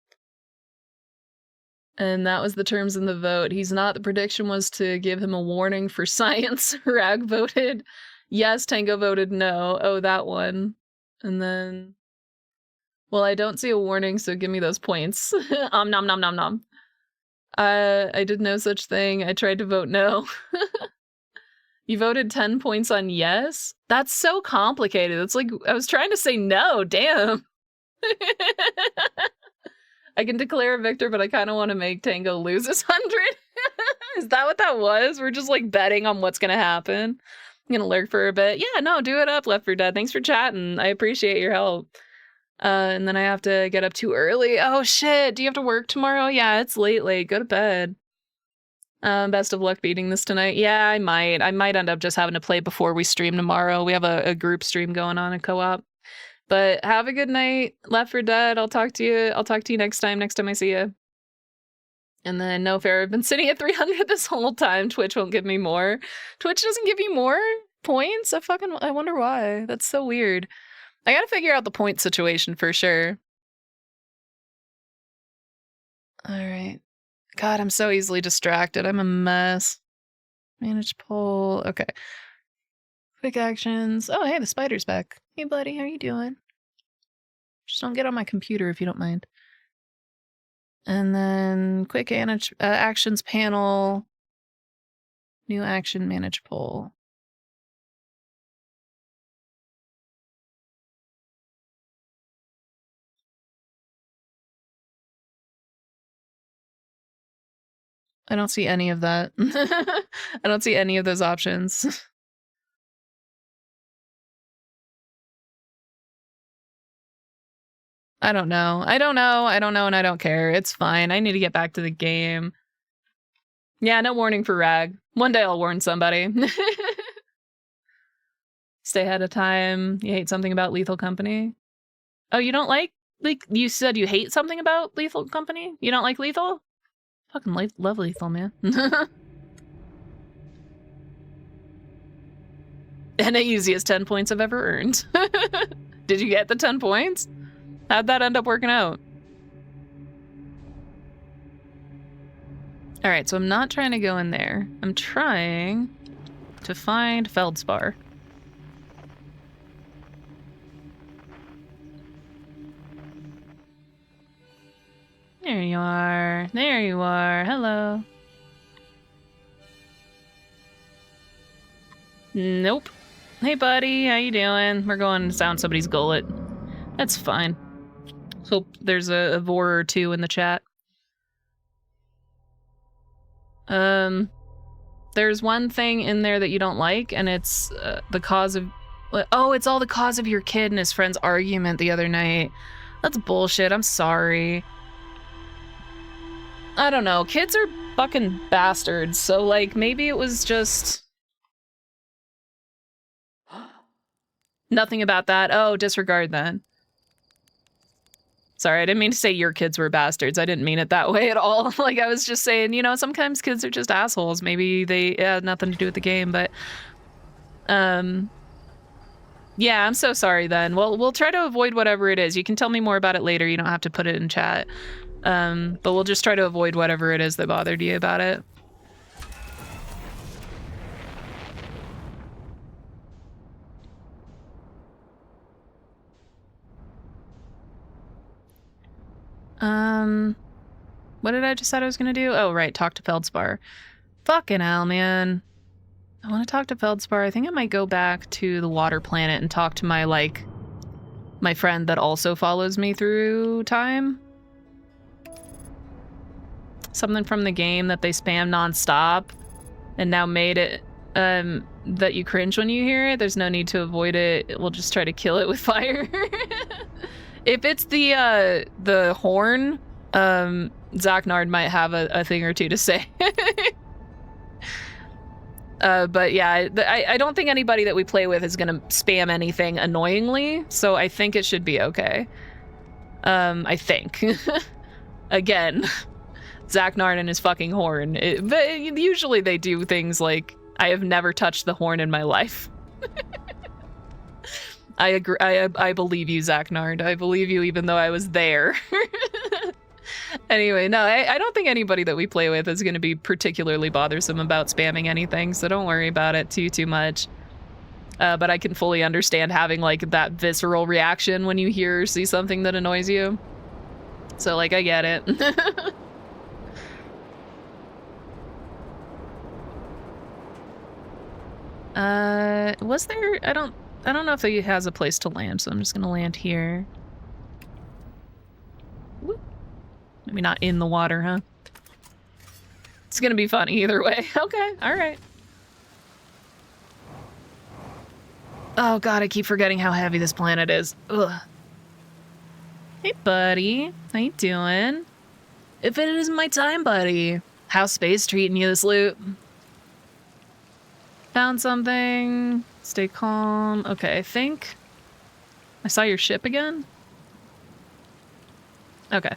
And that was the terms in the vote. He's not. The prediction was to give him a warning for science. Rag voted yes. Tango voted no. Oh, that one. And then... Well, I don't see a warning, so give me those points. Nom nom nom nom. I did no such thing. I tried to vote no. You voted 10 points on yes? That's so complicated. It's like, I was trying to say no, damn. I can declare a victor, but I kind of want to make Tango lose his 100. Is that what that was? We're just like betting on what's going to happen. I'm going to lurk for a bit. Yeah, no, do it up, Left 4 Dead. Thanks for chatting. I appreciate your help. And then I have to get up too early. Oh shit, do you have to work tomorrow? Yeah, it's late. Go to bed. Best of luck beating this tonight. Yeah, I might end up just having to play before we stream tomorrow. We have a group stream going on, a co-op. But have a good night, Left 4 Dead. I'll talk to you next time I see you. And then no fair, I've been sitting at 300 this whole time. Twitch won't give me more. Twitch doesn't give you more points? I wonder why. That's so weird. I gotta figure out the point situation for sure. Alright. God, I'm so easily distracted. I'm a mess. Manage poll. Okay. Quick actions. Oh, hey, the spider's back. Hey, buddy, how you doing? Just don't get on my computer if you don't mind. And then quick actions panel. New action, manage poll. I don't see any of that. I don't see any of those options. I don't know, and I don't care. It's fine. I need to get back to the game. Yeah, no warning for Rag. One day I'll warn somebody. Stay ahead of time. You hate something about Lethal Company? Oh, you don't like you said you hate something about Lethal Company? You don't like Lethal? Fucking love Lethal, man. And the easiest 10 points I've ever earned. Did you get the 10 points? How'd that end up working out? Alright, so I'm not trying to go in there. I'm trying to find Feldspar. There you are. There you are. Hello. Nope. Hey, buddy, how you doing? We're going to sound somebody's gullet. That's fine. Hope there's a vor or two in the chat. There's one thing in there that you don't like, and it's the cause of... Oh, it's all the cause of your kid and his friend's argument the other night. That's bullshit. I'm sorry. I don't know. Kids are fucking bastards, so, like, maybe it was just... Nothing about that. Oh, disregard that. Sorry, I didn't mean to say your kids were bastards. I didn't mean it that way at all. Like, I was just saying, you know, sometimes kids are just assholes. Maybe they had nothing to do with the game, but... Yeah, I'm so sorry then. Well, we'll try to avoid whatever it is. You can tell me more about it later. You don't have to put it in chat. But we'll just try to avoid whatever it is that bothered you about it. What did I just said I was gonna do? Oh, right, talk to Feldspar. Fucking hell, man. I want to talk to Feldspar. I think I might go back to the water planet and talk to my, like, my friend that also follows me through time. Something from the game that they spam nonstop and now made it, that you cringe when you hear it. There's no need to avoid it. We'll just try to kill it with fire. If it's the horn, Zach Nard might have a thing or two to say. But yeah, I don't think anybody that we play with is gonna spam anything annoyingly, so I think it should be okay. I think. Again, Zach Nard and his fucking horn. But usually they do things like, I have never touched the horn in my life. I agree. I believe you, Zach Nard. I believe you even though I was there. Anyway, no, I don't think anybody that we play with is going to be particularly bothersome about spamming anything, so don't worry about it too much. But I can fully understand having, like, that visceral reaction when you hear or see something that annoys you. So, like, I get it. Was there... I don't know if he has a place to land, so I'm just gonna land here. Whoop. Maybe not in the water, huh? It's gonna be funny either way. Okay, alright. Oh god, I keep forgetting how heavy this planet is. Ugh. Hey, buddy. How you doing? If it isn't my time, buddy. How's space treating you this loot? Found something. Stay calm. Okay, I think I saw your ship again. Okay.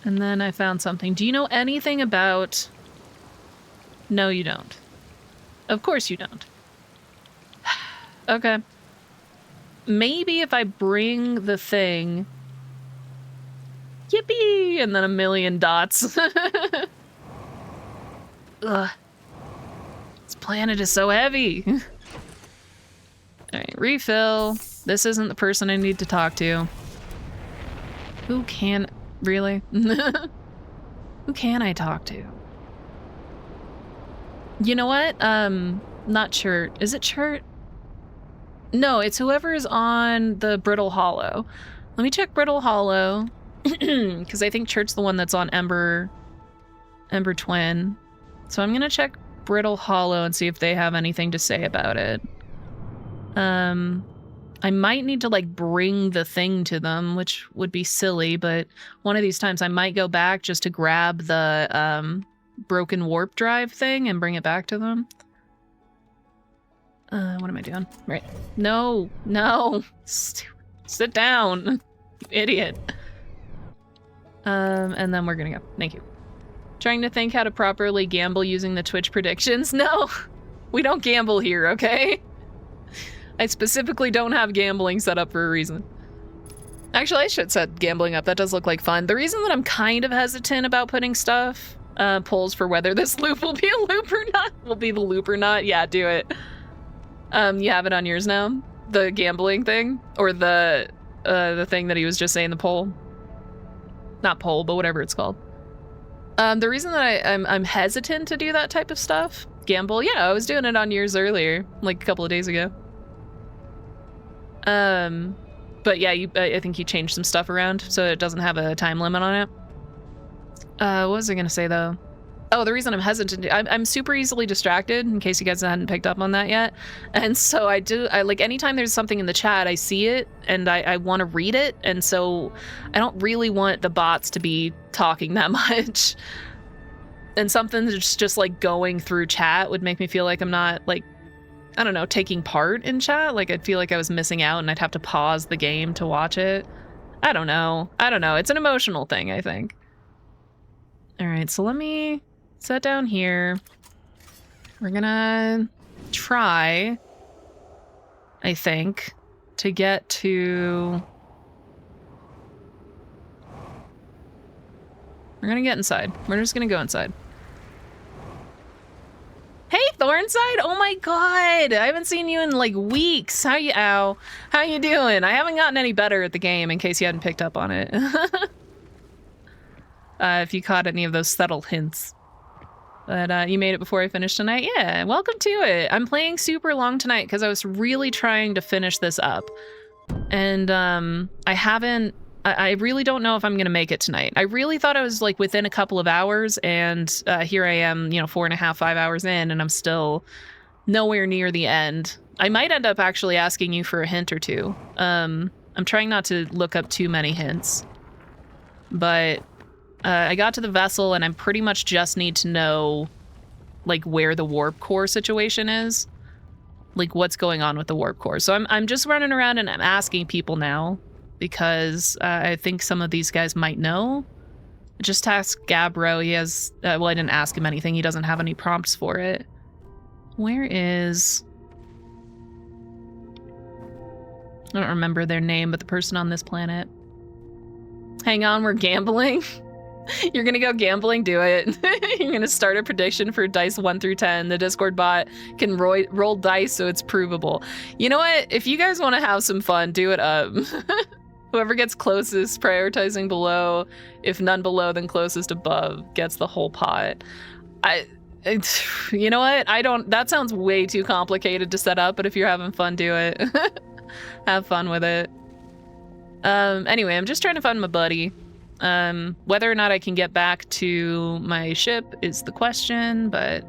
And then I found something. Do you know anything about... No, you don't. Of course you don't. Okay. Maybe if I bring the thing... Yippee! And then a million dots. Ugh. This planet is so heavy. Alright, refill. This isn't the person I need to talk to. Who can... Really? Who can I talk to? You know what? Not Chert. Is it Chert? No, it's whoever is on the Brittle Hollow. Let me check Brittle Hollow. Because I think Chert's the one that's on Ember Twin. So I'm gonna check Brittle Hollow and see if they have anything to say about it. I might need to, like, bring the thing to them, which would be silly, but one of these times I might go back just to grab the broken warp drive thing and bring it back to them. What am I doing? Right. No. Sit down, you idiot. And then we're gonna go. Thank you. Trying to think how to properly gamble using the Twitch predictions. No, we don't gamble here, okay? I specifically don't have gambling set up for a reason. Actually, I should set gambling up. That does look like fun. The reason that I'm kind of hesitant about putting stuff, polls for whether this loop will be a loop or not, will be the loop or not. Yeah, do it. You have it on yours now? The gambling thing? Or the thing that he was just saying, the poll? Not poll, but whatever it's called. The reason that I'm hesitant to do that type of stuff gamble? Yeah, I was doing it on yours earlier, like a couple of days ago. But yeah, I think you changed some stuff around so it doesn't have a time limit on it. What was I gonna say though? Oh, the reason I'm hesitant, I'm super easily distracted, in case you guys hadn't picked up on that yet. And so I like, anytime there's something in the chat, I see it and I want to read it. And so I don't really want the bots to be talking that much. And something that's just like going through chat would make me feel like I'm not, like, I don't know, taking part in chat. Like, I'd feel like I was missing out and I'd have to pause the game to watch it. I don't know. It's an emotional thing, I think. All right, so let me set down here. We're gonna try, I think, to get to... We're gonna get inside. We're just gonna go inside. Hey, Thornside! Oh my god! I haven't seen you in like weeks. How you doing? I haven't gotten any better at the game, in case you hadn't picked up on it. If you caught any of those subtle hints. But you made it before I finished tonight? Yeah, welcome to it. I'm playing super long tonight because I was really trying to finish this up. And I really don't know if I'm gonna make it tonight. I really thought I was like within a couple of hours, and here I am, 4.5, 5 hours in, and I'm still nowhere near the end. I might end up actually asking you for a hint or two. I'm trying not to look up too many hints. But I got to the vessel, and I pretty much just need to know like where the warp core situation is. Like what's going on with the warp core. So I'm just running around and I'm asking people now. Because I think some of these guys might know. Just ask Gabbro. He has... well, I didn't ask him anything. He doesn't have any prompts for it. Where is... I don't remember their name, but the person on this planet. Hang on, we're gambling. You're gonna go gambling? Do it. You're gonna start a prediction for dice 1 through 10. The Discord bot can roll dice so it's provable. You know what? If you guys want to have some fun, do it up. Whoever gets closest, prioritizing below. If none below, then closest above gets the whole pot. You know what? That sounds way too complicated to set up, but if you're having fun, do it. Have fun with it. Anyway, I'm just trying to find my buddy. Whether or not I can get back to my ship is the question, but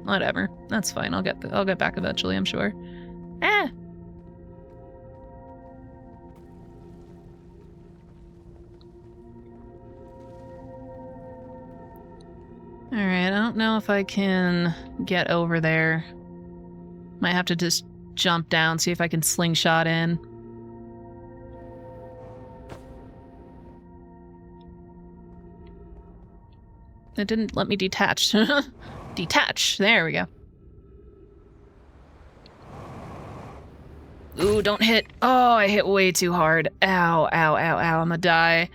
whatever. That's fine. I'll get back eventually, I'm sure. Alright, I don't know if I can get over there. Might have to just jump down, see if I can slingshot in. It didn't let me detach. Detach! There we go. Ooh, don't hit. Oh, I hit way too hard. Ow, ow, ow, ow, I'm gonna die.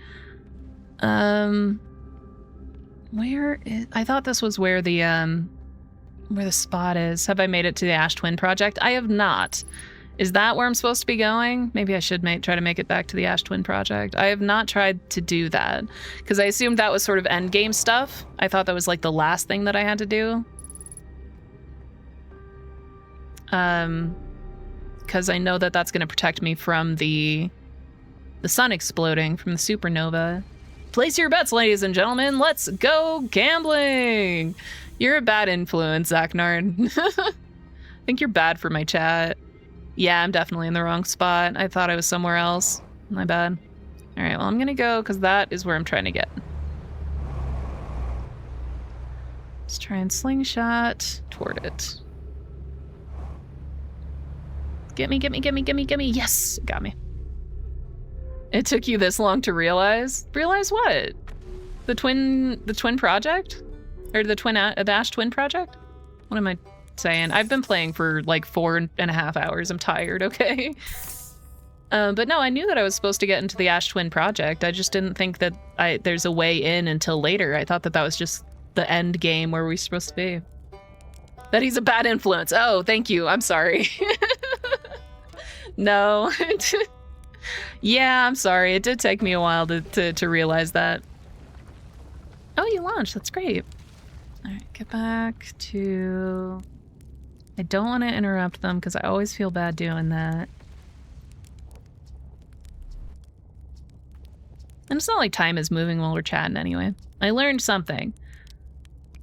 Where is... I thought this was where the spot is. Have I made it to the Ash Twin Project? I have not. Is that where I'm supposed to be going? Maybe I should try to make it back to the Ash Twin Project. I have not tried to do that, because I assumed that was sort of endgame stuff. I thought that was like the last thing that I had to do. Because I know that that's going to protect me from the sun exploding from the supernova. Place your bets, ladies and gentlemen. Let's go gambling. You're a bad influence, Zachnard. I think you're bad for my chat. Yeah, I'm definitely in the wrong spot. I thought I was somewhere else. My bad. All right, well, I'm gonna go because that is where I'm trying to get. Let's try and slingshot toward it. Get me, get me, get me, get me, get me. Yes, got me. It took you this long to realize? Realize what? The twin project? Or the Ash Twin Project? What am I saying? I've been playing for like 4.5 hours. I'm tired, okay? But no, I knew that I was supposed to get into the Ash Twin Project. I just didn't think that there's a way in until later. I thought that was just the end game where we're supposed to be. That he's a bad influence. Oh, thank you. I'm sorry. No. Yeah, I'm sorry. It did take me a while to realize that. Oh, you launched. That's great. All right, get back to... I don't want to interrupt them because I always feel bad doing that. And it's not like time is moving while we're chatting anyway. I learned something.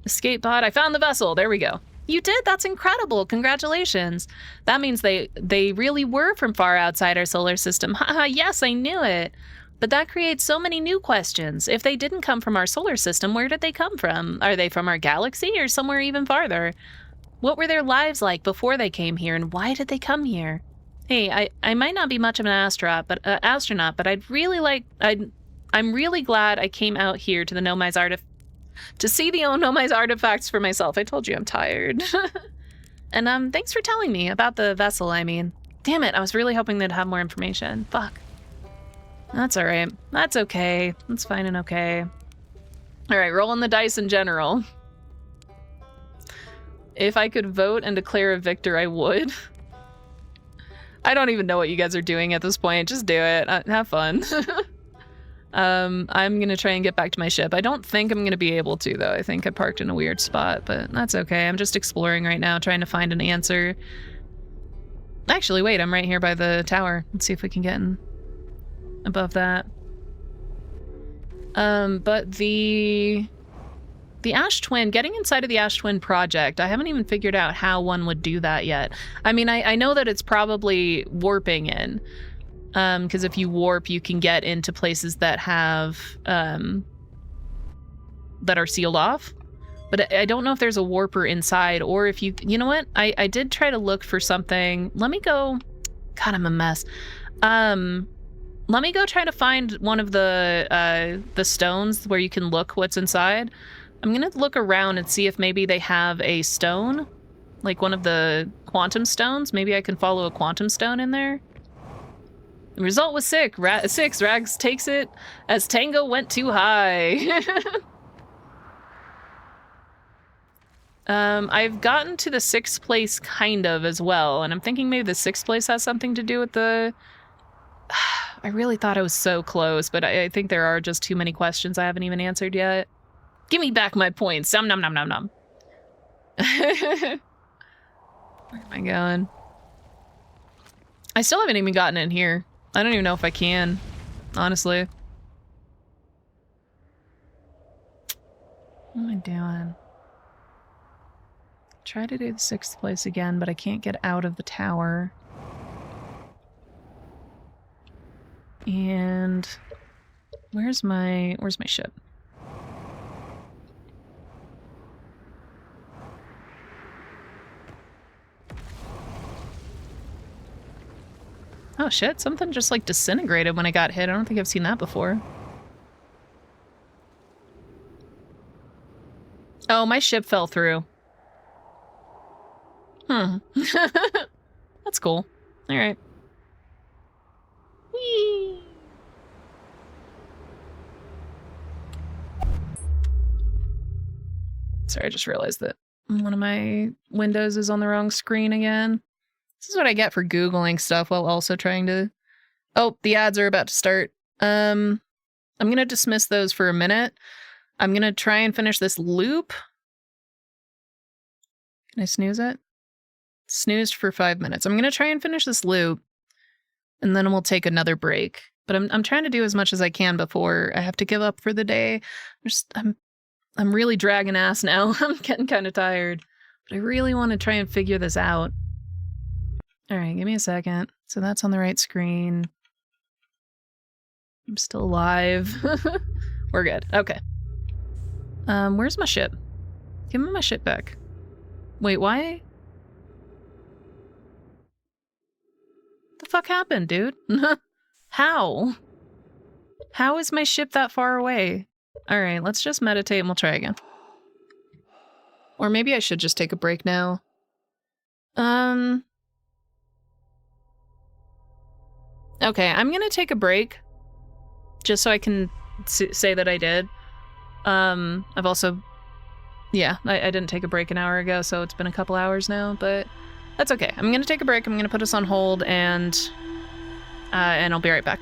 Escape pod. I found the vessel. There we go. You did? That's incredible. Congratulations. That means they really were from far outside our solar system. Haha, yes, I knew it. But that creates so many new questions. If they didn't come from our solar system, where did they come from? Are they from our galaxy or somewhere even farther? What were their lives like before they came here, and why did they come here? Hey, I might not be much of an astronaut, but I'm really glad I came out here to the Nomai's to see the Nomai's artifacts for myself. I told you I'm tired. And thanks for telling me about the vessel, I mean. Damn it, I was really hoping they'd have more information. Fuck. That's alright. That's okay. That's fine and okay. Alright, rolling the dice in general. If I could vote and declare a victor, I would. I don't even know what you guys are doing at this point. Just do it. Have fun. I'm gonna try and get back to my ship. I don't think I'm gonna be able to, though. I think I parked in a weird spot, but that's okay. I'm just exploring right now, trying to find an answer. Actually, wait, I'm right here by the tower. Let's see if we can get in above that. But the Ash Twin, getting inside of the Ash Twin project, I haven't even figured out how one would do that yet. I mean, I know that it's probably warping in. Because if you warp, you can get into places that have, that are sealed off. But I don't know if there's a warper inside, or if you know what? I did try to look for something. Let me go, God, I'm a mess. Let me go try to find one of the stones where you can look what's inside. I'm gonna look around and see if maybe they have a stone, like one of the quantum stones. Maybe I can follow a quantum stone in there. The result was 6. Rags takes it as Tango went too high. I've gotten to the 6th place kind of as well, and I'm thinking maybe the 6th place has something to do with the... I really thought I was so close, but I think there are just too many questions I haven't even answered yet. Give me back my points. Nom nom nom nom nom. Where am I going? I still haven't even gotten in here. I don't even know if I can, honestly. What am I doing? Try to do the 6th place again, but I can't get out of the tower. And where's my ship? Oh shit, something just like disintegrated when I got hit. I don't think I've seen that before. Oh, my ship fell through. That's cool. Alright. Whee! Sorry, I just realized that one of my windows is on the wrong screen again. This is what I get for Googling stuff while also trying to... Oh, the ads are about to start. I'm gonna dismiss those for a minute. I'm gonna try and finish this loop. Can I snooze it? Snoozed for 5 minutes. I'm gonna try and finish this loop, and then we'll take another break. But I'm trying to do as much as I can before I have to give up for the day. I'm really dragging ass now. I'm getting kind of tired, but I really want to try and figure this out. All right, give me a second. So that's on the right screen. I'm still alive. We're good. Okay. Where's my ship? Give me my ship back. Wait, why? The fuck happened, dude? How? How is my ship that far away? All right, let's just meditate and we'll try again. Or maybe I should just take a break now. Okay, I'm gonna take a break. Just so I can say that I did. I've also... Yeah, I didn't take a break an hour ago, so it's been a couple hours now, but that's okay. I'm gonna take a break, I'm gonna put us on hold, and I'll be right back.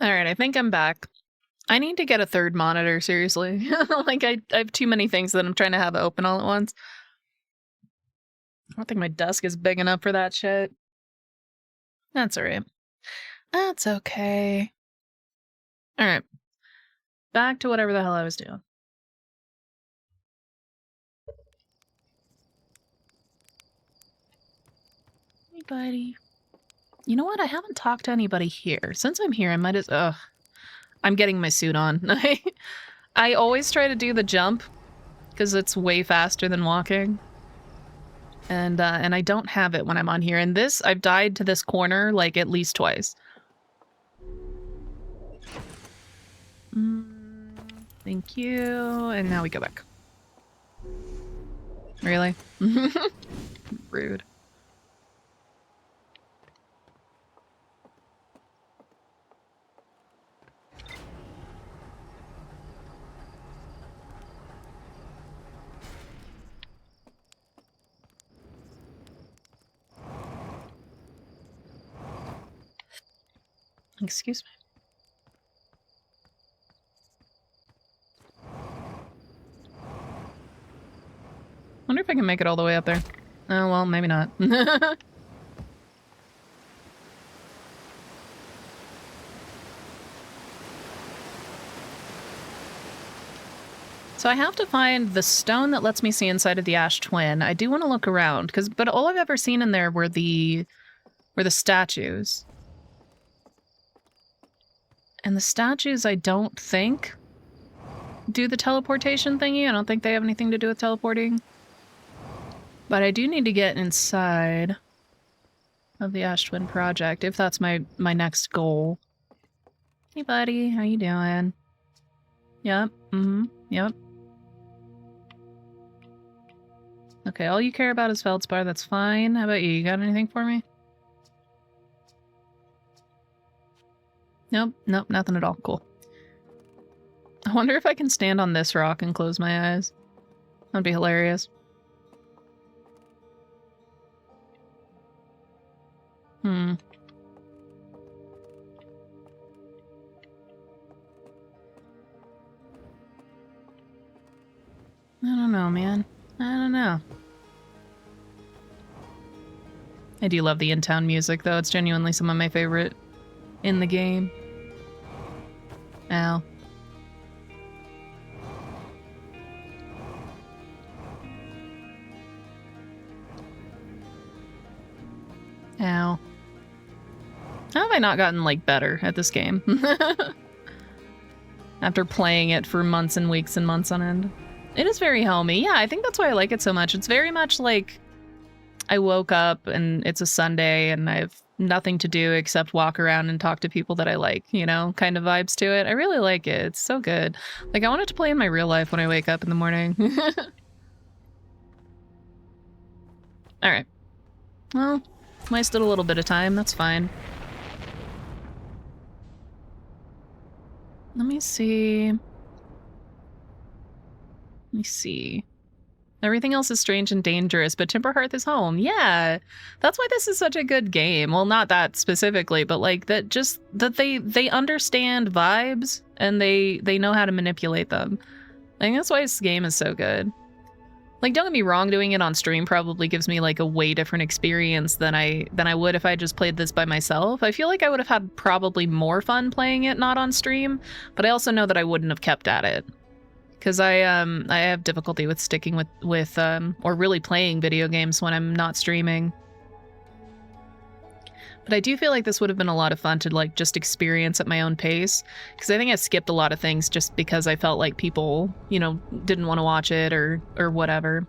Alright, I think I'm back. I need to get a third monitor, seriously. Like, I have too many things that I'm trying to have open all at once. I don't think my desk is big enough for that shit. That's alright. That's okay. Alright. Back to whatever the hell I was doing. Anybody? You know what? I haven't talked to anybody here. Since I'm here, I might as... Ugh. I'm getting my suit on. I always try to do the jump, because it's way faster than walking. And I don't have it when I'm on here. And this, I've died to this corner, like, at least twice. Thank you. And now we go back. Really? Rude. Excuse me. Wonder if I can make it all the way up there. Oh, well, maybe not. So I have to find the stone that lets me see inside of the Ash Twin. I do want to look around, but all I've ever seen in there were the statues. And the statues, I don't think, do the teleportation thingy. I don't think they have anything to do with teleporting. But I do need to get inside of the Ash Twin project, if that's my next goal. Hey, buddy. How you doing? Yep. Yep. Okay, all you care about is Feldspar. That's fine. How about you? You got anything for me? Nope, nothing at all. Cool. I wonder if I can stand on this rock and close my eyes. That'd be hilarious. I don't know, man. I don't know. I do love the in-town music, though. It's genuinely some of my favorite in the game. Ow. Ow. How have I not gotten, like, better at this game? After playing it for months and weeks and months on end. It is very homey. Yeah, I think that's why I like it so much. It's very much like I woke up and it's a Sunday and I have nothing to do except walk around and talk to people that I like, you know, kind of vibes to it. I really like it. It's so good. Like, I want it to play in my real life when I wake up in the morning. Alright. Well, wasted a little bit of time. That's fine. Let me see. Everything else is strange and dangerous, but Timberhearth is home. Yeah, that's why this is such a good game. Well, not that specifically, but like that. Just that they understand vibes and they know how to manipulate them. I think that's why this game is so good. Like, don't get me wrong, doing it on stream probably gives me like a way different experience than I would if I just played this by myself. I feel like I would have had probably more fun playing it not on stream, but I also know that I wouldn't have kept at it. Because I have difficulty with sticking with or really playing video games when I'm not streaming. But I do feel like this would have been a lot of fun to like just experience at my own pace. Because I think I skipped a lot of things just because I felt like people, you know, didn't want to watch it or whatever.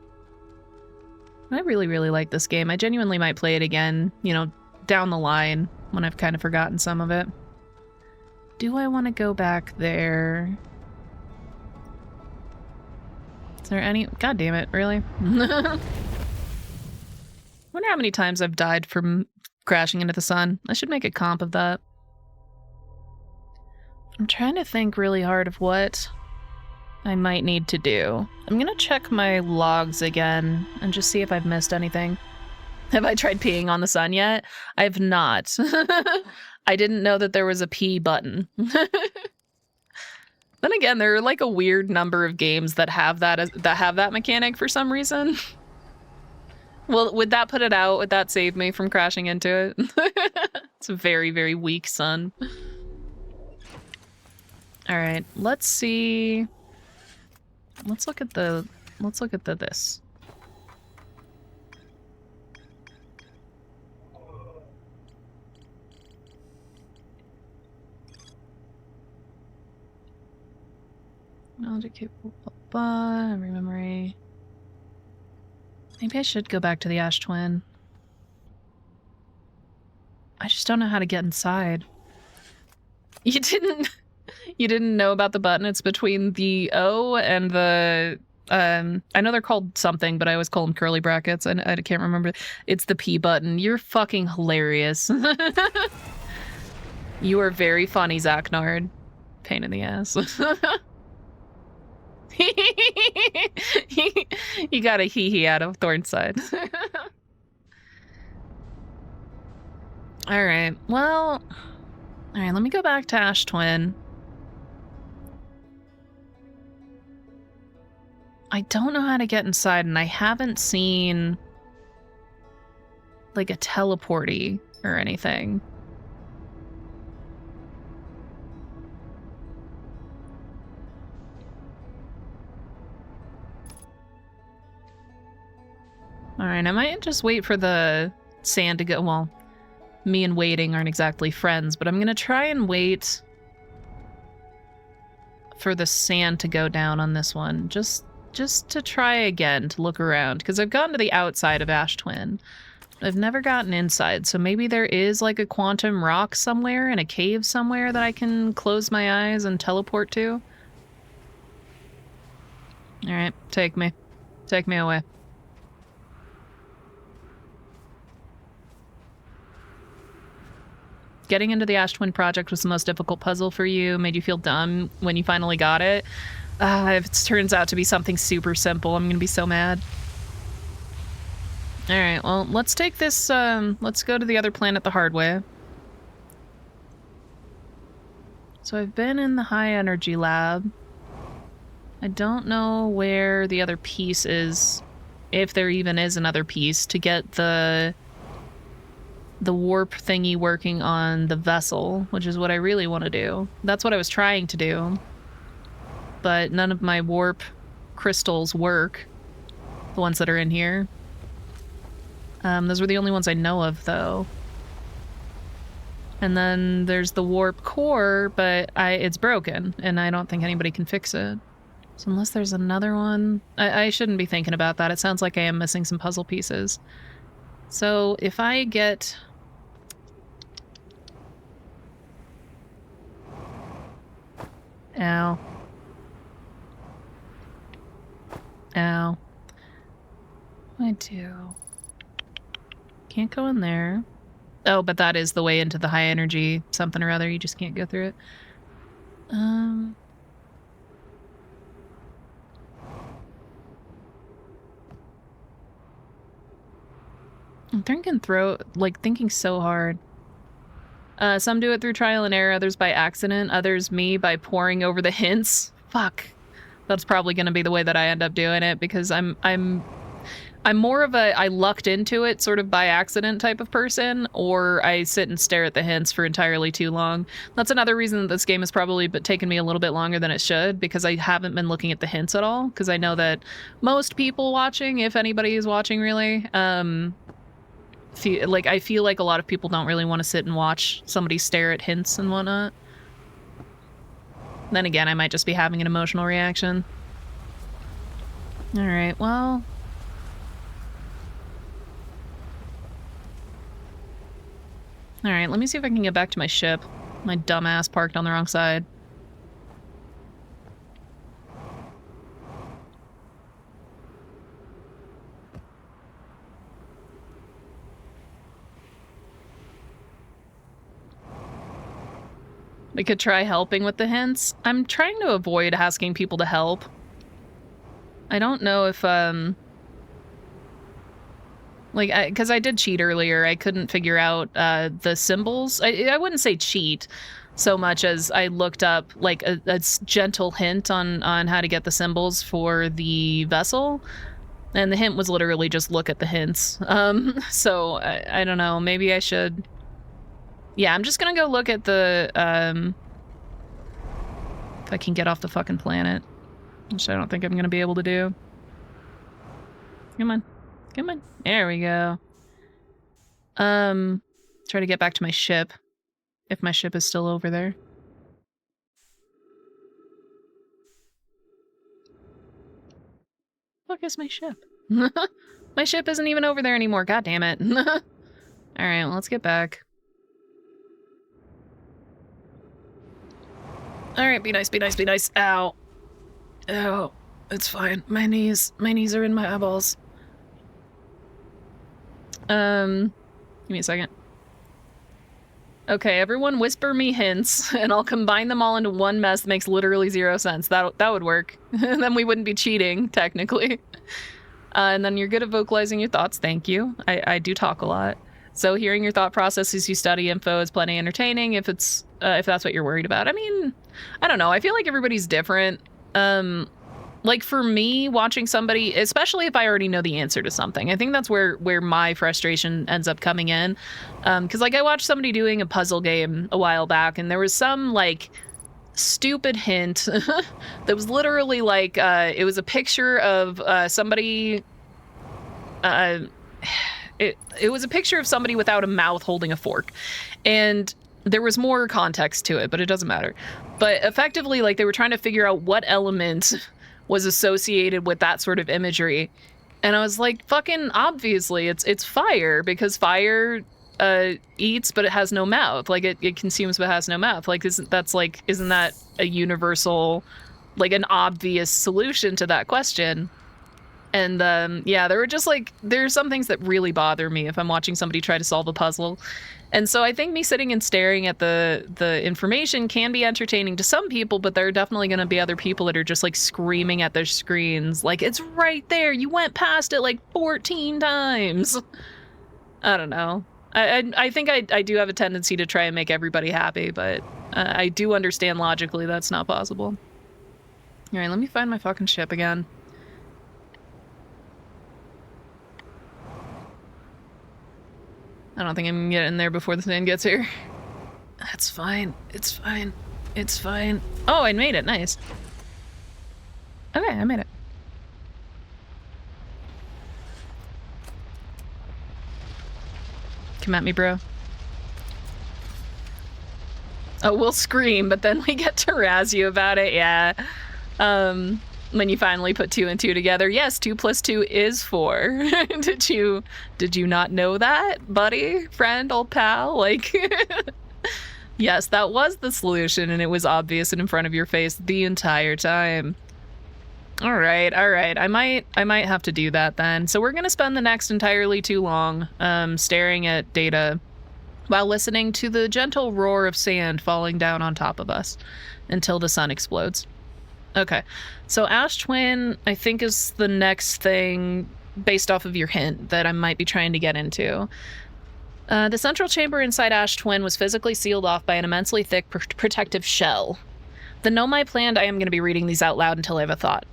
I really, really like this game. I genuinely might play it again, you know, down the line when I've kind of forgotten some of it. Do I want to go back there? Is there any... God damn it, really? Wonder how many times I've died from crashing into the sun. I should make a comp of that. I'm trying to think really hard of what I might need to do. I'm gonna check my logs again and just see if I've missed anything. Have I tried peeing on the sun yet? I have not. I didn't know that there was a pee button. Then again, there are like a weird number of games that have that mechanic for some reason. Well, would that put it out? Would that save me from crashing into it? It's a very, very weak sun. All right, let's see. Let's look at the this. Knowledge capable, every memory. Maybe I should go back to the Ash Twin. I just don't know how to get inside. You didn't know about the button? It's between the O and the I know they're called something, but I always call them curly brackets. I can't remember. It's the P button. You're fucking hilarious. You are very funny, Zachary. Pain in the ass. You got a hee-hee out of Thornside. Alright, well... Alright, let me go back to Ash Twin. I don't know how to get inside, and I haven't seen... like a teleporty or anything. Alright, I might just wait for the sand to go. Well, me and waiting aren't exactly friends, but I'm gonna try and wait for the sand to go down on this one. Just to try again to look around, because I've gotten to the outside of Ash Twin. I've never gotten inside, so maybe there is like a quantum rock somewhere in a cave somewhere that I can close my eyes and teleport to. Alright, take me. Take me away. Getting into the Ash Twin project was the most difficult puzzle for you, made you feel dumb when you finally got it. If it turns out to be something super simple, I'm gonna be so mad. Alright, well, let's take this, let's go to the other planet the hard way. So I've been in the high energy lab. I don't know where the other piece is, if there even is another piece, to get the warp thingy working on the vessel, which is what I really want to do. That's what I was trying to do. But none of my warp crystals work. The ones that are in here. Those were the only ones I know of, though. And then there's the warp core, but it's broken, and I don't think anybody can fix it. So unless there's another one... I shouldn't be thinking about that. It sounds like I am missing some puzzle pieces. So if I get... Ow. Ow. What do I do? Can't go in there. Oh, but that is the way into the high energy something or other. You just can't go through it. I'm thinking so hard. Some do it through trial and error, others by accident, others me by poring over the hints. Fuck. That's probably gonna be the way that I end up doing it, because I'm more of a I lucked into it sort of by accident type of person, or I sit and stare at the hints for entirely too long. That's another reason that this game has probably taken me a little bit longer than it should, because I haven't been looking at the hints at all, because I know that most people watching, if anybody is watching really, I feel like a lot of people don't really want to sit and watch somebody stare at hints and whatnot. Then again, I might just be having an emotional reaction. Alright, well... Alright, let me see if I can get back to my ship. My dumbass parked on the wrong side. We could try helping with the hints. I'm trying to avoid asking people to help. I don't know if, Like, because I did cheat earlier. I couldn't figure out the symbols. I wouldn't say cheat so much as I looked up like a gentle hint on how to get the symbols for the vessel. And the hint was literally just look at the hints. So I don't know. Maybe I should. Yeah, I'm just gonna go look at the if I can get off the fucking planet, which I don't think I'm gonna be able to do. Come on. Come on. There we go. Try to get back to my ship. If my ship is still over there. Fuck is my ship? My ship isn't even over there anymore. God damn it. Alright, well, let's get back. Alright, be nice, be nice, be nice. Ow. Ow. It's fine. My knees are in my eyeballs. Give me a second. Okay, everyone whisper me hints, and I'll combine them all into one mess that makes literally 0 sense. That would work. And then we wouldn't be cheating, technically. And then you're good at vocalizing your thoughts. Thank you. I do talk a lot. So hearing your thought process as you study info is plenty entertaining if it's if that's what you're worried about. I mean, I don't know. I feel like everybody's different. Like for me, watching somebody, especially if I already know the answer to something, I think that's where my frustration ends up coming in. Because like I watched somebody doing a puzzle game a while back, and there was some like stupid hint that was literally like it was a picture of somebody. It was a picture of somebody without a mouth holding a fork, and there was more context to it, but it doesn't matter. But effectively, like they were trying to figure out what element was associated with that sort of imagery. And I was like, fucking obviously it's fire, because fire eats but it has no mouth. Like it consumes but has no mouth. Like isn't that a universal, like an obvious solution to that question? And yeah, there were just like, there's some things that really bother me if I'm watching somebody try to solve a puzzle. And so I think me sitting and staring at the information can be entertaining to some people, but there are definitely going to be other people that are just like screaming at their screens. Like, it's right there. You went past it like 14 times. I don't know. I think I do have a tendency to try and make everybody happy, but I do understand logically that's not possible. All right, let me find my fucking ship again. I don't think I'm gonna get in there before the thing gets here. That's fine. It's fine. It's fine. Oh, I made it. Nice. Okay, I made it. Come at me, bro. Oh, we'll scream, but then we get to razz you about it. Yeah. When you finally put 2 and 2 together. Yes, 2 + 2 is 4. Did you not know that, buddy, friend, old pal? Like, yes, that was the solution, and it was obvious and in front of your face the entire time. All right. I might have to do that then. So we're gonna spend the next entirely too long staring at data while listening to the gentle roar of sand falling down on top of us until the sun explodes. Okay, so Ash Twin, I think, is the next thing based off of your hint that I might be trying to get into. The central chamber inside Ash Twin was physically sealed off by an immensely thick protective shell. The Nomai planned, I am going to be reading these out loud until I have a thought.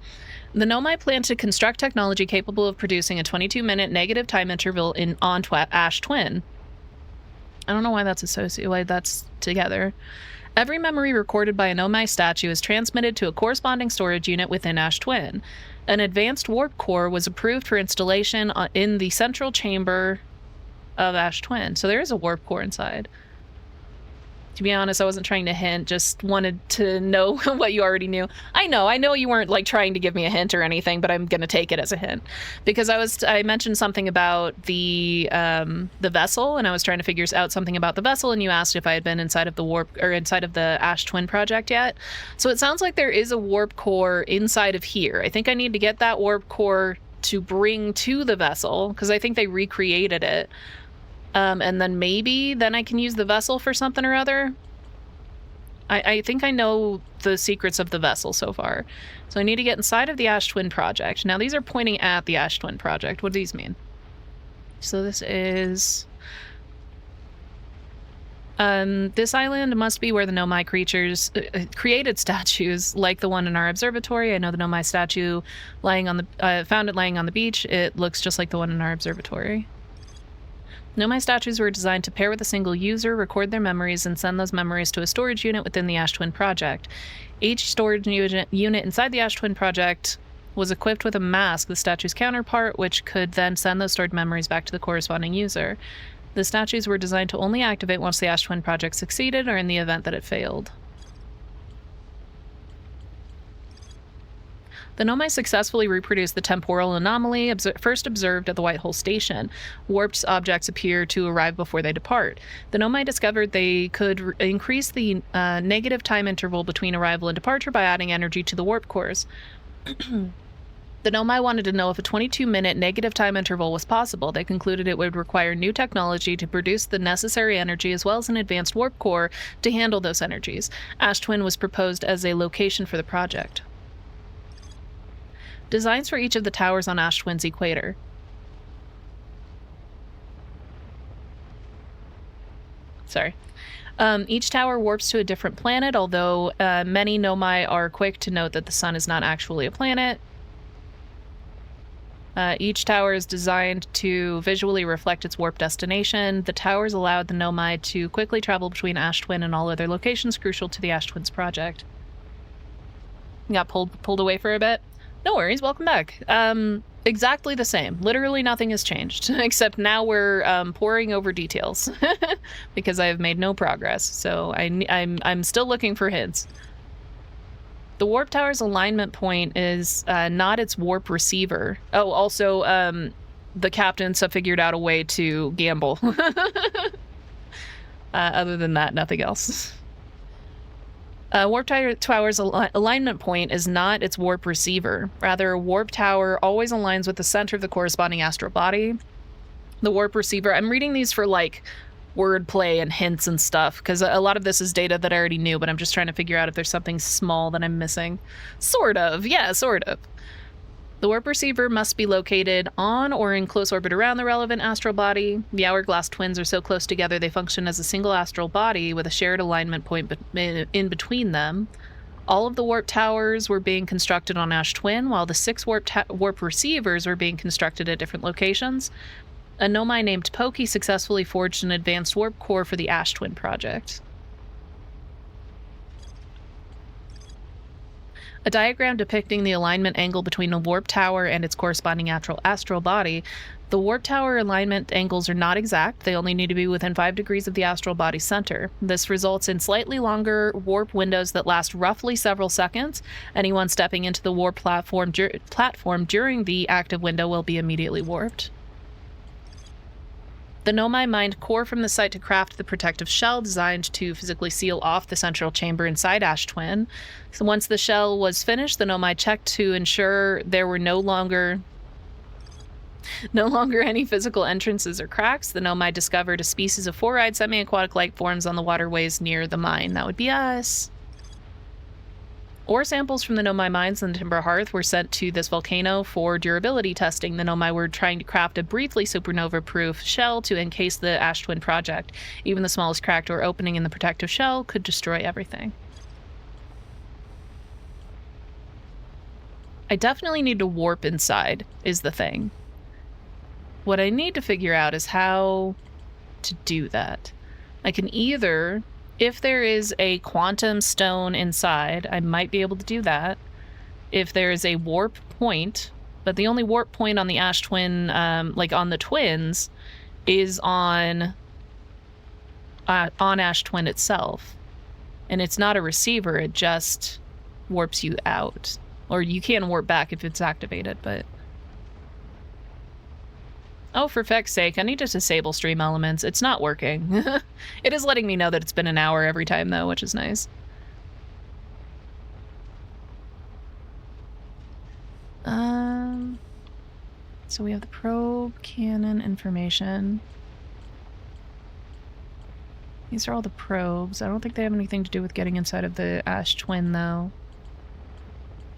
The Nomai planned to construct technology capable of producing a 22-minute negative time interval on Ash Twin. I don't know why that's together. Every memory recorded by a Nomai statue is transmitted to a corresponding storage unit within Ash Twin. An advanced warp core was approved for installation in the central chamber of Ash Twin. So there is a warp core inside. To be honest, I wasn't trying to hint, just wanted to know what you already knew. I know you weren't like trying to give me a hint or anything, but I'm gonna take it as a hint. Because I mentioned something about the vessel, and I was trying to figure out something about the vessel, and you asked if I had been inside of the inside of the Ash Twin project yet. So it sounds like there is a warp core inside of here. I think I need to get that warp core to bring to the vessel, because I think they recreated it. And then maybe then I can use the vessel for something or other. I think I know the secrets of the vessel so far. So I need to get inside of the Ash Twin project. Now these are pointing at the Ash Twin project. What do these mean? So this is... this island must be where the Nomai creatures created statues like the one in our observatory. I know the Nomai statue lying on the found it lying on the beach. It looks just like the one in our observatory. Nomai statues were designed to pair with a single user, record their memories, and send those memories to a storage unit within the Ash Twin project. Each storage unit inside the Ash Twin project was equipped with a mask, the statue's counterpart, which could then send those stored memories back to the corresponding user. The statues were designed to only activate once the Ash Twin project succeeded or in the event that it failed. The Nomai successfully reproduced the temporal anomaly first observed at the White Hole Station. Warped objects appear to arrive before they depart. The Nomai discovered they could increase the negative time interval between arrival and departure by adding energy to the warp cores. The Nomai wanted to know if a 22-minute negative time interval was possible. They concluded it would require new technology to produce the necessary energy as well as an advanced warp core to handle those energies. Ash Twin was proposed as a location for the project. Designs for each of the towers on Ash Twin's equator. Sorry. Each tower warps to a different planet, although many Nomai are quick to note that the sun is not actually a planet. Each tower is designed to visually reflect its warp destination. The towers allowed the Nomai to quickly travel between Ash Twin and all other locations crucial to the Ash Twin's project. You got pulled away for a bit? No worries, welcome back. Exactly the same. Literally nothing has changed, except now we're poring over details because I have made no progress. So I'm still looking for hints. The warp tower's alignment point is not its warp receiver. Oh, also, the captains have figured out a way to gamble. Other than that, nothing else. Warp tower's alignment point is not its warp receiver. Rather, a warp tower always aligns with the center of the corresponding astral body. The warp receiver, I'm reading these for like wordplay and hints and stuff, because a lot of this is data that I already knew, but I'm just trying to figure out if there's something small that I'm missing. Sort of, yeah, sort of. The warp receiver must be located on or in close orbit around the relevant astral body. The hourglass twins are so close together they function as a single astral body with a shared alignment point in between them. All of the warp towers were being constructed on Ash Twin, while the 6 warp receivers were being constructed at different locations. A Nomai named Pokey successfully forged an advanced warp core for the Ash Twin project. A diagram depicting the alignment angle between a warp tower and its corresponding astral body. The warp tower alignment angles are not exact. They only need to be within 5 degrees of the astral body center. This results in slightly longer warp windows that last roughly several seconds. Anyone stepping into the warp platform during the active window will be immediately warped. The Nomai mined core from the site to craft the protective shell designed to physically seal off the central chamber inside Ash Twin. So once the shell was finished, the Nomai checked to ensure there were no longer any physical entrances or cracks. The Nomai discovered a species of 4-eyed semi-aquatic life forms on the waterways near the mine. That would be us. Ore samples from the Nomai mines and the Timber Hearth were sent to this volcano for durability testing. The Nomai were trying to craft a briefly supernova-proof shell to encase the Ash Twin project. Even the smallest crack or opening in the protective shell could destroy everything. I definitely need to warp inside, is the thing. What I need to figure out is how to do that. I can either... If there is a quantum stone inside, I might be able to do that. If there is a warp point, but the only warp point on the Ash Twin, like on the twins, is on Ash Twin itself. And it's not a receiver, it just warps you out. Or you can warp back if it's activated, but... Oh, for feck's sake, I need to disable stream elements. It's not working. It is letting me know that it's been an hour every time, though, which is nice. So we have the probe, cannon, information. These are all the probes. I don't think they have anything to do with getting inside of the Ash Twin, though.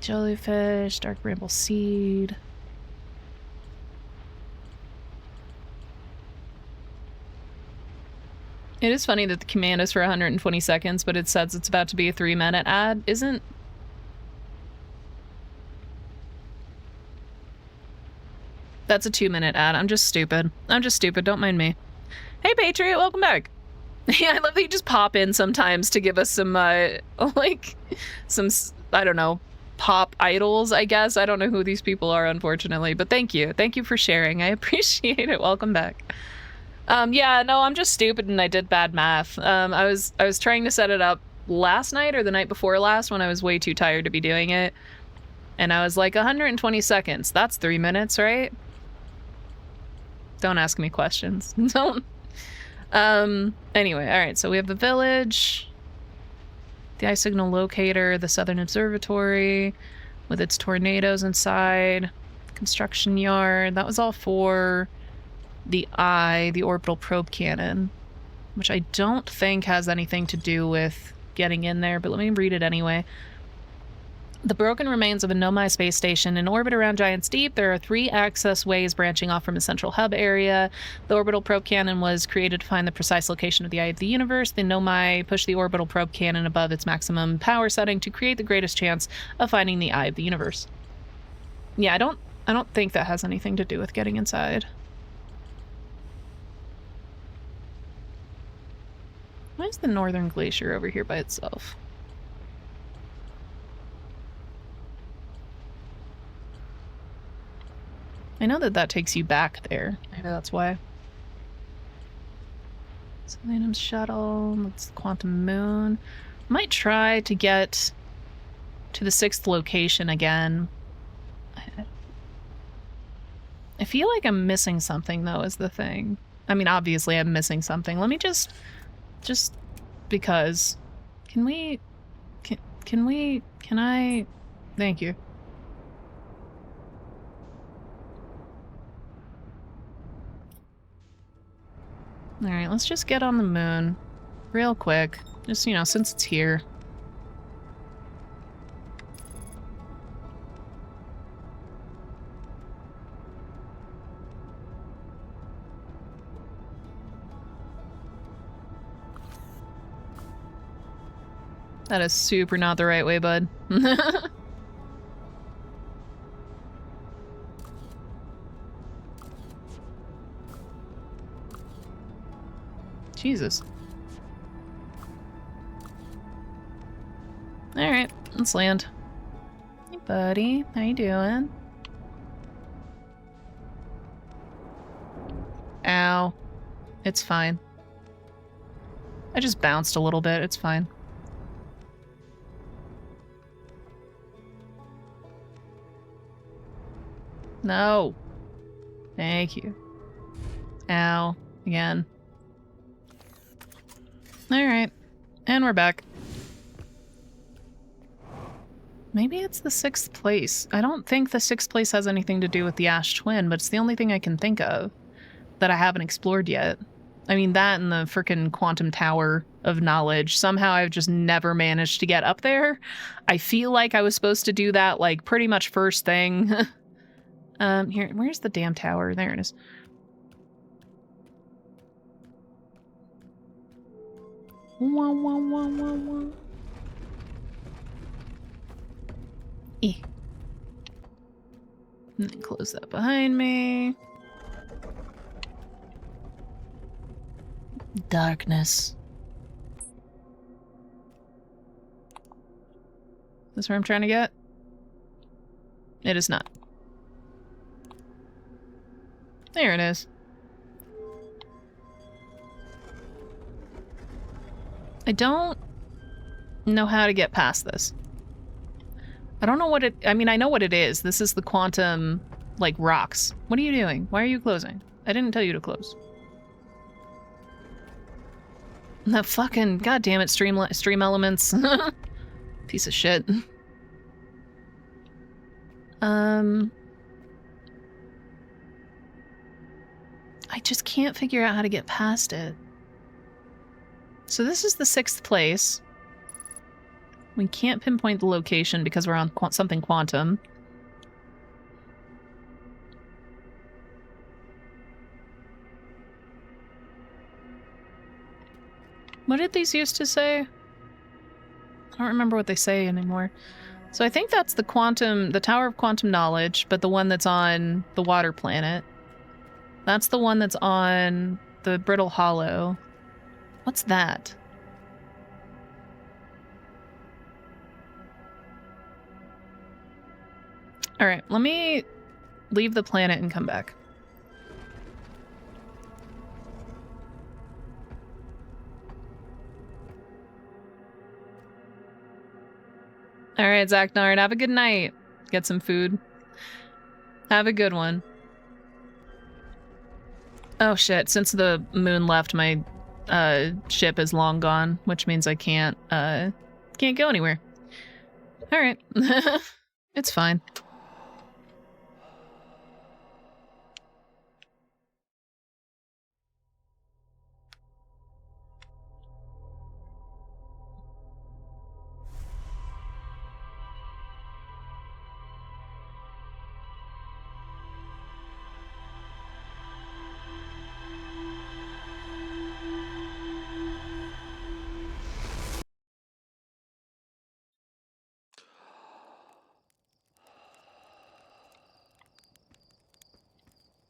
Jellyfish, dark bramble seed... It is funny that the command is for 120 seconds, but it says it's about to be a 3-minute ad. Isn't... That's a 2-minute ad. I'm just stupid. I'm just stupid. Don't mind me. Hey, Patriot, welcome back. Yeah, I love that you just pop in sometimes to give us some, like, some, I don't know, pop idols, I guess. I don't know who these people are, unfortunately, but thank you. Thank you for sharing. I appreciate it. Welcome back. Yeah, no, I'm just stupid and I did bad math. I was trying to set it up last night or the night before last when I was way too tired to be doing it. And I was like, 120 seconds. That's 3 minutes, right? Don't ask me questions. Don't. Anyway, all right, so we have the village, the eye signal locator, the Southern Observatory with its tornadoes inside, construction yard. That was all for the eye, the orbital probe cannon, which I don't think has anything to do with getting in there, but let me read it anyway. The broken remains of a Nomai space station in orbit around Giant's Deep. There are 3 access ways branching off from a central hub area. The orbital probe cannon was created to find the precise location of the eye of the universe. The Nomai push the orbital probe cannon above its maximum power setting to create the greatest chance of finding the eye of the universe. Yeah, I don't think that has anything to do with getting inside. Why is the Northern Glacier over here by itself? I know that takes you back there. Maybe that's why. Selenium shuttle. That's the quantum moon. Might try to get to the 6th location again. I feel like I'm missing something, though, is the thing. I mean, obviously I'm missing something. Let me just because. Can I? Thank you. Alright, let's just get on the moon real quick. Just, you know, since it's here. That is super not the right way, bud. Jesus. Alright, let's land. Hey, buddy. How you doing? Ow. It's fine. I just bounced a little bit. It's fine. No. Thank you. Ow. Again. Alright. And we're back. Maybe it's the 6th place. I don't think the 6th place has anything to do with the Ash Twin, but it's the only thing I can think of that I haven't explored yet. I mean, that and the frickin' quantum tower of knowledge. Somehow I've just never managed to get up there. I feel like I was supposed to do that, like, pretty much first thing. Here, where's the damn tower? There it is. Wah, wah, wah, wah, wah. E. And then close that behind me. Darkness. Is this where I'm trying to get? It is not. There it is. I don't know how to get past this. I don't know what it... I mean, I know what it is. This is the quantum, like, rocks. What are you doing? Why are you closing? I didn't tell you to close. That fucking... God damn it, stream elements. Piece of shit. I just can't figure out how to get past it. So this is the 6th place. We can't pinpoint the location because we're on something quantum. What did these used to say? I don't remember what they say anymore. So I think that's the Tower of Quantum Knowledge, but the one that's on the water planet. That's the one that's on the Brittle Hollow. What's that? Alright, let me leave the planet and come back. Alright, Zachnard, have a good night. Get some food. Have a good one. Oh shit, since the moon left, my ship is long gone, which means I can't go anywhere. Alright. It's fine.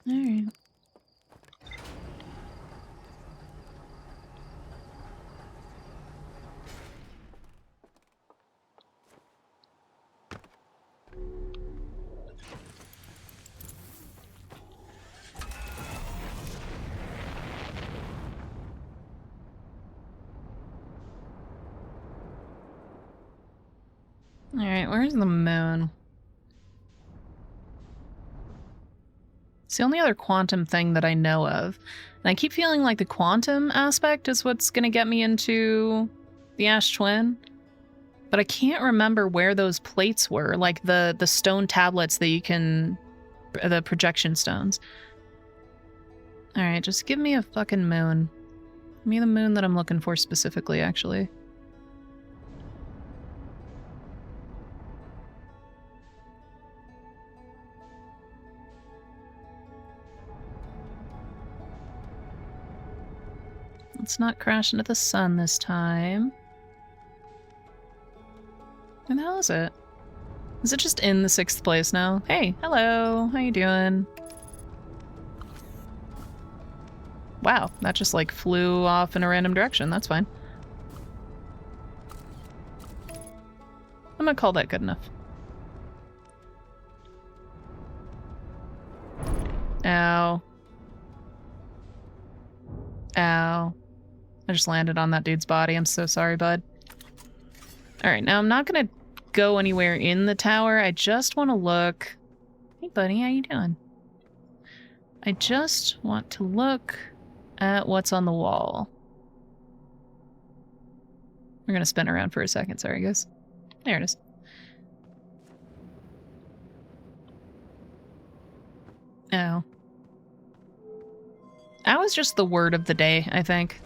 Alright. Alright, where's the moon? It's the only other quantum thing that I know of. And I keep feeling like the quantum aspect is what's gonna get me into the Ash Twin. But I can't remember where those plates were, like the stone tablets that you can... the projection stones. Alright, just give me a fucking moon. Give me the moon that I'm looking for specifically, actually. Let's not crash into the sun this time. Where the hell is it? Is it just in the 6th place now? Hey, hello, how you doing? Wow, that just like flew off in a random direction, that's fine. I'm gonna call that good enough. Ow. Ow. I just landed on that dude's body. I'm so sorry, bud. Alright, now I'm not gonna go anywhere in the tower. I just want to look... Hey, buddy, how you doing? I just want to look at what's on the wall. We're gonna spin around for a second. Sorry, guys. There it is. Oh. That was just the word of the day, I think.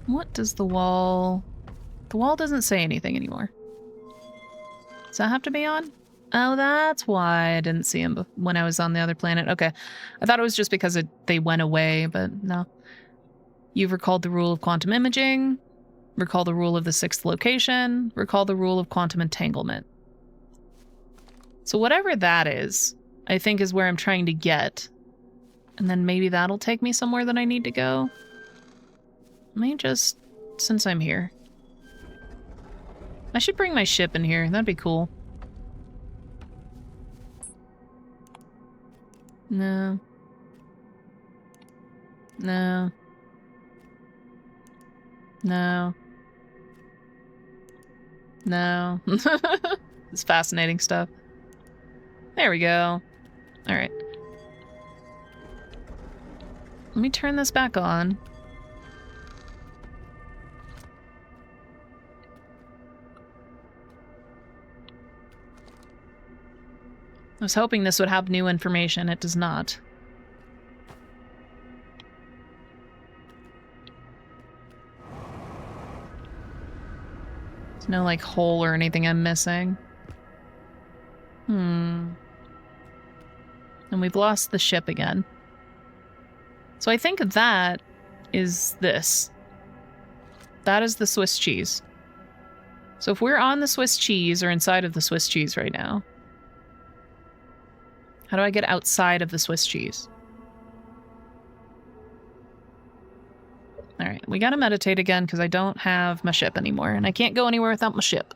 What does the wall... The wall doesn't say anything anymore. Does that have to be on? Oh, that's why I didn't see him when I was on the other planet. Okay. I thought it was just because they went away, but no. You've recalled the rule of quantum imaging. Recall the rule of the 6th location. Recall the rule of quantum entanglement. So whatever that is, I think is where I'm trying to get. And then maybe that'll take me somewhere that I need to go. Let me just... Since I'm here. I should bring my ship in here. That'd be cool. No. No. No. No. It's fascinating stuff. There we go. Alright. Let me turn this back on. I was hoping this would have new information. It does not. There's no, like, hole or anything I'm missing. And we've lost the ship again. So I think that is this. That is the Swiss cheese. So if we're on the Swiss cheese or inside of the Swiss cheese right now, how do I get outside of the Swiss cheese? All right, we gotta meditate again because I don't have my ship anymore, and I can't go anywhere without my ship.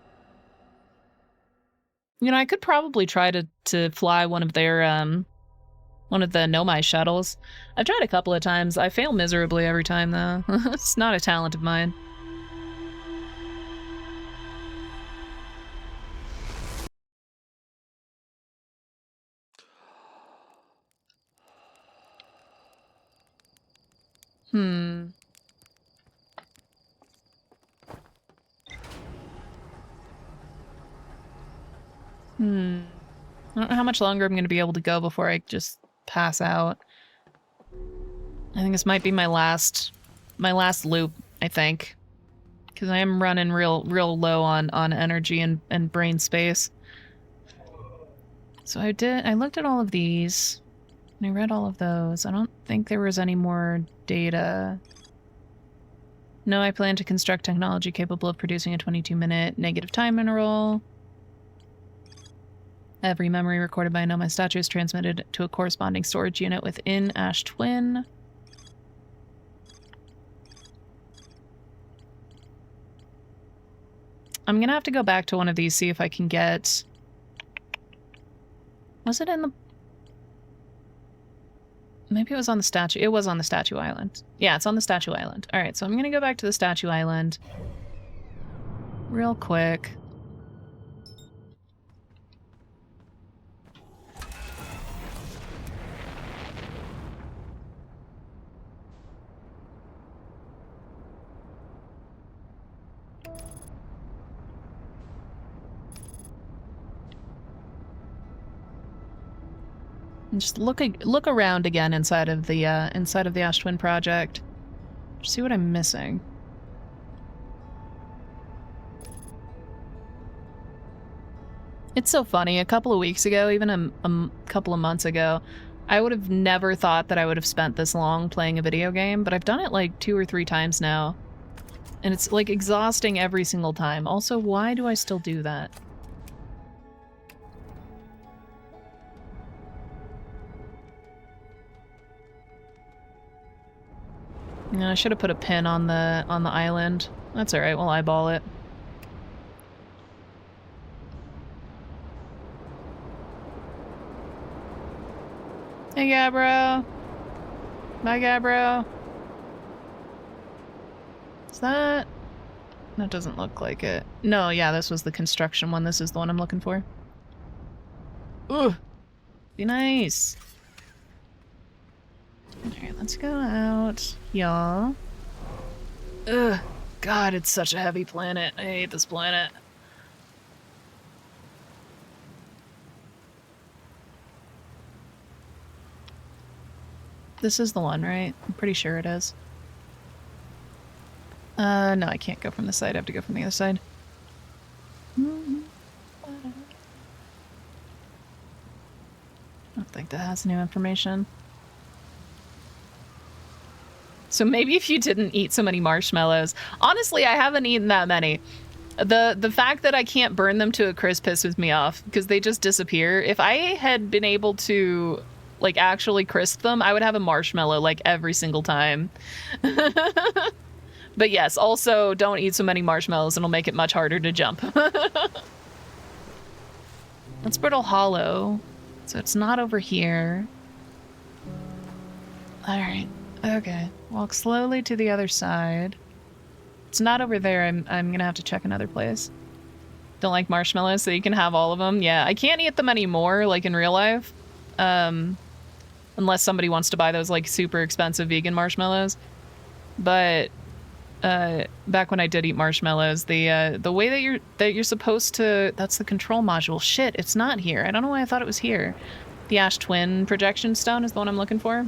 You know, I could probably try to fly one of their one of the Nomai shuttles. I've tried a couple of times. I fail miserably every time though. It's not a talent of mine. I don't know how much longer I'm going to be able to go before I just pass out. I think this might be my last loop, I think. Because I am running real low on energy and brain space. So I looked at all of these, and I read all of those. I don't think there was any more data. No, I plan to construct technology capable of producing a 22-minute negative time interval. Every memory recorded by a Nomai statue is transmitted to a corresponding storage unit within Ash Twin. I'm gonna have to go back to one of these, see if I can get... Was it in the... Maybe it was on the statue. It was on the Statue Island. Yeah, it's on the Statue Island. Alright, so I'm gonna go back to the Statue Island real quick. And just look around again inside of the Ash Twin project. Just see what I'm missing. It's so funny. A couple of weeks ago, even a couple of months ago, I would have never thought that I would have spent this long playing a video game, but I've done it like 2 or 3 times now. And it's like exhausting every single time. Also, why do I still do that? Yeah, I should have put a pin on the island. That's alright, we'll eyeball it. Hey, Gabbro. Bye, Gabbro. Is that... That doesn't look like it. No, yeah, this was the construction one. This is the one I'm looking for. Ugh! Be nice. Alright, let's go out. Y'all. Ugh. God, it's such a heavy planet. I hate this planet. This is the one, right? I'm pretty sure it is. No, I can't go from this side. I have to go from the other side. I don't think that has new information. So maybe if you didn't eat so many marshmallows. Honestly, I haven't eaten that many. The fact that I can't burn them to a crisp pisses me off because they just disappear. If I had been able to like actually crisp them, I would have a marshmallow like every single time. But yes, also don't eat so many marshmallows, it'll make it much harder to jump. That's Brittle Hollow. So it's not over here. Alright. Okay. Walk slowly to the other side. It's not over there. I'm gonna have to check another place. Don't like marshmallows, so you can have all of them. Yeah, I can't eat them anymore, like in real life. Unless somebody wants to buy those like super expensive vegan marshmallows. But back when I did eat marshmallows, the way that you're supposed to, that's the control module. Shit, it's not here. I don't know why I thought it was here. The Ash Twin projection stone is the one I'm looking for.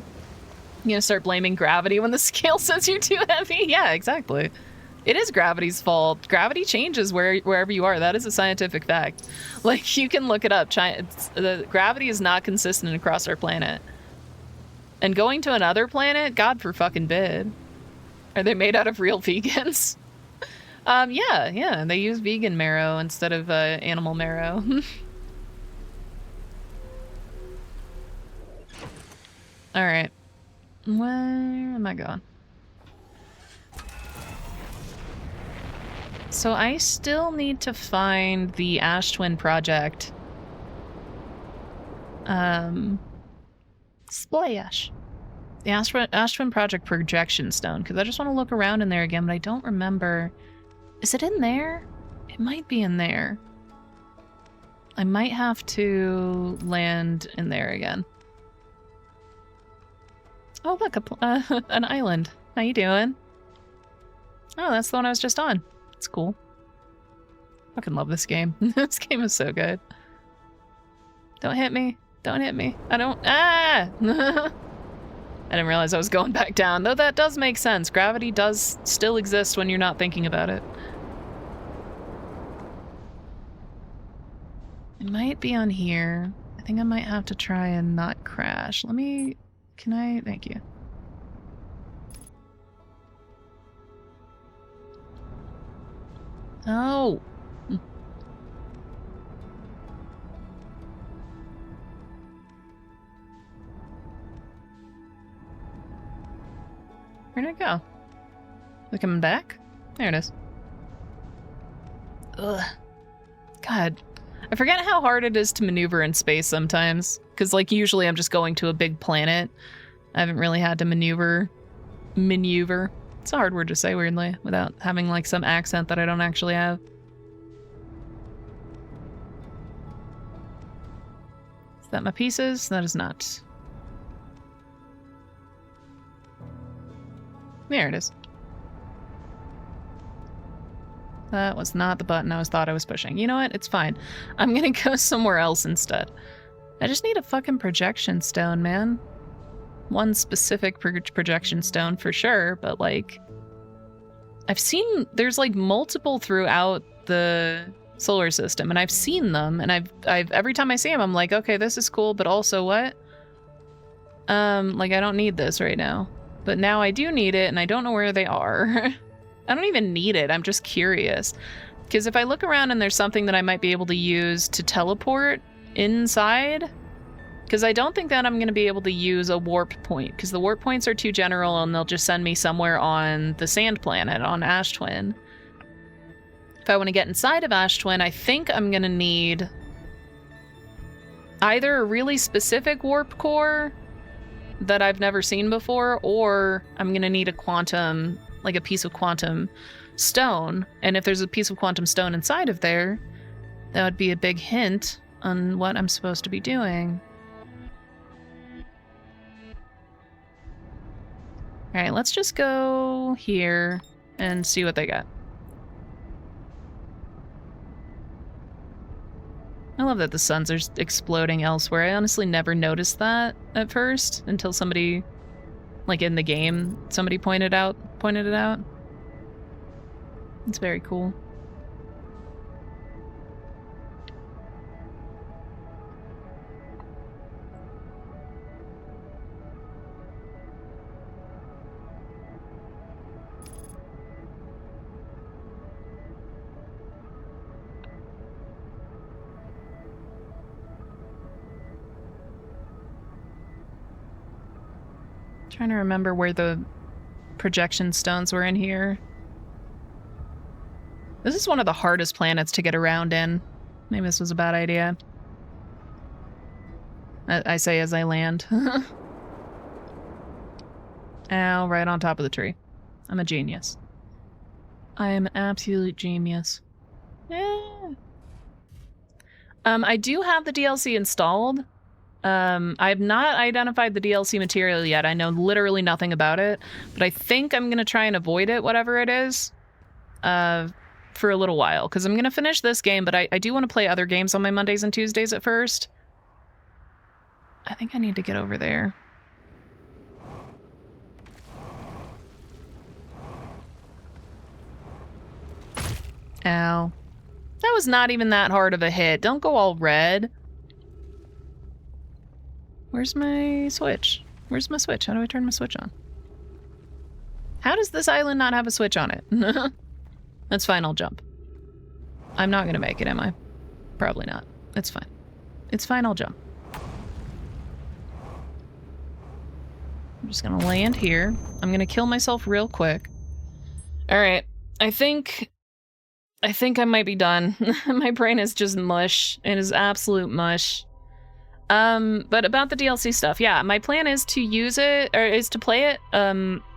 You gonna start blaming gravity when the scale says you're too heavy? Yeah, exactly. It is gravity's fault. Gravity changes wherever you are. That is a scientific fact. Like, you can look it up. The gravity is not consistent across our planet. And going to another planet? God for fucking bid. Are they made out of real vegans? Yeah, they use vegan marrow instead of animal marrow. All right, where am I going? So I still need to find the Ash Twin project. Splash. The Ash Twin project projection stone, because I just want to look around in there again, but I don't remember. Is it in there? It might be in there. I might have to land in there again. Oh, look, an island. How you doing? Oh, that's the one I was just on. It's cool. Fucking love this game. This game is so good. Don't hit me. Don't hit me. I don't... Ah! I didn't realize I was going back down, though that does make sense. Gravity does still exist when you're not thinking about it. It might be on here. I think I might have to try and not crash. Let me... Can I? Thank you. Oh! Where'd it go? Is it coming back? There it is. Ugh. God. I forget how hard it is to maneuver in space sometimes. Because, like, usually I'm just going to a big planet. I haven't really had to maneuver. It's a hard word to say, weirdly, without having, like, some accent that I don't actually have. Is that my pieces? That is not. There it is. That was not the button I thought I was pushing. You know what? It's fine. I'm gonna go somewhere else instead. I just need a fucking projection stone, man. One specific projection stone for sure, but like... I've seen... There's like multiple throughout the solar system, and I've seen them, and I've every time I see them, I'm like, okay, this is cool, but also what? Like I don't need this right now. But now I do need it, and I don't know where they are. I don't even need it, I'm just curious. Because if I look around and there's something that I might be able to use to teleport inside, because I don't think that I'm going to be able to use a warp point, because the warp points are too general and they'll just send me somewhere on the sand planet, on Ash Twin. If I want to get inside of Ash Twin, I think I'm going to need either a really specific warp core that I've never seen before, or I'm going to need a quantum, like a piece of quantum stone. And if there's a piece of quantum stone inside of there, that would be a big hint on what I'm supposed to be doing. All right, let's just go here and see what they got. I love that the suns are exploding elsewhere. I honestly never noticed that at first until somebody, like in the game, somebody pointed it out. It's very cool. Trying to remember where the projection stones were in here. This is one of the hardest planets to get around in. Maybe this was a bad idea. I say as I land. Ow, right on top of the tree. I'm a genius. I am an absolute genius. Yeah. I do have the DLC installed. I have not identified the DLC material yet. I know literally nothing about it, but I think I'm gonna try and avoid it, whatever it is, for a little while, because I'm gonna finish this game, but I do want to play other games on my Mondays and Tuesdays at first. I think I need to get over there. Ow. That was not even that hard of a hit. Don't go all red. Where's my switch? Where's my switch? How do I turn my switch on? How does this island not have a switch on it? That's fine, I'll jump. I'm not gonna make it, am I? Probably not. It's fine. It's fine, I'll jump. I'm just gonna land here. I'm gonna kill myself real quick. Alright, I think I might be done. My brain is just mush. It is absolute mush. But about the DLC stuff, yeah, my plan is to use it, or is to play it,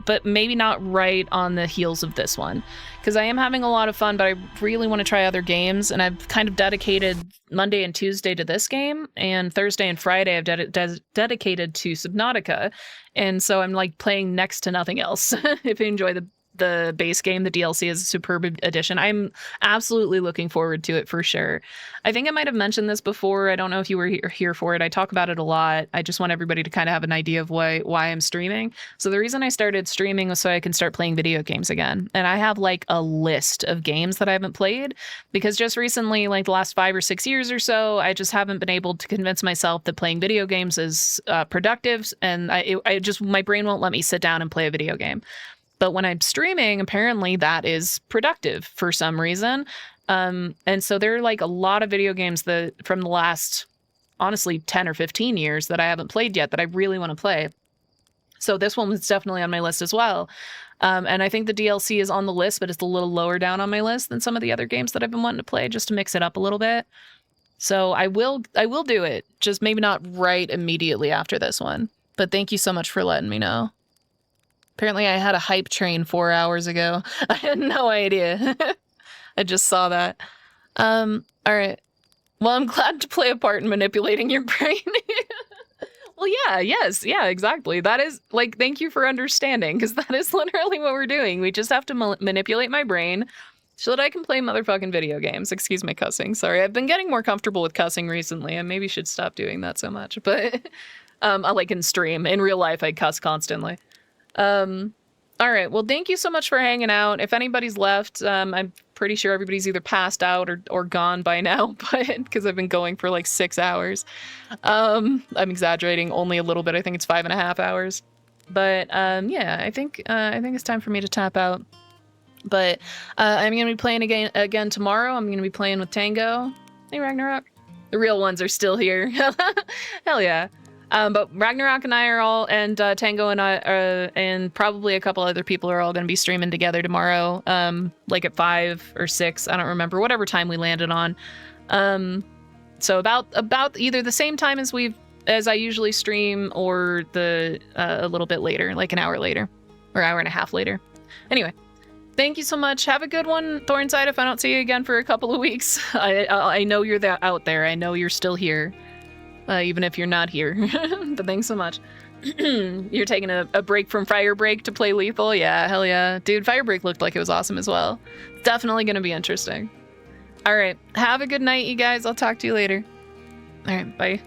but maybe not right on the heels of this one. Because I am having a lot of fun, but I really want to try other games, and I've kind of dedicated Monday and Tuesday to this game, and Thursday and Friday I've dedicated to Subnautica, and so I'm like playing next to nothing else. If you enjoy the base game, the DLC is a superb addition. I'm absolutely looking forward to it for sure. I think I might have mentioned this before. I don't know if you were here for it. I talk about it a lot. I just want everybody to kind of have an idea of why I'm streaming. So the reason I started streaming was so I can start playing video games again. And I have like a list of games that I haven't played because just recently, like the last 5 or 6 years or so, I just haven't been able to convince myself that playing video games is productive. And my brain won't let me sit down and play a video game. But when I'm streaming, apparently that is productive for some reason. And so there are like a lot of video games that from the last, honestly, 10 or 15 years that I haven't played yet that I really want to play. So this one was definitely on my list as well. And I think the DLC is on the list, but it's a little lower down on my list than some of the other games that I've been wanting to play just to mix it up a little bit. So I will do it, just maybe not right immediately after this one. But thank you so much for letting me know. Apparently I had a hype train 4 hours ago. I had no idea. I just saw that. All right. Well, I'm glad to play a part in manipulating your brain. Well, yeah, exactly. That is, like, thank you for understanding, because that is literally what we're doing. We just have to manipulate my brain so that I can play motherfucking video games. Excuse my cussing. Sorry, I've been getting more comfortable with cussing recently. I maybe should stop doing that so much. But, like in stream. In real life, I cuss constantly. All right. Well, thank you so much for hanging out. If anybody's left, I'm pretty sure everybody's either passed out or gone by now, but because I've been going for like 6 hours. I'm exaggerating only a little bit. I think it's 5.5 hours. But yeah, I think it's time for me to tap out. But I'm gonna be playing again tomorrow. I'm gonna be playing with Tango. Hey, Ragnarok. The real ones are still here. Hell yeah. But Ragnarok and I are all, and Tango and I, and probably a couple other people are all going to be streaming together tomorrow, like at 5 or 6, I don't remember, whatever time we landed on. So about either the same time as I usually stream, or a little bit later, like an hour later, or hour and a half later. Anyway, thank you so much. Have a good one, Thornside. If I don't see you again for a couple of weeks, I know you're out there. I know you're still here. Even if you're not here. But thanks so much. You're taking a break from Firebreak to play Lethal? Yeah, hell yeah. Dude, Firebreak looked like it was awesome as well. Definitely gonna be interesting. Alright, have a good night, you guys. I'll talk to you later. Alright, bye.